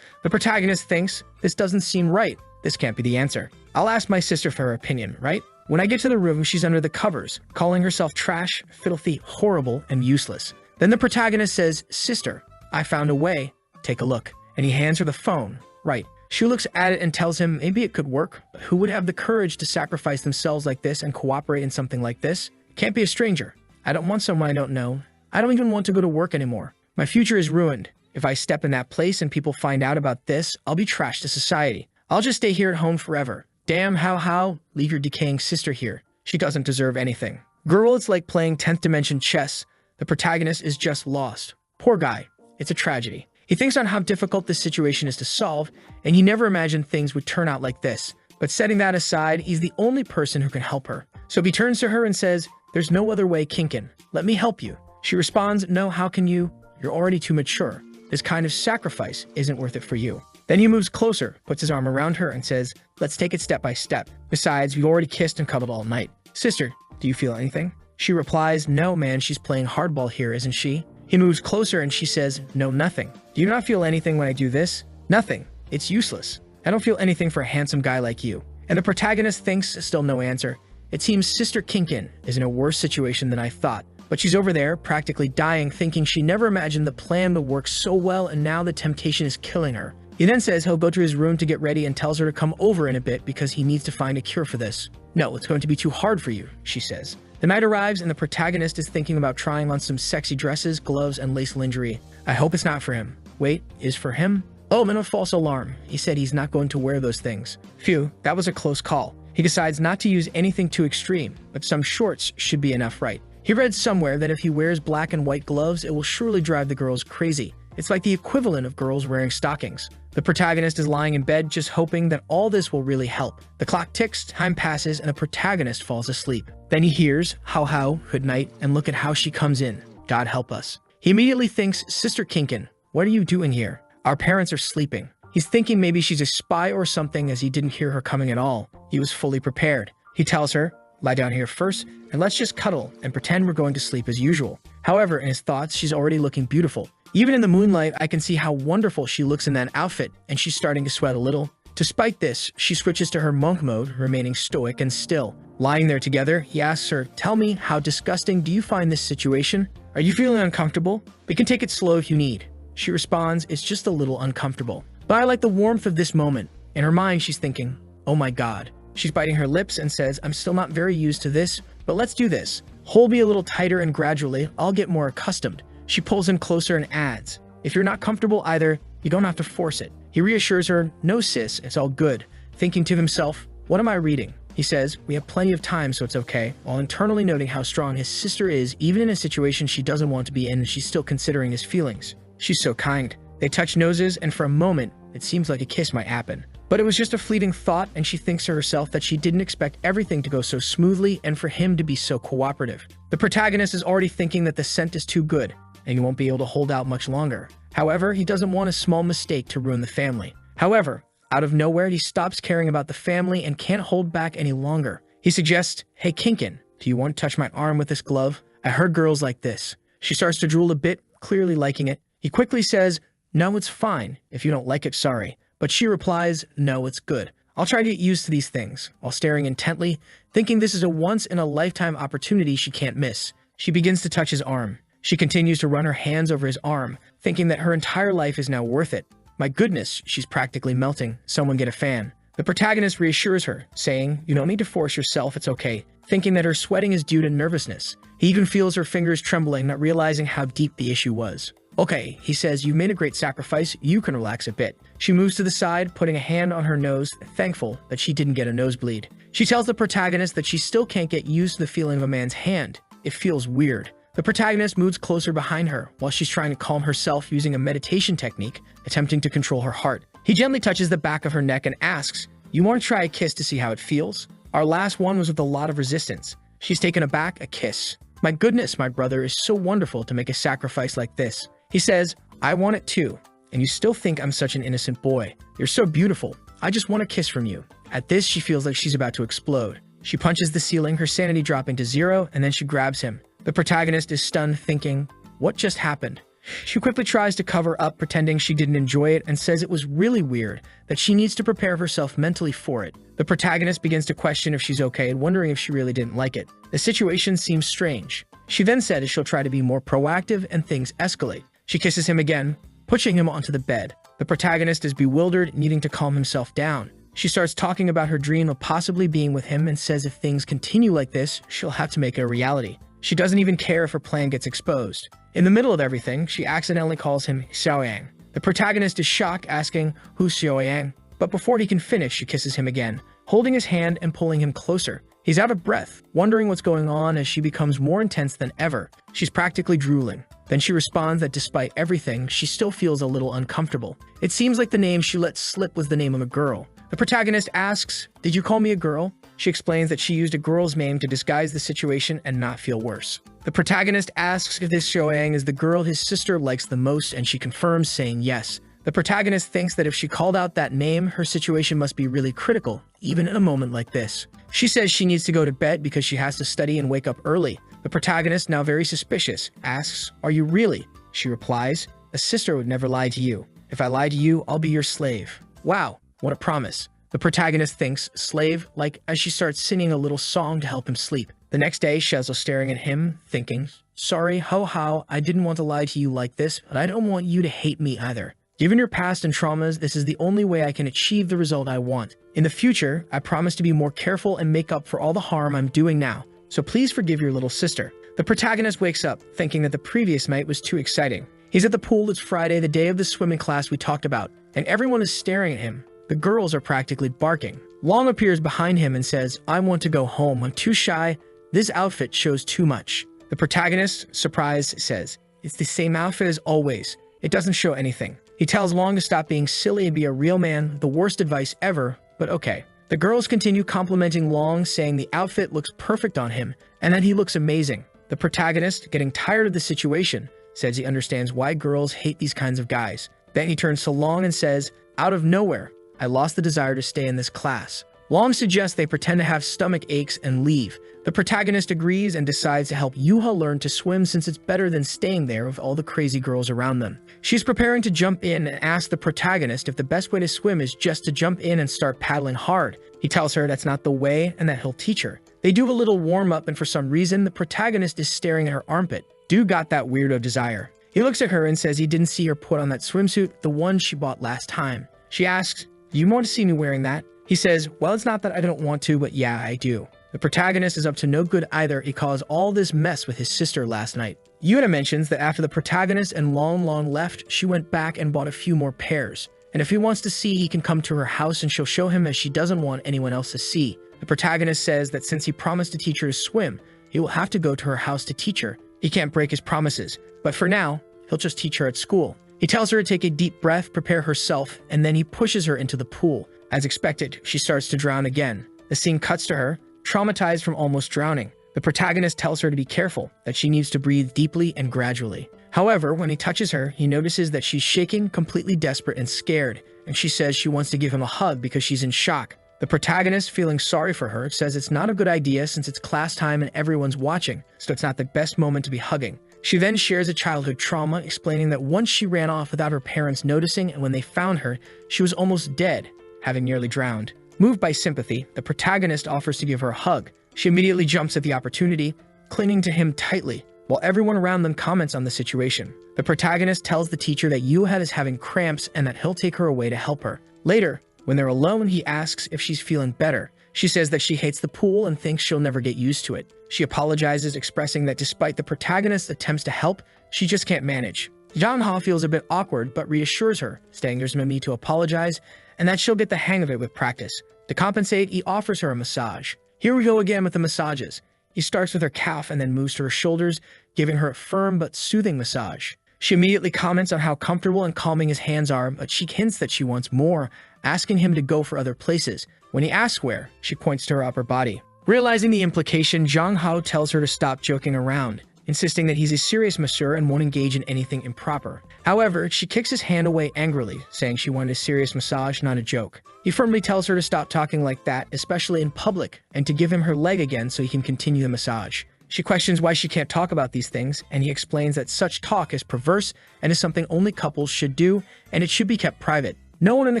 A: The protagonist thinks, this doesn't seem right. This can't be the answer. I'll ask my sister for her opinion, right? When I get to the room, she's under the covers, calling herself trash, filthy, horrible, and useless. Then the protagonist says, sister, I found a way. Take a look. And he hands her the phone. Right. She looks at it and tells him maybe it could work, but who would have the courage to sacrifice themselves like this and cooperate in something like this? Can't be a stranger. I don't want someone I don't know. I don't even want to go to work anymore. My future is ruined. If I step in that place and people find out about this, I'll be trashed to society. I'll just stay here at home forever. Damn, how? Leave your decaying sister here. She doesn't deserve anything. Girl, it's like playing 10th dimension chess. The protagonist is just lost. Poor guy. It's a tragedy. He thinks on how difficult this situation is to solve, and he never imagined things would turn out like this. But setting that aside, he's the only person who can help her. So he turns to her and says, there's no other way, Kinkin. Let me help you. She responds, no, how can you? You're already too mature. This kind of sacrifice isn't worth it for you. Then he moves closer, puts his arm around her and says, let's take it step by step. Besides, we've already kissed and cuddled all night. Sister, do you feel anything? She replies, no, man, she's playing hardball here, isn't she? He moves closer and she says, no, nothing. Do you not feel anything when I do this? Nothing. It's useless. I don't feel anything for a handsome guy like you. And the protagonist thinks, still no answer. It seems Sister Kinkin is in a worse situation than I thought. But she's over there, practically dying, thinking she never imagined the plan would work so well and now the temptation is killing her. He then says he'll go to his room to get ready and tells her to come over in a bit because he needs to find a cure for this. No, it's going to be too hard for you, she says. The night arrives and the protagonist is thinking about trying on some sexy dresses, gloves, and lace lingerie. I hope it's not for him. Wait, is for him? Oh, I'm in a false alarm. He said he's not going to wear those things. Phew, that was a close call. He decides not to use anything too extreme, but some shorts should be enough, right? He read somewhere that if he wears black and white gloves, it will surely drive the girls crazy. It's like the equivalent of girls wearing stockings. The protagonist is lying in bed just hoping that all this will really help. The clock ticks, time passes, and the protagonist falls asleep. Then he hears, how, good night, and look at how she comes in. God help us. He immediately thinks, Sister Kinkin, what are you doing here? Our parents are sleeping. He's thinking maybe she's a spy or something as he didn't hear her coming at all. He was fully prepared. He tells her, lie down here first, and let's just cuddle and pretend we're going to sleep as usual. However, in his thoughts, she's already looking beautiful. Even in the moonlight, I can see how wonderful she looks in that outfit, and she's starting to sweat a little. Despite this, she switches to her monk mode, remaining stoic and still. Lying there together, he asks her, tell me, how disgusting do you find this situation? Are you feeling uncomfortable? We can take it slow if you need. She responds, it's just a little uncomfortable. But I like the warmth of this moment. In her mind, she's thinking, oh my God. She's biting her lips and says, I'm still not very used to this, but let's do this. Hold me a little tighter and gradually, I'll get more accustomed. She pulls him closer and adds, if you're not comfortable either, you don't have to force it. He reassures her, no sis, it's all good. Thinking to himself, what am I reading? He says, we have plenty of time so it's okay, while internally noting how strong his sister is even in a situation she doesn't want to be in and she's still considering his feelings. She's so kind. They touch noses and for a moment, it seems like a kiss might happen. But it was just a fleeting thought and she thinks to herself that she didn't expect everything to go so smoothly and for him to be so cooperative. The protagonist is already thinking that the scent is too good and he won't be able to hold out much longer. However, he doesn't want a small mistake to ruin the family. However, out of nowhere, he stops caring about the family and can't hold back any longer. He suggests, hey Kinkin, do you want to touch my arm with this glove? I heard girls like this. She starts to drool a bit, clearly liking it. He quickly says, no, it's fine. If you don't like it, sorry. But she replies, no, it's good. I'll try to get used to these things, while staring intently, thinking this is a once-in-a-lifetime opportunity she can't miss. She begins to touch his arm. She continues to run her hands over his arm, thinking that her entire life is now worth it. My goodness, she's practically melting. Someone get a fan. The protagonist reassures her, saying, you don't need to force yourself, it's okay, thinking that her sweating is due to nervousness. He even feels her fingers trembling, not realizing how deep the issue was. Okay, he says, you've made a great sacrifice, you can relax a bit. She moves to the side, putting a hand on her nose, thankful that she didn't get a nosebleed. She tells the protagonist that she still can't get used to the feeling of a man's hand. It feels weird. The protagonist moves closer behind her while she's trying to calm herself using a meditation technique, attempting to control her heart. He gently touches the back of her neck and asks, you want to try a kiss to see how it feels? Our last one was with a lot of resistance. She's taken aback, a kiss. My goodness, my brother is so wonderful to make a sacrifice like this. He says, I want it too. And you still think I'm such an innocent boy. You're so beautiful. I just want a kiss from you. At this, she feels like she's about to explode. She punches the ceiling, her sanity dropping to zero, and then she grabs him. The protagonist is stunned, thinking, what just happened? She quickly tries to cover up, pretending she didn't enjoy it, and says it was really weird, that she needs to prepare herself mentally for it. The protagonist begins to question if she's okay and wondering if she really didn't like it. The situation seems strange. She then says she'll try to be more proactive and things escalate. She kisses him again, pushing him onto the bed. The protagonist is bewildered, needing to calm himself down. She starts talking about her dream of possibly being with him and says if things continue like this, she'll have to make it a reality. She doesn't even care if her plan gets exposed. In the middle of everything, she accidentally calls him Xiaoyang. The protagonist is shocked, asking, who's Xiaoyang? But before he can finish, she kisses him again, holding his hand and pulling him closer. He's out of breath, wondering what's going on as she becomes more intense than ever. She's practically drooling. Then she responds that despite everything, she still feels a little uncomfortable. It seems like the name she let slip was the name of a girl. The protagonist asks, did you call me a girl? She explains that she used a girl's name to disguise the situation and not feel worse. The protagonist asks if this Xiaoyang is the girl his sister likes the most, and she confirms, saying yes. The protagonist thinks that if she called out that name, her situation must be really critical, even in a moment like this. She says she needs to go to bed because she has to study and wake up early. The protagonist, now very suspicious, asks, are you really? She replies, a sister would never lie to you. If I lie to you, I'll be your slave. Wow, what a promise. The protagonist thinks, slave, like as she starts singing a little song to help him sleep. The next day, Shezel's staring at him, thinking, sorry, how, I didn't want to lie to you like this, but I don't want you to hate me either. Given your past and traumas, this is the only way I can achieve the result I want. In the future, I promise to be more careful and make up for all the harm I'm doing now. So please forgive your little sister. The protagonist wakes up, thinking that the previous night was too exciting. He's at the pool, it's Friday, the day of the swimming class we talked about, and everyone is staring at him. The girls are practically barking. Long appears behind him and says, I want to go home, I'm too shy, this outfit shows too much. The protagonist, surprised, says, it's the same outfit as always, it doesn't show anything. He tells Long to stop being silly and be a real man, the worst advice ever, but okay. The girls continue complimenting Long, saying the outfit looks perfect on him, and that he looks amazing. The protagonist, getting tired of the situation, says he understands why girls hate these kinds of guys. Then he turns to Long and says, out of nowhere, I lost the desire to stay in this class. Long suggests they pretend to have stomach aches and leave. The protagonist agrees and decides to help Yuha learn to swim since it's better than staying there with all the crazy girls around them. She's preparing to jump in and asks the protagonist if the best way to swim is just to jump in and start paddling hard. He tells her that's not the way and that he'll teach her. They do a little warm-up, and for some reason, the protagonist is staring at her armpit. Dude got that weirdo desire. He looks at her and says he didn't see her put on that swimsuit, the one she bought last time. She asks, do you want to see me wearing that? He says, well, it's not that I don't want to, but yeah, I do. The protagonist is up to no good either. He caused all this mess with his sister last night. Yuna mentions that after the protagonist and Long left, she went back and bought a few more pairs. And if he wants to see, he can come to her house and she'll show him, as she doesn't want anyone else to see. The protagonist says that since he promised to teach her to swim, he will have to go to her house to teach her. He can't break his promises, but for now, he'll just teach her at school. He tells her to take a deep breath, prepare herself, and then he pushes her into the pool. As expected, she starts to drown again. The scene cuts to her, traumatized from almost drowning. The protagonist tells her to be careful, that she needs to breathe deeply and gradually. However, when he touches her, he notices that she's shaking, completely desperate and scared, and she says she wants to give him a hug because she's in shock. The protagonist, feeling sorry for her, says it's not a good idea since it's class time and everyone's watching, so it's not the best moment to be hugging. She then shares a childhood trauma, explaining that once she ran off without her parents noticing, and when they found her, she was almost dead, having nearly drowned. Moved by sympathy, the protagonist offers to give her a hug. She immediately jumps at the opportunity, clinging to him tightly, while everyone around them comments on the situation. The protagonist tells the teacher that Yuha is having cramps and that he'll take her away to help her. Later, when they're alone, he asks if she's feeling better. She says that she hates the pool and thinks she'll never get used to it. She apologizes, expressing that despite the protagonist's attempts to help, she just can't manage. Jang Ha feels a bit awkward but reassures her, saying there's no need to apologize and that she'll get the hang of it with practice. To compensate, he offers her a massage. Here we go again with the massages. He starts with her calf and then moves to her shoulders, giving her a firm but soothing massage. She immediately comments on how comfortable and calming his hands are, but she hints that she wants more, asking him to go for other places. When he asks where, she points to her upper body. Realizing the implication, Jang Hao tells her to stop joking around, insisting that he's a serious masseur and won't engage in anything improper. However, she kicks his hand away angrily, saying she wanted a serious massage, not a joke. He firmly tells her to stop talking like that, especially in public, and to give him her leg again so he can continue the massage. She questions why she can't talk about these things, and he explains that such talk is perverse and is something only couples should do, and it should be kept private. No one in the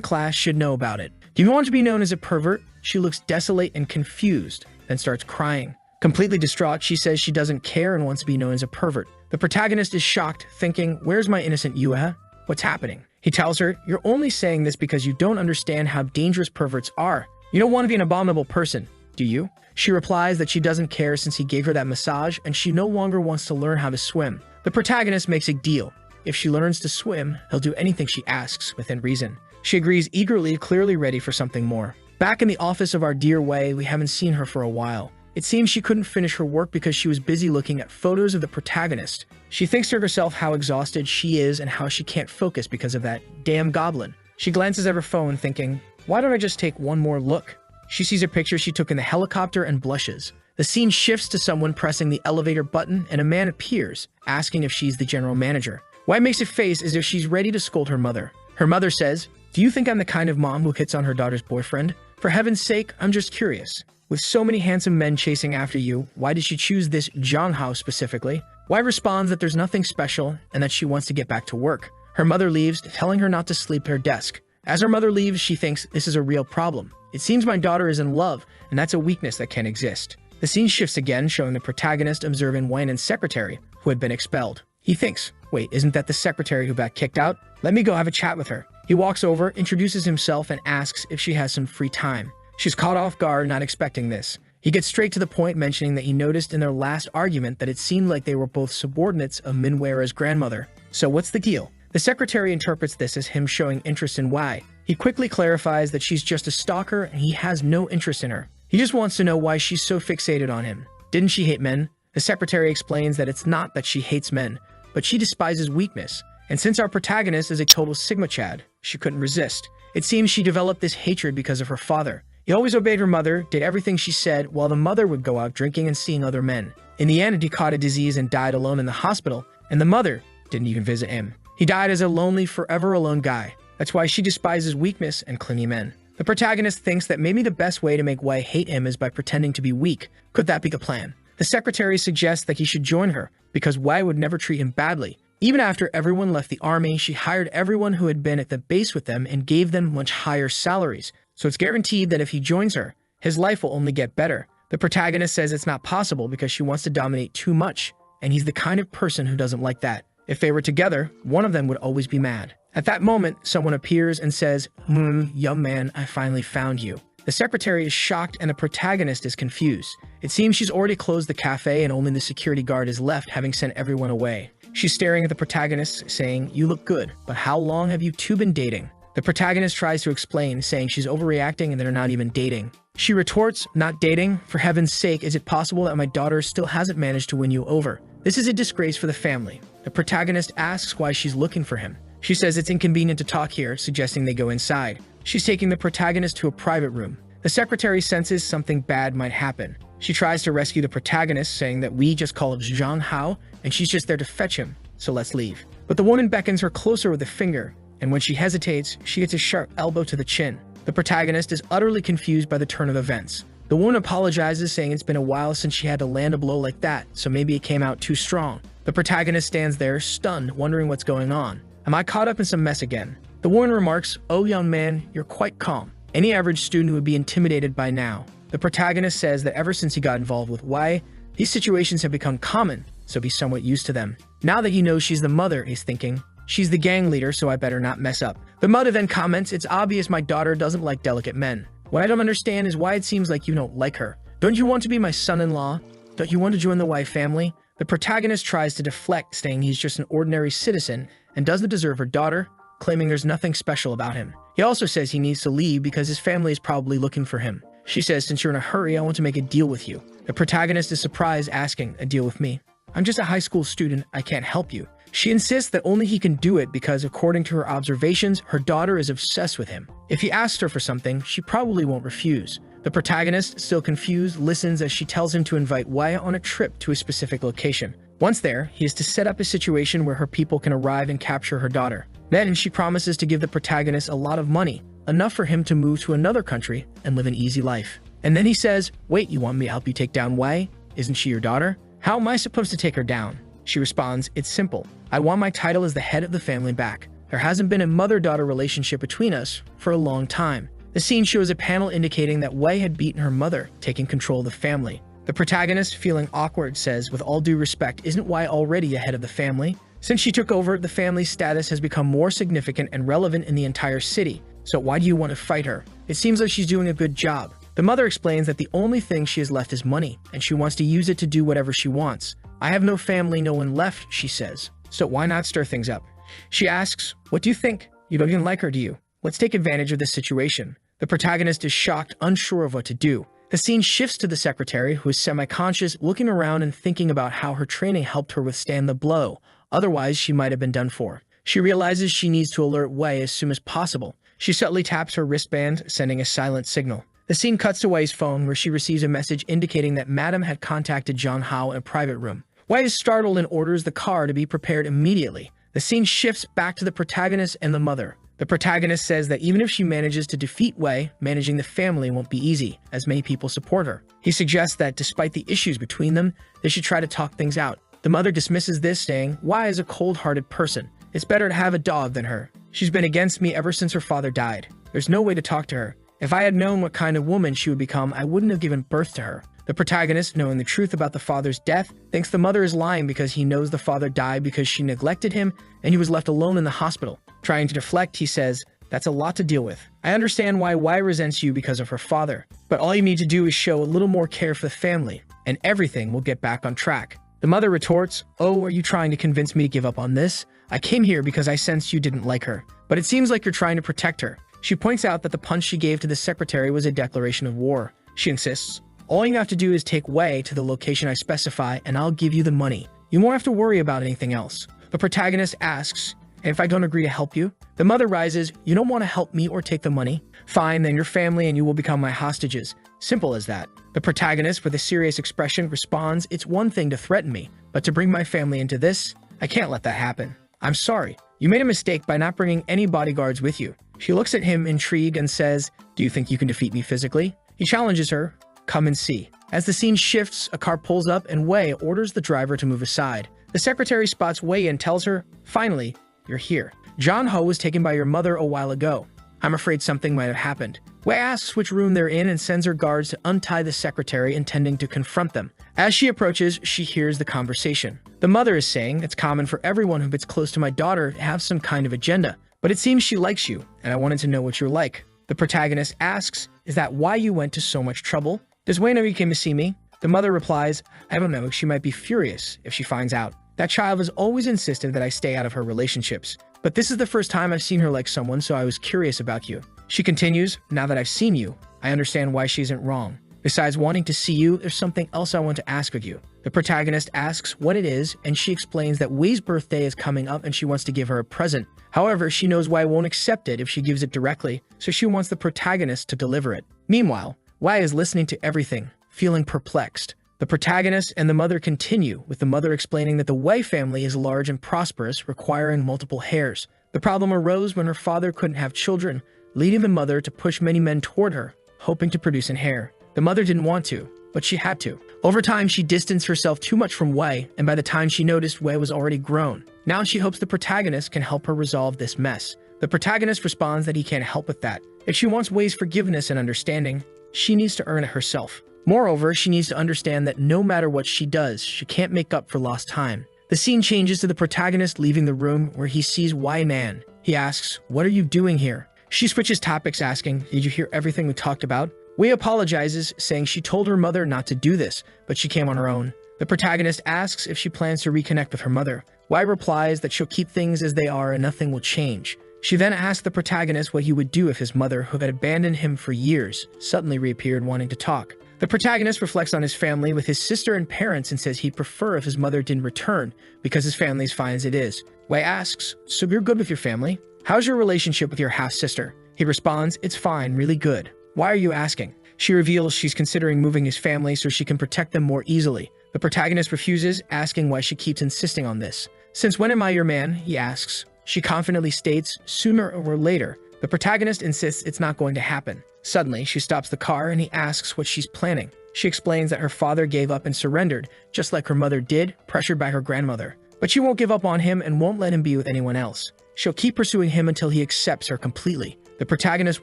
A: class should know about it. Do you want to be known as a pervert? She looks desolate and confused, then starts crying. Completely distraught, she says she doesn't care and wants to be known as a pervert. The protagonist is shocked, thinking, "Where's my innocent Yue? What's happening?" He tells her, "You're only saying this because you don't understand how dangerous perverts are. You don't want to be an abominable person, do you?" She replies that she doesn't care since he gave her that massage and she no longer wants to learn how to swim. The protagonist makes a deal. If she learns to swim, he'll do anything she asks within reason. She agrees eagerly, clearly ready for something more. Back in the office of our dear Wei, we haven't seen her for a while. It seems she couldn't finish her work because she was busy looking at photos of the protagonist. She thinks to herself how exhausted she is and how she can't focus because of that damn goblin. She glances at her phone thinking, why don't I just take one more look? She sees a picture she took in the helicopter and blushes. The scene shifts to someone pressing the elevator button and a man appears, asking if she's the general manager. Wei makes a face as if she's ready to scold her mother. Her mother says, "Do you think I'm the kind of mom who hits on her daughter's boyfriend? For heaven's sake, I'm just curious. With so many handsome men chasing after you, why did she choose this Zhang Hao specifically?" Wei responds that there's nothing special and that she wants to get back to work. Her mother leaves, telling her not to sleep at her desk. As her mother leaves, she thinks this is a real problem. It seems my daughter is in love, and that's a weakness that can exist. The scene shifts again, showing the protagonist observing Weinen's secretary, who had been expelled. He thinks, wait, isn't that the secretary who got kicked out? Let me go have a chat with her. He walks over, introduces himself, and asks if she has some free time. She's caught off guard, not expecting this. He gets straight to the point, mentioning that he noticed in their last argument that it seemed like they were both subordinates of Min Weira's grandmother. So what's the deal? The secretary interprets this as him showing interest in Wei. He quickly clarifies that she's just a stalker and he has no interest in her. He just wants to know why she's so fixated on him. Didn't she hate men? The secretary explains that it's not that she hates men, but she despises weakness. And since our protagonist is a total Sigma Chad, she couldn't resist. It seems she developed this hatred because of her father. He always obeyed her mother, did everything she said, while the mother would go out drinking and seeing other men. In the end, he caught a disease and died alone in the hospital, and the mother didn't even visit him. He died as a lonely, forever alone guy. That's why she despises weakness and clingy men. The protagonist thinks that maybe the best way to make Wei hate him is by pretending to be weak. Could that be the plan? The secretary suggests that he should join her, because Wei would never treat him badly. Even after everyone left the army, she hired everyone who had been at the base with them and gave them much higher salaries. So it's guaranteed that if he joins her, his life will only get better. The protagonist says it's not possible because she wants to dominate too much, and he's the kind of person who doesn't like that. If they were together, one of them would always be mad. At that moment, someone appears and says, young man, I finally found you." The secretary is shocked and the protagonist is confused. It seems she's already closed the cafe and only the security guard is left, having sent everyone away. She's staring at the protagonist, saying, "You look good, but how long have you two been dating?" The protagonist tries to explain, saying she's overreacting and they're not even dating. She retorts, "Not dating? For heaven's sake, is it possible that my daughter still hasn't managed to win you over? This is a disgrace for the family." The protagonist asks why she's looking for him. She says it's inconvenient to talk here, suggesting they go inside. She's taking the protagonist to a private room. The secretary senses something bad might happen. She tries to rescue the protagonist, saying that we just call it Zhang Hao, and she's just there to fetch him, so let's leave. But the woman beckons her closer with a finger, and when she hesitates, she gets a sharp elbow to the chin. The protagonist is utterly confused by the turn of events. The woman apologizes, saying it's been a while since she had to land a blow like that, so maybe it came out too strong. The protagonist stands there, stunned, wondering what's going on. Am I caught up in some mess again? The woman remarks, "Oh, young man, you're quite calm. Any average student would be intimidated by now." The protagonist says that ever since he got involved with Wei, these situations have become common, so he's somewhat used to them. Now that he knows she's the mother, he's thinking, she's the gang leader, so I better not mess up. The mother then comments, "It's obvious my daughter doesn't like delicate men. What I don't understand is why it seems like you don't like her. Don't you want to be my son-in-law? Don't you want to join the Wei family? The protagonist tries to deflect, saying he's just an ordinary citizen and doesn't deserve her daughter, claiming there's nothing special about him. He also says he needs to leave because his family is probably looking for him. She says, since you're in a hurry, I want to make a deal with you. The protagonist is surprised, asking, a deal with me? I'm just a high school student, I can't help you. She insists that only he can do it because, according to her observations, her daughter is obsessed with him. If he asks her for something, she probably won't refuse. The protagonist, still confused, listens as she tells him to invite Wei on a trip to a specific location. Once there, he is to set up a situation where her people can arrive and capture her daughter. Then she promises to give the protagonist a lot of money, enough for him to move to another country and live an easy life. And then he says, wait, you want me to help you take down Wei? Isn't she your daughter? How am I supposed to take her down? She responds, it's simple. I want my title as the head of the family back. There hasn't been a mother-daughter relationship between us for a long time. The scene shows a panel indicating that Wei had beaten her mother, taking control of the family. The protagonist, feeling awkward, says, with all due respect, isn't Wei already a head of the family? Since she took over, the family's status has become more significant and relevant in the entire city. So why do you want to fight her? It seems like she's doing a good job. The mother explains that the only thing she has left is money, and she wants to use it to do whatever she wants. I have no family, no one left, she says. So why not stir things up? She asks, what do you think? You don't even like her, do you? Let's take advantage of this situation. The protagonist is shocked, unsure of what to do. The scene shifts to the secretary, who is semi-conscious, looking around and thinking about how her training helped her withstand the blow. Otherwise, she might have been done for. She realizes she needs to alert Wei as soon as possible. She subtly taps her wristband, sending a silent signal. The scene cuts to Wei's phone, where she receives a message indicating that Madam had contacted Zhang Hao in a private room. Wei is startled and orders the car to be prepared immediately. The scene shifts back to the protagonist and the mother. The protagonist says that even if she manages to defeat Wei, managing the family won't be easy, as many people support her. He suggests that despite the issues between them, they should try to talk things out. The mother dismisses this, saying, Wei is a cold-hearted person. It's better to have a dog than her. She's been against me ever since her father died. There's no way to talk to her. If I had known what kind of woman she would become, I wouldn't have given birth to her. The protagonist, knowing the truth about the father's death, thinks the mother is lying because he knows the father died because she neglected him and he was left alone in the hospital. Trying to deflect, he says, that's a lot to deal with. I understand why Wei resents you because of her father, but all you need to do is show a little more care for the family, and everything will get back on track. The mother retorts, oh, are you trying to convince me to give up on this? I came here because I sensed you didn't like her, but it seems like you're trying to protect her. She points out that the punch she gave to the secretary was a declaration of war. She insists, all you have to do is take Wei to the location I specify and I'll give you the money. You won't have to worry about anything else. The protagonist asks, and if I don't agree to help you? The mother rises, you don't want to help me or take the money? Fine, then your family and you will become my hostages. Simple as that. The protagonist, with a serious expression, responds, it's one thing to threaten me, but to bring my family into this, I can't let that happen. I'm sorry. You made a mistake by not bringing any bodyguards with you. She looks at him intrigued and says, do you think you can defeat me physically? He challenges her, come and see. As the scene shifts, a car pulls up and Wei orders the driver to move aside. The secretary spots Wei and tells her, finally, you're here. Zhang Hao was taken by your mother a while ago. I'm afraid something might have happened. Wei asks which room they're in and sends her guards to untie the secretary, intending to confront them. As she approaches, she hears the conversation. The mother is saying, it's common for everyone who gets close to my daughter to have some kind of agenda, but it seems she likes you, and I wanted to know what you're like. The protagonist asks, is that why you went to so much trouble? Does Wei know you came to see me? The mother replies, I don't know, she might be furious if she finds out. That child has always insisted that I stay out of her relationships, but this is the first time I've seen her like someone, so I was curious about you. She continues, now that I've seen you, I understand why she isn't wrong. Besides wanting to see you, there's something else I want to ask of you. The protagonist asks what it is, and she explains that Wei's birthday is coming up and she wants to give her a present. However, she knows Wei won't accept it if she gives it directly, so she wants the protagonist to deliver it. Meanwhile, Wei is listening to everything, feeling perplexed. The protagonist and the mother continue, with the mother explaining that the Wei family is large and prosperous, requiring multiple heirs. The problem arose when her father couldn't have children, leading the mother to push many men toward her, hoping to produce an heir. The mother didn't want to, but she had to. Over time, she distanced herself too much from Wei, and by the time she noticed, Wei was already grown. Now she hopes the protagonist can help her resolve this mess. The protagonist responds that he can't help with that. If she wants Wei's forgiveness and understanding, she needs to earn it herself. Moreover, she needs to understand that no matter what she does, she can't make up for lost time. The scene changes to the protagonist leaving the room, where he sees Wei Man. He asks, what are you doing here? She switches topics, asking, did you hear everything we talked about? Wei apologizes, saying she told her mother not to do this, but she came on her own. The protagonist asks if she plans to reconnect with her mother. Wei replies that she'll keep things as they are and nothing will change. She then asks the protagonist what he would do if his mother, who had abandoned him for years, suddenly reappeared wanting to talk. The protagonist reflects on his family with his sister and parents and says he'd prefer if his mother didn't return because his family's fine as it is. Wei asks, "So you're good with your family? How's your relationship with your half-sister?" He responds, "It's fine, really good." "Why are you asking?" She reveals she's considering moving his family so she can protect them more easily. The protagonist refuses, asking why she keeps insisting on this. "Since when am I your man?" he asks. She confidently states, "Sooner or later." The protagonist insists it's not going to happen. Suddenly, she stops the car and he asks what she's planning. She explains that her father gave up and surrendered, just like her mother did, pressured by her grandmother. But she won't give up on him and won't let him be with anyone else. She'll keep pursuing him until he accepts her completely. The protagonist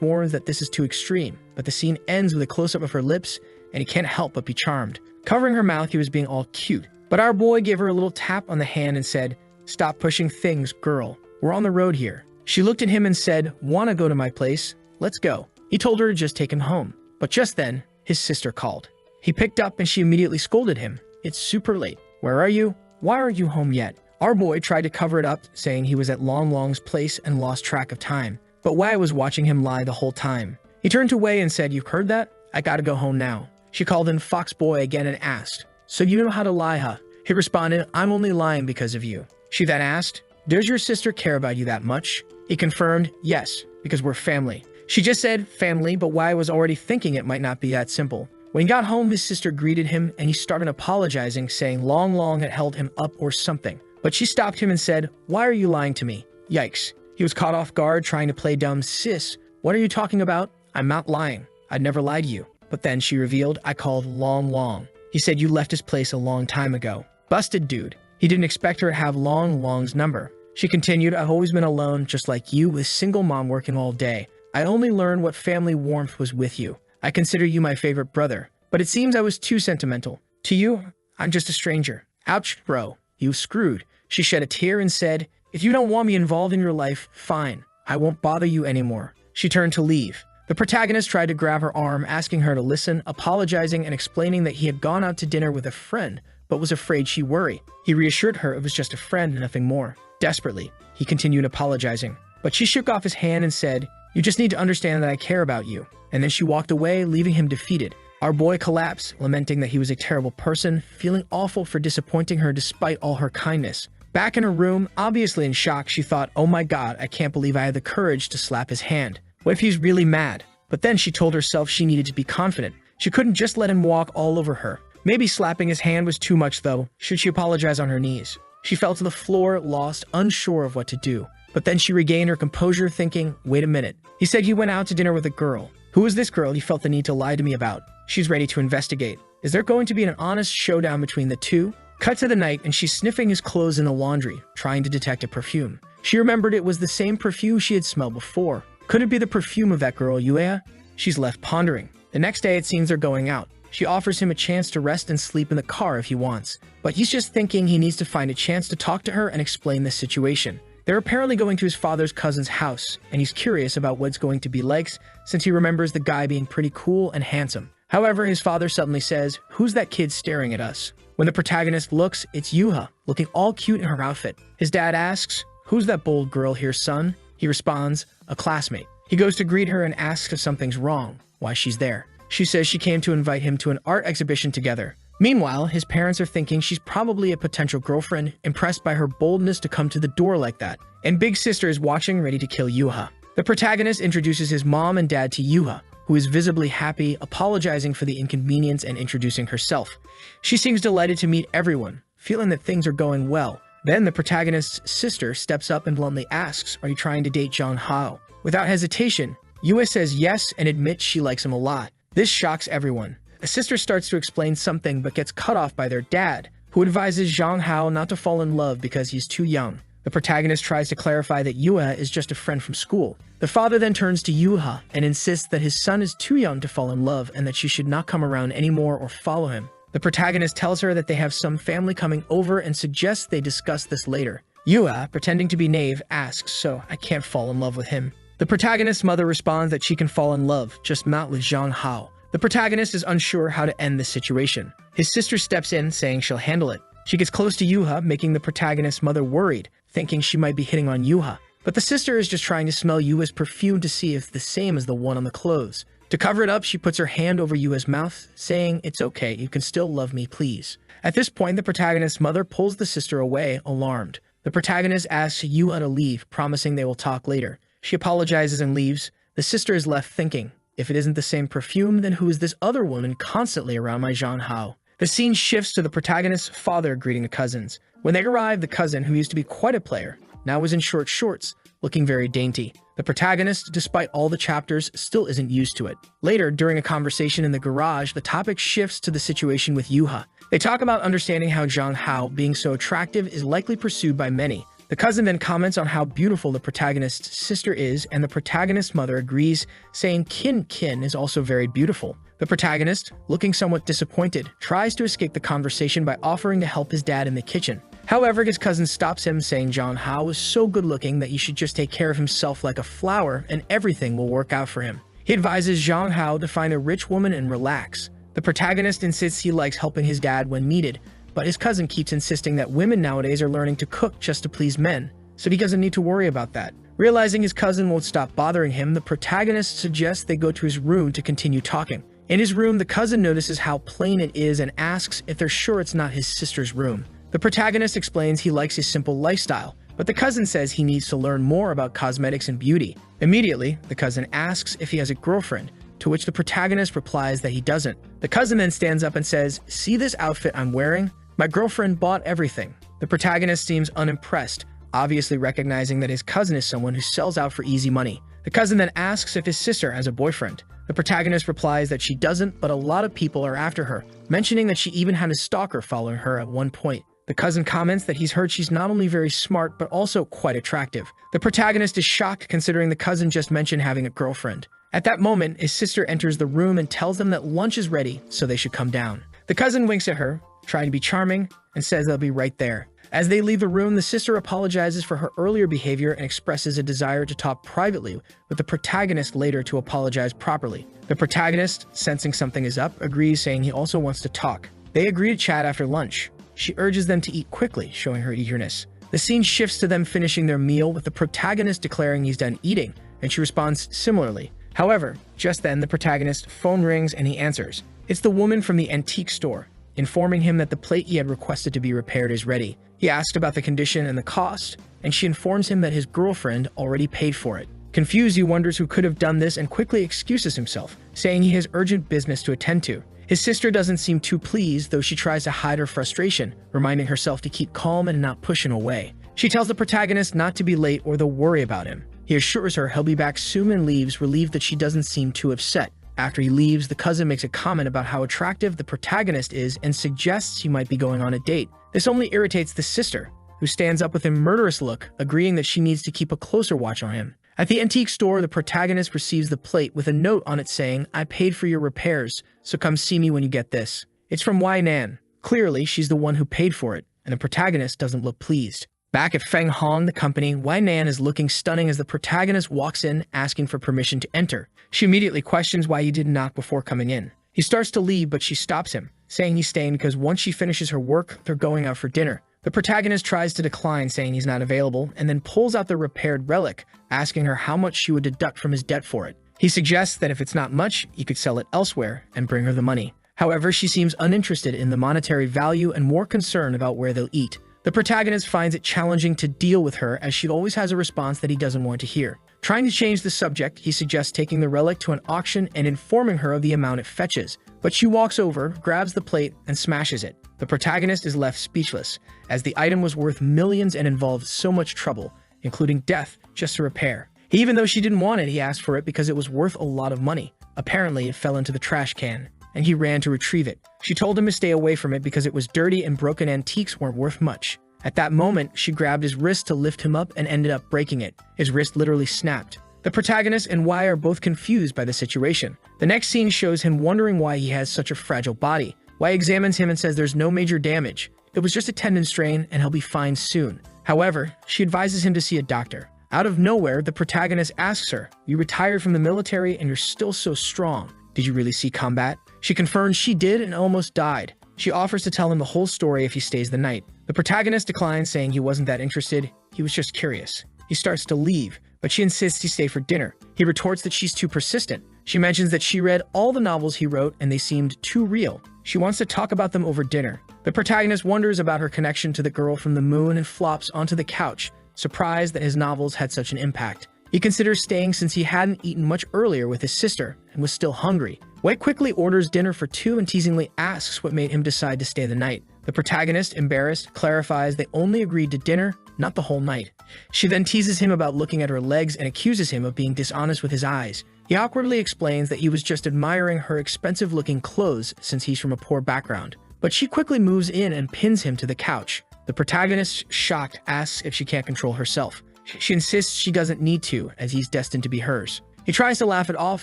A: warns that this is too extreme, but the scene ends with a close-up of her lips, and he can't help but be charmed. Covering her mouth, he was being all cute. But our boy gave her a little tap on the hand and said, "Stop pushing things, girl. We're on the road here." She looked at him and said, "Wanna go to my place? Let's go." He told her to just take him home. But just then, his sister called. He picked up and she immediately scolded him. "It's super late. Where are you? Why aren't you home yet?" Our boy tried to cover it up, saying he was at Long Long's place and lost track of time. But Wei was watching him lie the whole time. He turned to Wei and said, "You've heard that? I gotta go home now." She called him Fox Boy again and asked, "So you know how to lie, huh?" He responded, "I'm only lying because of you." She then asked, "Does your sister care about you that much?" He confirmed, "Yes, because we're family." She just said family, but Wei was already thinking it might not be that simple. When he got home, his sister greeted him and he started apologizing, saying Long Long had held him up or something. But she stopped him and said, "Why are you lying to me?" Yikes. He was caught off guard trying to play dumb. "Sis, what are you talking about? I'm not lying. I'd never lie to you." But then she revealed, "I called Long Long. He said you left his place a long time ago." Busted dude. He didn't expect her to have Long Long's number. She continued, "I've always been alone, just like you, with single mom working all day. I only learned what family warmth was with you. I consider you my favorite brother. But it seems I was too sentimental. To you, I'm just a stranger. Ouch, bro. You screwed." She shed a tear and said, "If you don't want me involved in your life, fine. I won't bother you anymore." She turned to leave. The protagonist tried to grab her arm, asking her to listen, apologizing and explaining that he had gone out to dinner with a friend, but was afraid she'd worry. He reassured her it was just a friend and nothing more. Desperately, he continued apologizing. But she shook off his hand and said, "You just need to understand that I care about you." And then she walked away, leaving him defeated. Our boy collapsed, lamenting that he was a terrible person, feeling awful for disappointing her despite all her kindness. Back in her room, obviously in shock, she thought, "Oh my god, I can't believe I had the courage to slap his hand. What if he's really mad?" But then she told herself she needed to be confident. She couldn't just let him walk all over her. Maybe slapping his hand was too much though. Should she apologize on her knees? She fell to the floor, lost, unsure of what to do. But then she regained her composure, thinking, "Wait a minute. He said you went out to dinner with a girl. Who is this girl he felt the need to lie to me about?" She's ready to investigate. Is there going to be an honest showdown between the two? Cut to the night and she's sniffing his clothes in the laundry, trying to detect a perfume. She remembered it was the same perfume she had smelled before. Could it be the perfume of that girl, Yuya? She's left pondering. The next day it seems they're going out. She offers him a chance to rest and sleep in the car if he wants. But he's just thinking he needs to find a chance to talk to her and explain the situation. They're apparently going to his father's cousin's house, and he's curious about what it's going to be like since he remembers the guy being pretty cool and handsome. However, his father suddenly says, "Who's that kid staring at us?" When the protagonist looks, it's Yuha, looking all cute in her outfit. His dad asks, "Who's that bold girl here, son?" He responds, "A classmate." He goes to greet her and asks if something's wrong, why she's there. She says she came to invite him to an art exhibition together. Meanwhile, his parents are thinking she's probably a potential girlfriend, impressed by her boldness to come to the door like that. And Big Sister is watching, ready to kill Yuha. The protagonist introduces his mom and dad to Yuha, who is visibly happy, apologizing for the inconvenience and introducing herself. She seems delighted to meet everyone, feeling that things are going well. Then the protagonist's sister steps up and bluntly asks, "Are you trying to date Zhang Hao?" Without hesitation, Yuha says yes and admits she likes him a lot. This shocks everyone. The sister starts to explain something but gets cut off by their dad, who advises Zhang Hao not to fall in love because he's too young. The protagonist tries to clarify that Yuha is just a friend from school. The father then turns to Yuha and insists that his son is too young to fall in love and that she should not come around anymore or follow him. The protagonist tells her that they have some family coming over and suggests they discuss this later. Yuha, pretending to be naive, asks, "So I can't fall in love with him?" The protagonist's mother responds that she can fall in love, just not with Zhang Hao. The protagonist is unsure how to end this situation. His sister steps in, saying she'll handle it. She gets close to Yuha, making the protagonist's mother worried, thinking she might be hitting on Yuha. But the sister is just trying to smell Yuha's perfume to see if it's the same as the one on the clothes. To cover it up, she puts her hand over Yuha's mouth, saying, "It's okay, you can still love me, please." At this point, the protagonist's mother pulls the sister away, alarmed. The protagonist asks Yuha to leave, promising they will talk later. She apologizes and leaves. The sister is left thinking, if it isn't the same perfume, then who is this other woman constantly around my Zhang Hao? The scene shifts to the protagonist's father greeting the cousins. When they arrive, the cousin, who used to be quite a player, now was in short shorts, looking very dainty. The protagonist, despite all the chapters, still isn't used to it. Later, during a conversation in the garage, the topic shifts to the situation with Yuha. They talk about understanding how Zhang Hao, being so attractive, is likely pursued by many. The cousin then comments on how beautiful the protagonist's sister is, and the protagonist's mother agrees, saying Qin is also very beautiful. The protagonist, looking somewhat disappointed, tries to escape the conversation by offering to help his dad in the kitchen. However, his cousin stops him, saying Zhang Hao is so good-looking that he should just take care of himself like a flower and everything will work out for him. He advises Zhang Hao to find a rich woman and relax. The protagonist insists he likes helping his dad when needed, but his cousin keeps insisting that women nowadays are learning to cook just to please men, so he doesn't need to worry about that. Realizing his cousin won't stop bothering him, the protagonist suggests they go to his room to continue talking. In his room, the cousin notices how plain it is and asks if they're sure it's not his sister's room. The protagonist explains he likes his simple lifestyle, but the cousin says he needs to learn more about cosmetics and beauty. Immediately, the cousin asks if he has a girlfriend, to which the protagonist replies that he doesn't. The cousin then stands up and says, "See this outfit I'm wearing? My girlfriend bought everything." The protagonist seems unimpressed, obviously recognizing that his cousin is someone who sells out for easy money. The cousin then asks if his sister has a boyfriend. The protagonist replies that she doesn't, but a lot of people are after her, mentioning that she even had a stalker following her at one point. The cousin comments that he's heard she's not only very smart, but also quite attractive. The protagonist is shocked considering the cousin just mentioned having a girlfriend. At that moment, his sister enters the room and tells them that lunch is ready, so they should come down. The cousin winks at her, trying to be charming, and says they'll be right there. As they leave the room, the sister apologizes for her earlier behavior and expresses a desire to talk privately with the protagonist later to apologize properly. The protagonist, sensing something is up, agrees, saying he also wants to talk. They agree to chat after lunch. She urges them to eat quickly, showing her eagerness. The scene shifts to them finishing their meal, with the protagonist declaring he's done eating, and she responds similarly. However, just then the protagonist's phone rings and he answers. It's the woman from the antique store, informing him that the plate he had requested to be repaired is ready. He asks about the condition and the cost, and she informs him that his girlfriend already paid for it. Confused, he wonders who could have done this and quickly excuses himself, saying he has urgent business to attend to. His sister doesn't seem too pleased, though she tries to hide her frustration, reminding herself to keep calm and not push him away. She tells the protagonist not to be late or they'll worry about him. He assures her he'll be back soon and leaves, relieved that she doesn't seem too upset. After he leaves, the cousin makes a comment about how attractive the protagonist is and suggests he might be going on a date. This only irritates the sister, who stands up with a murderous look, agreeing that she needs to keep a closer watch on him. At the antique store, the protagonist receives the plate with a note on it saying, "I paid for your repairs, so come see me when you get this." It's from Wai Nan. Clearly, she's the one who paid for it, and the protagonist doesn't look pleased. Back at Feng Hong, the company, Wai Nan is looking stunning as the protagonist walks in, asking for permission to enter. She immediately questions why he didn't knock before coming in. He starts to leave, but she stops him, saying he's staying because once she finishes her work, they're going out for dinner. The protagonist tries to decline, saying he's not available, and then pulls out the repaired relic, asking her how much she would deduct from his debt for it. He suggests that if it's not much, he could sell it elsewhere and bring her the money. However, she seems uninterested in the monetary value and more concerned about where they'll eat. The protagonist finds it challenging to deal with her as she always has a response that he doesn't want to hear. Trying to change the subject, he suggests taking the relic to an auction and informing her of the amount it fetches. But she walks over, grabs the plate, and smashes it. The protagonist is left speechless, as the item was worth millions and involved so much trouble, including death, just to repair. Even though she didn't want it, he asked for it because it was worth a lot of money. Apparently, it fell into the trash can, and he ran to retrieve it. She told him to stay away from it because it was dirty and broken antiques weren't worth much. At that moment, she grabbed his wrist to lift him up and ended up breaking it. His wrist literally snapped. The protagonist and Wai are both confused by the situation. The next scene shows him wondering why he has such a fragile body. Wai examines him and says there's no major damage. It was just a tendon strain and he'll be fine soon. However, she advises him to see a doctor. Out of nowhere, the protagonist asks her, "You retired from the military and you're still so strong. Did you really see combat? She confirms she did and almost died. She offers to tell him the whole story if he stays the night. The protagonist declines, saying he wasn't that interested, he was just curious. He starts to leave, but she insists he stay for dinner. He retorts that she's too persistent. She mentions that she read all the novels he wrote and they seemed too real. She wants to talk about them over dinner. The protagonist wonders about her connection to the girl from the moon and flops onto the couch, surprised that his novels had such an impact. He considers staying since he hadn't eaten much earlier with his sister and was still hungry. White quickly orders dinner for two and teasingly asks what made him decide to stay the night. The protagonist, embarrassed, clarifies they only agreed to dinner, not the whole night. She then teases him about looking at her legs and accuses him of being dishonest with his eyes. He awkwardly explains that he was just admiring her expensive-looking clothes since he's from a poor background. But she quickly moves in and pins him to the couch. The protagonist, shocked, asks if she can't control herself. She insists she doesn't need to, as he's destined to be hers. He tries to laugh it off,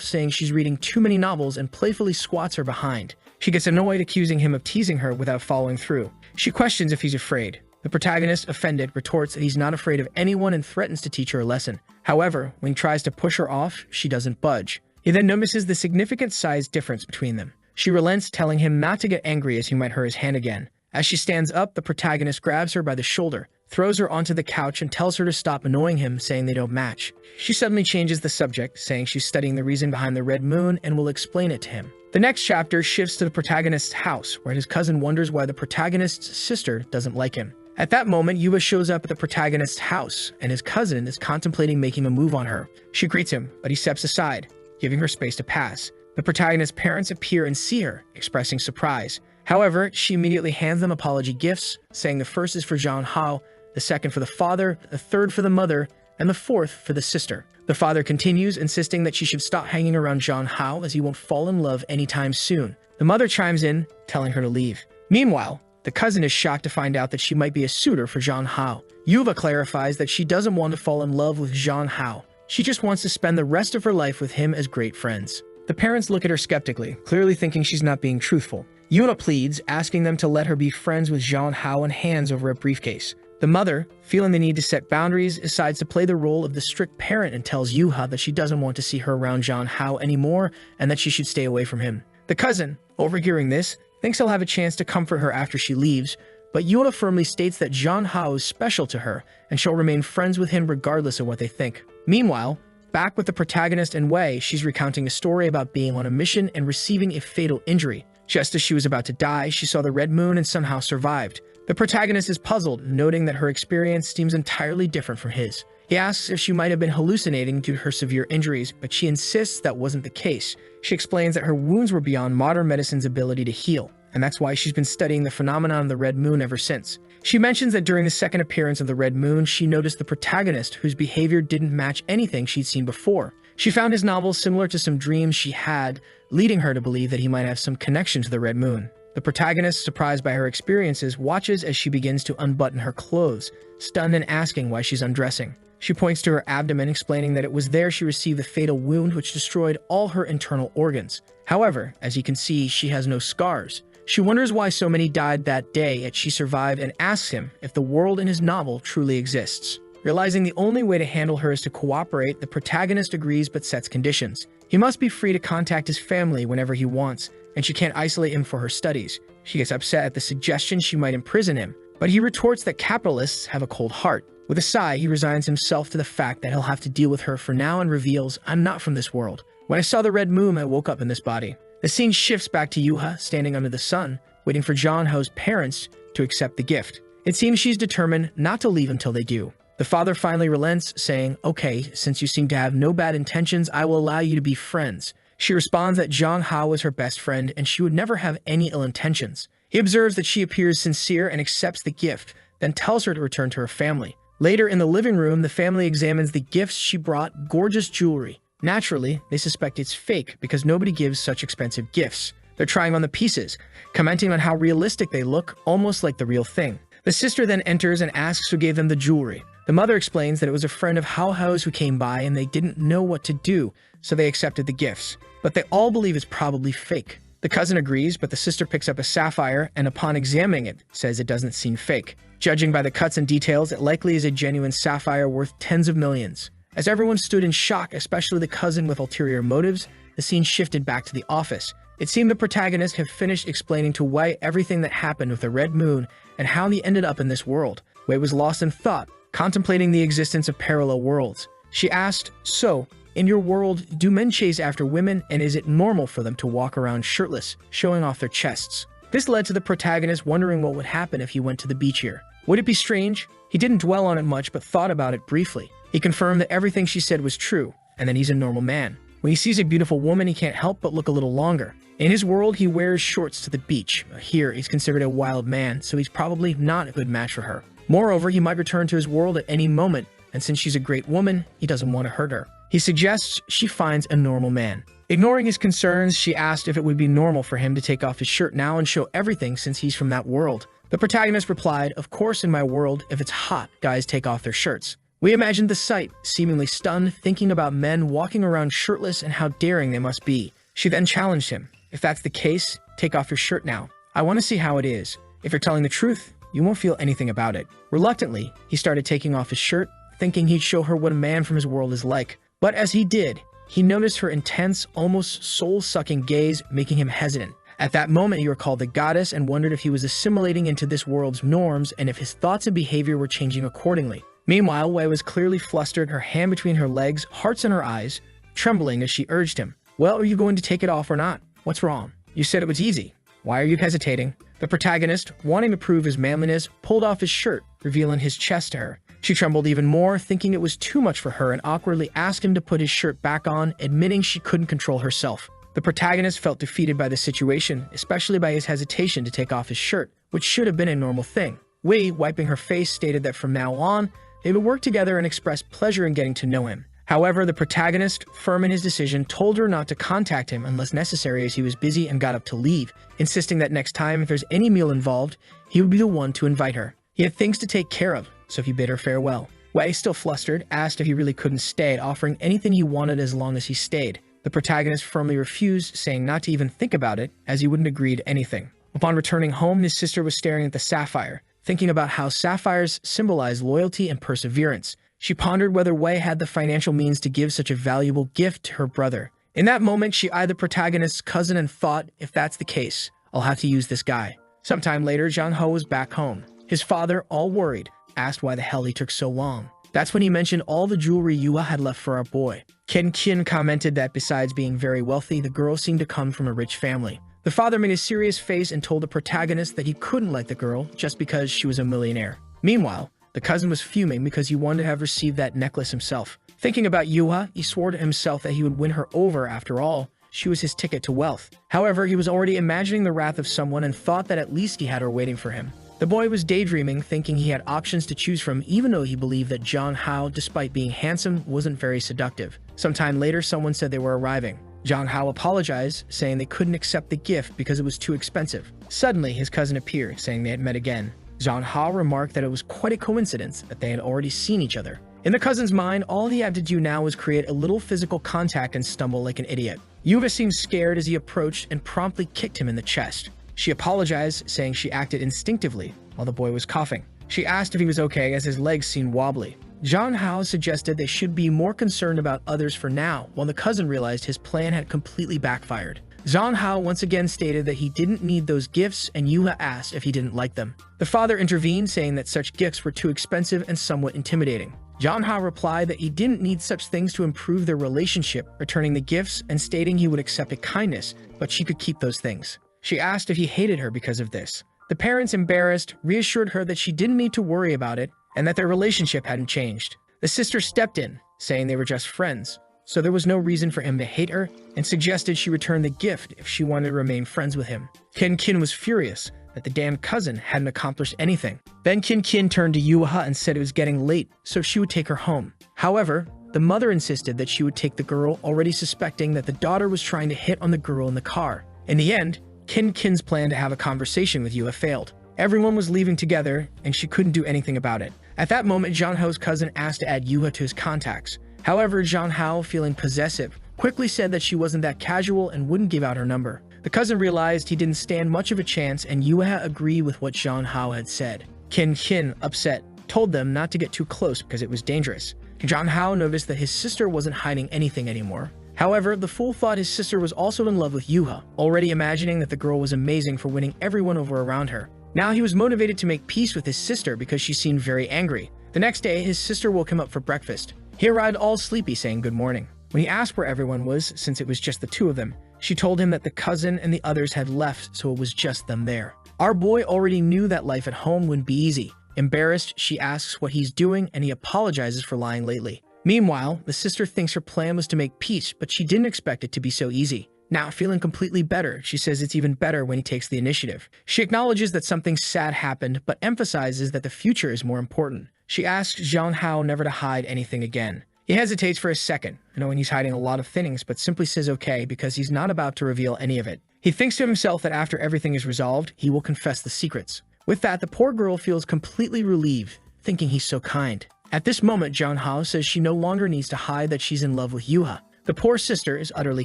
A: saying she's reading too many novels and playfully squats her behind. She gets annoyed, accusing him of teasing her without following through. She questions if he's afraid. The protagonist, offended, retorts that he's not afraid of anyone and threatens to teach her a lesson. However, when he tries to push her off, she doesn't budge. He then notices the significant size difference between them. She relents, telling him not to get angry as he might hurt his hand again. As she stands up, the protagonist grabs her by the shoulder, throws her onto the couch, and tells her to stop annoying him, saying they don't match. She suddenly changes the subject, saying she's studying the reason behind the red moon and will explain it to him. The next chapter shifts to the protagonist's house, where his cousin wonders why the protagonist's sister doesn't like him. At that moment, Yuba shows up at the protagonist's house, and his cousin is contemplating making a move on her. She greets him, but he steps aside, giving her space to pass. The protagonist's parents appear and see her, expressing surprise. However, she immediately hands them apology gifts, saying the first is for Zhang Hao, the second for the father, the third for the mother, and the fourth for the sister. The father continues, insisting that she should stop hanging around Zhang Hao as he won't fall in love anytime soon. The mother chimes in, telling her to leave. Meanwhile, the cousin is shocked to find out that she might be a suitor for Zhang Hao. Yuva clarifies that she doesn't want to fall in love with Zhang Hao. She just wants to spend the rest of her life with him as great friends. The parents look at her skeptically, clearly thinking she's not being truthful. Yuna pleads, asking them to let her be friends with Zhang Hao and hands over a briefcase. The mother, feeling the need to set boundaries, decides to play the role of the strict parent and tells Yuha that she doesn't want to see her around Zhang Hao anymore and that she should stay away from him. The cousin, overhearing this, thinks he'll have a chance to comfort her after she leaves, but Yuna firmly states that Zhang Hao is special to her and she'll remain friends with him regardless of what they think. Meanwhile, back with the protagonist and Wei, she's recounting a story about being on a mission and receiving a fatal injury. Just as she was about to die, she saw the red moon and somehow survived. The protagonist is puzzled, noting that her experience seems entirely different from his. He asks if she might have been hallucinating due to her severe injuries, but she insists that wasn't the case. She explains that her wounds were beyond modern medicine's ability to heal, and that's why she's been studying the phenomenon of the red moon ever since. She mentions that during the second appearance of the red moon, she noticed the protagonist whose behavior didn't match anything she'd seen before. She found his novels similar to some dreams she had, leading her to believe that he might have some connection to the red moon. The protagonist, surprised by her experiences, watches as she begins to unbutton her clothes, stunned and asking why she's undressing. She points to her abdomen, explaining that it was there she received the fatal wound which destroyed all her internal organs. However, as you can see, she has no scars. She wonders why so many died that day, yet she survived, and asks him if the world in his novel truly exists. Realizing the only way to handle her is to cooperate, the protagonist agrees but sets conditions. He must be free to contact his family whenever he wants, and she can't isolate him for her studies. She gets upset at the suggestion she might imprison him, but he retorts that capitalists have a cold heart. With a sigh, he resigns himself to the fact that he'll have to deal with her for now and reveals, "I'm not from this world. When I saw the red moon, I woke up in this body." The scene shifts back to Yuha, standing under the sun, waiting for Zhang Hao's parents to accept the gift. It seems she's determined not to leave until they do. The father finally relents, saying, "Okay, since you seem to have no bad intentions, I will allow you to be friends." She responds that Zhang Hao is her best friend and she would never have any ill intentions. He observes that she appears sincere and accepts the gift, then tells her to return to her family. Later in the living room, the family examines the gifts she brought, gorgeous jewelry. Naturally, they suspect it's fake because nobody gives such expensive gifts. They're trying on the pieces, commenting on how realistic they look, almost like the real thing. The sister then enters and asks who gave them the jewelry. The mother explains that it was a friend of Hao Hao's who came by and they didn't know what to do, so they accepted the gifts. But they all believe it's probably fake. The cousin agrees, but the sister picks up a sapphire and upon examining it, says it doesn't seem fake. Judging by the cuts and details, it likely is a genuine sapphire worth tens of millions. As everyone stood in shock, especially the cousin with ulterior motives, the scene shifted back to the office. It seemed the protagonist had finished explaining to Wei everything that happened with the Red Moon and how he ended up in this world. Wei was lost in thought, contemplating the existence of parallel worlds. She asked, "So, in your world, do men chase after women, and is it normal for them to walk around shirtless, showing off their chests?" This led to the protagonist wondering what would happen if he went to the beach here. Would it be strange? He didn't dwell on it much, but thought about it briefly. He confirmed that everything she said was true, and that he's a normal man. When he sees a beautiful woman, he can't help but look a little longer. In his world, he wears shorts to the beach. Here, he's considered a wild man, so he's probably not a good match for her. Moreover, he might return to his world at any moment, and since she's a great woman, he doesn't want to hurt her. He suggests she finds a normal man. Ignoring his concerns, she asked if it would be normal for him to take off his shirt now and show everything since he's from that world. The protagonist replied, "Of course, in my world, if it's hot, guys take off their shirts." We imagined the sight, seemingly stunned, thinking about men walking around shirtless and how daring they must be. She then challenged him, "If that's the case, take off your shirt now. I want to see how it is. If you're telling the truth, you won't feel anything about it." Reluctantly, he started taking off his shirt, thinking he'd show her what a man from his world is like. But as he did, he noticed her intense, almost soul-sucking gaze, making him hesitant. At that moment, he recalled the goddess and wondered if he was assimilating into this world's norms and if his thoughts and behavior were changing accordingly. Meanwhile, Wei was clearly flustered, her hand between her legs, hearts in her eyes, trembling as she urged him. "Well, are you going to take it off or not? What's wrong? You said it was easy. Why are you hesitating?" The protagonist, wanting to prove his manliness, pulled off his shirt, revealing his chest to her. She trembled even more, thinking it was too much for her, and awkwardly asked him to put his shirt back on, admitting she couldn't control herself. The protagonist felt defeated by the situation, especially by his hesitation to take off his shirt, which should have been a normal thing. Wei, wiping her face, stated that from now on, they would work together and express pleasure in getting to know him. However, the protagonist, firm in his decision, told her not to contact him unless necessary as he was busy and got up to leave, insisting that next time if there's any meal involved, he would be the one to invite her. He had things to take care of, so he bid her farewell. Wei, still flustered, asked if he really couldn't stay, offering anything he wanted as long as he stayed. The protagonist firmly refused, saying not to even think about it, as he wouldn't agree to anything. Upon returning home, his sister was staring at the sapphire, thinking about how sapphires symbolize loyalty and perseverance. She pondered whether Wei had the financial means to give such a valuable gift to her brother. In that moment, she eyed the protagonist's cousin and thought, if that's the case, I'll have to use this guy. Sometime later, Zhang He was back home. His father, all worried, asked why the hell he took so long. That's when he mentioned all the jewelry Yua had left for our boy. Ken Qin commented that besides being very wealthy, the girl seemed to come from a rich family. The father made a serious face and told the protagonist that he couldn't like the girl just because she was a millionaire. Meanwhile, the cousin was fuming because he wanted to have received that necklace himself. Thinking about Yua, he swore to himself that he would win her over after all. She was his ticket to wealth. However, he was already imagining the wrath of someone and thought that at least he had her waiting for him. The boy was daydreaming, thinking he had options to choose from, even though he believed that Zhang Hao, despite being handsome, wasn't very seductive. Sometime later, someone said they were arriving. Zhang Hao apologized, saying they couldn't accept the gift because it was too expensive. Suddenly, his cousin appeared, saying they had met again. Zhang Hao remarked that it was quite a coincidence that they had already seen each other. In the cousin's mind, all he had to do now was create a little physical contact and stumble like an idiot. Yuva seemed scared as he approached and promptly kicked him in the chest. She apologized, saying she acted instinctively while the boy was coughing. She asked if he was okay as his legs seemed wobbly. Zhang Hao suggested they should be more concerned about others for now, while the cousin realized his plan had completely backfired. Zhang Hao once again stated that he didn't need those gifts, and Yuha asked if he didn't like them. The father intervened, saying that such gifts were too expensive and somewhat intimidating. Zhang Hao replied that he didn't need such things to improve their relationship, returning the gifts and stating he would accept a kindness, but she could keep those things. She asked if he hated her because of this. The parents, embarrassed, reassured her that she didn't need to worry about it and that their relationship hadn't changed. The sister stepped in, saying they were just friends, so there was no reason for him to hate her, and suggested she return the gift if she wanted to remain friends with him. Ken Qin was furious that the damn cousin hadn't accomplished anything. Then Ken Qin turned to Yuha and said it was getting late, so she would take her home. However, the mother insisted that she would take the girl, already suspecting that the daughter was trying to hit on the girl in the car. In the end, Ken Qin's plan to have a conversation with Yuha failed. Everyone was leaving together, and she couldn't do anything about it. At that moment, Zhang Hao's cousin asked to add Yuha to his contacts. However, Zhang Hao, feeling possessive, quickly said that she wasn't that casual and wouldn't give out her number. The cousin realized he didn't stand much of a chance, and Yuha agreed with what Zhang Hao had said. Ken Qin, upset, told them not to get too close because it was dangerous. Zhang Hao noticed that his sister wasn't hiding anything anymore. However, the fool thought his sister was also in love with Yuha, already imagining that the girl was amazing for winning everyone over around her. Now he was motivated to make peace with his sister because she seemed very angry. The next day, his sister woke him up for breakfast. He arrived all sleepy, saying good morning. When he asked where everyone was, since it was just the two of them, she told him that the cousin and the others had left, so it was just them there. Our boy already knew that life at home wouldn't be easy. Embarrassed, she asks what he's doing, and he apologizes for lying lately. Meanwhile, the sister thinks her plan was to make peace, but she didn't expect it to be so easy. Now, feeling completely better, she says it's even better when he takes the initiative. She acknowledges that something sad happened, but emphasizes that the future is more important. She asks Zhang Hao never to hide anything again. He hesitates for a second, knowing he's hiding a lot of things, but simply says okay because he's not about to reveal any of it. He thinks to himself that after everything is resolved, he will confess the secrets. With that, the poor girl feels completely relieved, thinking he's so kind. At this moment, Zhang Hao says she no longer needs to hide that she's in love with Yuha. The poor sister is utterly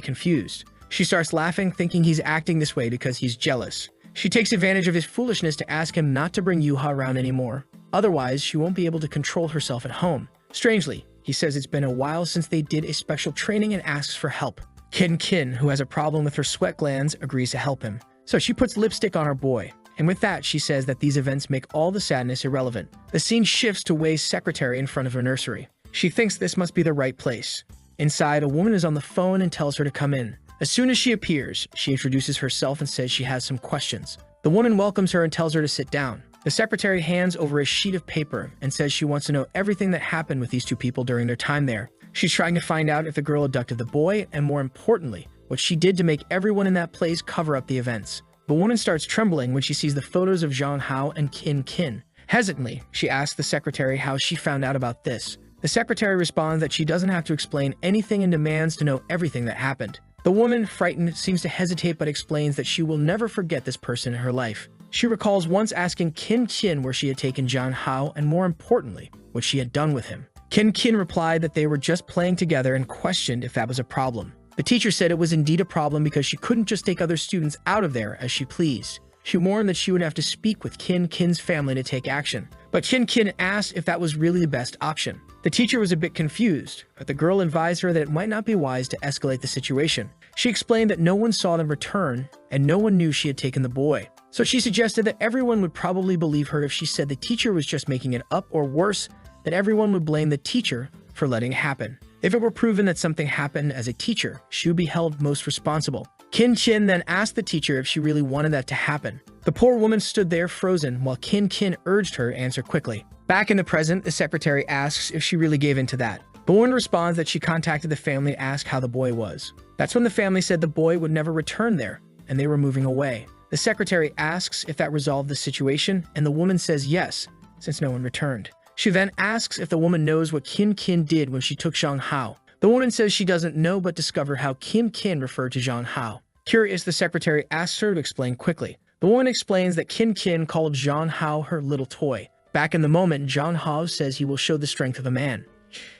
A: confused. She starts laughing, thinking he's acting this way because he's jealous. She takes advantage of his foolishness to ask him not to bring Yuha around anymore. Otherwise, she won't be able to control herself at home. Strangely, he says it's been a while since they did a special training and asks for help. Kin, who has a problem with her sweat glands, agrees to help him. So she puts lipstick on her boy. And with that, she says that these events make all the sadness irrelevant. The scene shifts to Wei's secretary in front of her nursery. She thinks this must be the right place. Inside, a woman is on the phone and tells her to come in. As soon as she appears, she introduces herself and says she has some questions. The woman welcomes her and tells her to sit down. The secretary hands over a sheet of paper and says she wants to know everything that happened with these two people during their time there. She's trying to find out if the girl abducted the boy, and more importantly, what she did to make everyone in that place cover up the events. The woman starts trembling when she sees the photos of Zhang Hao and Kin. Hesitantly, she asks the secretary how she found out about this. The secretary responds that she doesn't have to explain anything and demands to know everything that happened. The woman, frightened, seems to hesitate but explains that she will never forget this person in her life. She recalls once asking Kin where she had taken Zhang Hao and, more importantly, what she had done with him. Kin replied that they were just playing together and questioned if that was a problem. The teacher said it was indeed a problem because she couldn't just take other students out of there as she pleased. She warned that she would have to speak with Kin's family to take action. But Kin asked if that was really the best option. The teacher was a bit confused, but the girl advised her that it might not be wise to escalate the situation. She explained that no one saw them return, and no one knew she had taken the boy. So she suggested that everyone would probably believe her if she said the teacher was just making it up, or worse, that everyone would blame the teacher for letting it happen. If it were proven that something happened as a teacher, she would be held most responsible. Kin then asked the teacher if she really wanted that to happen. The poor woman stood there frozen while Kin urged her to answer quickly. Back in the present, the secretary asks if she really gave in to that. The woman responds that she contacted the family to ask how the boy was. That's when the family said the boy would never return there, and they were moving away. The secretary asks if that resolved the situation, and the woman says yes, since no one returned. She then asks if the woman knows what Kin did when she took Zhang Hao. The woman says she doesn't know but discovered how Kin referred to Zhang Hao. Curious, the secretary asks her to explain quickly. The woman explains that Kin called Zhang Hao her little toy. Back in the moment, Zhang Hao says he will show the strength of a man.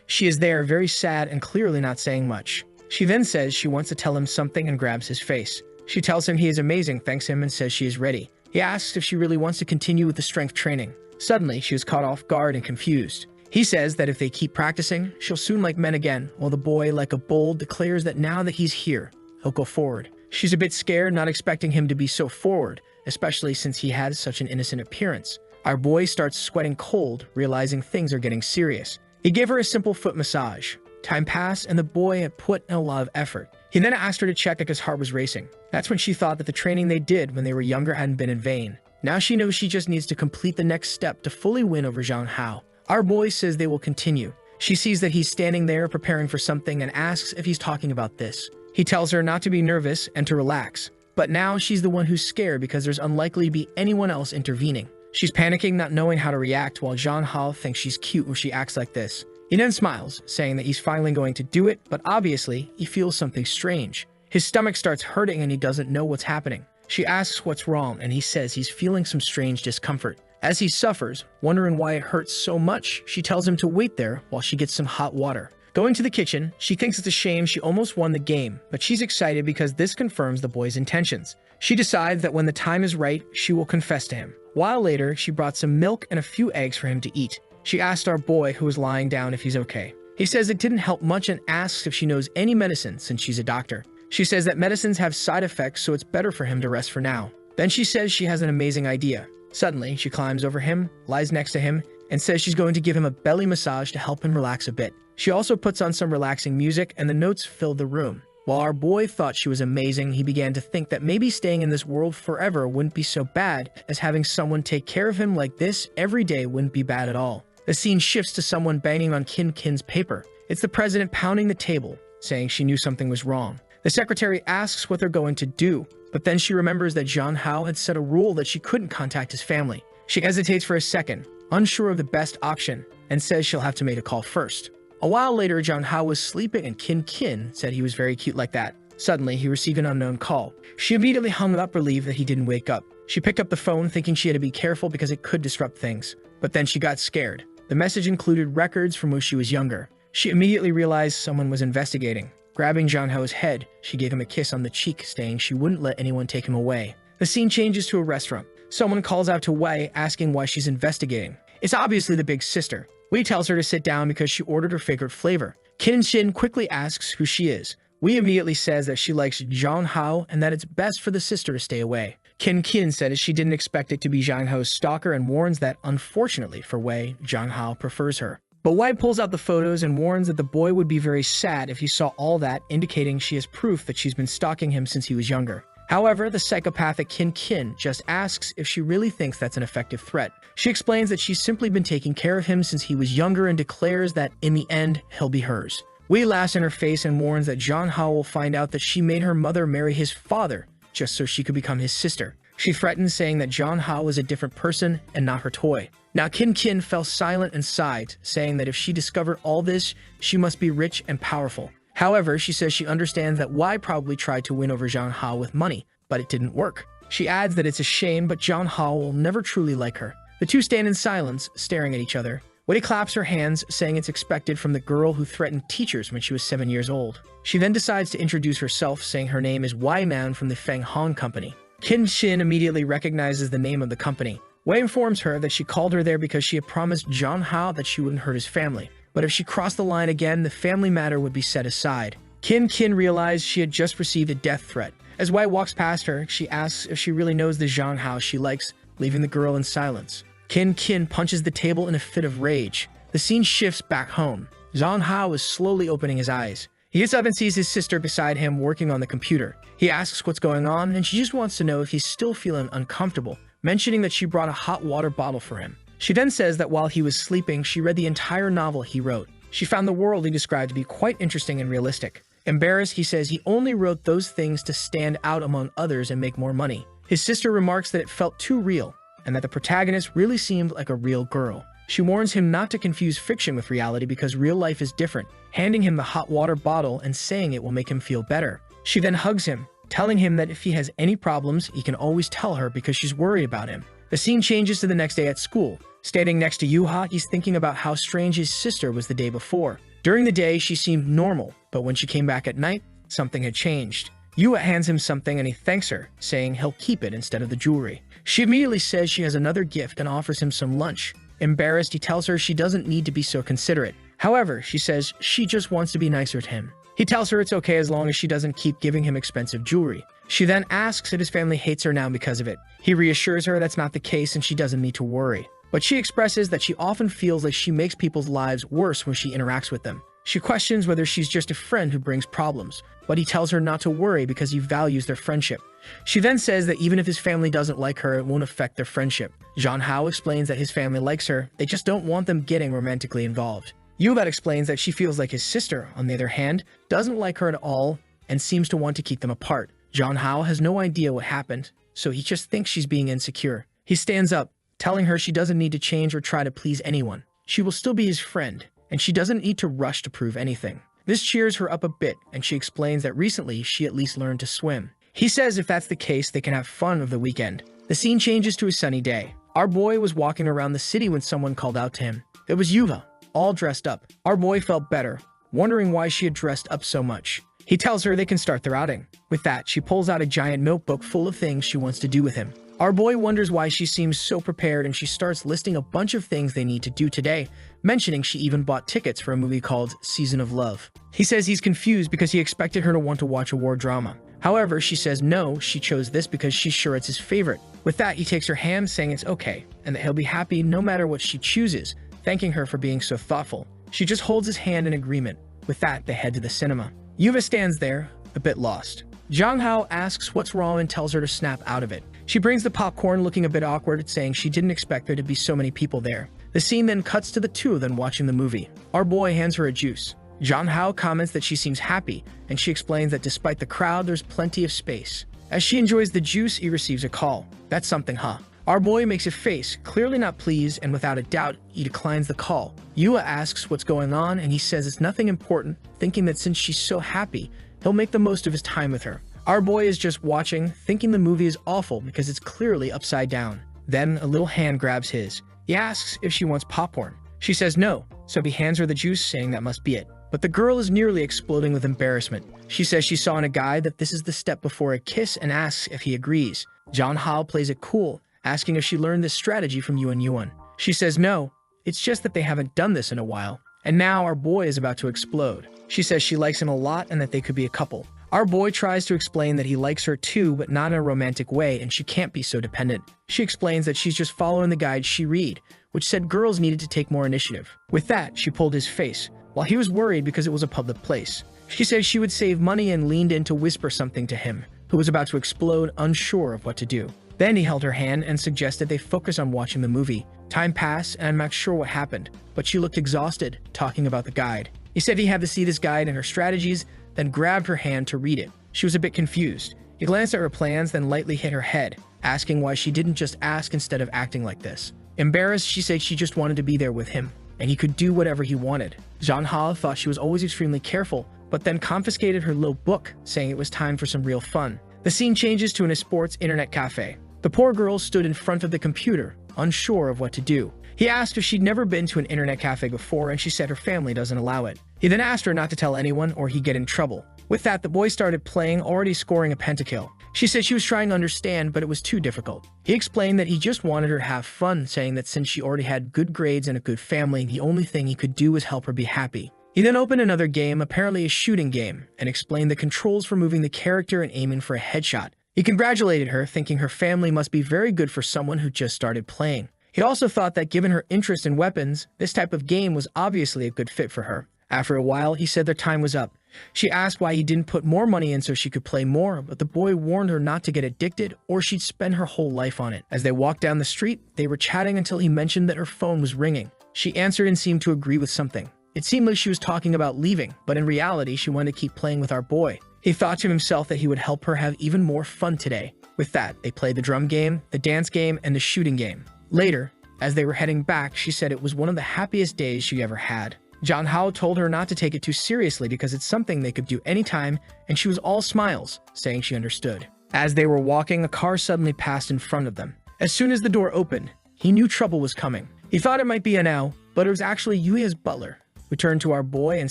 A: She is there, very sad and clearly not saying much. She then says she wants to tell him something and grabs his face. She tells him he is amazing, thanks him, and says she is ready. He asks if she really wants to continue with the strength training. Suddenly, she is caught off guard and confused. He says that if they keep practicing, she'll soon like men again, while the boy, like a bull, declares that now that he's here, he'll go forward. She's a bit scared, not expecting him to be so forward, especially since he has such an innocent appearance. Our boy starts sweating cold, realizing things are getting serious. He gave her a simple foot massage. Time passed, and the boy had put in a lot of effort. He then asked her to check if his heart was racing. That's when she thought that the training they did when they were younger hadn't been in vain. Now she knows she just needs to complete the next step to fully win over Zhang Hao. Our boy says they will continue. She sees that he's standing there preparing for something and asks if he's talking about this. He tells her not to be nervous and to relax. But now she's the one who's scared because there's unlikely to be anyone else intervening. She's panicking, not knowing how to react, while Zhang Hao thinks she's cute when she acts like this. He then smiles, saying that he's finally going to do it, but obviously, he feels something strange. His stomach starts hurting and he doesn't know what's happening. She asks what's wrong, and he says he's feeling some strange discomfort. As he suffers, wondering why it hurts so much, she tells him to wait there while she gets some hot water. Going to the kitchen, she thinks it's a shame she almost won the game, but she's excited because this confirms the boy's intentions. She decides that when the time is right, she will confess to him. While later, she brought some milk and a few eggs for him to eat. She asked our boy, who was lying down, if he's okay. He says it didn't help much and asks if she knows any medicine since she's a doctor. She says that medicines have side effects, so it's better for him to rest for now. Then she says she has an amazing idea. Suddenly, she climbs over him, lies next to him, and says she's going to give him a belly massage to help him relax a bit. She also puts on some relaxing music, and the notes fill the room. While our boy thought she was amazing, he began to think that maybe staying in this world forever wouldn't be so bad, as having someone take care of him like this every day wouldn't be bad at all. The scene shifts to someone banging on Kin's paper. It's the president pounding the table, saying she knew something was wrong. The secretary asks what they're going to do, but then she remembers that John Hao had set a rule that she couldn't contact his family. She hesitates for a second, unsure of the best option, and says she'll have to make a call first. A while later, John Hao was sleeping and Kin said he was very cute like that. Suddenly, he received an unknown call. She immediately hung up, relieved that he didn't wake up. She picked up the phone thinking she had to be careful because it could disrupt things. But then she got scared. The message included records from when she was younger. She immediately realized someone was investigating. Grabbing John Hao's head, she gave him a kiss on the cheek, saying she wouldn't let anyone take him away. The scene changes to a restaurant. Someone calls out to Wei, asking why she's investigating. It's obviously the big sister. Wei tells her to sit down because she ordered her favorite flavor. Shin quickly asks who she is. Wei immediately says that she likes John Hao and that it's best for the sister to stay away. Kin says she didn't expect it to be John Hao's stalker and warns that, unfortunately for Wei, John Hao prefers her. But Wei pulls out the photos and warns that the boy would be very sad if he saw all that, indicating she has proof that she's been stalking him since he was younger. However, the psychopathic Kin just asks if she really thinks that's an effective threat. She explains that she's simply been taking care of him since he was younger and declares that, in the end, he'll be hers. Wei laughs in her face and warns that John Hao will find out that she made her mother marry his father just so she could become his sister. She threatens, saying that John Hao is a different person and not her toy. Now Kin fell silent and sighed, saying that if she discovered all this, she must be rich and powerful. However, she says she understands that Wei probably tried to win over John Hao with money, but it didn't work. She adds that it's a shame, but John Hao will never truly like her. The two stand in silence, staring at each other. Wei claps her hands, saying it's expected from the girl who threatened teachers when she was 7 years old. She then decides to introduce herself, saying her name is Wei Man from the Feng Hong Company. Shin immediately recognizes the name of the company. Wei informs her that she called her there because she had promised John Hao that she wouldn't hurt his family. But if she crossed the line again, the family matter would be set aside. Kin realized she had just received a death threat. As Wei walks past her, she asks if she really knows the Zhang Hao she likes, leaving the girl in silence. Kin punches the table in a fit of rage. The scene shifts back home. Zhang Hao is slowly opening his eyes. He gets up and sees his sister beside him working on the computer. He asks what's going on, and she just wants to know if he's still feeling uncomfortable, mentioning that she brought a hot water bottle for him. She then says that while he was sleeping, she read the entire novel he wrote. She found the world he described to be quite interesting and realistic. Embarrassed, he says he only wrote those things to stand out among others and make more money. His sister remarks that it felt too real, and that the protagonist really seemed like a real girl. She warns him not to confuse fiction with reality because real life is different, handing him the hot water bottle and saying it will make him feel better. She then hugs him, telling him that if he has any problems, he can always tell her because she's worried about him. The scene changes to the next day at school. Standing next to Yuha, he's thinking about how strange his sister was the day before. During the day, she seemed normal, but when she came back at night, something had changed. Yuha hands him something and he thanks her, saying he'll keep it instead of the jewelry. She immediately says she has another gift and offers him some lunch. Embarrassed, he tells her she doesn't need to be so considerate. However, she says she just wants to be nicer to him. He tells her it's okay as long as she doesn't keep giving him expensive jewelry. She then asks if his family hates her now because of it. He reassures her that's not the case and she doesn't need to worry. But she expresses that she often feels like she makes people's lives worse when she interacts with them. She questions whether she's just a friend who brings problems, but he tells her not to worry because he values their friendship. She then says that even if his family doesn't like her, it won't affect their friendship. Zhang Hao explains that his family likes her, they just don't want them getting romantically involved. Yubat explains that she feels like his sister, on the other hand, doesn't like her at all and seems to want to keep them apart. Zhang Hao has no idea what happened, so he just thinks she's being insecure. He stands up, telling her she doesn't need to change or try to please anyone. She will still be his friend, and she doesn't need to rush to prove anything. This cheers her up a bit, and she explains that recently she at least learned to swim. He says if that's the case, they can have fun over the weekend. The scene changes to a sunny day. Our boy was walking around the city when someone called out to him. It was Yuva, all dressed up. Our boy felt better, wondering why she had dressed up so much. He tells her they can start their outing. With that, she pulls out a giant notebook full of things she wants to do with him. Our boy wonders why she seems so prepared, and she starts listing a bunch of things they need to do today, mentioning she even bought tickets for a movie called Season of Love. He says he's confused because he expected her to want to watch a war drama. However, she says no, she chose this because she's sure it's his favorite. With that, he takes her hand, saying it's okay, and that he'll be happy no matter what she chooses, thanking her for being so thoughtful. She just holds his hand in agreement. With that, they head to the cinema. Yuva stands there, a bit lost. Jang Hao asks what's wrong and tells her to snap out of it. She brings the popcorn, looking a bit awkward, saying she didn't expect there to be so many people there. The scene then cuts to the two of them watching the movie. Our boy hands her a juice. Jang Hao comments that she seems happy, and she explains that despite the crowd, there's plenty of space. As she enjoys the juice, he receives a call. That's something, huh? Our boy makes a face, clearly not pleased, and without a doubt, he declines the call. Yua asks what's going on, and he says it's nothing important, thinking that since she's so happy, he'll make the most of his time with her. Our boy is just watching, thinking the movie is awful because it's clearly upside down. Then a little hand grabs his. He asks if she wants popcorn. She says no, so he hands her the juice, saying that must be it. But the girl is nearly exploding with embarrassment. She says she saw in a guide that this is the step before a kiss and asks if he agrees. Jang Hao plays it cool, asking if she learned this strategy from Yuan Yuan. She says no, it's just that they haven't done this in a while. And now our boy is about to explode. She says she likes him a lot and that they could be a couple. Our boy tries to explain that he likes her too, but not in a romantic way, and she can't be so dependent. She explains that she's just following the guide she read, which said girls needed to take more initiative. With that, she pulled his face, while he was worried because it was a public place. She said she would save money and leaned in to whisper something to him, who was about to explode, unsure of what to do. Then he held her hand and suggested they focus on watching the movie. Time passed, and I'm not sure what happened, but she looked exhausted, talking about the guide. He said he had to see this guide and her strategies, then grabbed her hand to read it. She was a bit confused. He glanced at her plans, then lightly hit her head, asking why she didn't just ask instead of acting like this. Embarrassed, she said she just wanted to be there with him, and he could do whatever he wanted. Jang Hao thought she was always extremely careful, but then confiscated her little book, saying it was time for some real fun. The scene changes to a sports internet cafe. The poor girl stood in front of the computer, unsure of what to do. He asked if she'd never been to an internet cafe before, and she said her family doesn't allow it. He then asked her not to tell anyone or he'd get in trouble. With that, the boy started playing, already scoring a pentakill. She said she was trying to understand, but it was too difficult. He explained that he just wanted her to have fun, saying that since she already had good grades and a good family, the only thing he could do was help her be happy. He then opened another game, apparently a shooting game, and explained the controls for moving the character and aiming for a headshot. He congratulated her, thinking her family must be very good for someone who just started playing. He also thought that given her interest in weapons, this type of game was obviously a good fit for her. After a while, he said their time was up. She asked why he didn't put more money in so she could play more, but the boy warned her not to get addicted or she'd spend her whole life on it. As they walked down the street, they were chatting until he mentioned that her phone was ringing. She answered and seemed to agree with something. It seemed like she was talking about leaving, but in reality, she wanted to keep playing with our boy. He thought to himself that he would help her have even more fun today. With that, they played the drum game, the dance game, and the shooting game. Later, as they were heading back, she said it was one of the happiest days she ever had. Jang Hao told her not to take it too seriously because it's something they could do anytime, and she was all smiles, saying she understood. As they were walking, a car suddenly passed in front of them. As soon as the door opened, he knew trouble was coming. He thought it might be Anao, but it was actually Yuya's butler, who turned to our boy and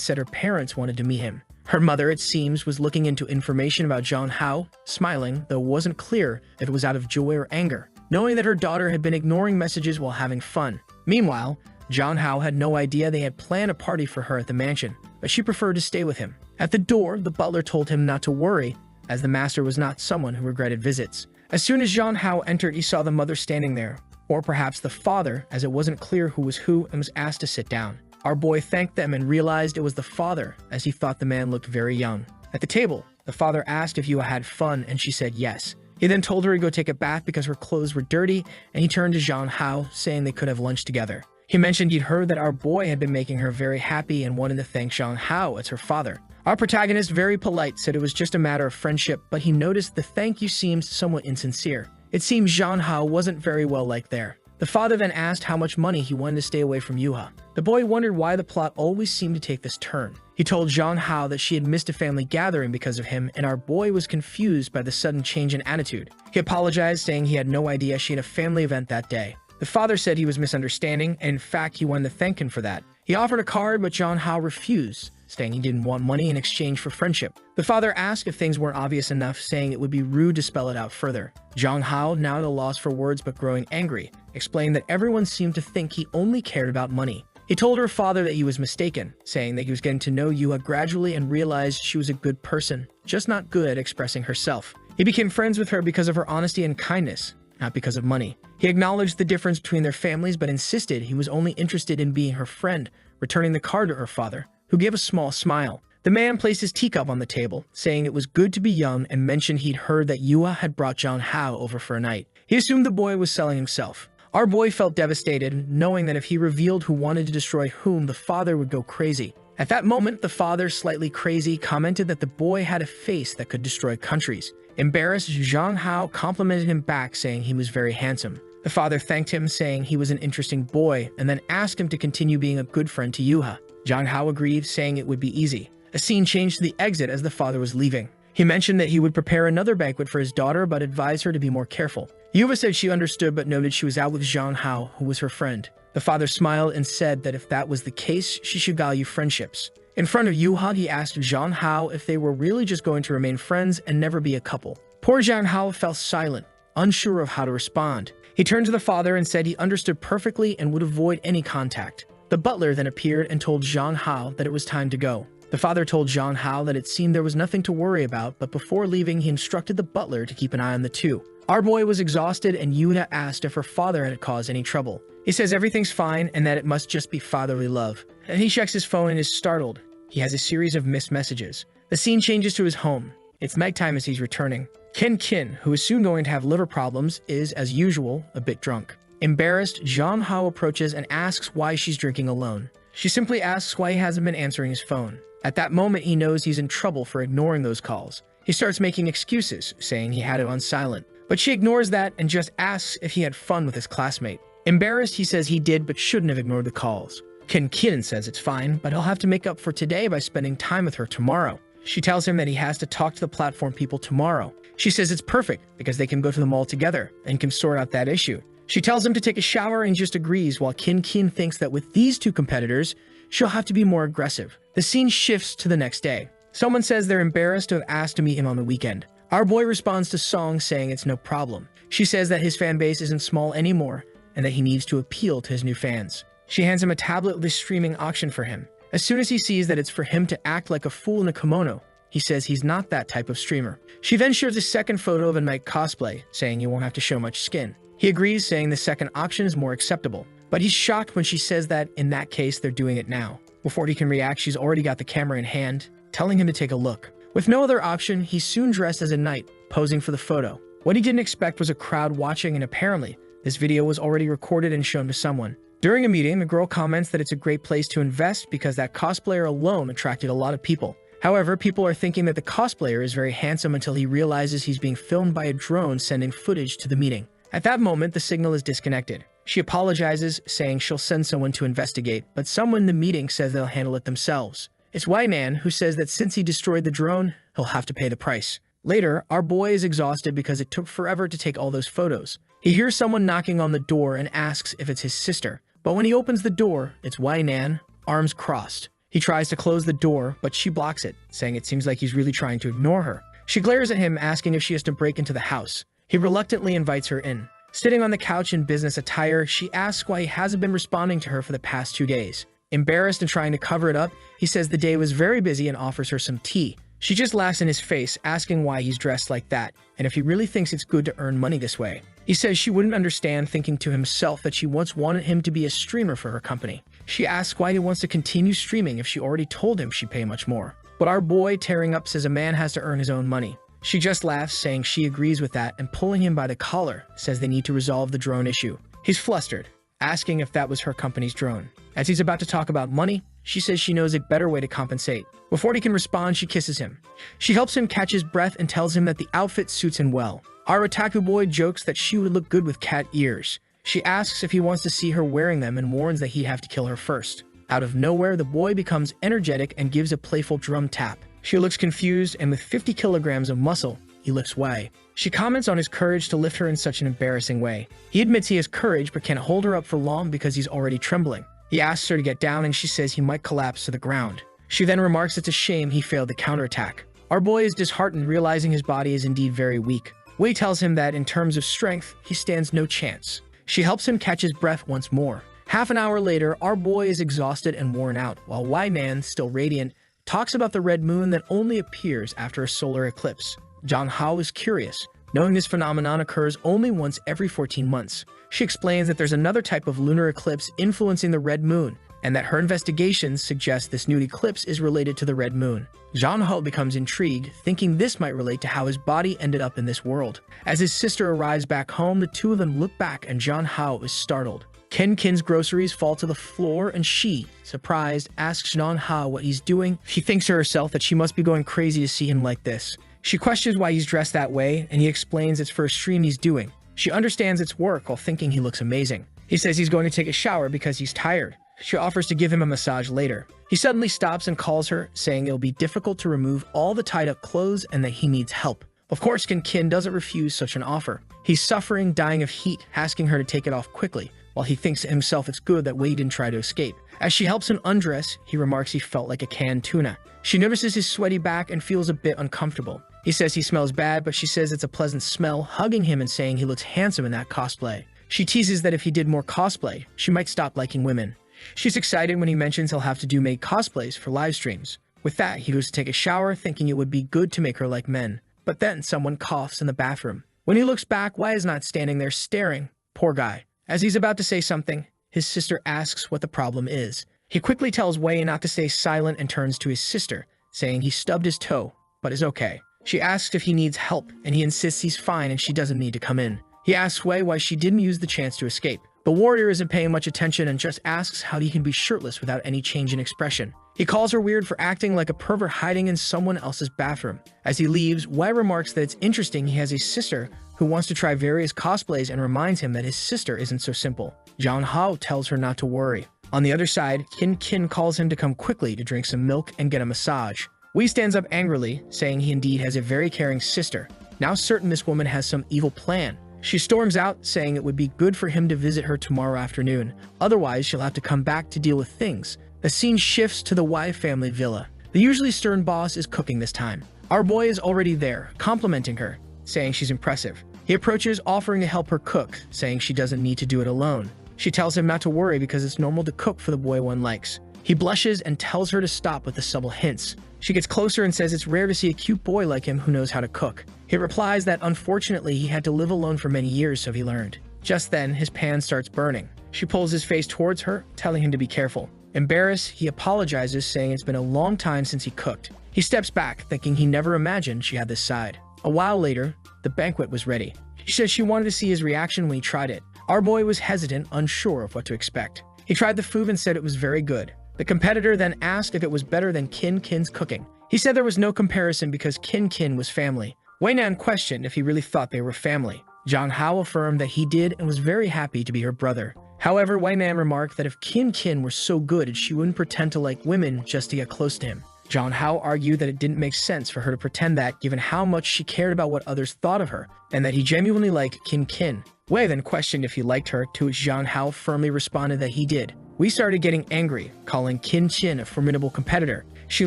A: said her parents wanted to meet him. Her mother, it seems, was looking into information about Jang Hao, smiling, though it wasn't clear if it was out of joy or anger, knowing that her daughter had been ignoring messages while having fun. Meanwhile, Jang Hao had no idea they had planned a party for her at the mansion, but she preferred to stay with him. At the door, the butler told him not to worry, as the master was not someone who regretted visits. As soon as Jang Hao entered, he saw the mother standing there, or perhaps the father, as it wasn't clear who was who, and was asked to sit down. Our boy thanked them and realized it was the father, as he thought the man looked very young. At the table, the father asked if Yua had fun, and she said yes. He then told her to go take a bath because her clothes were dirty, and he turned to Jang Hao, saying they could have lunch together. He mentioned he'd heard that our boy had been making her very happy and wanted to thank Jang Hao as her father. Our protagonist, very polite, said it was just a matter of friendship, but he noticed the thank you seemed somewhat insincere. It seems Jang Hao wasn't very well liked there. The father then asked how much money he wanted to stay away from Yuha. The boy wondered why the plot always seemed to take this turn. He told Jang Hao that she had missed a family gathering because of him, and our boy was confused by the sudden change in attitude. He apologized, saying he had no idea she had a family event that day. The father said he was misunderstanding, and in fact he wanted to thank him for that. He offered a card, but Zhang Hao refused, saying he didn't want money in exchange for friendship. The father asked if things weren't obvious enough, saying it would be rude to spell it out further. Zhang Hao, now at a loss for words but growing angry, explained that everyone seemed to think he only cared about money. He told her father that he was mistaken, saying that he was getting to know Yuha gradually and realized she was a good person, just not good at expressing herself. He became friends with her because of her honesty and kindness, not because of money. He acknowledged the difference between their families but insisted he was only interested in being her friend, returning the card to her father, who gave a small smile. The man placed his teacup on the table, saying it was good to be young, and mentioned he'd heard that Yuha had brought Zhang Hao over for a night. He assumed the boy was selling himself. Our boy felt devastated, knowing that if he revealed who wanted to destroy whom, the father would go crazy. At that moment, the father, slightly crazy, commented that the boy had a face that could destroy countries. Embarrassed, Zhang Hao complimented him back, saying he was very handsome. The father thanked him, saying he was an interesting boy, and then asked him to continue being a good friend to Yuha. Zhang Hao agreed, saying it would be easy. A scene changed to the exit as the father was leaving. He mentioned that he would prepare another banquet for his daughter, but advised her to be more careful. Yuha said she understood, but noted she was out with Zhang Hao, who was her friend. The father smiled and said that if that was the case, she should value friendships. In front of Yuha, he asked Zhang Hao if they were really just going to remain friends and never be a couple. Poor Zhang Hao fell silent, unsure of how to respond. He turned to the father and said he understood perfectly and would avoid any contact. The butler then appeared and told Zhang Hao that it was time to go. The father told Zhang Hao that it seemed there was nothing to worry about, but before leaving, he instructed the butler to keep an eye on the two. Our boy was exhausted, and Yuha asked if her father had caused any trouble. He says everything's fine and that it must just be fatherly love. And he checks his phone and is startled. He has a series of missed messages. The scene changes to his home. It's nighttime as he's returning. Kin, who is soon going to have liver problems, is, as usual, a bit drunk. Embarrassed, Zhang Hao approaches and asks why she's drinking alone. She simply asks why he hasn't been answering his phone. At that moment, he knows he's in trouble for ignoring those calls. He starts making excuses, saying he had it on silent. But she ignores that and just asks if he had fun with his classmate. Embarrassed, he says he did but shouldn't have ignored the calls. Kin says it's fine, but he'll have to make up for today by spending time with her tomorrow. She tells him that he has to talk to the platform people tomorrow. She says it's perfect because they can go to the mall together and can sort out that issue. She tells him to take a shower and just agrees, while Kin thinks that with these two competitors, she'll have to be more aggressive. The scene shifts to the next day. Someone says they're embarrassed to have asked to meet him on the weekend. Our boy responds to Song, saying it's no problem. She says that his fan base isn't small anymore and that he needs to appeal to his new fans. She hands him a tablet with a streaming auction for him. As soon as he sees that it's for him to act like a fool in a kimono, he says he's not that type of streamer. She then shares a second photo of a night cosplay, saying he won't have to show much skin. He agrees, saying the second auction is more acceptable. But he's shocked when she says that, in that case, they're doing it now. Before he can react, she's already got the camera in hand, telling him to take a look. With no other option, he's soon dressed as a knight, posing for the photo. What he didn't expect was a crowd watching, and apparently, this video was already recorded and shown to someone. During a meeting, the girl comments that it's a great place to invest because that cosplayer alone attracted a lot of people. However, people are thinking that the cosplayer is very handsome until he realizes he's being filmed by a drone sending footage to the meeting. At that moment, the signal is disconnected. She apologizes, saying she'll send someone to investigate, but someone in the meeting says they'll handle it themselves. It's Wainan, who says that since he destroyed the drone, he'll have to pay the price. Later, our boy is exhausted because it took forever to take all those photos. He hears someone knocking on the door and asks if it's his sister. But when he opens the door, it's Wainan, arms crossed. He tries to close the door, but she blocks it, saying it seems like he's really trying to ignore her. She glares at him, asking if she has to break into the house. He reluctantly invites her in. Sitting on the couch in business attire, she asks why he hasn't been responding to her for the past 2 days. Embarrassed and trying to cover it up, he says the day was very busy and offers her some tea. She just laughs in his face, asking why he's dressed like that, and if he really thinks it's good to earn money this way. He says she wouldn't understand, thinking to himself that she once wanted him to be a streamer for her company. She asks why he wants to continue streaming if she already told him she'd pay much more. But our boy, tearing up, says a man has to earn his own money. She just laughs, saying she agrees with that, and pulling him by the collar, says they need to resolve the drone issue. He's flustered, asking if that was her company's drone. As he's about to talk about money, she says she knows a better way to compensate. Before he can respond, she kisses him. She helps him catch his breath and tells him that the outfit suits him well. Our otaku boy jokes that she would look good with cat ears. She asks if he wants to see her wearing them and warns that he'd have to kill her first. Out of nowhere, the boy becomes energetic and gives a playful drum tap. She looks confused, and with 50 kilograms of muscle, he lifts Wei. She comments on his courage to lift her in such an embarrassing way. He admits he has courage but can't hold her up for long because he's already trembling. He asks her to get down and she says he might collapse to the ground. She then remarks it's a shame he failed the counterattack. Our boy is disheartened, realizing his body is indeed very weak. Wei tells him that in terms of strength, he stands no chance. She helps him catch his breath once more. Half an hour later, our boy is exhausted and worn out, while Wei Man, still radiant, talks about the red moon that only appears after a solar eclipse. Zhang Hao is curious, knowing this phenomenon occurs only once every 14 months. She explains that there's another type of lunar eclipse influencing the red moon, and that her investigations suggest this new eclipse is related to the red moon. Zhang Hao becomes intrigued, thinking this might relate to how his body ended up in this world. As his sister arrives back home, the two of them look back and Zhang Hao is startled. Kin's groceries fall to the floor and she, surprised, asks Zhang Hao what he's doing. She thinks to herself that she must be going crazy to see him like this. She questions why he's dressed that way, and he explains it's for a stream he's doing. She understands it's work while thinking he looks amazing. He says he's going to take a shower because he's tired. She offers to give him a massage later. He suddenly stops and calls her, saying it'll be difficult to remove all the tied-up clothes and that he needs help. Of course, Kin doesn't refuse such an offer. He's suffering, dying of heat, asking her to take it off quickly, while he thinks to himself it's good that Wei didn't try to escape. As she helps him undress, he remarks he felt like a canned tuna. She notices his sweaty back and feels a bit uncomfortable. He says he smells bad, but she says it's a pleasant smell, hugging him and saying he looks handsome in that cosplay. She teases that if he did more cosplay, she might stop liking women. She's excited when he mentions he'll have to do make cosplays for live streams. With that, he goes to take a shower, thinking it would be good to make her like men. But then someone coughs in the bathroom. When he looks back, Wei is not standing there staring. Poor guy. As he's about to say something, his sister asks what the problem is. He quickly tells Wei not to stay silent and turns to his sister, saying he stubbed his toe, but is okay. She asks if he needs help, and he insists he's fine and she doesn't need to come in. He asks Wei why she didn't use the chance to escape. The warrior isn't paying much attention and just asks how he can be shirtless without any change in expression. He calls her weird for acting like a pervert hiding in someone else's bathroom. As he leaves, Wei remarks that it's interesting he has a sister who wants to try various cosplays and reminds him that his sister isn't so simple. Zhang Hao tells her not to worry. On the other side, Kin calls him to come quickly to drink some milk and get a massage. Wei stands up angrily, saying he indeed has a very caring sister, now certain this woman has some evil plan. She storms out, saying it would be good for him to visit her tomorrow afternoon, otherwise she'll have to come back to deal with things. The scene shifts to the Wei family villa. The usually stern boss is cooking this time. Our boy is already there, complimenting her, saying she's impressive. He approaches, offering to help her cook, saying she doesn't need to do it alone. She tells him not to worry because it's normal to cook for the boy one likes. He blushes and tells her to stop with the subtle hints. She gets closer and says it's rare to see a cute boy like him who knows how to cook. He replies that unfortunately he had to live alone for many years, so he learned. Just then, his pan starts burning. She pulls his face towards her, telling him to be careful. Embarrassed, he apologizes, saying it's been a long time since he cooked. He steps back, thinking he never imagined she had this side. A while later, the banquet was ready. She says she wanted to see his reaction when he tried it. Our boy was hesitant, unsure of what to expect. He tried the food and said it was very good. The competitor then asked if it was better than Kin's cooking. He said there was no comparison because Kin was family. Wei Nan questioned if he really thought they were family. Zhang Hao affirmed that he did and was very happy to be her brother. However, Wei Nan remarked that if Kin were so good, she wouldn't pretend to like women just to get close to him. Zhang Hao argued that it didn't make sense for her to pretend that, given how much she cared about what others thought of her, and that he genuinely liked Kin. Wei then questioned if he liked her, to which Zhang Hao firmly responded that he did. We started getting angry, calling Kin a formidable competitor. She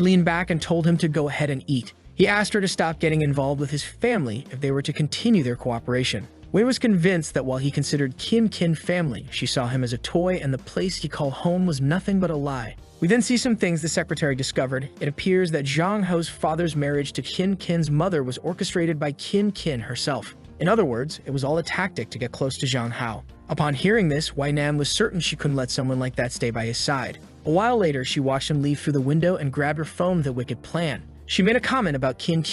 A: leaned back and told him to go ahead and eat. He asked her to stop getting involved with his family if they were to continue their cooperation. Wei was convinced that while he considered Kin family, she saw him as a toy and the place he called home was nothing but a lie. We then see some things the secretary discovered. It appears that Zhang Hao's father's marriage to Kin's mother was orchestrated by Kin herself. In other words, it was all a tactic to get close to Zhang Hao. Upon hearing this, Wei Nan was certain she couldn't let someone like that stay by his side. A while later, she watched him leave through the window and grabbed her phone with a wicked plan. She made a comment about Kin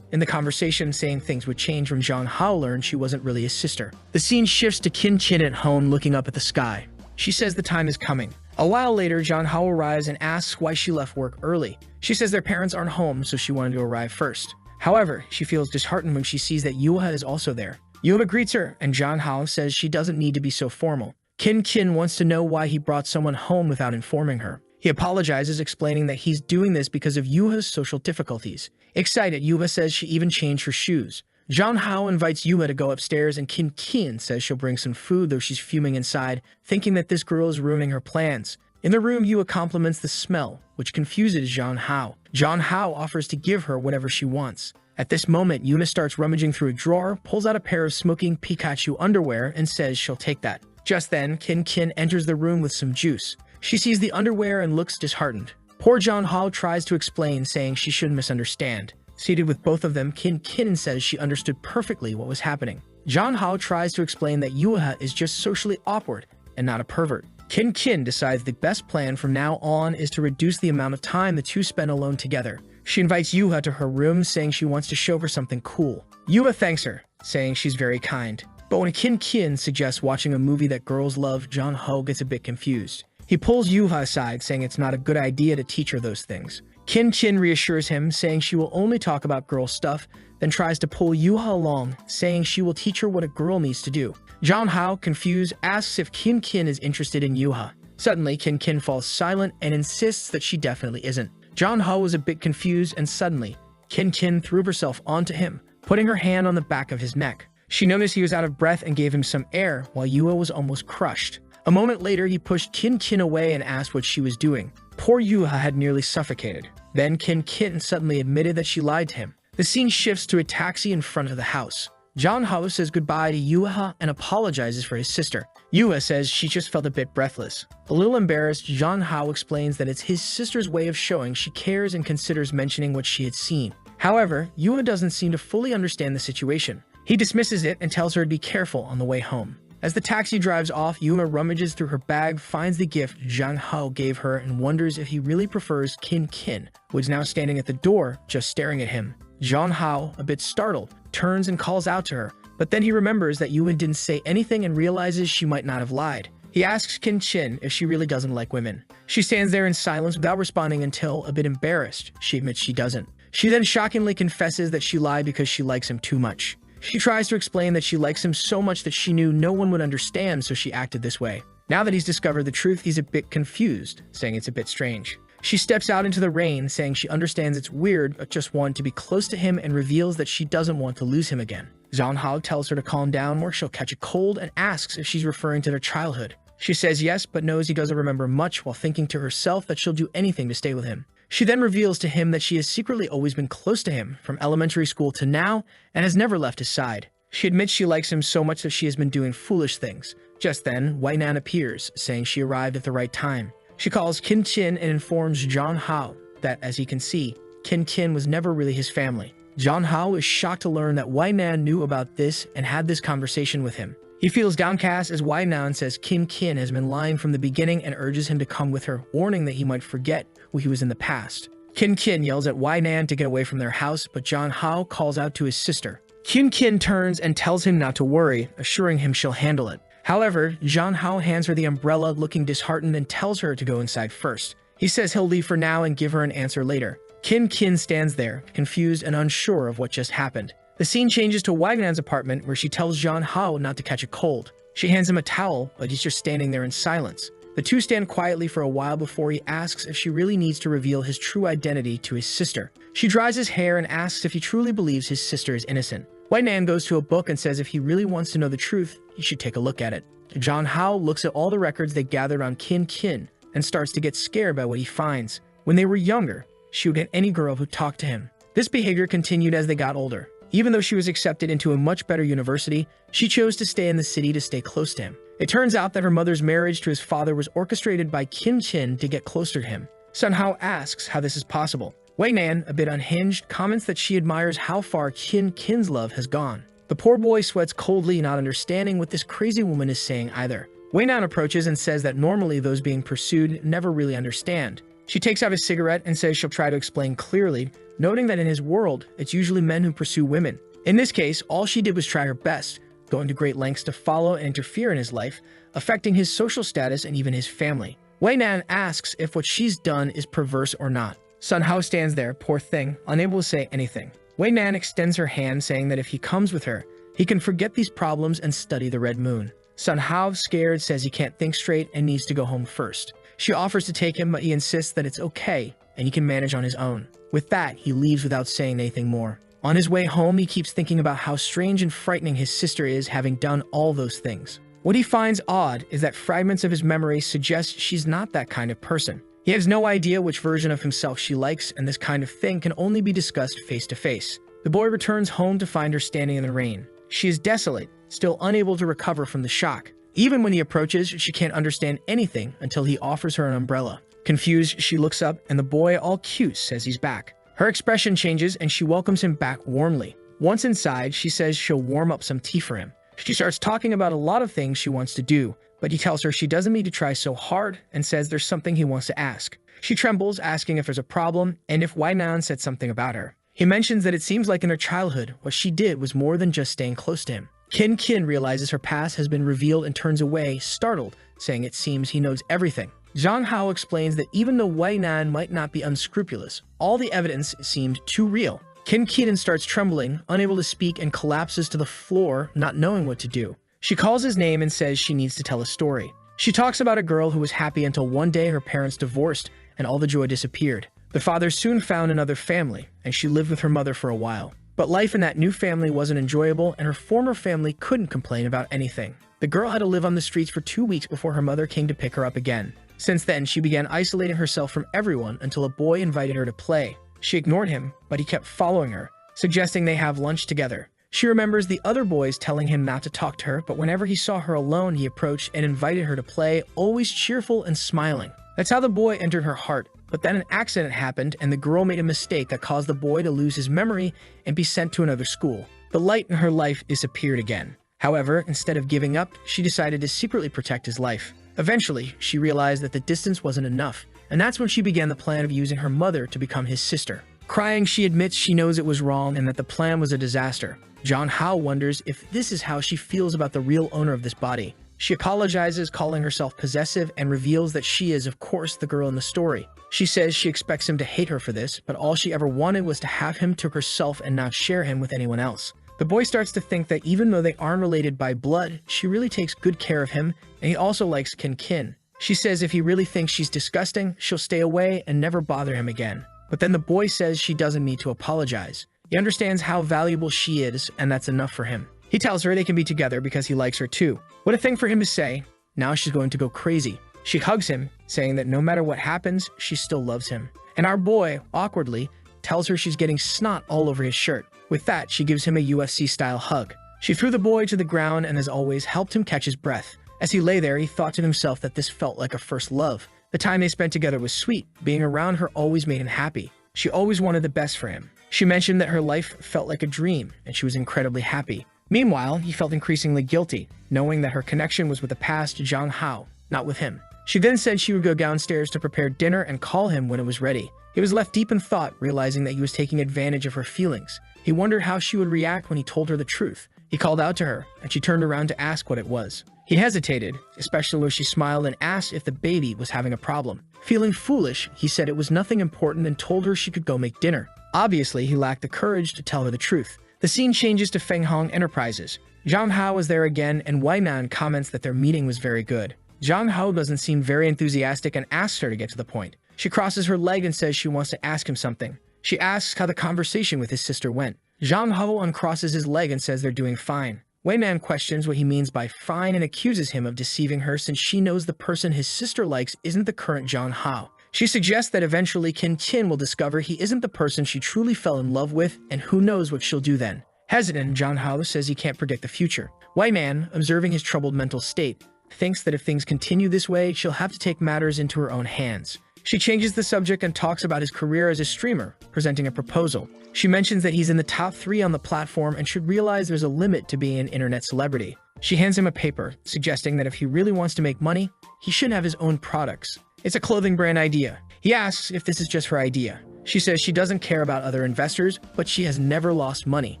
A: in the conversation, saying things would change when Zhang Hao learned she wasn't really his sister. The scene shifts to Kin at home looking up at the sky. She says the time is coming. A while later, Zhang Hao arrives and asks why she left work early. She says their parents aren't home, so she wanted to arrive first. However, she feels disheartened when she sees that Yuha is also there. Yuha greets her, and Zhang Hao says she doesn't need to be so formal. Kin wants to know why he brought someone home without informing her. He apologizes, explaining that he's doing this because of Yuha's social difficulties. Excited, Yuha says she even changed her shoes. Zhang Hao invites Yuha to go upstairs, and Kin says she'll bring some food, though she's fuming inside, thinking that this girl is ruining her plans. In the room, Yua compliments the smell, which confuses John Hao. John Hao offers to give her whatever she wants. At this moment, Yuna starts rummaging through a drawer, pulls out a pair of smoking Pikachu underwear, and says she'll take that. Just then, Kin enters the room with some juice. She sees the underwear and looks disheartened. Poor John Hao tries to explain, saying she shouldn't misunderstand. Seated with both of them, Kin says she understood perfectly what was happening. John Hao tries to explain that Yuha is just socially awkward and not a pervert. Kin decides the best plan from now on is to reduce the amount of time the two spend alone together. She invites Yuha to her room, saying she wants to show her something cool. Yuha thanks her, saying she's very kind. But when Kin suggests watching a movie that girls love, John Hao gets a bit confused. He pulls Yuha aside, saying it's not a good idea to teach her those things. Kin reassures him, saying she will only talk about girl stuff, then tries to pull Yuha along, saying she will teach her what a girl needs to do. John Hao, confused, asks if Kin is interested in Yuha. Suddenly, Kin falls silent and insists that she definitely isn't. John Hao was a bit confused, and suddenly, Kin threw herself onto him, putting her hand on the back of his neck. She noticed he was out of breath and gave him some air, while Yuha was almost crushed. A moment later, he pushed Kin away and asked what she was doing. Poor Yuha had nearly suffocated. Then Kin suddenly admitted that she lied to him. The scene shifts to a taxi in front of the house. John Hao says goodbye to Yuha and apologizes for his sister. Yuha says she just felt a bit breathless. A little embarrassed, John Hao explains that it's his sister's way of showing she cares and considers mentioning what she had seen. However, Yuha doesn't seem to fully understand the situation. He dismisses it and tells her to be careful on the way home. As the taxi drives off, Yuma rummages through her bag, finds the gift John Hao gave her, and wonders if he really prefers Kin, who is now standing at the door, just staring at him. John Hao, a bit startled, turns and calls out to her, but then he remembers that Yuma didn't say anything and realizes she might not have lied. He asks Kin if she really doesn't like women. She stands there in silence without responding until, a bit embarrassed, she admits she doesn't. She then shockingly confesses that she lied because she likes him too much. She tries to explain that she likes him so much that she knew no one would understand, so she acted this way. Now that he's discovered the truth, he's a bit confused, saying it's a bit strange. She steps out into the rain, saying she understands it's weird, but just wanted to be close to him, and reveals that she doesn't want to lose him again. John Hao tells her to calm down or she'll catch a cold, and asks if she's referring to their childhood. She says yes, but knows he doesn't remember much, while thinking to herself that she'll do anything to stay with him. She then reveals to him that she has secretly always been close to him, from elementary school to now, and has never left his side. She admits she likes him so much that she has been doing foolish things. Just then, White Nan appears, saying she arrived at the right time. She calls Kin and informs John Hao that, as he can see, Kin was never really his family. John Hao is shocked to learn that White Nan knew about this and had this conversation with him. He feels downcast as White Nan says Kin has been lying from the beginning and urges him to come with her, warning that he might forget who he was in the past. Kin yells at White Nan to get away from their house, but John Hao calls out to his sister. Kin turns and tells him not to worry, assuring him she'll handle it. However, John Hao hands her the umbrella, looking disheartened, and tells her to go inside first. He says he'll leave for now and give her an answer later. Kin stands there, confused and unsure of what just happened. The scene changes to White Nan's apartment, where she tells John Hao not to catch a cold. She hands him a towel, but he's just standing there in silence. The two stand quietly for a while before he asks if she really needs to reveal his true identity to his sister. She dries his hair and asks if he truly believes his sister is innocent. White Nan goes to a book and says if he really wants to know the truth, he should take a look at it. John Hao looks at all the records they gathered on Kin and starts to get scared by what he finds. When they were younger, she would get any girl who talked to him. This behavior continued as they got older. Even though she was accepted into a much better university, she chose to stay in the city to stay close to him. It turns out that her mother's marriage to his father was orchestrated by Kin to get closer to him. Sun Hao asks how this is possible. Wei Nan, a bit unhinged, comments that she admires how far Kin's love has gone. The poor boy sweats coldly, not understanding what this crazy woman is saying either. Wei Nan approaches and says that normally those being pursued never really understand. She takes out a cigarette and says she'll try to explain clearly, noting that in his world, it's usually men who pursue women. In this case, all she did was try her best, going to great lengths to follow and interfere in his life, affecting his social status and even his family. Wei Nan asks if what she's done is perverse or not. Sun Hao stands there, poor thing, unable to say anything. Wei Nan extends her hand, saying that if he comes with her, he can forget these problems and study the red moon. Sun Hao, scared, says he can't think straight and needs to go home first. She offers to take him, but he insists that it's okay and he can manage on his own. With that, he leaves without saying anything more. On his way home, he keeps thinking about how strange and frightening his sister is, having done all those things. What he finds odd is that fragments of his memory suggest she's not that kind of person. He has no idea which version of himself she likes, and this kind of thing can only be discussed face to face. The boy returns home to find her standing in the rain. She is desolate, still unable to recover from the shock. Even when he approaches, she can't understand anything until he offers her an umbrella. Confused, she looks up, and the boy, all cute, says he's back. Her expression changes, and she welcomes him back warmly. Once inside, she says she'll warm up some tea for him. She starts talking about a lot of things she wants to do, but he tells her she doesn't need to try so hard and says there's something he wants to ask. She trembles, asking if there's a problem and if Wainan said something about her. He mentions that it seems like in her childhood, what she did was more than just staying close to him. Kin realizes her past has been revealed and turns away, startled, saying it seems he knows everything. Zhang Hao explains that even though Wainan might not be unscrupulous, all the evidence seemed too real. Kin starts trembling, unable to speak, and collapses to the floor, not knowing what to do. She calls his name and says she needs to tell a story. She talks about a girl who was happy until one day her parents divorced and all the joy disappeared. The father soon found another family, and she lived with her mother for a while. But life in that new family wasn't enjoyable, and her former family couldn't complain about anything. The girl had to live on the streets for 2 weeks before her mother came to pick her up again. Since then, she began isolating herself from everyone until a boy invited her to play. She ignored him, but he kept following her, suggesting they have lunch together. She remembers the other boys telling him not to talk to her, but whenever he saw her alone, he approached and invited her to play, always cheerful and smiling. That's how the boy entered her heart. But then an accident happened, and the girl made a mistake that caused the boy to lose his memory and be sent to another school. The light in her life disappeared again. However, instead of giving up, she decided to secretly protect his life. Eventually, she realized that the distance wasn't enough, and that's when she began the plan of using her mother to become his sister. Crying, she admits she knows it was wrong and that the plan was a disaster. Zhang Hao wonders if this is how she feels about the real owner of this body. She apologizes, calling herself possessive, and reveals that she is, of course, the girl in the story. She says she expects him to hate her for this, but all she ever wanted was to have him to herself and not share him with anyone else. The boy starts to think that even though they aren't related by blood, she really takes good care of him, and he also likes Kin. She says if he really thinks she's disgusting, she'll stay away and never bother him again. But then the boy says she doesn't need to apologize. He understands how valuable she is, and that's enough for him. He tells her they can be together because he likes her too. What a thing for him to say. Now she's going to go crazy. She hugs him, saying that no matter what happens, she still loves him. And our boy, awkwardly, tells her she's getting snot all over his shirt. With that, she gives him a UFC-style hug. She threw the boy to the ground and, as always, helped him catch his breath. As he lay there, he thought to himself that this felt like a first love. The time they spent together was sweet. Being around her always made him happy. She always wanted the best for him. She mentioned that her life felt like a dream, and she was incredibly happy. Meanwhile, he felt increasingly guilty, knowing that her connection was with the past Zhang Hao, not with him. She then said she would go downstairs to prepare dinner and call him when it was ready. He was left deep in thought, realizing that he was taking advantage of her feelings. He wondered how she would react when he told her the truth. He called out to her, and she turned around to ask what it was. He hesitated, especially when she smiled and asked if the baby was having a problem. Feeling foolish, he said it was nothing important and told her she could go make dinner. Obviously, he lacked the courage to tell her the truth. The scene changes to Fenghong Enterprises. Zhang Hao is there again, and Wainan comments that their meeting was very good. Zhang Hao doesn't seem very enthusiastic and asks her to get to the point. She crosses her leg and says she wants to ask him something. She asks how the conversation with his sister went. Zhang Hao uncrosses his leg and says they're doing fine. Wainan questions what he means by fine and accuses him of deceiving her since she knows the person his sister likes isn't the current Zhang Hao. She suggests that eventually Kin will discover he isn't the person she truly fell in love with, and who knows what she'll do then. Hesitant, Zhang Hao says he can't predict the future. Wainan, observing his troubled mental state, thinks that if things continue this way, she'll have to take matters into her own hands. She changes the subject and talks about his career as a streamer, presenting a proposal. She mentions that he's in the top 3 on the platform and should realize there's a limit to being an internet celebrity. She hands him a paper, suggesting that if he really wants to make money, he should have his own products. It's a clothing brand idea. He asks if this is just her idea. She says she doesn't care about other investors, but she has never lost money.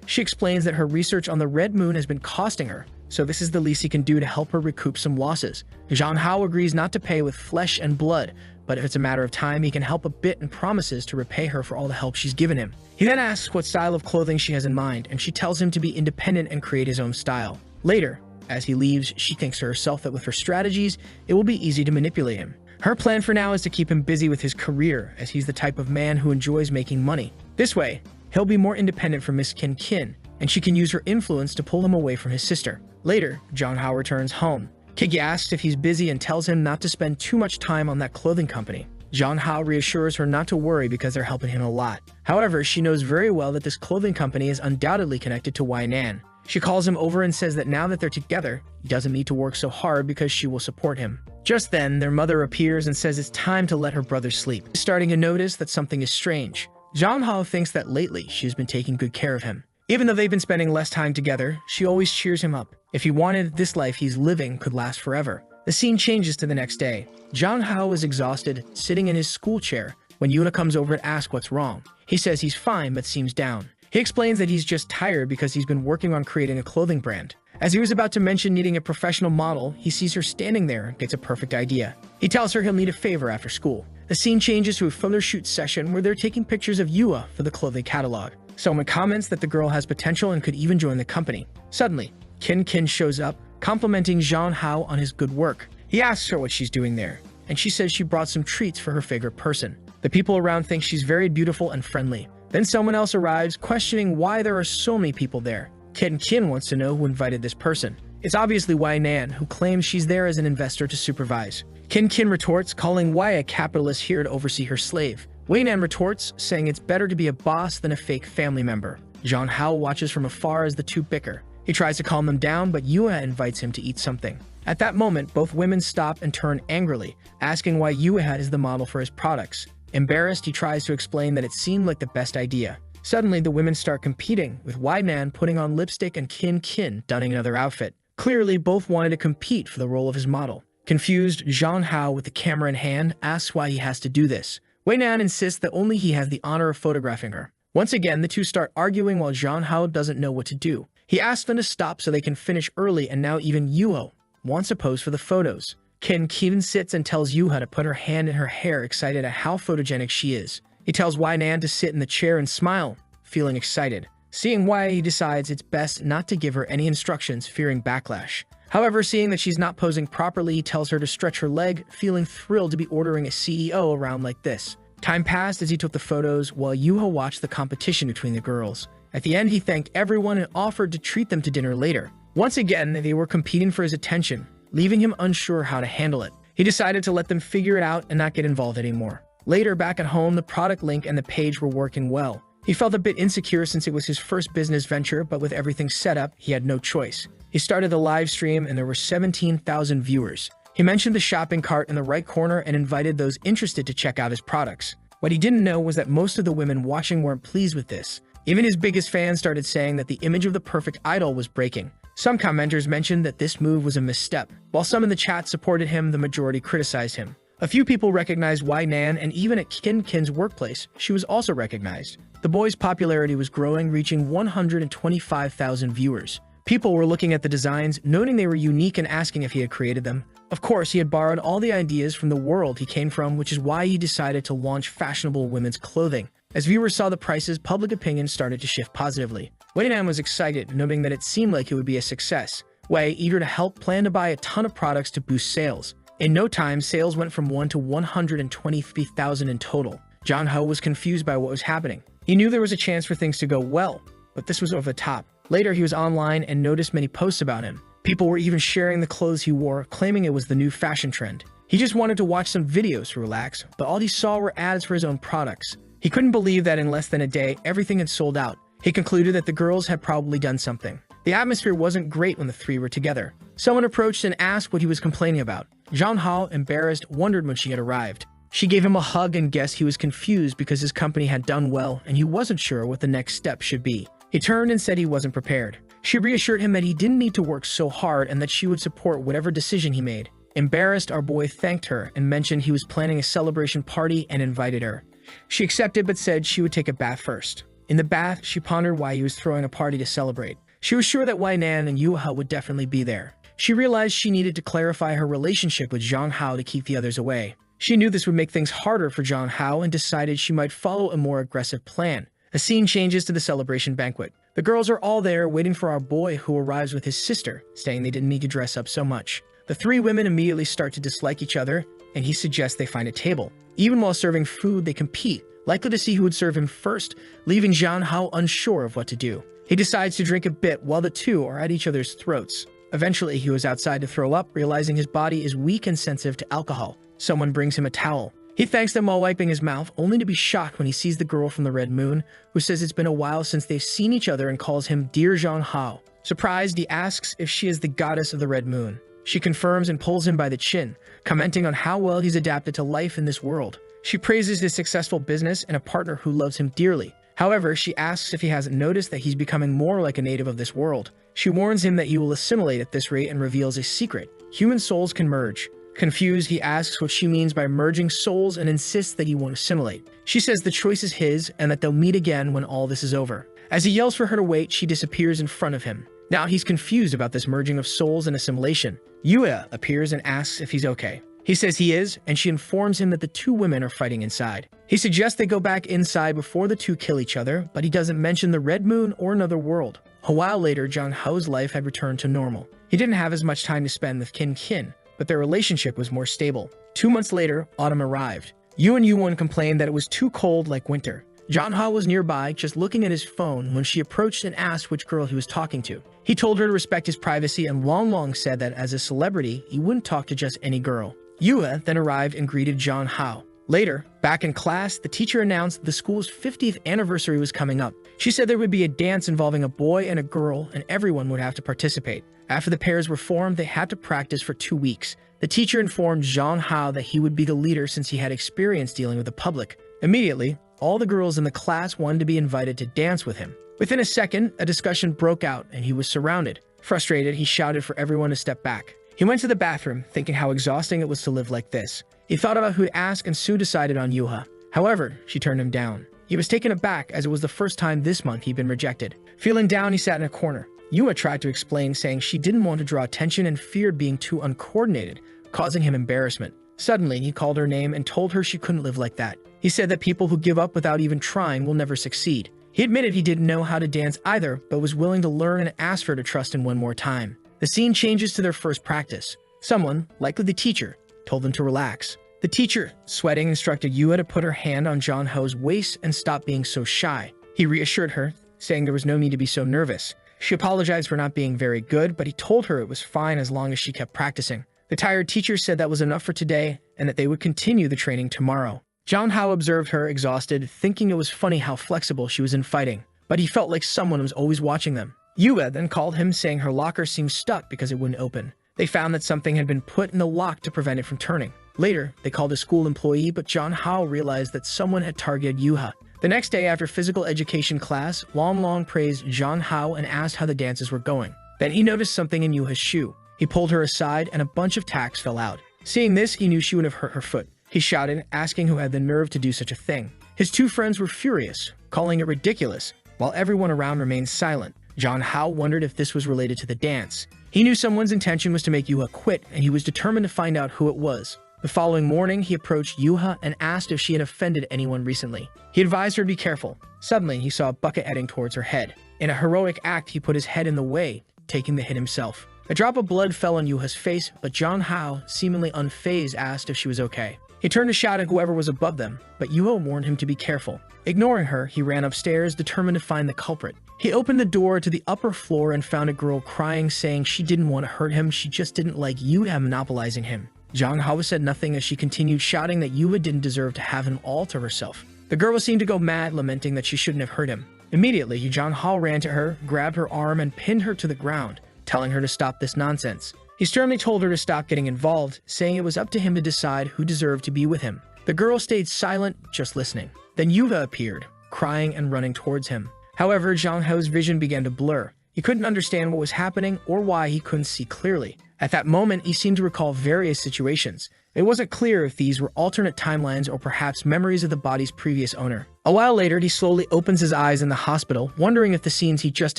A: She explains that her research on the Red Moon has been costing her, so this is the least he can do to help her recoup some losses. Zhang Hao agrees not to pay with flesh and blood, but if it's a matter of time, he can help a bit and promises to repay her for all the help she's given him. He then asks what style of clothing she has in mind, and she tells him to be independent and create his own style. Later, as he leaves, she thinks to herself that with her strategies, it will be easy to manipulate him. Her plan for now is to keep him busy with his career, as he's the type of man who enjoys making money. This way, he'll be more independent from Miss Kin, and she can use her influence to pull him away from his sister. Later, Jong Hao returns home. Kiki asks if he's busy and tells him not to spend too much time on that clothing company. Jong Hao reassures her not to worry because they're helping him a lot. However, she knows very well that this clothing company is undoubtedly connected to Wai Nan. She calls him over and says that now that they're together, he doesn't need to work so hard because she will support him. Just then, their mother appears and says it's time to let her brother sleep, starting to notice that something is strange. Jong Hao thinks that lately she's been taking good care of him. Even though they've been spending less time together, she always cheers him up. If he wanted, this life he's living could last forever. The scene changes to the next day. Jong Hao is exhausted, sitting in his school chair, when Yuna comes over to ask what's wrong. He says he's fine but seems down. He explains that he's just tired because he's been working on creating a clothing brand. As he was about to mention needing a professional model, he sees her standing there and gets a perfect idea. He tells her he'll need a favor after school. The scene changes to a photo shoot session where they're taking pictures of Yua for the clothing catalog. Someone comments that the girl has potential and could even join the company. Suddenly, Kin shows up, complimenting Jong Hao on his good work. He asks her what she's doing there, and she says she brought some treats for her favorite person. The people around think she's very beautiful and friendly. Then someone else arrives, questioning why there are so many people there. Kin wants to know who invited this person. It's obviously Wai Nan, who claims she's there as an investor to supervise. Kin retorts, calling Wai a capitalist here to oversee her slave. Wai Nan retorts, saying it's better to be a boss than a fake family member. Jong Hao watches from afar as the two bicker. He tries to calm them down, but Yua invites him to eat something. At that moment, both women stop and turn angrily, asking why Yua is the model for his products. Embarrassed, he tries to explain that it seemed like the best idea. Suddenly, the women start competing, with Wai Nan putting on lipstick and Kin donning another outfit. Clearly, both wanted to compete for the role of his model. Confused, Jong Hao, with the camera in hand, asks why he has to do this. Wai Nan insists that only he has the honor of photographing her. Once again, the two start arguing while Jong Hao doesn't know what to do. He asks them to stop so they can finish early, and now even Yuho wants a pose for the photos. Kin sits and tells Yuha to put her hand in her hair, excited at how photogenic she is. He tells Wai Nan to sit in the chair and smile, feeling excited. Seeing why, he decides it's best not to give her any instructions, fearing backlash. However, seeing that she's not posing properly, he tells her to stretch her leg, feeling thrilled to be ordering a CEO around like this. Time passed as he took the photos, while Yuha watched the competition between the girls. At the end, he thanked everyone and offered to treat them to dinner later. Once again, they were competing for his attention, leaving him unsure how to handle it. He decided to let them figure it out and not get involved anymore. Later, back at home, the product link and the page were working well. He felt a bit insecure since it was his first business venture, but with everything set up, he had no choice. He started the live stream and there were 17,000 viewers. He mentioned the shopping cart in the right corner and invited those interested to check out his products. What he didn't know was that most of the women watching weren't pleased with this. Even his biggest fans started saying that the image of the perfect idol was breaking. Some commenters mentioned that this move was a misstep. While some in the chat supported him, the majority criticized him. A few people recognized Wai Nan, and even at Kin's workplace, she was also recognized. The boy's popularity was growing, reaching 125,000 viewers. People were looking at the designs, noting they were unique and asking if he had created them. Of course, he had borrowed all the ideas from the world he came from, which is why he decided to launch fashionable women's clothing. As viewers saw the prices, public opinion started to shift positively. Wai Nan was excited, noting that it seemed like it would be a success. Wei, eager to help, planned to buy a ton of products to boost sales. In no time, sales went from 1 to 123,000 in total. Jong Hao was confused by what was happening. He knew there was a chance for things to go well, but this was over the top. Later, he was online and noticed many posts about him. People were even sharing the clothes he wore, claiming it was the new fashion trend. He just wanted to watch some videos to relax, but all he saw were ads for his own products. He couldn't believe that in less than a day, everything had sold out. He concluded that the girls had probably done something. The atmosphere wasn't great when the three were together. Someone approached and asked what he was complaining about. Jong Hao, embarrassed, wondered when she had arrived. She gave him a hug and guessed he was confused because his company had done well and he wasn't sure what the next step should be. He turned and said he wasn't prepared. She reassured him that he didn't need to work so hard and that she would support whatever decision he made. Embarrassed, our boy thanked her and mentioned he was planning a celebration party and invited her. She accepted but said she would take a bath first. In the bath, she pondered why he was throwing a party to celebrate. She was sure that Wai Nan and Yuha would definitely be there. She realized she needed to clarify her relationship with Jong Hao to keep the others away. She knew this would make things harder for Jong Hao and decided she might follow a more aggressive plan. The scene changes to the celebration banquet. The girls are all there waiting for our boy, who arrives with his sister, saying they didn't need to dress up so much. The three women immediately start to dislike each other, and he suggests they find a table. Even while serving food, they compete, likely to see who would serve him first, leaving Jong Hao unsure of what to do. He decides to drink a bit while the two are at each other's throats. Eventually, he was outside to throw up, realizing his body is weak and sensitive to alcohol. Someone brings him a towel. He thanks them while wiping his mouth, only to be shocked when he sees the girl from the Red Moon, who says it's been a while since they've seen each other and calls him Dear Zhang Hao. Surprised, he asks if she is the goddess of the Red Moon. She confirms and pulls him by the chin, commenting on how well he's adapted to life in this world. She praises his successful business and a partner who loves him dearly. However, she asks if he hasn't noticed that he's becoming more like a native of this world. She warns him that he will assimilate at this rate and reveals a secret. Human souls can merge. Confused, he asks what she means by merging souls and insists that he won't assimilate. She says the choice is his and that they'll meet again when all this is over. As he yells for her to wait, she disappears in front of him. Now he's confused about this merging of souls and assimilation. Yue appears and asks if he's okay. He says he is, and she informs him that the two women are fighting inside. He suggests they go back inside before the two kill each other, but he doesn't mention the Red Moon or another world. A while later, Zhang Hao's life had returned to normal. He didn't have as much time to spend with Qin, but their relationship was more stable. 2 months later, autumn arrived. Yu and Yuwon complained that it was too cold like winter. Zhang Hao was nearby, just looking at his phone, when she approached and asked which girl he was talking to. He told her to respect his privacy and long said that as a celebrity, he wouldn't talk to just any girl. Yue then arrived and greeted Zhang Hao. Later, back in class, the teacher announced the school's 50th anniversary was coming up. She said there would be a dance involving a boy and a girl, and everyone would have to participate. After the pairs were formed, they had to practice for 2 weeks. The teacher informed Zhang Hao that he would be the leader since he had experience dealing with the public. Immediately, all the girls in the class wanted to be invited to dance with him. Within a second, a discussion broke out and he was surrounded. Frustrated, he shouted for everyone to step back. He went to the bathroom, thinking how exhausting it was to live like this. He thought about who to ask and soon decided on Yuha. However, she turned him down. He was taken aback as it was the first time this month he'd been rejected. Feeling down, he sat in a corner. Yuha tried to explain, saying she didn't want to draw attention and feared being too uncoordinated, causing him embarrassment. Suddenly, he called her name and told her she couldn't live like that. He said that people who give up without even trying will never succeed. He admitted he didn't know how to dance either, but was willing to learn and asked her to trust him one more time. The scene changes to their first practice. Someone, likely the teacher, told them to relax. The teacher, sweating, instructed Yue to put her hand on Zhang Hao's waist and stop being so shy. He reassured her, saying there was no need to be so nervous. She apologized for not being very good, but he told her it was fine as long as she kept practicing. The tired teacher said that was enough for today and that they would continue the training tomorrow. Zhang Hao observed her, exhausted, thinking it was funny how flexible she was in fighting, but he felt like someone was always watching them. Yue then called him, saying her locker seemed stuck because it wouldn't open. They found that something had been put in the lock to prevent it from turning. Later, they called a school employee, but Zhang Hao realized that someone had targeted Yuha. The next day after physical education class, Long praised Zhang Hao and asked how the dances were going. Then he noticed something in Yuha's shoe. He pulled her aside and a bunch of tacks fell out. Seeing this, he knew she would have hurt her foot. He shouted, asking who had the nerve to do such a thing. His two friends were furious, calling it ridiculous, while everyone around remained silent. Zhang Hao wondered if this was related to the dance. He knew someone's intention was to make Yuha quit, and he was determined to find out who it was. The following morning, he approached Yuha and asked if she had offended anyone recently. He advised her to be careful. Suddenly, he saw a bucket heading towards her head. In a heroic act, he put his head in the way, taking the hit himself. A drop of blood fell on Yuha's face, but Zhang Hao, seemingly unfazed, asked if she was okay. He turned to shout at whoever was above them, but Yuha warned him to be careful. Ignoring her, he ran upstairs, determined to find the culprit. He opened the door to the upper floor and found a girl crying, saying she didn't want to hurt him, she just didn't like Yuha monopolizing him. Zhang Hao said nothing as she continued shouting that Yuha didn't deserve to have him all to herself. The girl seemed to go mad, lamenting that she shouldn't have hurt him. Immediately, Zhang Hao ran to her, grabbed her arm, and pinned her to the ground, telling her to stop this nonsense. He sternly told her to stop getting involved, saying it was up to him to decide who deserved to be with him. The girl stayed silent, just listening. Then Yuha appeared, crying and running towards him. However, Zhang Hao's vision began to blur. He couldn't understand what was happening or why he couldn't see clearly. At that moment, he seemed to recall various situations. It wasn't clear if these were alternate timelines or perhaps memories of the body's previous owner. A while later, he slowly opens his eyes in the hospital, wondering if the scenes he just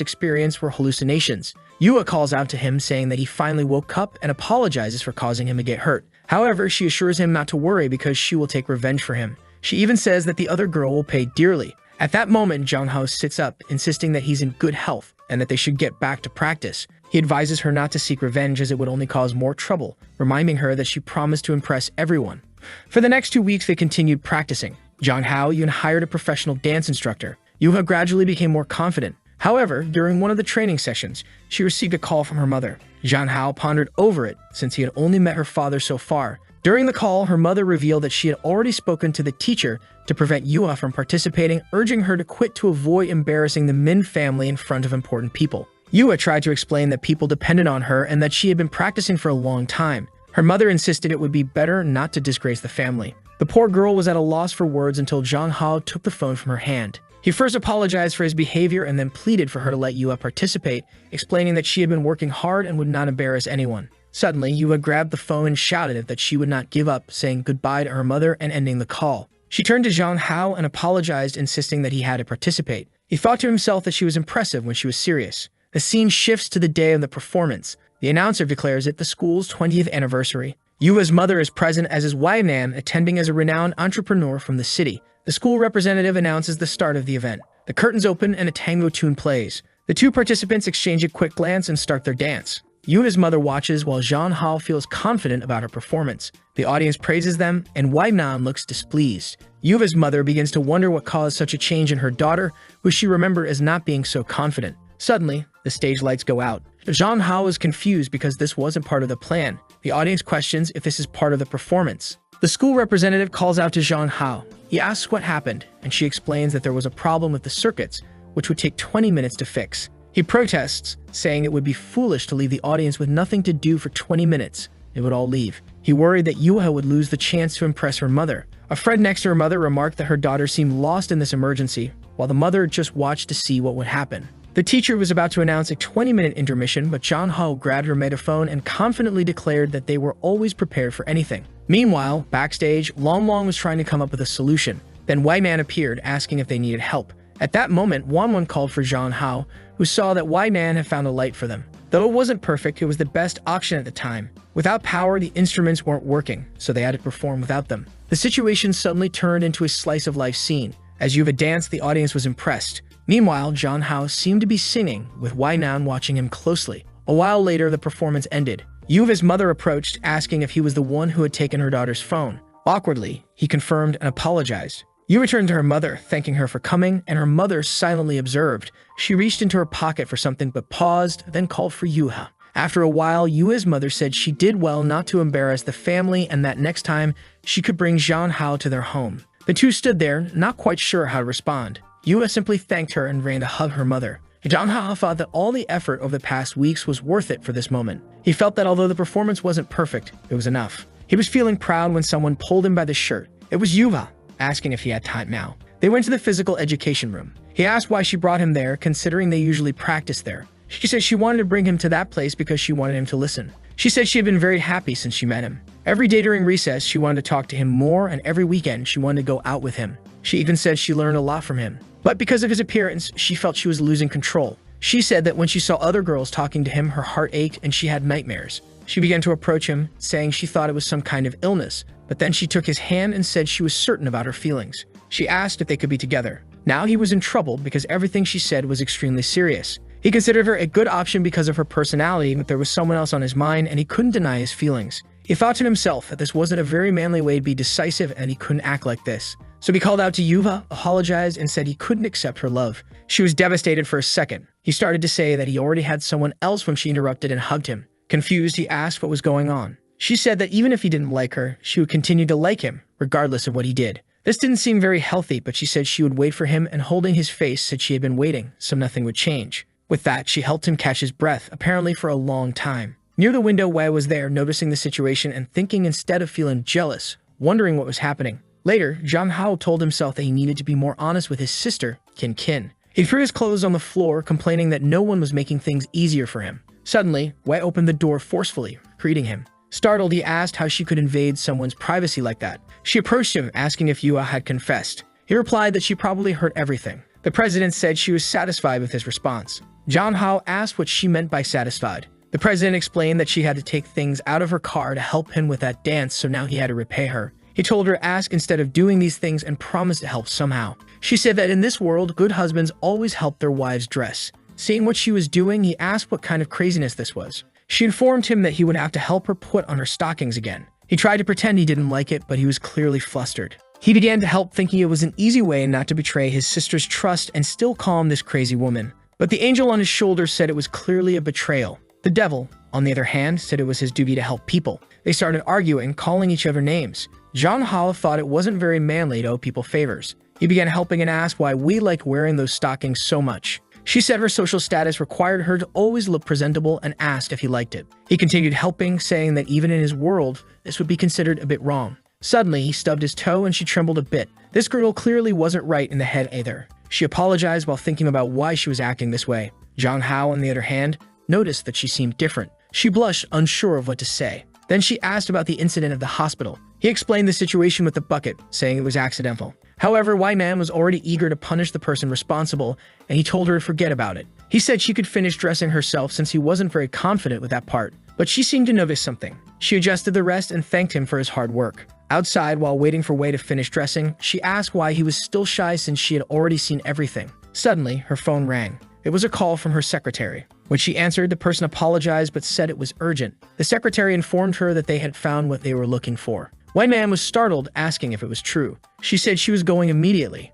A: experienced were hallucinations. Yua calls out to him, saying that he finally woke up and apologizes for causing him to get hurt. However, she assures him not to worry because she will take revenge for him. She even says that the other girl will pay dearly. At that moment, Zhang Hao sits up, insisting that he's in good health and that they should get back to practice. He advises her not to seek revenge as it would only cause more trouble, reminding her that she promised to impress everyone. For the next 2 weeks, they continued practicing. Zhang Hao even hired a professional dance instructor. Yuha gradually became more confident. However, during one of the training sessions, she received a call from her mother. Zhang Hao pondered over it since he had only met her father so far. During the call, her mother revealed that she had already spoken to the teacher to prevent Yua from participating, urging her to quit to avoid embarrassing the Min family in front of important people. Yua tried to explain that people depended on her and that she had been practicing for a long time. Her mother insisted it would be better not to disgrace the family. The poor girl was at a loss for words until Zhang Hao took the phone from her hand. He first apologized for his behavior and then pleaded for her to let Yua participate, explaining that she had been working hard and would not embarrass anyone. Suddenly, Yua grabbed the phone and shouted that she would not give up, saying goodbye to her mother and ending the call. She turned to Zhang Hao and apologized, insisting that he had to participate. He thought to himself that she was impressive when she was serious. The scene shifts to the day of the performance. The announcer declares it the school's 20th anniversary. Yua's mother is present, as is Wei Nan, attending as a renowned entrepreneur from the city. The school representative announces the start of the event. The curtains open and a tango tune plays. The two participants exchange a quick glance and start their dance. Yua's mother watches while Zhang Hao feels confident about her performance. The audience praises them, and Wei Nan looks displeased. Yua's mother begins to wonder what caused such a change in her daughter, who she remembered as not being so confident. Suddenly, the stage lights go out. Zhang Hao is confused because this wasn't part of the plan. The audience questions if this is part of the performance. The school representative calls out to Zhang Hao. He asks what happened, and she explains that there was a problem with the circuits, which would take 20 minutes to fix. He protests, saying it would be foolish to leave the audience with nothing to do for 20 minutes. They would all leave. He worried that Yua would lose the chance to impress her mother. A friend next to her mother remarked that her daughter seemed lost in this emergency, while the mother just watched to see what would happen. The teacher was about to announce a 20-minute intermission, but Zhang Hao grabbed her megaphone and confidently declared that they were always prepared for anything. Meanwhile, backstage, Long was trying to come up with a solution. Then Wei Nan appeared, asking if they needed help. At that moment, Wan called for Zhang Hao, who saw that Wei Nan had found a light for them. Though it wasn't perfect, it was the best auction at the time. Without power, the instruments weren't working, so they had to perform without them. The situation suddenly turned into a slice-of-life scene. As Yuva danced, the audience was impressed. Meanwhile, Zhang Hao seemed to be singing, with Wei Nan watching him closely. A while later, the performance ended. Yuva's mother approached, asking if he was the one who had taken her daughter's phone. Awkwardly, he confirmed and apologized. Yuva turned to her mother, thanking her for coming, and her mother silently observed. She reached into her pocket for something but paused, then called for Yuha. After a while, Yua's mother said she did well not to embarrass the family and that next time she could bring Zhang Hao to their home. The two stood there, not quite sure how to respond. Yua simply thanked her and ran to hug her mother. Zhang Hao thought that all the effort over the past weeks was worth it for this moment. He felt that although the performance wasn't perfect, it was enough. He was feeling proud when someone pulled him by the shirt. It was Yuva, asking if he had time now. They went to the physical education room. He asked why she brought him there, considering they usually practice there. She said she wanted to bring him to that place because she wanted him to listen. She said she had been very happy since she met him. Every day during recess, she wanted to talk to him more, and every weekend, she wanted to go out with him. She even said she learned a lot from him. But because of his appearance, she felt she was losing control. She said that when she saw other girls talking to him, her heart ached and she had nightmares. She began to approach him, saying she thought it was some kind of illness, but then she took his hand and said she was certain about her feelings. She asked if they could be together. Now he was in trouble because everything she said was extremely serious. He considered her a good option because of her personality, but there was someone else on his mind and he couldn't deny his feelings. He thought to himself that this wasn't a very manly way to be decisive and he couldn't act like this. So he called out to Yuva, apologized, and said he couldn't accept her love. She was devastated for a second. He started to say that he already had someone else when she interrupted and hugged him. Confused, he asked what was going on. She said that even if he didn't like her, she would continue to like him, regardless of what he did. This didn't seem very healthy, but she said she would wait for him, and holding his face said she had been waiting, so nothing would change. With that, she helped him catch his breath, apparently for a long time. Near the window, Wei was there, noticing the situation and thinking instead of feeling jealous, wondering what was happening. Later, Zhang Hao told himself that he needed to be more honest with his sister, Kin. He threw his clothes on the floor, complaining that no one was making things easier for him. Suddenly, Wei opened the door forcefully, greeting him. Startled, he asked how she could invade someone's privacy like that. She approached him, asking if Yua had confessed. He replied that she probably heard everything. The president said she was satisfied with his response. Zhang Hao asked what she meant by satisfied. The president explained that she had to take things out of her car to help him with that dance, so now he had to repay her. He told her to ask instead of doing these things and promised to help somehow. She said that in this world, good husbands always help their wives dress. Seeing what she was doing, he asked what kind of craziness this was. She informed him that he would have to help her put on her stockings again. He tried to pretend he didn't like it, but he was clearly flustered. He began to help, thinking it was an easy way not to betray his sister's trust and still calm this crazy woman. but the angel on his shoulder said it was clearly a betrayal. The devil, on the other hand, said it was his duty to help people. They started arguing, calling each other names. John Hao thought it wasn't very manly to owe people favors. He began helping and asked why we liked wearing those stockings so much. She said her social status required her to always look presentable and asked if he liked it. He continued helping, saying that even in his world, this would be considered a bit wrong. Suddenly, he stubbed his toe and she trembled a bit. This girl clearly wasn't right in the head either. She apologized while thinking about why she was acting this way. John Hao, on the other hand, noticed that she seemed different. She blushed, unsure of what to say. Then she asked about the incident at the hospital. He explained the situation with the bucket, saying it was accidental. However, Wai Man was already eager to punish the person responsible, and he told her to forget about it. He said she could finish dressing herself since he wasn't very confident with that part, but she seemed to notice something. She adjusted the rest and thanked him for his hard work. Outside, while waiting for Wei to finish dressing, she asked why he was still shy since she had already seen everything. Suddenly, her phone rang. It was a call from her secretary. When she answered, the person apologized but said it was urgent. The secretary informed her that they had found what they were looking for. Wai Man was startled, asking if it was true. She said she was going immediately.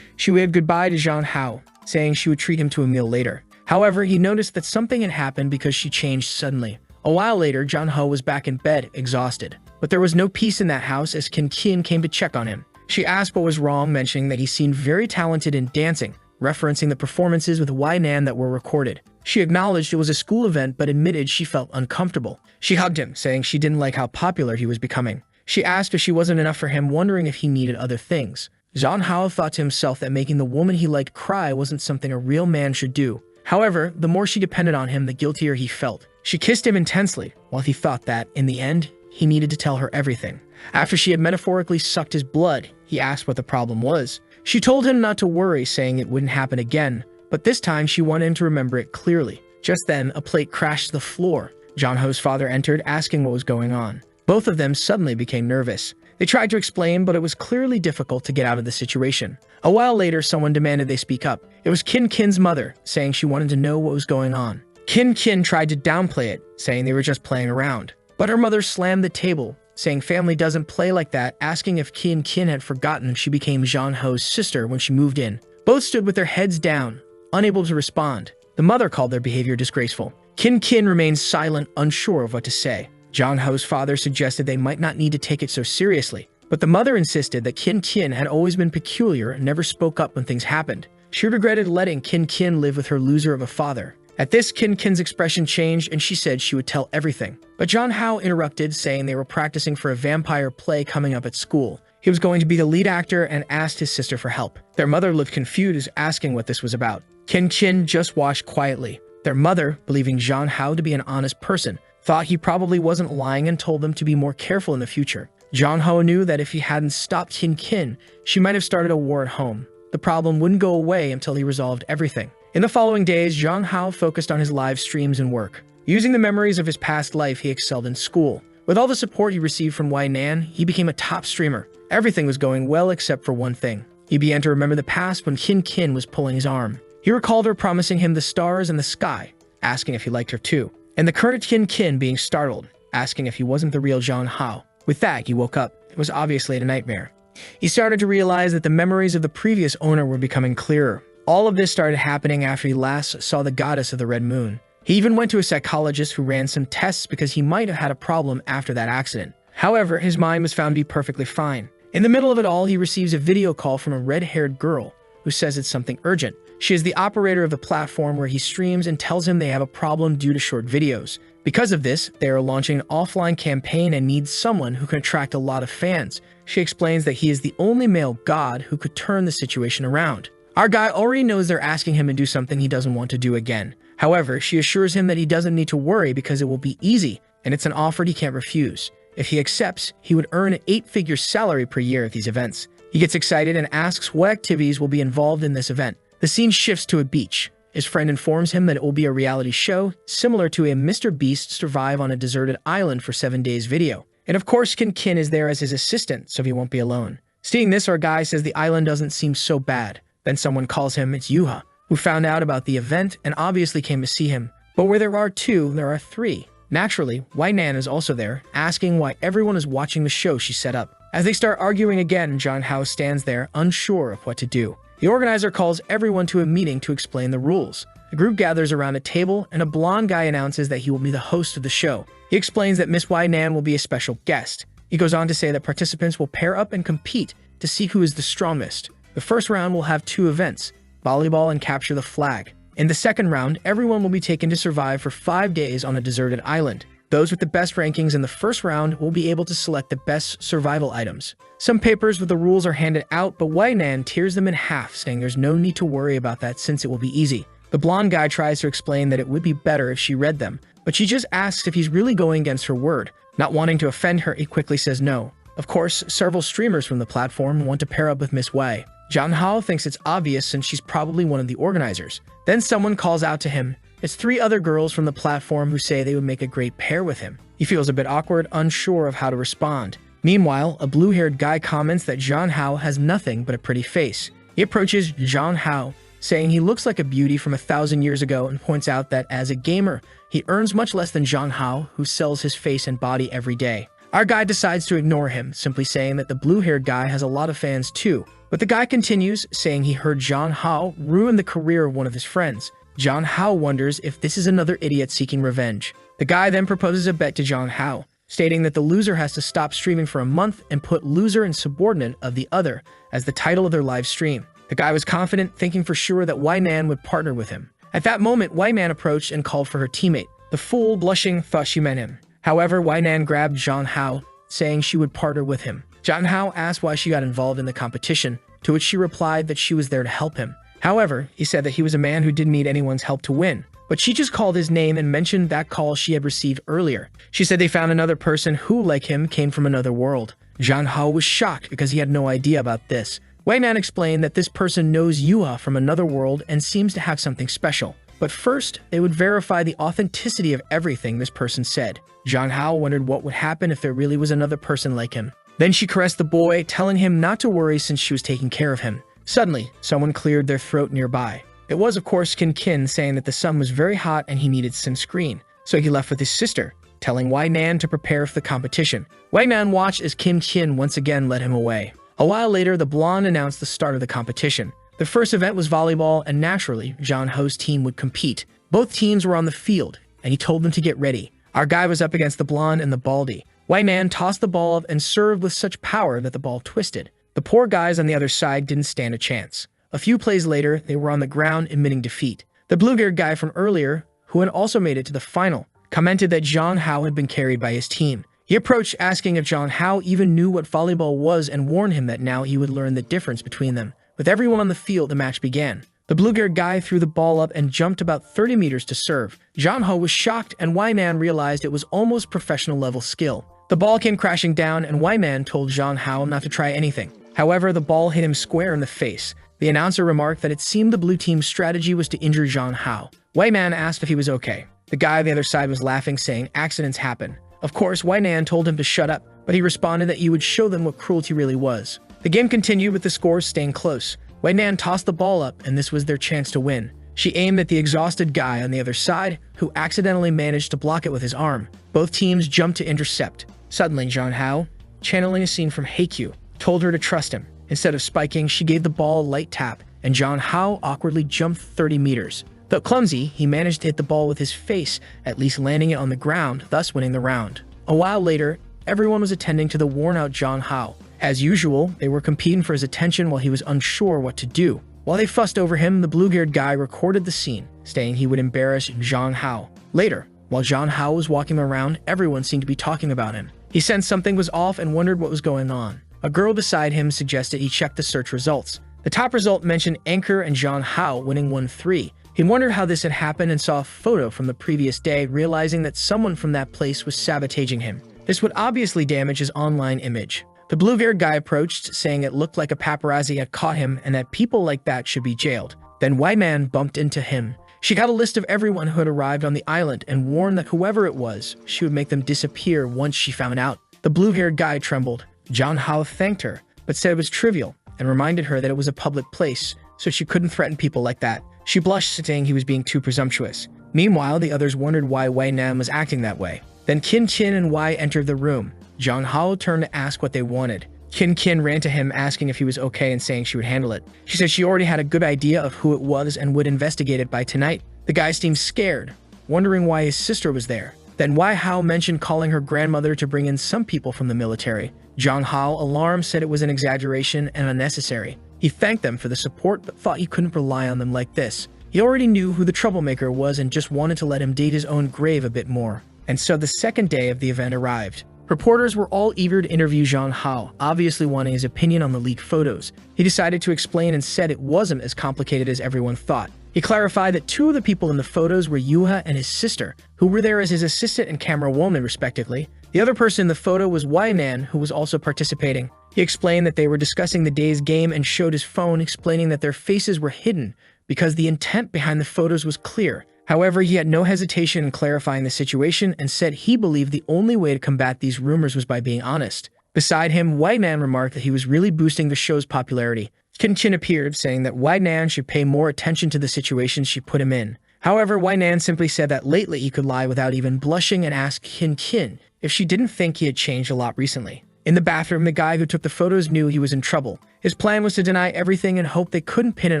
A: She waved goodbye to John Hao, saying she would treat him to a meal later. However, he noticed that something had happened because she changed suddenly. A while later, John Hao was back in bed, exhausted. But there was no peace in that house as Qin Qin came to check on him. She asked what was wrong, mentioning that he seemed very talented in dancing, referencing the performances with Wai Nan that were recorded. She acknowledged it was a school event but admitted she felt uncomfortable. She hugged him, saying she didn't like how popular he was becoming. She asked if she wasn't enough for him, wondering if he needed other things. John Hao thought to himself that making the woman he liked cry wasn't something a real man should do. However, the more she depended on him, the guiltier he felt. She kissed him intensely, while he thought that, in the end, he needed to tell her everything. After she had metaphorically sucked his blood, he asked what the problem was. She told him not to worry, saying it wouldn't happen again, but this time she wanted him to remember it clearly. Just then, a plate crashed to the floor. John Ho's father entered, asking what was going on. Both of them suddenly became nervous. They tried to explain, but it was clearly difficult to get out of the situation. A while later, someone demanded they speak up. It was Qin Qin's mother, saying she wanted to know what was going on. Qin Qin tried to downplay it, saying they were just playing around. But her mother slammed the table, saying family doesn't play like that, asking if Qin Qin had forgotten she became John Ho's sister when she moved in. Both stood with their heads down, unable to respond. The mother called their behavior disgraceful. Qin Qin remained silent, unsure of what to say. John Ho's father suggested they might not need to take it so seriously, but the mother insisted that Qin Qin had always been peculiar and never spoke up when things happened. She regretted letting Qin Qin live with her loser of a father. At this, Qin Qin's expression changed and she said she would tell everything. But John Hao interrupted, saying they were practicing for a vampire play coming up at school. He was going to be the lead actor and asked his sister for help. Their mother looked confused, asking what this was about. Qin Qin just watched quietly. Their mother, believing John Hao to be an honest person, thought he probably wasn't lying and told them to be more careful in the future. John Hao knew that if he hadn't stopped Qin Qin, she might have started a war at home. The problem wouldn't go away until he resolved everything. In the following days, John Hao focused on his live streams and work. Using the memories of his past life, he excelled in school. With all the support he received from Wai Nan, he became a top streamer. Everything was going well except for one thing. He began to remember the past when Qin Qin was pulling his arm. He recalled her promising him the stars and the sky, asking if he liked her too. And the current Qin Qin being startled, asking if he wasn't the real John Hao. With that, he woke up. It was obviously a nightmare. He started to realize that the memories of the previous owner were becoming clearer. All of this started happening after he last saw the goddess of the Red Moon. He even went to a psychologist who ran some tests because he might have had a problem after that accident. However, his mind was found to be perfectly fine. In the middle of it all, he receives a video call from a red-haired girl who says it's something urgent. She is the operator of the platform where he streams and tells him they have a problem due to short videos. Because of this, they are launching an offline campaign and need someone who can attract a lot of fans. She explains that he is the only male god who could turn the situation around. Our guy already knows they're asking him to do something he doesn't want to do again. However, she assures him that he doesn't need to worry because it will be easy, and it's an offer he can't refuse. If he accepts, he would earn an 8-figure salary per year at these events. He gets excited and asks what activities will be involved in this event. The scene shifts to a beach. His friend informs him that it will be a reality show, similar to a Mr. Beast survive on a deserted island for 7 days video. And of course, Qin Qin is there as his assistant, so he won't be alone. Seeing this, our guy says the island doesn't seem so bad. Then someone calls him, it's Yuha, who found out about the event and obviously came to see him. But where there are two, there are three. Naturally, Wai Nan is also there, asking why everyone is watching the show she set up. As they start arguing again, John Hao stands there, unsure of what to do. The organizer calls everyone to a meeting to explain the rules. The group gathers around a table, and a blonde guy announces that he will be the host of the show. He explains that Miss Y Nan will be a special guest. He goes on to say that participants will pair up and compete to see who is the strongest. The first round will have 2 events, volleyball and capture the flag. In the second round, everyone will be taken to survive for 5 days on a deserted island. Those with the best rankings in the first round will be able to select the best survival items. Some papers with the rules are handed out, but Y Nan tears them in half, saying there's no need to worry about that since it will be easy. The blonde guy tries to explain that it would be better if she read them, but she just asks if he's really going against her word. Not wanting to offend her, he quickly says no. Of course, several streamers from the platform want to pair up with Miss Y. Zhang Hao thinks it's obvious since she's probably one of the organizers. Then someone calls out to him. It's 3 other girls from the platform who say they would make a great pair with him. He feels a bit awkward, unsure of how to respond. Meanwhile, a blue-haired guy comments that Zhang Hao has nothing but a pretty face. He approaches Zhang Hao, saying he looks like a beauty from 1,000 years ago, and points out that as a gamer, he earns much less than Zhang Hao, who sells his face and body every day. Our guy decides to ignore him, simply saying that the blue-haired guy has a lot of fans too. But the guy continues, saying he heard Zhang Hao ruin the career of one of his friends. Zhang Hao wonders if this is another idiot seeking revenge. The guy then proposes a bet to Zhang Hao, stating that the loser has to stop streaming for a month and put loser and subordinate of the other as the title of their live stream. The guy was confident, thinking for sure that Y Nan would partner with him. At that moment, Y Nan approached and called for her teammate. The fool, blushing, thought she meant him. However, Y Nan grabbed Zhang Hao, saying she would partner with him. Zhang Hao asked why she got involved in the competition, to which she replied that she was there to help him. However, he said that he was a man who didn't need anyone's help to win. But she just called his name and mentioned that call she had received earlier. She said they found another person who, like him, came from another world. Zhang Hao was shocked because he had no idea about this. Y Nan explained that this person knows Yuha from another world and seems to have something special. But first, they would verify the authenticity of everything this person said. Zhang Hao wondered what would happen if there really was another person like him. Then she caressed the boy, telling him not to worry since she was taking care of him. Suddenly, someone cleared their throat nearby. It was, of course, Kin saying that the sun was very hot and he needed sunscreen. So he left with his sister, telling Y Nan to prepare for the competition. Y Nan watched as Kin once again led him away. A while later, the blonde announced the start of the competition. The first event was volleyball, and naturally, Zhang Hao's team would compete. Both teams were on the field, and he told them to get ready. Our guy was up against the blonde and the baldy. Y Nan tossed the ball up and served with such power that the ball twisted. The poor guys on the other side didn't stand a chance. A few plays later, they were on the ground admitting defeat. The blue-haired guy from earlier, who had also made it to the final, commented that Zhang Hao had been carried by his team. He approached asking if Zhang Hao even knew what volleyball was and warned him that now he would learn the difference between them. With everyone on the field, the match began. The blue-haired guy threw the ball up and jumped about 30 meters to serve. Zhang Hao was shocked, and Y Nan realized it was almost professional-level skill. The ball came crashing down, and Y Nan told Zhang Hao not to try anything. However, the ball hit him square in the face. The announcer remarked that it seemed the blue team's strategy was to injure Zhang Hao. Y Man asked if he was okay. The guy on the other side was laughing, saying accidents happen. Of course, Y Nan told him to shut up, but he responded that he would show them what cruelty really was. The game continued with the scores staying close. Y Nan tossed the ball up, and this was their chance to win. She aimed at the exhausted guy on the other side, who accidentally managed to block it with his arm. Both teams jumped to intercept. Suddenly, Zhang Hao, channeling a scene from Haikyuu, told her to trust him. Instead of spiking, she gave the ball a light tap, and Zhang Hao awkwardly jumped 30 meters. Though clumsy, he managed to hit the ball with his face, at least landing it on the ground, thus winning the round. A while later, everyone was attending to the worn-out Zhang Hao. As usual, they were competing for his attention while he was unsure what to do. While they fussed over him, the blue-haired guy recorded the scene, stating he would embarrass Zhang Hao. Later, while Zhang Hao was walking around, everyone seemed to be talking about him. He sensed something was off and wondered what was going on. A girl beside him suggested he check the search results. The top result mentioned Anchor and Zhang Hao winning 1-3. He wondered how this had happened and saw a photo from the previous day, realizing that someone from that place was sabotaging him. This would obviously damage his online image. The blue-haired guy approached, saying it looked like a paparazzi had caught him and that people like that should be jailed. Then Y Man bumped into him. She got a list of everyone who had arrived on the island and warned that whoever it was, she would make them disappear once she found out. The blue-haired guy trembled. Zhang Hao thanked her, but said it was trivial and reminded her that it was a public place, so she couldn't threaten people like that. She blushed, saying he was being too presumptuous. Meanwhile, the others wondered why Y Nan was acting that way. Then Kin and Y entered the room. Zhang Hao turned to ask what they wanted. Kin ran to him, asking if he was okay and saying she would handle it. She said she already had a good idea of who it was and would investigate it by tonight. The guy seemed scared, wondering why his sister was there. Then Wei Hao mentioned calling her grandmother to bring in some people from the military. Zhang Hao, alarmed, said it was an exaggeration and unnecessary. He thanked them for the support but thought he couldn't rely on them like this. He already knew who the troublemaker was and just wanted to let him dig his own grave a bit more. And so the second day of the event arrived. Reporters were all eager to interview Zhang Hao, obviously wanting his opinion on the leaked photos. He decided to explain and said it wasn't as complicated as everyone thought. He clarified that two of the people in the photos were Yuha and his sister, who were there as his assistant and camera woman respectively. The other person in the photo was Wei Nan, who was also participating. He explained that they were discussing the day's game and showed his phone, explaining that their faces were hidden because the intent behind the photos was clear. However, he had no hesitation in clarifying the situation and said he believed the only way to combat these rumors was by being honest. Beside him, Wei Nan remarked that he was really boosting the show's popularity. Qin Qin appeared, saying that Wei Nan should pay more attention to the situations she put him in. However, Wei Nan simply said that lately he could lie without even blushing and asked Qin Qin if she didn't think he had changed a lot recently. In the bathroom, the guy who took the photos knew he was in trouble. His plan was to deny everything and hope they couldn't pin it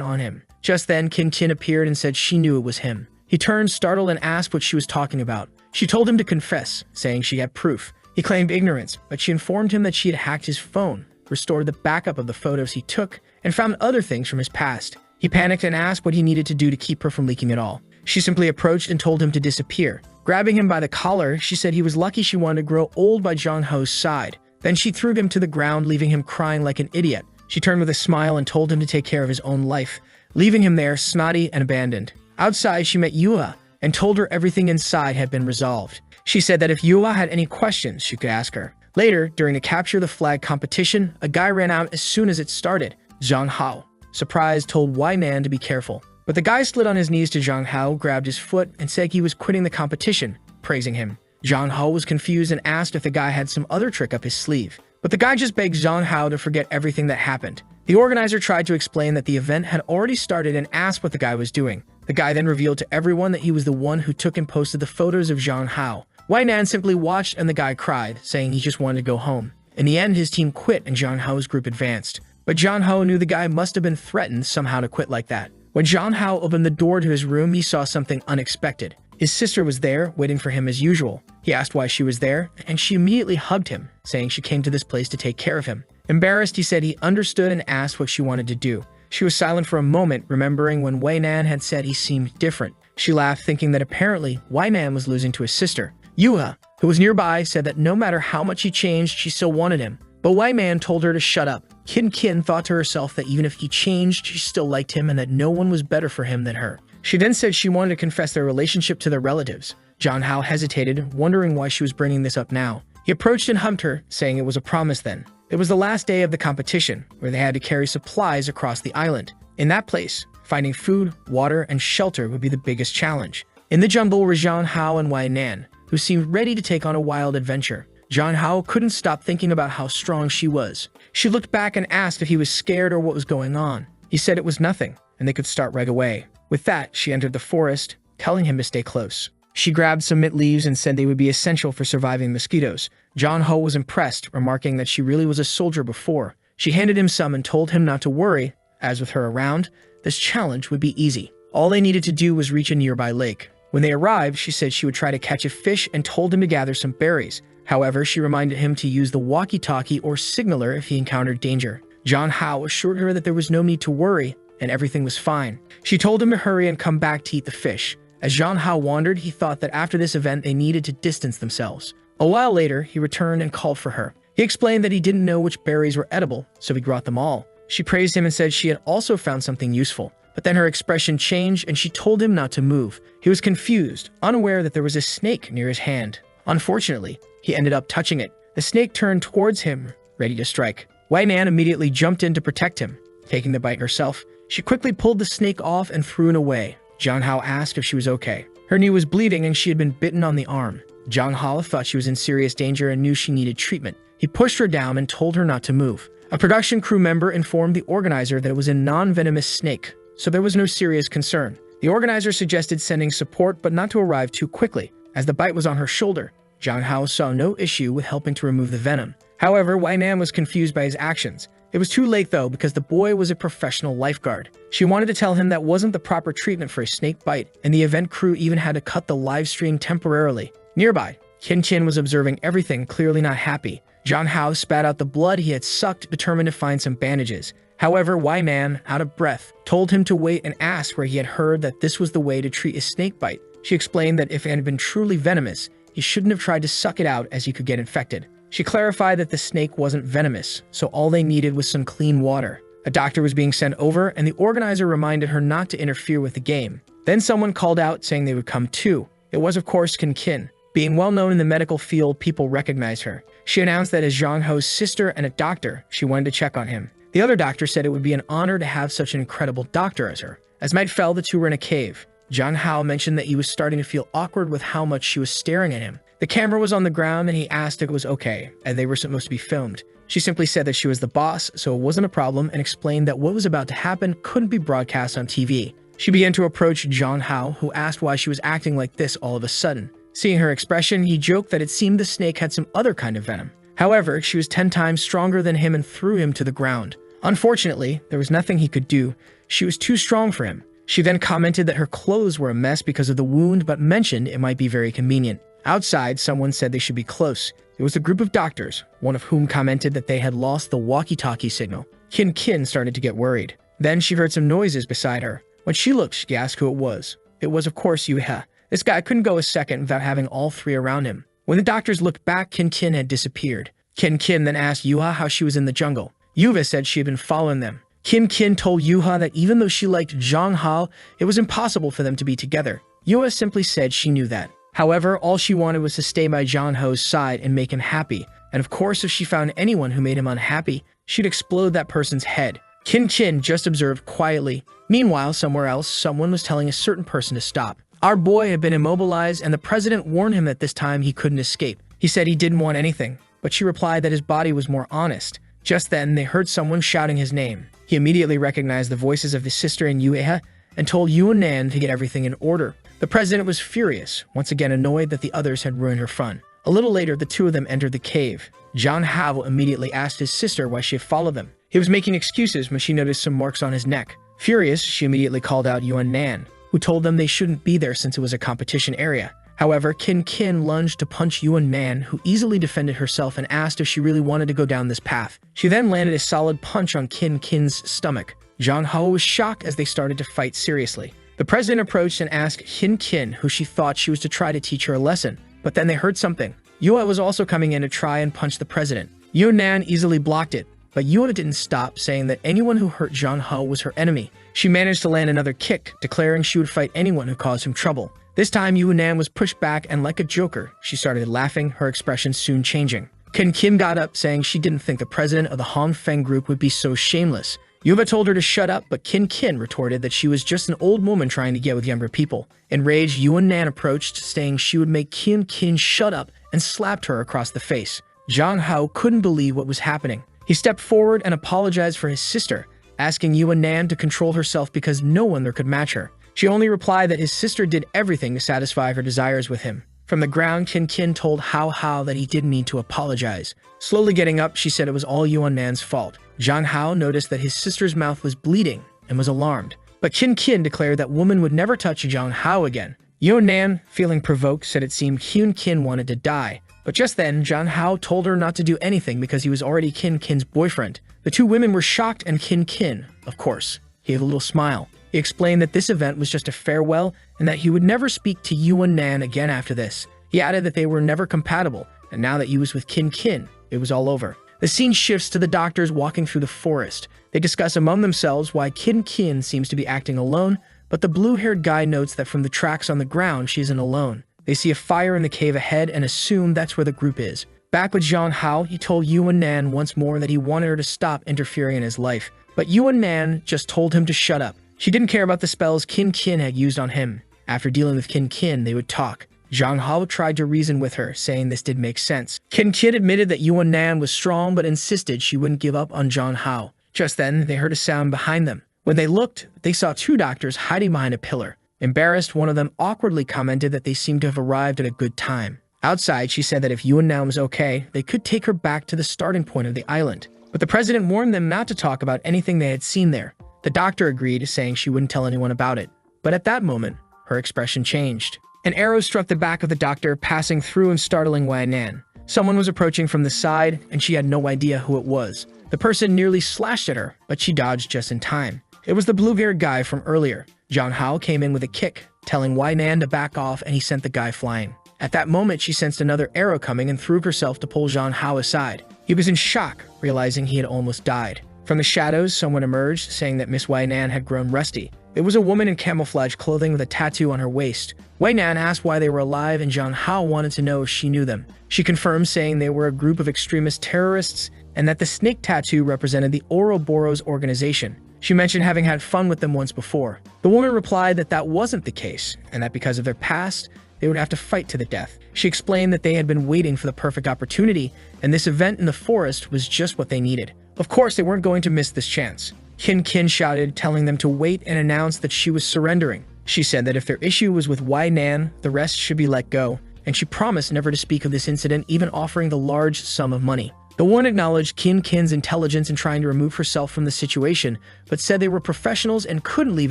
A: on him. Just then, Qin Qin appeared and said she knew it was him. He turned startled and asked what she was talking about. She told him to confess, saying she had proof. He claimed ignorance, but she informed him that she had hacked his phone, restored the backup of the photos he took, and found other things from his past. He panicked and asked what he needed to do to keep her from leaking it all. She simply approached and told him to disappear. Grabbing him by the collar, she said he was lucky she wanted to grow old by Zhang Hao's side. Then she threw him to the ground, leaving him crying like an idiot. She turned with a smile and told him to take care of his own life, leaving him there snotty and abandoned. Outside, she met Yuha and told her everything inside had been resolved. She said that if Yuha had any questions, she could ask her. Later, during the capture the flag competition, a guy ran out as soon as it started. Zhang Hao, surprised, told Wei Nan to be careful. But the guy slid on his knees to Zhang Hao, grabbed his foot, and said he was quitting the competition, praising him. Zhang Hao was confused and asked if the guy had some other trick up his sleeve. But the guy just begged Zhang Hao to forget everything that happened. The organizer tried to explain that the event had already started and asked what the guy was doing. The guy then revealed to everyone that he was the one who took and posted the photos of Zhang Hao. Wei Nan simply watched and the guy cried, saying he just wanted to go home. In the end, his team quit and Zhang Hao's group advanced. But Zhang Hao knew the guy must have been threatened somehow to quit like that. When Zhang Hao opened the door to his room, he saw something unexpected. His sister was there, waiting for him as usual. He asked why she was there, and she immediately hugged him, saying she came to this place to take care of him. Embarrassed, he said he understood and asked what she wanted to do. She was silent for a moment, remembering when Wei Nan had said he seemed different. She laughed, thinking that apparently Wei Nan was losing to his sister. Yuha, who was nearby, said that no matter how much he changed, she still wanted him. But Wei Nan told her to shut up. Qin Qin thought to herself that even if he changed, she still liked him and that no one was better for him than her. She then said she wanted to confess their relationship to their relatives. Zhang Hao hesitated, wondering why she was bringing this up now. He approached and hugged her, saying it was a promise then. It was the last day of the competition, where they had to carry supplies across the island. In that place, finding food, water, and shelter would be the biggest challenge. In the jungle were Zhang Hao and Wei Nan, who seemed ready to take on a wild adventure. Zhang Hao couldn't stop thinking about how strong she was. She looked back and asked if he was scared or what was going on. He said it was nothing, and they could start right away. With that, she entered the forest, telling him to stay close. She grabbed some mint leaves and said they would be essential for surviving mosquitoes. Zhang Hao was impressed, remarking that she really was a soldier before. She handed him some and told him not to worry, as with her around, this challenge would be easy. All they needed to do was reach a nearby lake. When they arrived, she said she would try to catch a fish and told him to gather some berries. However, she reminded him to use the walkie-talkie or signaler if he encountered danger. Zhang Hao assured her that there was no need to worry, and everything was fine. She told him to hurry and come back to eat the fish. As Zhang Hao wandered, he thought that after this event they needed to distance themselves. A while later, he returned and called for her. He explained that he didn't know which berries were edible, so he brought them all. She praised him and said she had also found something useful. But then her expression changed and she told him not to move. He was confused, unaware that there was a snake near his hand. Unfortunately, he ended up touching it. The snake turned towards him, ready to strike. Wei Nan immediately jumped in to protect him. Taking the bite herself, she quickly pulled the snake off and threw it away. Zhang Hao asked if she was okay. Her knee was bleeding and she had been bitten on the arm. Zhang Hao thought she was in serious danger and knew she needed treatment. He pushed her down and told her not to move. A production crew member informed the organizer that it was a non-venomous snake, so there was no serious concern. The organizer suggested sending support but not to arrive too quickly, as the bite was on her shoulder. Zhang Hao saw no issue with helping to remove the venom. However, Wei Nan was confused by his actions. It was too late though, because the boy was a professional lifeguard. She wanted to tell him that wasn't the proper treatment for a snake bite, and the event crew even had to cut the live stream temporarily. Nearby, Kin was observing everything, clearly not happy. John Hao spat out the blood he had sucked, determined to find some bandages. However, Wai Man, out of breath, told him to wait and asked where he had heard that this was the way to treat a snake bite. She explained that if it had been truly venomous, he shouldn't have tried to suck it out as he could get infected. She clarified that the snake wasn't venomous, so all they needed was some clean water. A doctor was being sent over, and the organizer reminded her not to interfere with the game. Then someone called out saying they would come too. It was of course Kin. Being well known in the medical field, people recognized her. She announced that as Zhang Ho's sister and a doctor, she wanted to check on him. The other doctor said it would be an honor to have such an incredible doctor as her. As night fell, the two were in a cave. Zhang Hao mentioned that he was starting to feel awkward with how much she was staring at him. The camera was on the ground and he asked if it was okay, as they were supposed to be filmed. She simply said that she was the boss, so it wasn't a problem, and explained that what was about to happen couldn't be broadcast on TV. She began to approach Zhang Hao, who asked why she was acting like this all of a sudden. Seeing her expression, he joked that it seemed the snake had some other kind of venom. However, she was 10 times stronger than him and threw him to the ground. Unfortunately, there was nothing he could do. She was too strong for him. She then commented that her clothes were a mess because of the wound, but mentioned it might be very convenient. Outside, someone said they should be close. It was a group of doctors, one of whom commented that they had lost the walkie-talkie signal. Kin started to get worried. Then she heard some noises beside her. When she looked, she asked who it was. It was, of course, Yuha. This guy couldn't go a second without having all three around him. When the doctors looked back, Kin had disappeared. Kin then asked Yuha how she was in the jungle. Yuha said she had been following them. Kin told Yuha that even though she liked Zhang Hao, it was impossible for them to be together. Yuha simply said she knew that. However, all she wanted was to stay by Zhang Hao's side and make him happy. And of course, if she found anyone who made him unhappy, she'd explode that person's head. Kin just observed quietly. Meanwhile, somewhere else, someone was telling a certain person to stop. Our boy had been immobilized, and the president warned him that this time he couldn't escape. He said he didn't want anything, but she replied that his body was more honest. Just then, they heard someone shouting his name. He immediately recognized the voices of his sister and Yueha and told Yuan to get everything in order. The president was furious, once again annoyed that the others had ruined her fun. A little later, the two of them entered the cave. Zhang Hao immediately asked his sister why she had followed them. He was making excuses when she noticed some marks on his neck. Furious, she immediately called out Yuan, who told them they shouldn't be there since it was a competition area. However, Kin lunged to punch Yuan, who easily defended herself and asked if she really wanted to go down this path. She then landed a solid punch on Kin's stomach. Zhang Hao was shocked as they started to fight seriously. The president approached and asked Kin who she thought she was to try to teach her a lesson. But then they heard something. Yuan was also coming in to try and punch the president. Yuan easily blocked it, but Yuan didn't stop, saying that anyone who hurt Zhang Hao was her enemy. She managed to land another kick, declaring she would fight anyone who caused him trouble. This time, Yuan was pushed back, and like a joker, she started laughing, her expression soon changing. Kin got up, saying she didn't think the president of the Hongfeng group would be so shameless. Yuba told her to shut up, but Kin retorted that she was just an old woman trying to get with younger people. Enraged, Yuan approached, saying she would make Kin shut up, and slapped her across the face. Zhang Hao couldn't believe what was happening. He stepped forward and apologized for his sister, asking Yuan to control herself because no one there could match her. She only replied that his sister did everything to satisfy her desires with him. From the ground, Kin told Hao that he didn't need to apologize. Slowly getting up, she said it was all Yuan's fault. Zhang Hao noticed that his sister's mouth was bleeding and was alarmed. But Kin declared that woman would never touch Zhang Hao again. Yuan, feeling provoked, said it seemed Kin wanted to die. But just then, Zhang Hao told her not to do anything because he was already Kin's boyfriend. The two women were shocked, and Kin, of course, gave a little smile. He explained that this event was just a farewell and that he would never speak to Yuan again after this. He added that they were never compatible, and now that he was with Kin, it was all over. The scene shifts to the doctors walking through the forest. They discuss among themselves why Kin seems to be acting alone, but the blue-haired guy notes that from the tracks on the ground, she isn't alone. They see a fire in the cave ahead and assume that's where the group is. Back with Zhang Hao, he told Yuan once more that he wanted her to stop interfering in his life, but Yuan just told him to shut up. She didn't care about the spells Kin had used on him. After dealing with Kin, they would talk. Zhang Hao tried to reason with her, saying this did make sense. Kin admitted that Yuan was strong, but insisted she wouldn't give up on Zhang Hao. Just then, they heard a sound behind them. When they looked, they saw two doctors hiding behind a pillar. Embarrassed, one of them awkwardly commented that they seemed to have arrived at a good time. Outside, she said that if Yuan was okay, they could take her back to the starting point of the island. but the president warned them not to talk about anything they had seen there. The doctor agreed, saying she wouldn't tell anyone about it. But at that moment, her expression changed. An arrow struck the back of the doctor, passing through and startling Wei Nan. Someone was approaching from the side, and she had no idea who it was. The person nearly slashed at her, but she dodged just in time. It was the blue-haired guy from earlier. Zhang Hao came in with a kick, telling Wei Nan to back off, and he sent the guy flying. At that moment, she sensed another arrow coming and threw herself to pull Zhang Hao aside. He was in shock, realizing he had almost died. From the shadows, someone emerged, saying that Miss Wei Nan had grown rusty. It was a woman in camouflage clothing with a tattoo on her waist. Wei Nan asked why they were alive, and Zhang Hao wanted to know if she knew them. She confirmed, saying they were a group of extremist terrorists and that the snake tattoo represented the Ouroboros organization. She mentioned having had fun with them once before. The woman replied that that wasn't the case, and that because of their past, they would have to fight to the death. She explained that they had been waiting for the perfect opportunity, and this event in the forest was just what they needed. Of course, they weren't going to miss this chance. Qin shouted, telling them to wait, and announced that she was surrendering. She said that if their issue was with Wei Nan, the rest should be let go, and she promised never to speak of this incident, even offering the large sum of money. The woman acknowledged Qin's intelligence in trying to remove herself from the situation, but said they were professionals and couldn't leave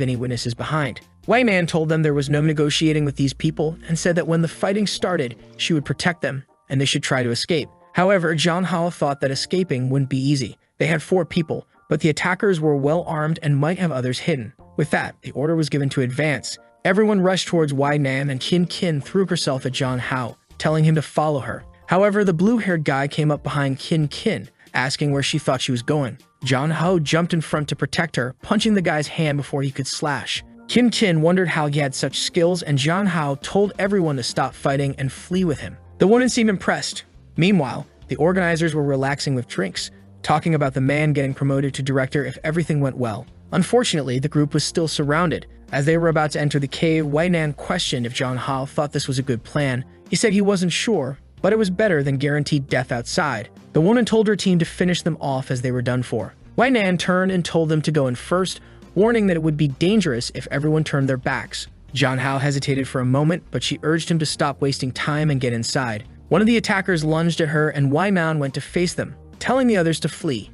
A: any witnesses behind. Wei Nan told them there was no negotiating with these people and said that when the fighting started, she would protect them, and they should try to escape. However, Zhang Hao thought that escaping wouldn't be easy. They had 4 people, but the attackers were well armed and might have others hidden. With that, the order was given to advance. Everyone rushed towards Wei Nan, and Qin threw herself at Zhang Hao, telling him to follow her. However, the blue-haired guy came up behind Qin, asking where she thought she was going. Zhang Hao jumped in front to protect her, punching the guy's hand before he could slash. Qin wondered how he had such skills, and Zhang Hao told everyone to stop fighting and flee with him. The woman seemed impressed. Meanwhile, the organizers were relaxing with drinks, talking about the man getting promoted to director if everything went well. Unfortunately, the group was still surrounded. As they were about to enter the cave, Wei Nan questioned if Zhang Hao thought this was a good plan. He said he wasn't sure, but it was better than guaranteed death outside. The woman told her team to finish them off as they were done for. Wei Nan turned and told them to go in first, warning that it would be dangerous if everyone turned their backs. Zhang Hao hesitated for a moment, but she urged him to stop wasting time and get inside. One of the attackers lunged at her, and Wei Nan went to face them, telling the others to flee.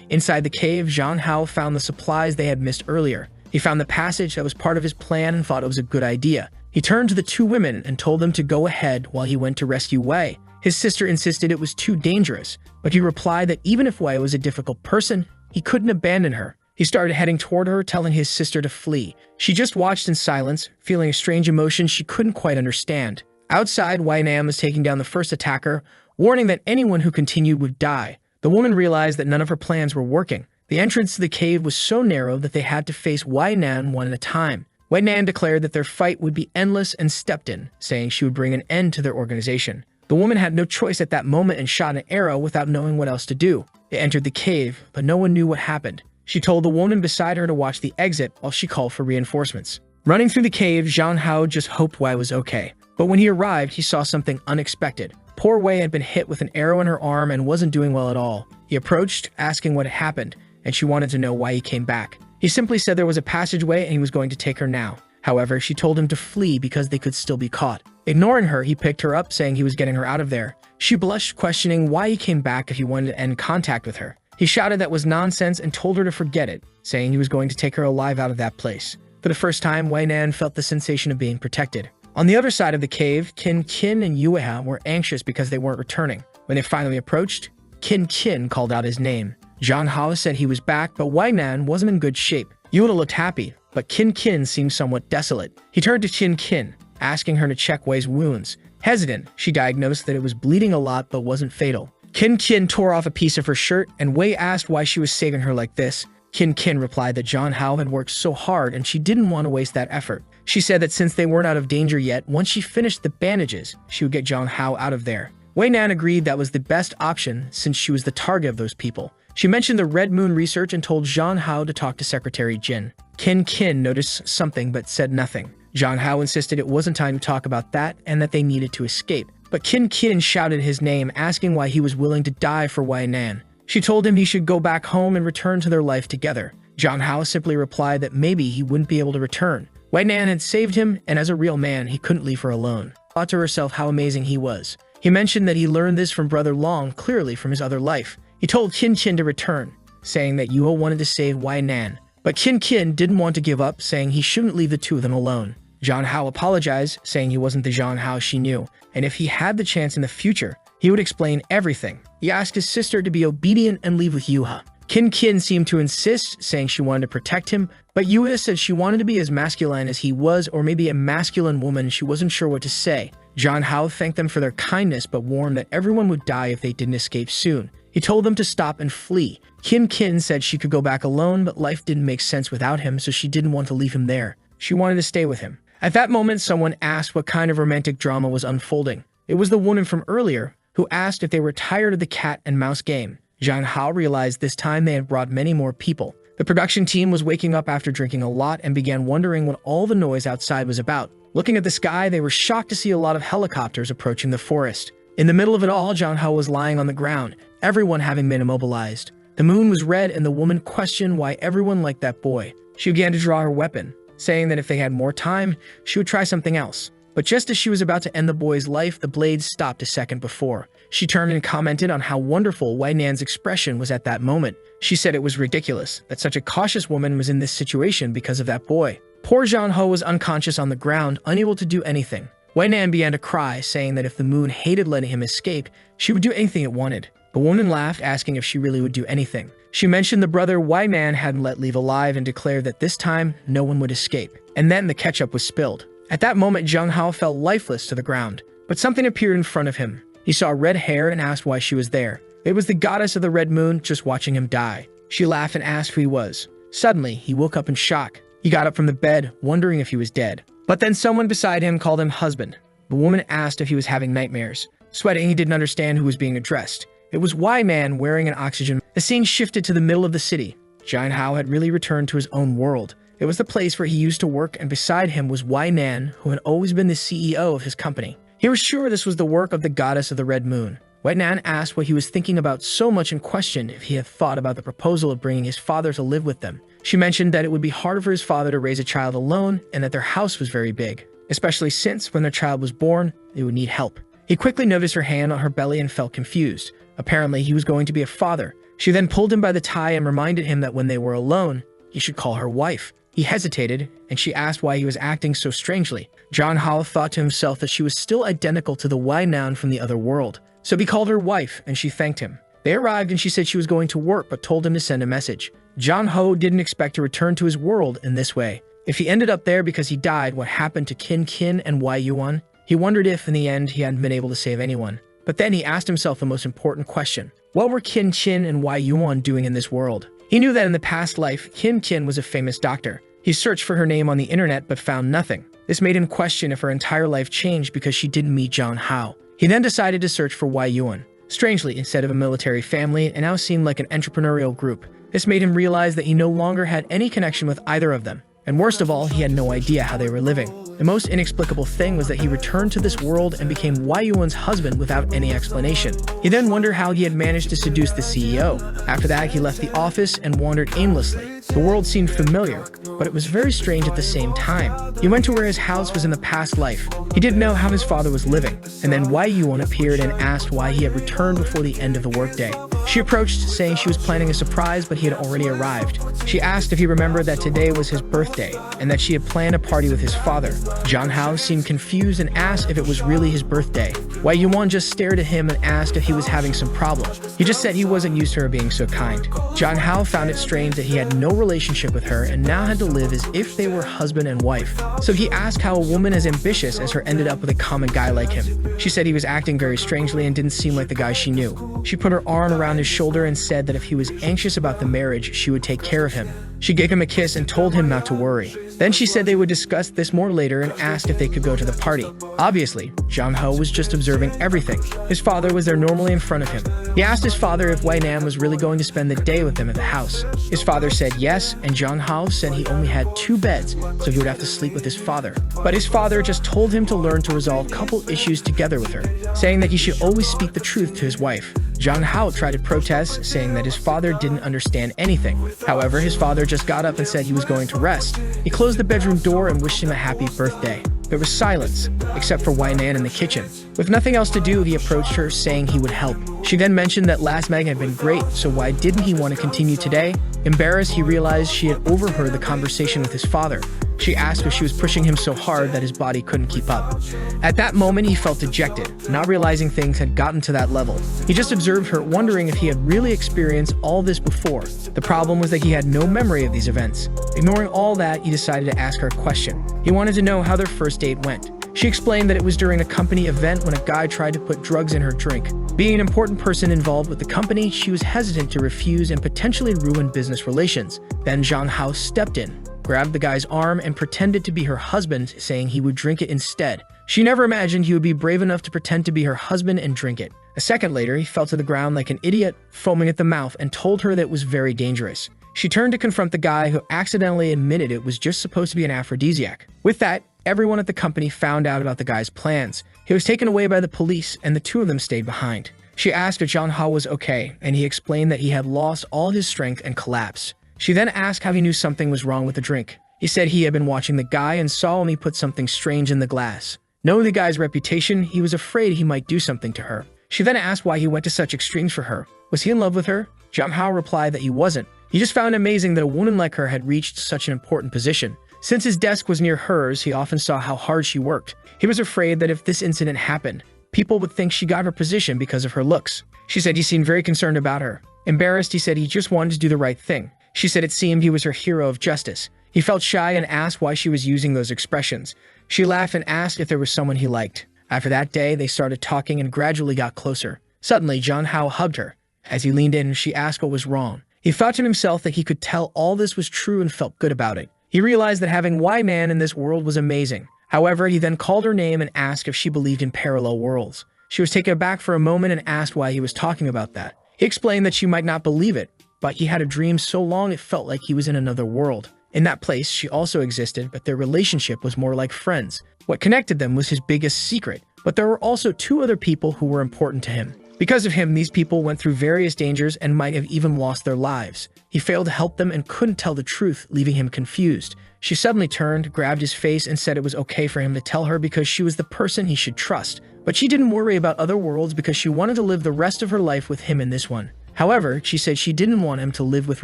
A: Inside the cave, Zhang Hao found the supplies they had missed earlier. He found the passage that was part of his plan and thought it was a good idea. He turned to the 2 women and told them to go ahead while he went to rescue Wei. His sister insisted it was too dangerous, but he replied that even if Wei was a difficult person, he couldn't abandon her. He started heading toward her, telling his sister to flee. She just watched in silence, feeling a strange emotion she couldn't quite understand. Outside, Wei Nan was taking down the first attacker, warning that anyone who continued would die. The woman realized that none of her plans were working. The entrance to the cave was so narrow that they had to face Wei Nan one at a time. Wei Nan declared that their fight would be endless and stepped in, saying she would bring an end to their organization. The woman had no choice at that moment and shot an arrow without knowing what else to do. They entered the cave, but no one knew what happened. She told the woman beside her to watch the exit while she called for reinforcements. Running through the cave, Zhang Hao just hoped Wei was okay. But when he arrived, he saw something unexpected. Poor Wei had been hit with an arrow in her arm and wasn't doing well at all. He approached, asking what had happened, and she wanted to know why he came back. He simply said there was a passageway and he was going to take her now. However, she told him to flee because they could still be caught. Ignoring her, he picked her up, saying he was getting her out of there. She blushed, questioning why he came back if he wanted to end contact with her. He shouted that was nonsense and told her to forget it, saying he was going to take her alive out of that place. For the first time, Wei Nan felt the sensation of being protected. On the other side of the cave, Qin and Yueha were anxious because they weren't returning. When they finally approached, Qin called out his name. Zhang Hao said he was back, but Wei Nan wasn't in good shape. Yueha looked happy, but Qin seemed somewhat desolate. He turned to Qin, asking her to check Wei's wounds. Hesitant, she diagnosed that it was bleeding a lot but wasn't fatal. Qin tore off a piece of her shirt, and Wei asked why she was saving her like this. Qin replied that Zhang Hao had worked so hard and she didn't want to waste that effort. She said that since they weren't out of danger yet, once she finished the bandages, she would get Zhang Hao out of there. Wei Nan agreed that was the best option since she was the target of those people. She mentioned the Red Moon research and told Zhang Hao to talk to Secretary Jin. Qin noticed something but said nothing. Zhang Hao insisted it wasn't time to talk about that and that they needed to escape. But Qin shouted his name, asking why he was willing to die for Wei Nan. She told him he should go back home and return to their life together. Zhang Hao simply replied that maybe he wouldn't be able to return. Wei Nan had saved him, and as a real man, he couldn't leave her alone. She thought to herself how amazing he was. He mentioned that he learned this from Brother Long, clearly from his other life. He told Qin Qin to return, saying that Yuho wanted to save Wai Nan. But Qin Qin didn't want to give up, saying he shouldn't leave the two of them alone. Zhang Hao apologized, saying he wasn't the Zhang Hao she knew, and if he had the chance in the future, he would explain everything. He asked his sister to be obedient and leave with Yuha. Qin Qin seemed to insist, saying she wanted to protect him, but Yuha said she wanted to be as masculine as he was, or maybe a masculine woman. She wasn't sure what to say. Zhang Hao thanked them for their kindness, but warned that everyone would die if they didn't escape soon. He told them to stop and flee. Qin Qin said she could go back alone, but life didn't make sense without him, so she didn't want to leave him there. She wanted to stay with him. At that moment, someone asked what kind of romantic drama was unfolding. It was the woman from earlier, who asked if they were tired of the cat and mouse game. Zhang Hao realized this time they had brought many more people. The production team was waking up after drinking a lot and began wondering what all the noise outside was about. Looking at the sky, they were shocked to see a lot of helicopters approaching the forest. In the middle of it all, Zhang Hao was lying on the ground, everyone having been immobilized. The moon was red, and the woman questioned why everyone liked that boy. She began to draw her weapon, saying that if they had more time, she would try something else. But just as she was about to end the boy's life, the blade stopped a second before. She turned and commented on how wonderful Wai Nan's expression was at that moment. She said it was ridiculous that such a cautious woman was in this situation because of that boy. Poor Zhang Hao was unconscious on the ground, unable to do anything. Wai Nan began to cry, saying that if the moon hated letting him escape, she would do anything it wanted. The woman laughed, asking if she really would do anything. She mentioned the brother Wai Nan hadn't let leave alive and declared that this time, no one would escape. And then the ketchup was spilled. At that moment, Zhang Hao fell lifeless to the ground. But something appeared in front of him. He saw red hair and asked why she was there. It was the goddess of the red moon just watching him die. She laughed and asked who he was. Suddenly, he woke up in shock. He got up from the bed, wondering if he was dead. But then someone beside him called him husband. The woman asked if he was having nightmares. Sweating, he didn't understand who was being addressed. It was Wai Man wearing an oxygen. The scene shifted to the middle of the city. Zhang Hao had really returned to his own world. It was the place where he used to work, and beside him was Wai Nan, who had always been the CEO of his company. He was sure this was the work of the goddess of the red moon. Wai Nan asked what he was thinking about so much and questioned if he had thought about the proposal of bringing his father to live with them. She mentioned that it would be hard for his father to raise a child alone and that their house was very big, especially since when their child was born, they would need help. He quickly noticed her hand on her belly and felt confused. Apparently, he was going to be a father. She then pulled him by the tie and reminded him that when they were alone, he should call her wife. He hesitated, and she asked why he was acting so strangely. Zhang Hao thought to himself that she was still identical to the Wai Nan from the other world. So he called her wife, and she thanked him. They arrived, and she said she was going to work, but told him to send a message. Zhang Hao didn't expect to return to his world in this way. If he ended up there because he died, what happened to Qin Qin and Wai Yuan? He wondered if, in the end, he hadn't been able to save anyone. But then he asked himself the most important question. What were Qin Qin and Wai Yuan doing in this world? He knew that in the past life, Qin Qin was a famous doctor. He searched for her name on the internet but found nothing. This made him question if her entire life changed because she didn't meet Zhang Hao. He then decided to search for Wai Yuan. Strangely, instead of a military family, it now seemed like an entrepreneurial group. This made him realize that he no longer had any connection with either of them. And worst of all, he had no idea how they were living. The most inexplicable thing was that he returned to this world and became Wai Yuan's husband without any explanation. He then wondered how he had managed to seduce the CEO. After that, he left the office and wandered aimlessly. The world seemed familiar, but it was very strange at the same time. He went to where his house was in the past life. He didn't know how his father was living. And then Wai Yuan appeared and asked why he had returned before the end of the workday. She approached, saying she was planning a surprise, but he had already arrived. She asked if he remembered that today was his birthday, and that she had planned a party with his father. Zhang Hao seemed confused and asked if it was really his birthday. Wai Yuan just stared at him and asked if he was having some problem. He just said he wasn't used to her being so kind. Zhang Hao found it strange that he had no relationship with her and now had to live as if they were husband and wife. So he asked how a woman as ambitious as her ended up with a common guy like him. She said he was acting very strangely and didn't seem like the guy she knew. She put her arm around his shoulder and said that if he was anxious about the marriage, she would take care of him. She gave him a kiss and told him not to worry. Then she said they would discuss this more later and asked if they could go to the party. Obviously, Zhang Hao was just observing everything. His father was there normally in front of him. He asked his father if Wai Nan was really going to spend the day with him at the house. His father said yes, and Zhang Hao said he only had 2 beds, so he would have to sleep with his father. But his father just told him to learn to resolve couple issues together with her, saying that he should always speak the truth to his wife. Zhang Hao tried to protest, saying that his father didn't understand anything. However, his father just got up and said he was going to rest. He closed the bedroom door and wished him a happy birthday. There was silence, except for Wai Nan in the kitchen. With nothing else to do, he approached her, saying he would help. She then mentioned that last Meg had been great, so why didn't he want to continue today? Embarrassed, he realized she had overheard the conversation with his father. She asked if she was pushing him so hard that his body couldn't keep up. At that moment, he felt dejected, not realizing things had gotten to that level. He just observed her, wondering if he had really experienced all this before. The problem was that he had no memory of these events. Ignoring all that, he decided to ask her a question. He wanted to know how their first date went. She explained that it was during a company event when a guy tried to put drugs in her drink. Being an important person involved with the company, she was hesitant to refuse and potentially ruin business relations. Then Zhang Hao stepped in, grabbed the guy's arm, and pretended to be her husband, saying he would drink it instead. She never imagined he would be brave enough to pretend to be her husband and drink it. A second later, he fell to the ground like an idiot, foaming at the mouth, and told her that it was very dangerous. She turned to confront the guy who accidentally admitted it was just supposed to be an aphrodisiac. With that, everyone at the company found out about the guy's plans. He was taken away by the police, and the two of them stayed behind. She asked if Zhang Hao was okay, and he explained that he had lost all his strength and collapsed. She then asked how he knew something was wrong with the drink. He said he had been watching the guy and saw him put something strange in the glass. Knowing the guy's reputation, he was afraid he might do something to her. She then asked why he went to such extremes for her. Was he in love with her? Zhang Hao replied that he wasn't. He just found it amazing that a woman like her had reached such an important position. Since his desk was near hers, he often saw how hard she worked. He was afraid that if this incident happened, people would think she got her position because of her looks. She said he seemed very concerned about her. Embarrassed, he said he just wanted to do the right thing. She said it seemed he was her hero of justice. He felt shy and asked why she was using those expressions. She laughed and asked if there was someone he liked. After that day, they started talking and gradually got closer. Suddenly, Zhang Hao hugged her. As he leaned in, she asked what was wrong. He thought to himself that he could tell all this was true and felt good about it. He realized that having Y Man in this world was amazing. However, he then called her name and asked if she believed in parallel worlds. She was taken aback for a moment and asked why he was talking about that. He explained that she might not believe it, but he had a dream so long it felt like he was in another world. In that place, she also existed, but their relationship was more like friends. What connected them was his biggest secret, but there were also two other people who were important to him. Because of him, these people went through various dangers and might have even lost their lives. He failed to help them and couldn't tell the truth, leaving him confused. She suddenly turned, grabbed his face, and said it was okay for him to tell her because she was the person he should trust. But she didn't worry about other worlds because she wanted to live the rest of her life with him in this one. However, she said she didn't want him to live with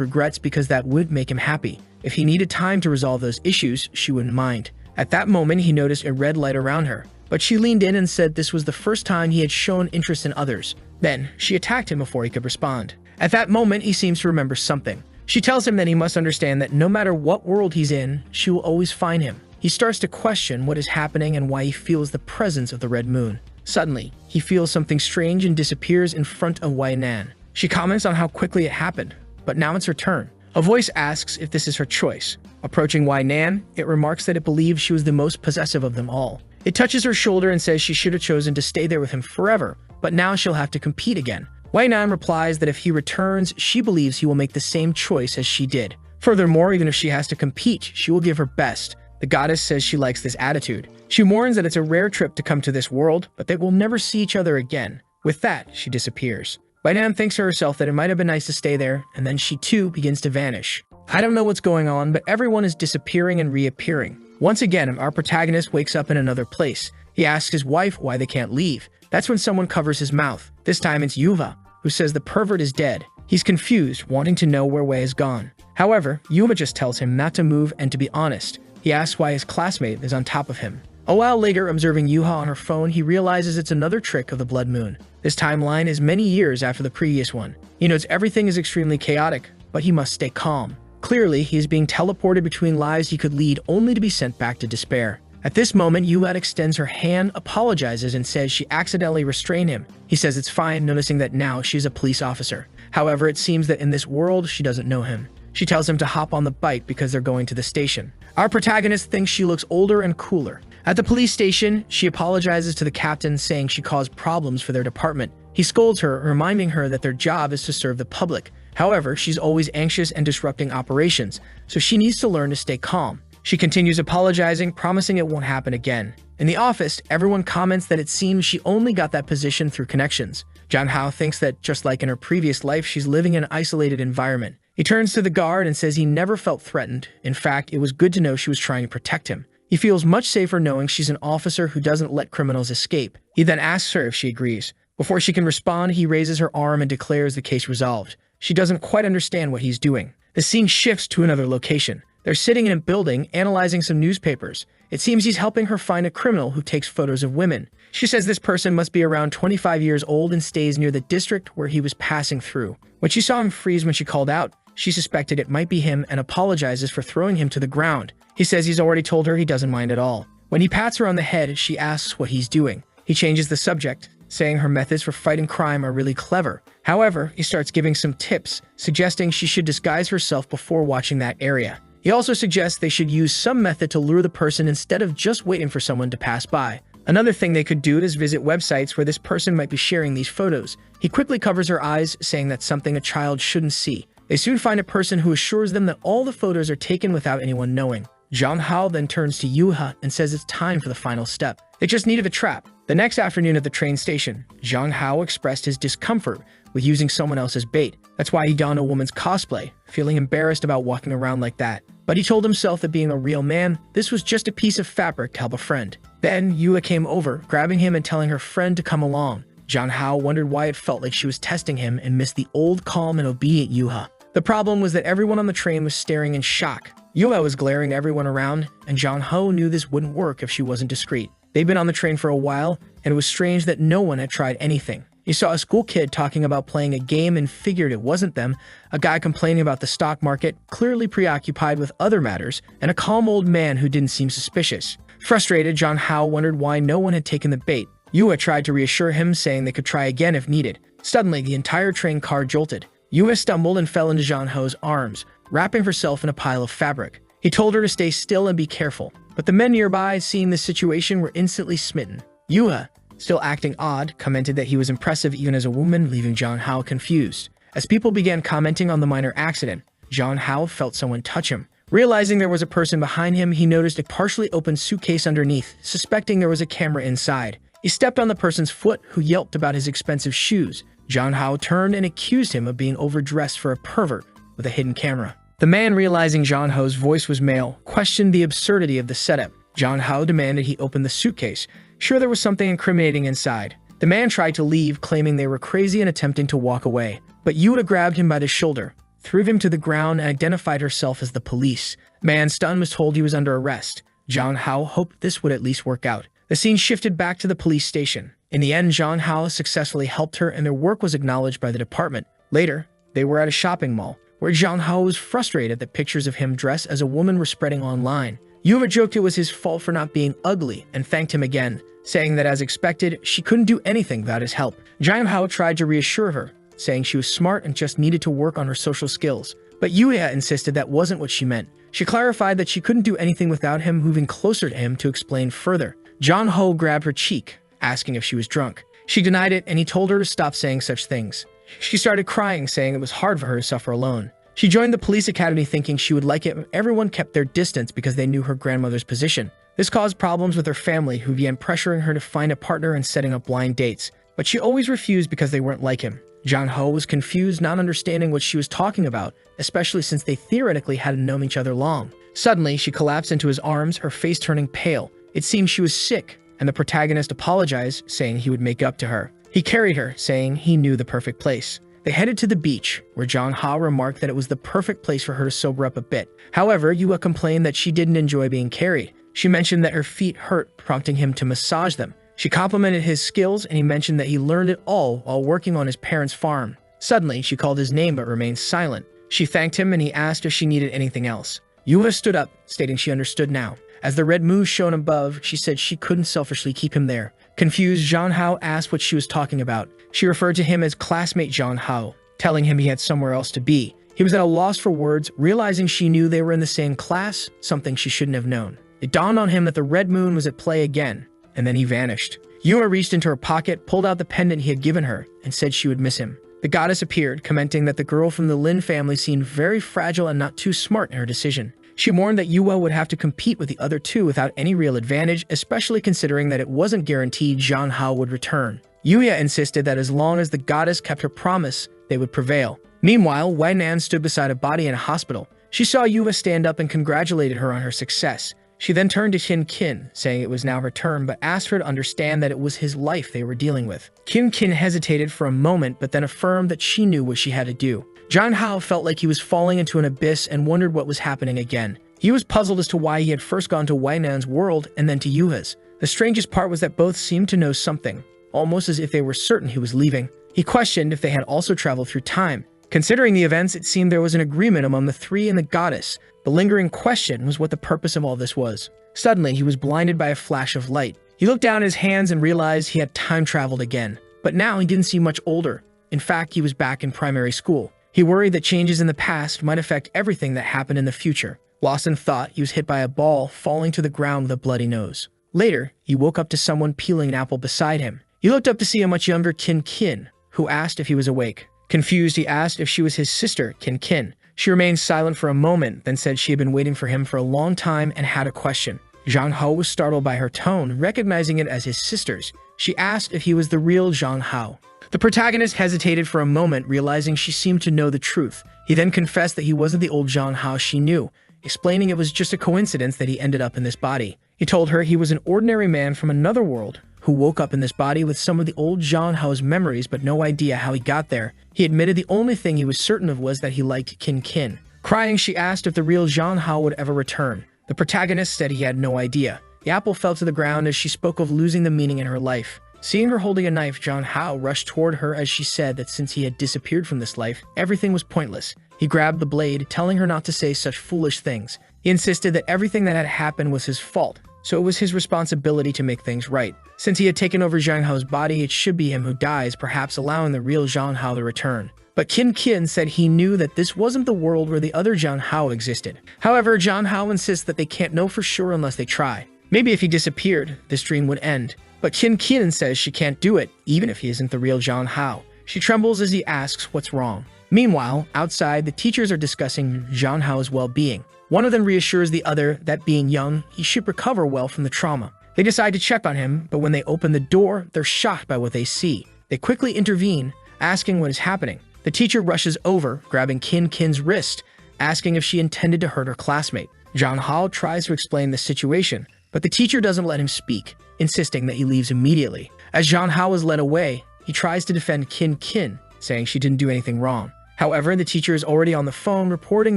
A: regrets because that would make him happy. If he needed time to resolve those issues, she wouldn't mind. At that moment, he noticed a red light around her, but she leaned in and said this was the first time he had shown interest in others. Then, she attacked him before he could respond. At that moment, he seems to remember something. She tells him that he must understand that no matter what world he's in, she will always find him. He starts to question what is happening and why he feels the presence of the red moon. Suddenly, he feels something strange and disappears in front of Wei Nan. She comments on how quickly it happened, but now it's her turn. A voice asks if this is her choice. Approaching Wei Nan, it remarks that it believes she was the most possessive of them all. It touches her shoulder and says she should have chosen to stay there with him forever, but now she'll have to compete again. Wei Nan replies that if he returns, she believes he will make the same choice as she did. Furthermore, even if she has to compete, she will give her best. The goddess says she likes this attitude. She warns that it's a rare trip to come to this world, but they will never see each other again. With that, she disappears. Wei Nan thinks to herself that it might have been nice to stay there, and then she too begins to vanish. I don't know what's going on, but everyone is disappearing and reappearing. Once again, our protagonist wakes up in another place. He asks his wife why they can't leave. That's when someone covers his mouth. This time it's Yuva, who says the pervert is dead. He's confused, wanting to know where Wei has gone. However, Yuva just tells him not to move and to be honest. He asks why his classmate is on top of him. A while later, observing Yuha on her phone, he realizes it's another trick of the blood moon. This timeline is many years after the previous one. He knows everything is extremely chaotic, but he must stay calm. Clearly, he is being teleported between lives he could lead only to be sent back to despair. At this moment, Yuha extends her hand, apologizes, and says she accidentally restrained him. He says it's fine, noticing that now she's a police officer. However, it seems that in this world, she doesn't know him. She tells him to hop on the bike because they're going to the station. Our protagonist thinks she looks older and cooler. At the police station, she apologizes to the captain, saying she caused problems for their department. He scolds her, reminding her that their job is to serve the public. However, she's always anxious and disrupting operations, so she needs to learn to stay calm. She continues apologizing, promising it won't happen again. In the office, everyone comments that it seems she only got that position through connections. Zhang Hao thinks that, just like in her previous life, she's living in an isolated environment. He turns to the guard and says he never felt threatened. In fact, it was good to know she was trying to protect him. He feels much safer knowing she's an officer who doesn't let criminals escape. He then asks her if she agrees. Before she can respond, he raises her arm and declares the case resolved. She doesn't quite understand what he's doing. The scene shifts to another location. They're sitting in a building, analyzing some newspapers. It seems he's helping her find a criminal who takes photos of women. She says this person must be around 25 years old and stays near the district where he was passing through. When she saw him freeze when she called out, she suspected it might be him and apologizes for throwing him to the ground. He says he's already told her he doesn't mind at all. When he pats her on the head, she asks what he's doing. He changes the subject, saying her methods for fighting crime are really clever. However, he starts giving some tips, suggesting she should disguise herself before watching that area. He also suggests they should use some method to lure the person instead of just waiting for someone to pass by. Another thing they could do is visit websites where this person might be sharing these photos. He quickly covers her eyes, saying that's something a child shouldn't see. They soon find a person who assures them that all the photos are taken without anyone knowing. Jong Hao then turns to Yuha and says it's time for the final step. They just needed a trap. The next afternoon at the train station, Jong Hao expressed his discomfort with using someone else's bait. That's why he donned a woman's cosplay, feeling embarrassed about walking around like that. But he told himself that being a real man, this was just a piece of fabric to help a friend. Then Yua came over, grabbing him and telling her friend to come along. Jong Hao wondered why it felt like she was testing him and missed the old, calm, and obedient Yuha. The problem was that everyone on the train was staring in shock. Yua was glaring at everyone around, and Jong Hao knew this wouldn't work if she wasn't discreet. They'd been on the train for a while, and it was strange that no one had tried anything. He saw a school kid talking about playing a game and figured it wasn't them, a guy complaining about the stock market, clearly preoccupied with other matters, and a calm old man who didn't seem suspicious. Frustrated, Jong Hao wondered why no one had taken the bait. Yua tried to reassure him, saying they could try again if needed. Suddenly, the entire train car jolted. Yua stumbled and fell into Jong Hao's arms, wrapping herself in a pile of fabric. He told her to stay still and be careful, but the men nearby, seeing the situation, were instantly smitten. Yua, still acting odd, commented that he was impressive even as a woman, leaving Jong Hao confused. As people began commenting on the minor accident, Jong Hao felt someone touch him. Realizing there was a person behind him, he noticed a partially open suitcase underneath, suspecting there was a camera inside. He stepped on the person's foot, who yelped about his expensive shoes. Jong Hao turned and accused him of being overdressed for a pervert with a hidden camera. The man, realizing Jong Hao's voice was male, questioned the absurdity of the setup. Jong Hao demanded he open the suitcase, sure there was something incriminating inside. The man tried to leave, claiming they were crazy and attempting to walk away. But Yua grabbed him by the shoulder, threw him to the ground, and identified herself as the police. The man, stunned, was told he was under arrest. Jong Hao hoped this would at least work out. The scene shifted back to the police station. In the end, Jong Hao successfully helped her, and their work was acknowledged by the department. Later, they were at a shopping mall, where Jong Hao was frustrated that pictures of him dressed as a woman were spreading online. Yuva joked it was his fault for not being ugly and thanked him again, saying that as expected, she couldn't do anything without his help. Jong Hao tried to reassure her, saying she was smart and just needed to work on her social skills. But Yuya insisted that wasn't what she meant. She clarified that she couldn't do anything without him, moving closer to him to explain further. Jong Hao grabbed her cheek, asking if she was drunk. She denied it, and he told her to stop saying such things. She started crying, saying it was hard for her to suffer alone. She joined the police academy thinking she would like it if everyone kept their distance because they knew her grandmother's position. This caused problems with her family, who began pressuring her to find a partner and setting up blind dates. But she always refused because they weren't like him. Jong Hao was confused, not understanding what she was talking about, especially since they theoretically hadn't known each other long. Suddenly, she collapsed into his arms, her face turning pale. It seemed she was sick, and the protagonist apologized, saying he would make up to her. He carried her, saying he knew the perfect place. They headed to the beach, where Jong Hao remarked that it was the perfect place for her to sober up a bit. However, Yua complained that she didn't enjoy being carried. She mentioned that her feet hurt, prompting him to massage them. She complimented his skills, and he mentioned that he learned it all while working on his parents' farm. Suddenly, she called his name but remained silent. She thanked him, and he asked if she needed anything else. Yua stood up, stating she understood now. As the red moon shone above, she said she couldn't selfishly keep him there. Confused, Jong Hao asked what she was talking about. She referred to him as classmate Jong Hao, telling him he had somewhere else to be. He was at a loss for words, realizing she knew they were in the same class, something she shouldn't have known. It dawned on him that the red moon was at play again, and then he vanished. Yua reached into her pocket, pulled out the pendant he had given her, and said she would miss him. The goddess appeared, commenting that the girl from the Lin family seemed very fragile and not too smart in her decision. She warned that Yua would have to compete with the other two without any real advantage, especially considering that it wasn't guaranteed Jong Hao would return. Yuya insisted that as long as the goddess kept her promise, they would prevail. Meanwhile, Wei Nan stood beside a body in a hospital. She saw Yuva stand up and congratulated her on her success. She then turned to Kin Kin, saying it was now her turn, but asked her to understand that it was his life they were dealing with. Kin Kin hesitated for a moment, but then affirmed that she knew what she had to do. Zhang Hao felt like he was falling into an abyss and wondered what was happening again. He was puzzled as to why he had first gone to Wei Nan's world and then to Yuha's. The strangest part was that both seemed to know something, almost as if they were certain he was leaving. He questioned if they had also traveled through time. Considering the events, it seemed there was an agreement among the three and the goddess. The lingering question was what the purpose of all this was. Suddenly, he was blinded by a flash of light. He looked down at his hands and realized he had time traveled again. But now he didn't seem much older. In fact, he was back in primary school. He worried that changes in the past might affect everything that happened in the future. Lost in thought, he was hit by a ball, falling to the ground with a bloody nose. Later, he woke up to someone peeling an apple beside him. He looked up to see a much younger Kin Kin, who asked if he was awake. Confused, he asked if she was his sister, Kin Kin. She remained silent for a moment, then said she had been waiting for him for a long time and had a question. Zhang Hao was startled by her tone, recognizing it as his sister's. She asked if he was the real Zhang Hao. The protagonist hesitated for a moment, realizing she seemed to know the truth. He then confessed that he wasn't the old Zhang Hao she knew, explaining it was just a coincidence that he ended up in this body. He told her he was an ordinary man from another world who woke up in this body with some of the old Zhang Hao's memories but no idea how he got there. He admitted the only thing he was certain of was that he liked Kin Kin. Crying, she asked if the real Zhang Hao would ever return. The protagonist said he had no idea. The apple fell to the ground as she spoke of losing the meaning in her life. Seeing her holding a knife, Zhang Hao rushed toward her as she said that since he had disappeared from this life, everything was pointless. He grabbed the blade, telling her not to say such foolish things. He insisted that everything that had happened was his fault, so it was his responsibility to make things right. Since he had taken over Zhang Hao's body, it should be him who dies, perhaps allowing the real Zhang Hao to return. But Kin Kin said he knew that this wasn't the world where the other Zhang Hao existed. However, Zhang Hao insists that they can't know for sure unless they try. Maybe if he disappeared, this dream would end. But Kin Kin says she can't do it, even if he isn't the real Zhang Hao. She trembles as he asks what's wrong. Meanwhile, outside, the teachers are discussing Zhang Hao's well-being. One of them reassures the other that being young, he should recover well from the trauma. They decide to check on him, but when they open the door, they're shocked by what they see. They quickly intervene, asking what is happening. The teacher rushes over, grabbing Kin Kin's wrist, asking if she intended to hurt her classmate. Zhang Hao tries to explain the situation, but the teacher doesn't let him speak, insisting that he leaves immediately. As Zhang Hao is led away, he tries to defend Kin Kin, saying she didn't do anything wrong. However, the teacher is already on the phone reporting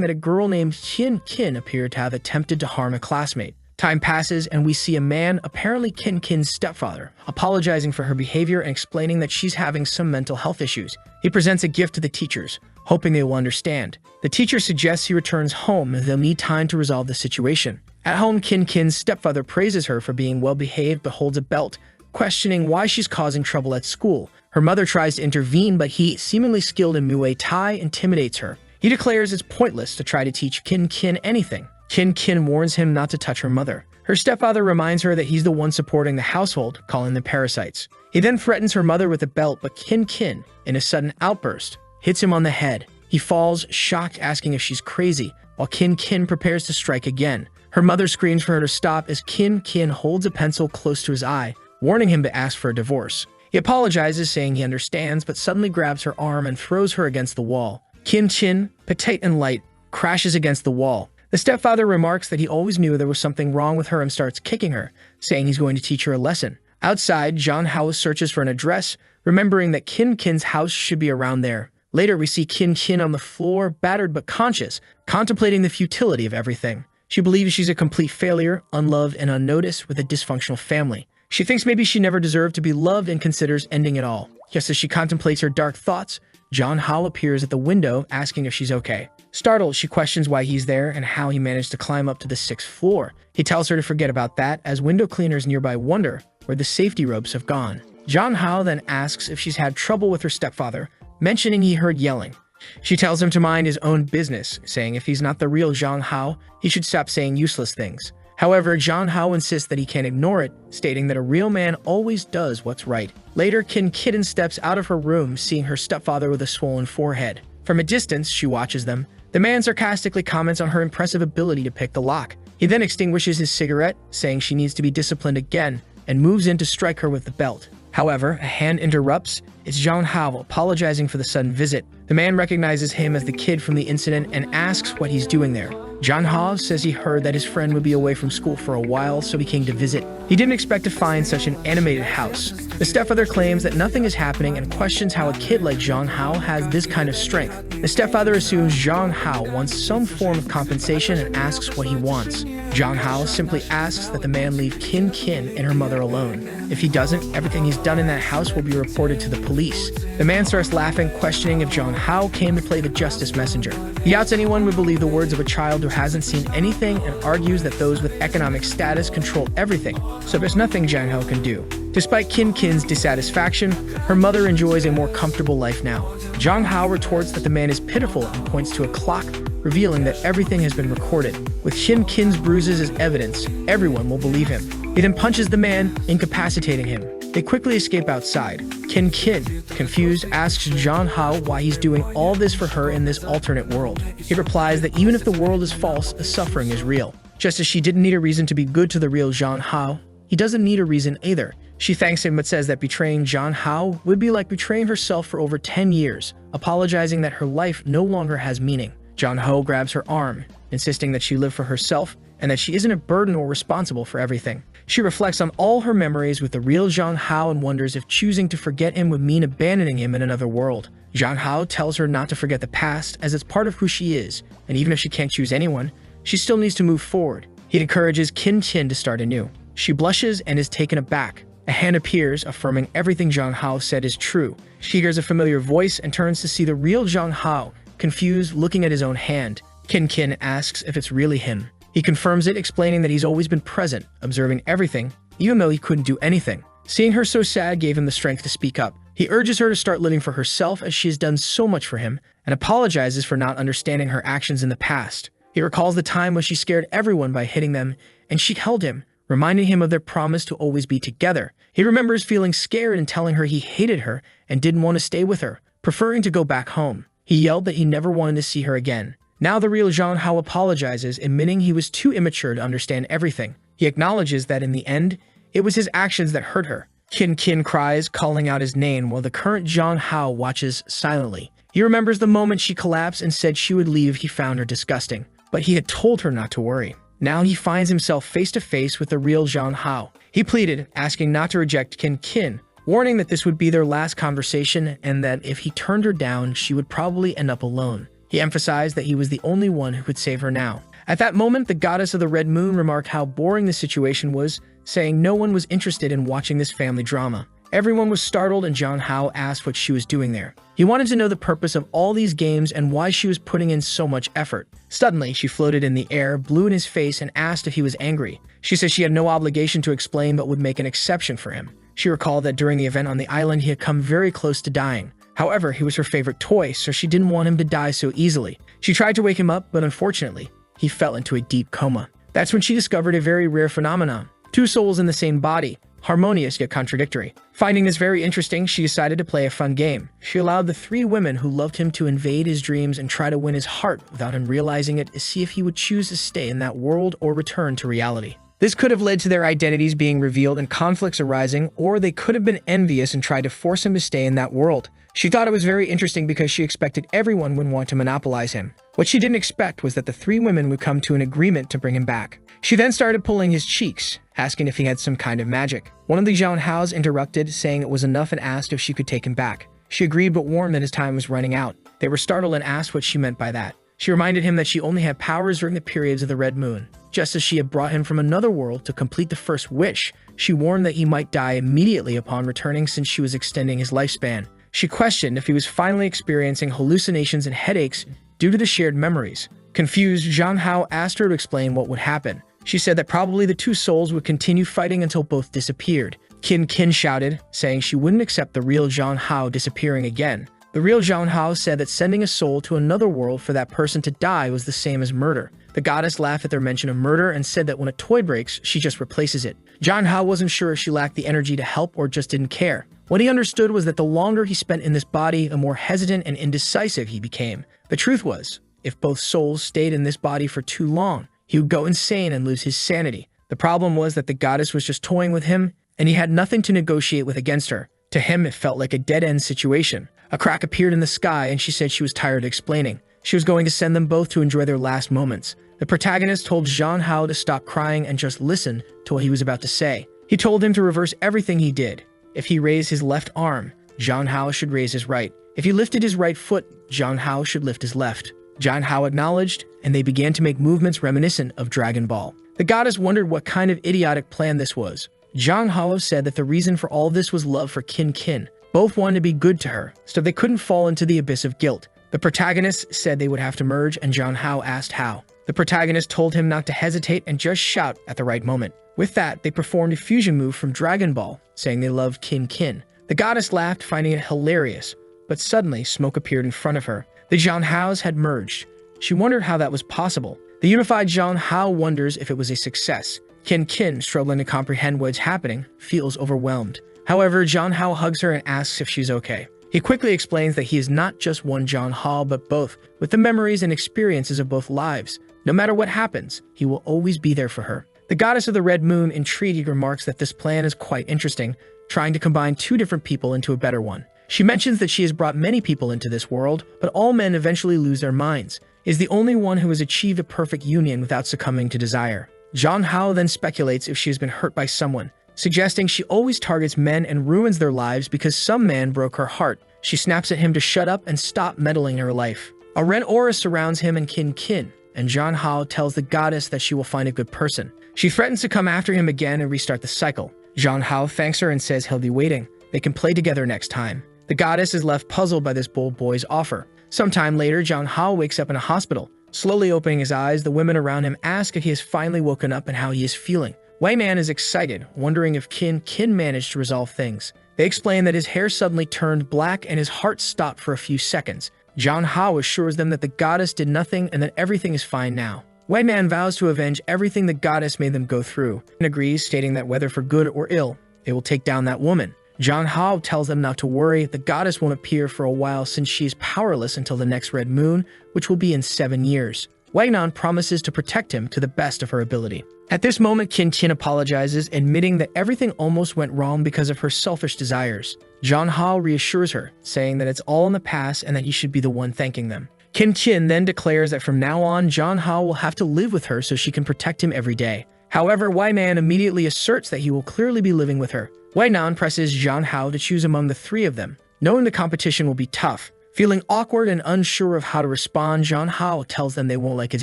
A: that a girl named Kin Kin appeared to have attempted to harm a classmate. Time passes and we see a man, apparently Kin Kin's stepfather, apologizing for her behavior and explaining that she's having some mental health issues. He presents a gift to the teachers, hoping they will understand. The teacher suggests he returns home as they'll need time to resolve the situation. At home, Kin Kin's stepfather praises her for being well-behaved but holds a belt, questioning why she's causing trouble at school. Her mother tries to intervene, but he, seemingly skilled in Muay Thai, intimidates her. He declares it's pointless to try to teach Kin Kin anything. Kin Kin warns him not to touch her mother. Her stepfather reminds her that he's the one supporting the household, calling them parasites. He then threatens her mother with a belt, but Kin Kin, in a sudden outburst, hits him on the head. He falls, shocked, asking if she's crazy, while Kin Kin prepares to strike again. Her mother screams for her to stop as Kin Kin holds a pencil close to his eye, warning him to ask for a divorce. He apologizes, saying he understands, but suddenly grabs her arm and throws her against the wall. Kin Kin, petite and light, crashes against the wall. The stepfather remarks that he always knew there was something wrong with her and starts kicking her, saying he's going to teach her a lesson. Outside, Zhang Hao searches for an address, remembering that Kin Kin's house should be around there. Later, we see Kin Kin on the floor, battered but conscious, contemplating the futility of everything. She believes she's a complete failure, unloved and unnoticed, with a dysfunctional family. She thinks maybe she never deserved to be loved and considers ending it all. Just as she contemplates her dark thoughts, Zhang Hao appears at the window, asking if she's okay. Startled, she questions why he's there and how he managed to climb up to the 6th floor. He tells her to forget about that, as window cleaners nearby wonder where the safety ropes have gone. Zhang Hao then asks if she's had trouble with her stepfather, mentioning he heard yelling. She tells him to mind his own business, saying if he's not the real Zhang Hao, he should stop saying useless things. However, Zhang Hao insists that he can't ignore it, stating that a real man always does what's right. Later, Kin Kin steps out of her room, seeing her stepfather with a swollen forehead. From a distance, she watches them. The man sarcastically comments on her impressive ability to pick the lock. He then extinguishes his cigarette, saying she needs to be disciplined again, and moves in to strike her with the belt. However, a hand interrupts. It's Zhang Hao apologizing for the sudden visit. The man recognizes him as the kid from the incident and asks what he's doing there. John Ha says he heard that his friend would be away from school for a while, so he came to visit. He didn't expect to find such an animated house. The stepfather claims that nothing is happening and questions how a kid like Zhang Hao has this kind of strength. The stepfather assumes Zhang Hao wants some form of compensation and asks what he wants. Zhang Hao simply asks that the man leave Qin Qin and her mother alone. If he doesn't, everything he's done in that house will be reported to the police. The man starts laughing, questioning if Zhang Hao came to play the justice messenger. He doubts anyone would believe the words of a child who hasn't seen anything and argues that those with economic status control everything, so there's nothing Zhang Hao can do. Despite Qin Qin's dissatisfaction, her mother enjoys a more comfortable life now. Zhang Hao retorts that the man is pitiful and points to a clock, revealing that everything has been recorded. With Qin Qin's bruises as evidence, everyone will believe him. He then punches the man, incapacitating him. They quickly escape outside. Qin Qin, confused, asks Zhang Hao why he's doing all this for her in this alternate world. He replies that even if the world is false, the suffering is real. Just as she didn't need a reason to be good to the real Zhang Hao, he doesn't need a reason either. She thanks him but says that betraying Zhang Hao would be like betraying herself for over 10 years, apologizing that her life no longer has meaning. Zhang Hao grabs her arm, insisting that she live for herself and that she isn't a burden or responsible for everything. She reflects on all her memories with the real Zhang Hao and wonders if choosing to forget him would mean abandoning him in another world. Zhang Hao tells her not to forget the past as it's part of who she is, and even if she can't choose anyone, she still needs to move forward. He encourages Qin Qin to start anew. She blushes and is taken aback. A hand appears, affirming everything Zhang Hao said is true. She hears a familiar voice and turns to see the real Zhang Hao, confused, looking at his own hand. Qin Qin asks if it's really him. He confirms it, explaining that he's always been present, observing everything, even though he couldn't do anything. Seeing her so sad gave him the strength to speak up. He urges her to start living for herself as she has done so much for him, and apologizes for not understanding her actions in the past. He recalls the time when she scared everyone by hitting them, and she held him, reminding him of their promise to always be together. He remembers feeling scared and telling her he hated her and didn't want to stay with her, preferring to go back home. He yelled that he never wanted to see her again. Now the real Zhang Hao apologizes, admitting he was too immature to understand everything. He acknowledges that in the end, it was his actions that hurt her. Qin Qin cries, calling out his name, while the current Zhang Hao watches silently. He remembers the moment she collapsed and said she would leave. He found her disgusting, but he had told her not to worry. Now he finds himself face to face with the real Zhang Hao. He pleaded, asking not to reject Qin Qin, warning that this would be their last conversation and that if he turned her down, she would probably end up alone. He emphasized that he was the only one who could save her now. At that moment, the goddess of the Red Moon remarked how boring the situation was, saying no one was interested in watching this family drama. Everyone was startled and Zhang Hao asked what she was doing there. He wanted to know the purpose of all these games and why she was putting in so much effort. Suddenly, she floated in the air, blew in his face, and asked if he was angry. She said she had no obligation to explain but would make an exception for him. She recalled that during the event on the island, he had come very close to dying. However, he was her favorite toy, so she didn't want him to die so easily. She tried to wake him up, but unfortunately, he fell into a deep coma. That's when she discovered a very rare phenomenon. Two souls in the same body, harmonious yet contradictory. Finding this very interesting, she decided to play a fun game. She allowed the three women who loved him to invade his dreams and try to win his heart without him realizing it to see if he would choose to stay in that world or return to reality. This could have led to their identities being revealed and conflicts arising, or they could have been envious and tried to force him to stay in that world. She thought it was very interesting because she expected everyone would want to monopolize him. What she didn't expect was that the three women would come to an agreement to bring him back. She then started pulling his cheeks, asking if he had some kind of magic. One of the Zhang Haos interrupted, saying it was enough and asked if she could take him back. She agreed but warned that his time was running out. They were startled and asked what she meant by that. She reminded him that she only had powers during the periods of the Red Moon. Just as she had brought him from another world to complete the first wish, she warned that he might die immediately upon returning since she was extending his lifespan. She questioned if he was finally experiencing hallucinations and headaches due to the shared memories. Confused, Zhang Hao asked her to explain what would happen. She said that probably the two souls would continue fighting until both disappeared. Qin Qin shouted, saying she wouldn't accept the real Zhang Hao disappearing again. The real Zhang Hao said that sending a soul to another world for that person to die was the same as murder. The goddess laughed at their mention of murder and said that when a toy breaks, she just replaces it. Zhang Hao wasn't sure if she lacked the energy to help or just didn't care. What he understood was that the longer he spent in this body, the more hesitant and indecisive he became. The truth was, if both souls stayed in this body for too long, he would go insane and lose his sanity. The problem was that the goddess was just toying with him, and he had nothing to negotiate with against her. To him, it felt like a dead-end situation. A crack appeared in the sky, and she said she was tired of explaining. She was going to send them both to enjoy their last moments. The protagonist told Zhang Hao to stop crying and just listen to what he was about to say. He told him to reverse everything he did. If he raised his left arm, Zhang Hao should raise his right. If he lifted his right foot, Zhang Hao should lift his left. Zhang Hao acknowledged, and they began to make movements reminiscent of Dragon Ball. The goddess wondered what kind of idiotic plan this was. Zhang Hao said that the reason for all this was love for Qin Qin. Both wanted to be good to her, so they couldn't fall into the abyss of guilt. The protagonist said they would have to merge, and Zhang Hao asked how. The protagonist told him not to hesitate and just shout at the right moment. With that, they performed a fusion move from Dragon Ball, saying they loved Qin Qin. The goddess laughed, finding it hilarious, but suddenly smoke appeared in front of her. The Zhang Haos had merged. She wondered how that was possible. The unified Zhang Hao wonders if it was a success. Qin Qin, struggling to comprehend what's happening, feels overwhelmed. However, Zhang Hao hugs her and asks if she's okay. He quickly explains that he is not just one Zhang Hao, but both, with the memories and experiences of both lives. No matter what happens, he will always be there for her. The goddess of the Red Moon, intrigued, remarks that this plan is quite interesting, trying to combine two different people into a better one. She mentions that she has brought many people into this world, but all men eventually lose their minds. Is the only one who has achieved a perfect union without succumbing to desire. Zhang Hao then speculates if she has been hurt by someone, suggesting she always targets men and ruins their lives because some man broke her heart. She snaps at him to shut up and stop meddling in her life. A red aura surrounds him and Qin Qin, and Zhang Hao tells the goddess that she will find a good person. She threatens to come after him again and restart the cycle. Zhang Hao thanks her and says he'll be waiting. They can play together next time. The goddess is left puzzled by this bold boy's offer. Sometime later, Zhang Hao wakes up in a hospital. Slowly opening his eyes, the women around him ask if he has finally woken up and how he is feeling. Wei Man is excited, wondering if Qin Qin managed to resolve things. They explain that his hair suddenly turned black and his heart stopped for a few seconds. Zhang Hao assures them that the goddess did nothing and that everything is fine now. Wei Man vows to avenge everything the goddess made them go through and agrees, stating that whether for good or ill, they will take down that woman. Zhang Hao tells them not to worry, the goddess won't appear for a while since she is powerless until the next red moon, which will be in 7 years. Wei Nan promises to protect him to the best of her ability. At this moment, Qin Qin apologizes, admitting that everything almost went wrong because of her selfish desires. Zhang Hao reassures her, saying that it's all in the past and that he should be the one thanking them. Qin Qin then declares that from now on, Zhang Hao will have to live with her so she can protect him every day. However, Wei Man immediately asserts that he will clearly be living with her. Wei Nan presses Zhang Hao to choose among the three of them, knowing the competition will be tough. Feeling awkward and unsure of how to respond, Zhang Hao tells them they won't like his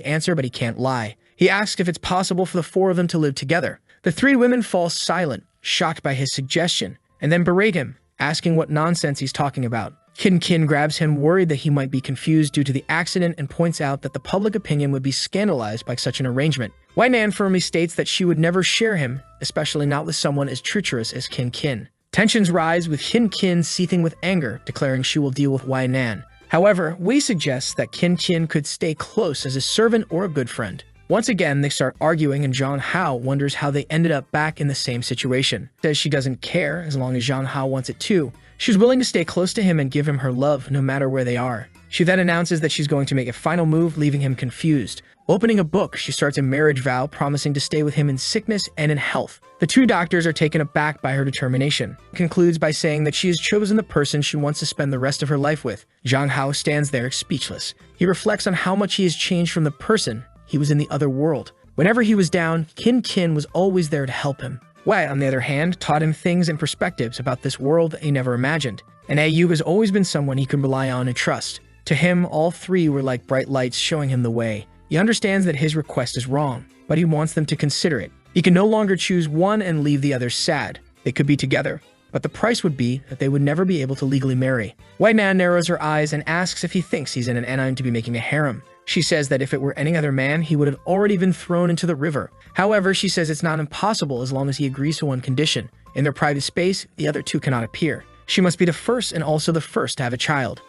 A: answer, but he can't lie. He asks if it's possible for the four of them to live together. The three women fall silent, shocked by his suggestion, and then berate him, asking what nonsense he's talking about. Qin Qin grabs him, worried that he might be confused due to the accident, and points out that the public opinion would be scandalized by such an arrangement. Wei Nan firmly states that she would never share him, especially not with someone as treacherous as Qin Qin. Tensions rise, with Qin Qin seething with anger, declaring she will deal with Wei Nan. However, Wei suggests that Qin Qin could stay close as a servant or a good friend. Once again, they start arguing, and Zhang Hao wonders how they ended up back in the same situation. Says she doesn't care as long as Zhang Hao wants it too. She's willing to stay close to him and give him her love no matter where they are. She then announces that she's going to make a final move, leaving him confused. Opening a book, she starts a marriage vow, promising to stay with him in sickness and in health. The two doctors are taken aback by her determination. Concludes by saying that she has chosen the person she wants to spend the rest of her life with. Zhang Hao stands there speechless. He reflects on how much he has changed from the person he was in the other world. Whenever he was down, Qin Qin was always there to help him. Wei, on the other hand, taught him things and perspectives about this world that he never imagined. And Ayu has always been someone he could rely on and trust. To him, all three were like bright lights showing him the way. He understands that his request is wrong, but he wants them to consider it. He can no longer choose one and leave the other sad. They could be together, but the price would be that they would never be able to legally marry. Wei Nan narrows her eyes and asks if he thinks he's in an anime to be making a harem. She says that if it were any other man, he would have already been thrown into the river. However, she says it's not impossible as long as he agrees to one condition. In their private space, the other two cannot appear. She must be the first and also the first to have a child.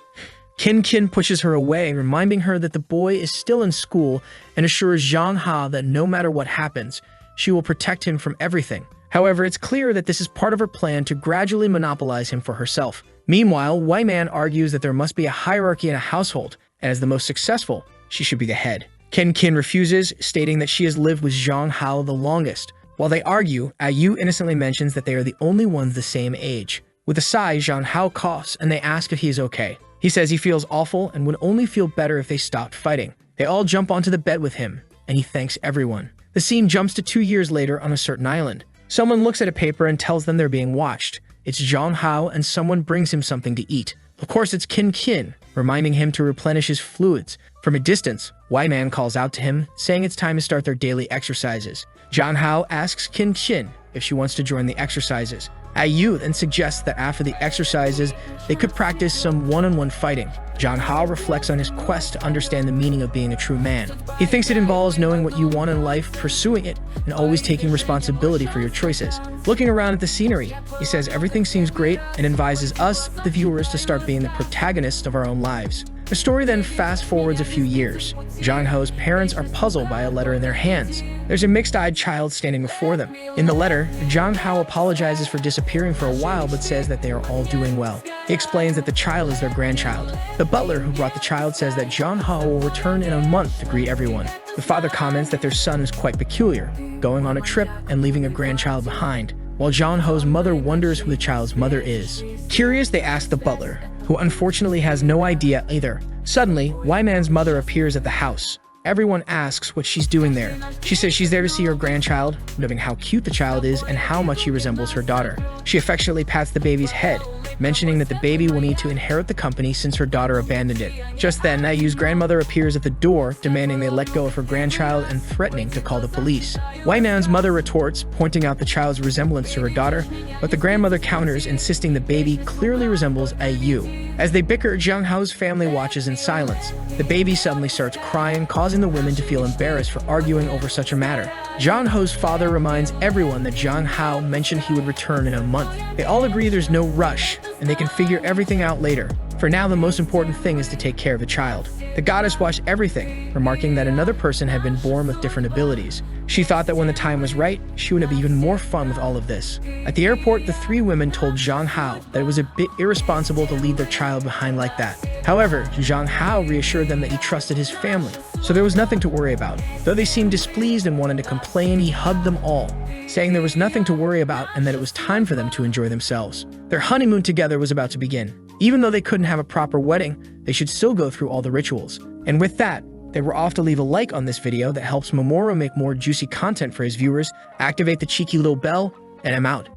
A: Qin Qin pushes her away, reminding her that the boy is still in school and assures Zhang Hao that no matter what happens, she will protect him from everything. However, it's clear that this is part of her plan to gradually monopolize him for herself. Meanwhile, Wei Man argues that there must be a hierarchy in a household, and as the most successful, she should be the head. Qin Qin refuses, stating that she has lived with Zhang Hao the longest. While they argue, Ayu innocently mentions that they are the only ones the same age. With a sigh, Zhang Hao coughs, and they ask if he is okay. He says he feels awful and would only feel better if they stopped fighting. They all jump onto the bed with him. and he thanks everyone. The scene jumps to 2 years later on a certain island. Someone looks at a paper and tells them they're being watched. It's Zhang Hao, and someone brings him something to eat. Of course, it's Qin, reminding him to replenish his fluids. From a distance, Y-Man calls out to him, saying it's time to start their daily exercises. Zhang Hao asks Qin if she wants to join the exercises. Yu then suggests that after the exercises, they could practice some one-on-one fighting. Zhang Hao reflects on his quest to understand the meaning of being a true man. He thinks it involves knowing what you want in life, pursuing it, and always taking responsibility for your choices. Looking around at the scenery, he says everything seems great and advises us, the viewers, to start being the protagonists of our own lives. The story then fast-forwards a few years. Zhang Hao's parents are puzzled by a letter in their hands. There's a mixed-eyed child standing before them. In the letter, Zhang Hao apologizes for disappearing for a while but says that they are all doing well. He explains that the child is their grandchild. The butler who brought the child says that Zhang Hao will return in a month to greet everyone. The father comments that their son is quite peculiar, going on a trip and leaving a grandchild behind, while Zhang Hao's mother wonders who the child's mother is. Curious, they ask the butler, who unfortunately has no idea either. Suddenly, Y-Man's mother appears at the house. Everyone asks what she's doing there. She says she's there to see her grandchild, noting how cute the child is and how much he resembles her daughter. She affectionately pats the baby's head, mentioning that the baby will need to inherit the company since her daughter abandoned it. Just then, Nayu's grandmother appears at the door, demanding they let go of her grandchild and threatening to call the police. Y-Man's mother retorts, pointing out the child's resemblance to her daughter, but the grandmother counters, insisting the baby clearly resembles Yu. As they bicker, Zhang Hao's family watches in silence. The baby suddenly starts crying, causing the women to feel embarrassed for arguing over such a matter. Zhang Hao's father reminds everyone that Zhang Hao mentioned he would return in a month. They all agree there's no rush, and they can figure everything out later. For now, the most important thing is to take care of the child. The goddess watched everything, remarking that another person had been born with different abilities. She thought that when the time was right, she would have even more fun with all of this. At the airport, the three women told Zhang Hao that it was a bit irresponsible to leave their child behind like that. However, Zhang Hao reassured them that he trusted his family, so there was nothing to worry about. Though they seemed displeased and wanted to complain, he hugged them all, saying there was nothing to worry about and that it was time for them to enjoy themselves. Their honeymoon together was about to begin. Even though they couldn't have a proper wedding, they should still go through all the rituals. And with that, they were off to leave a like on this video that helps Momoro make more juicy content for his viewers, activate the cheeky little bell, and I'm out.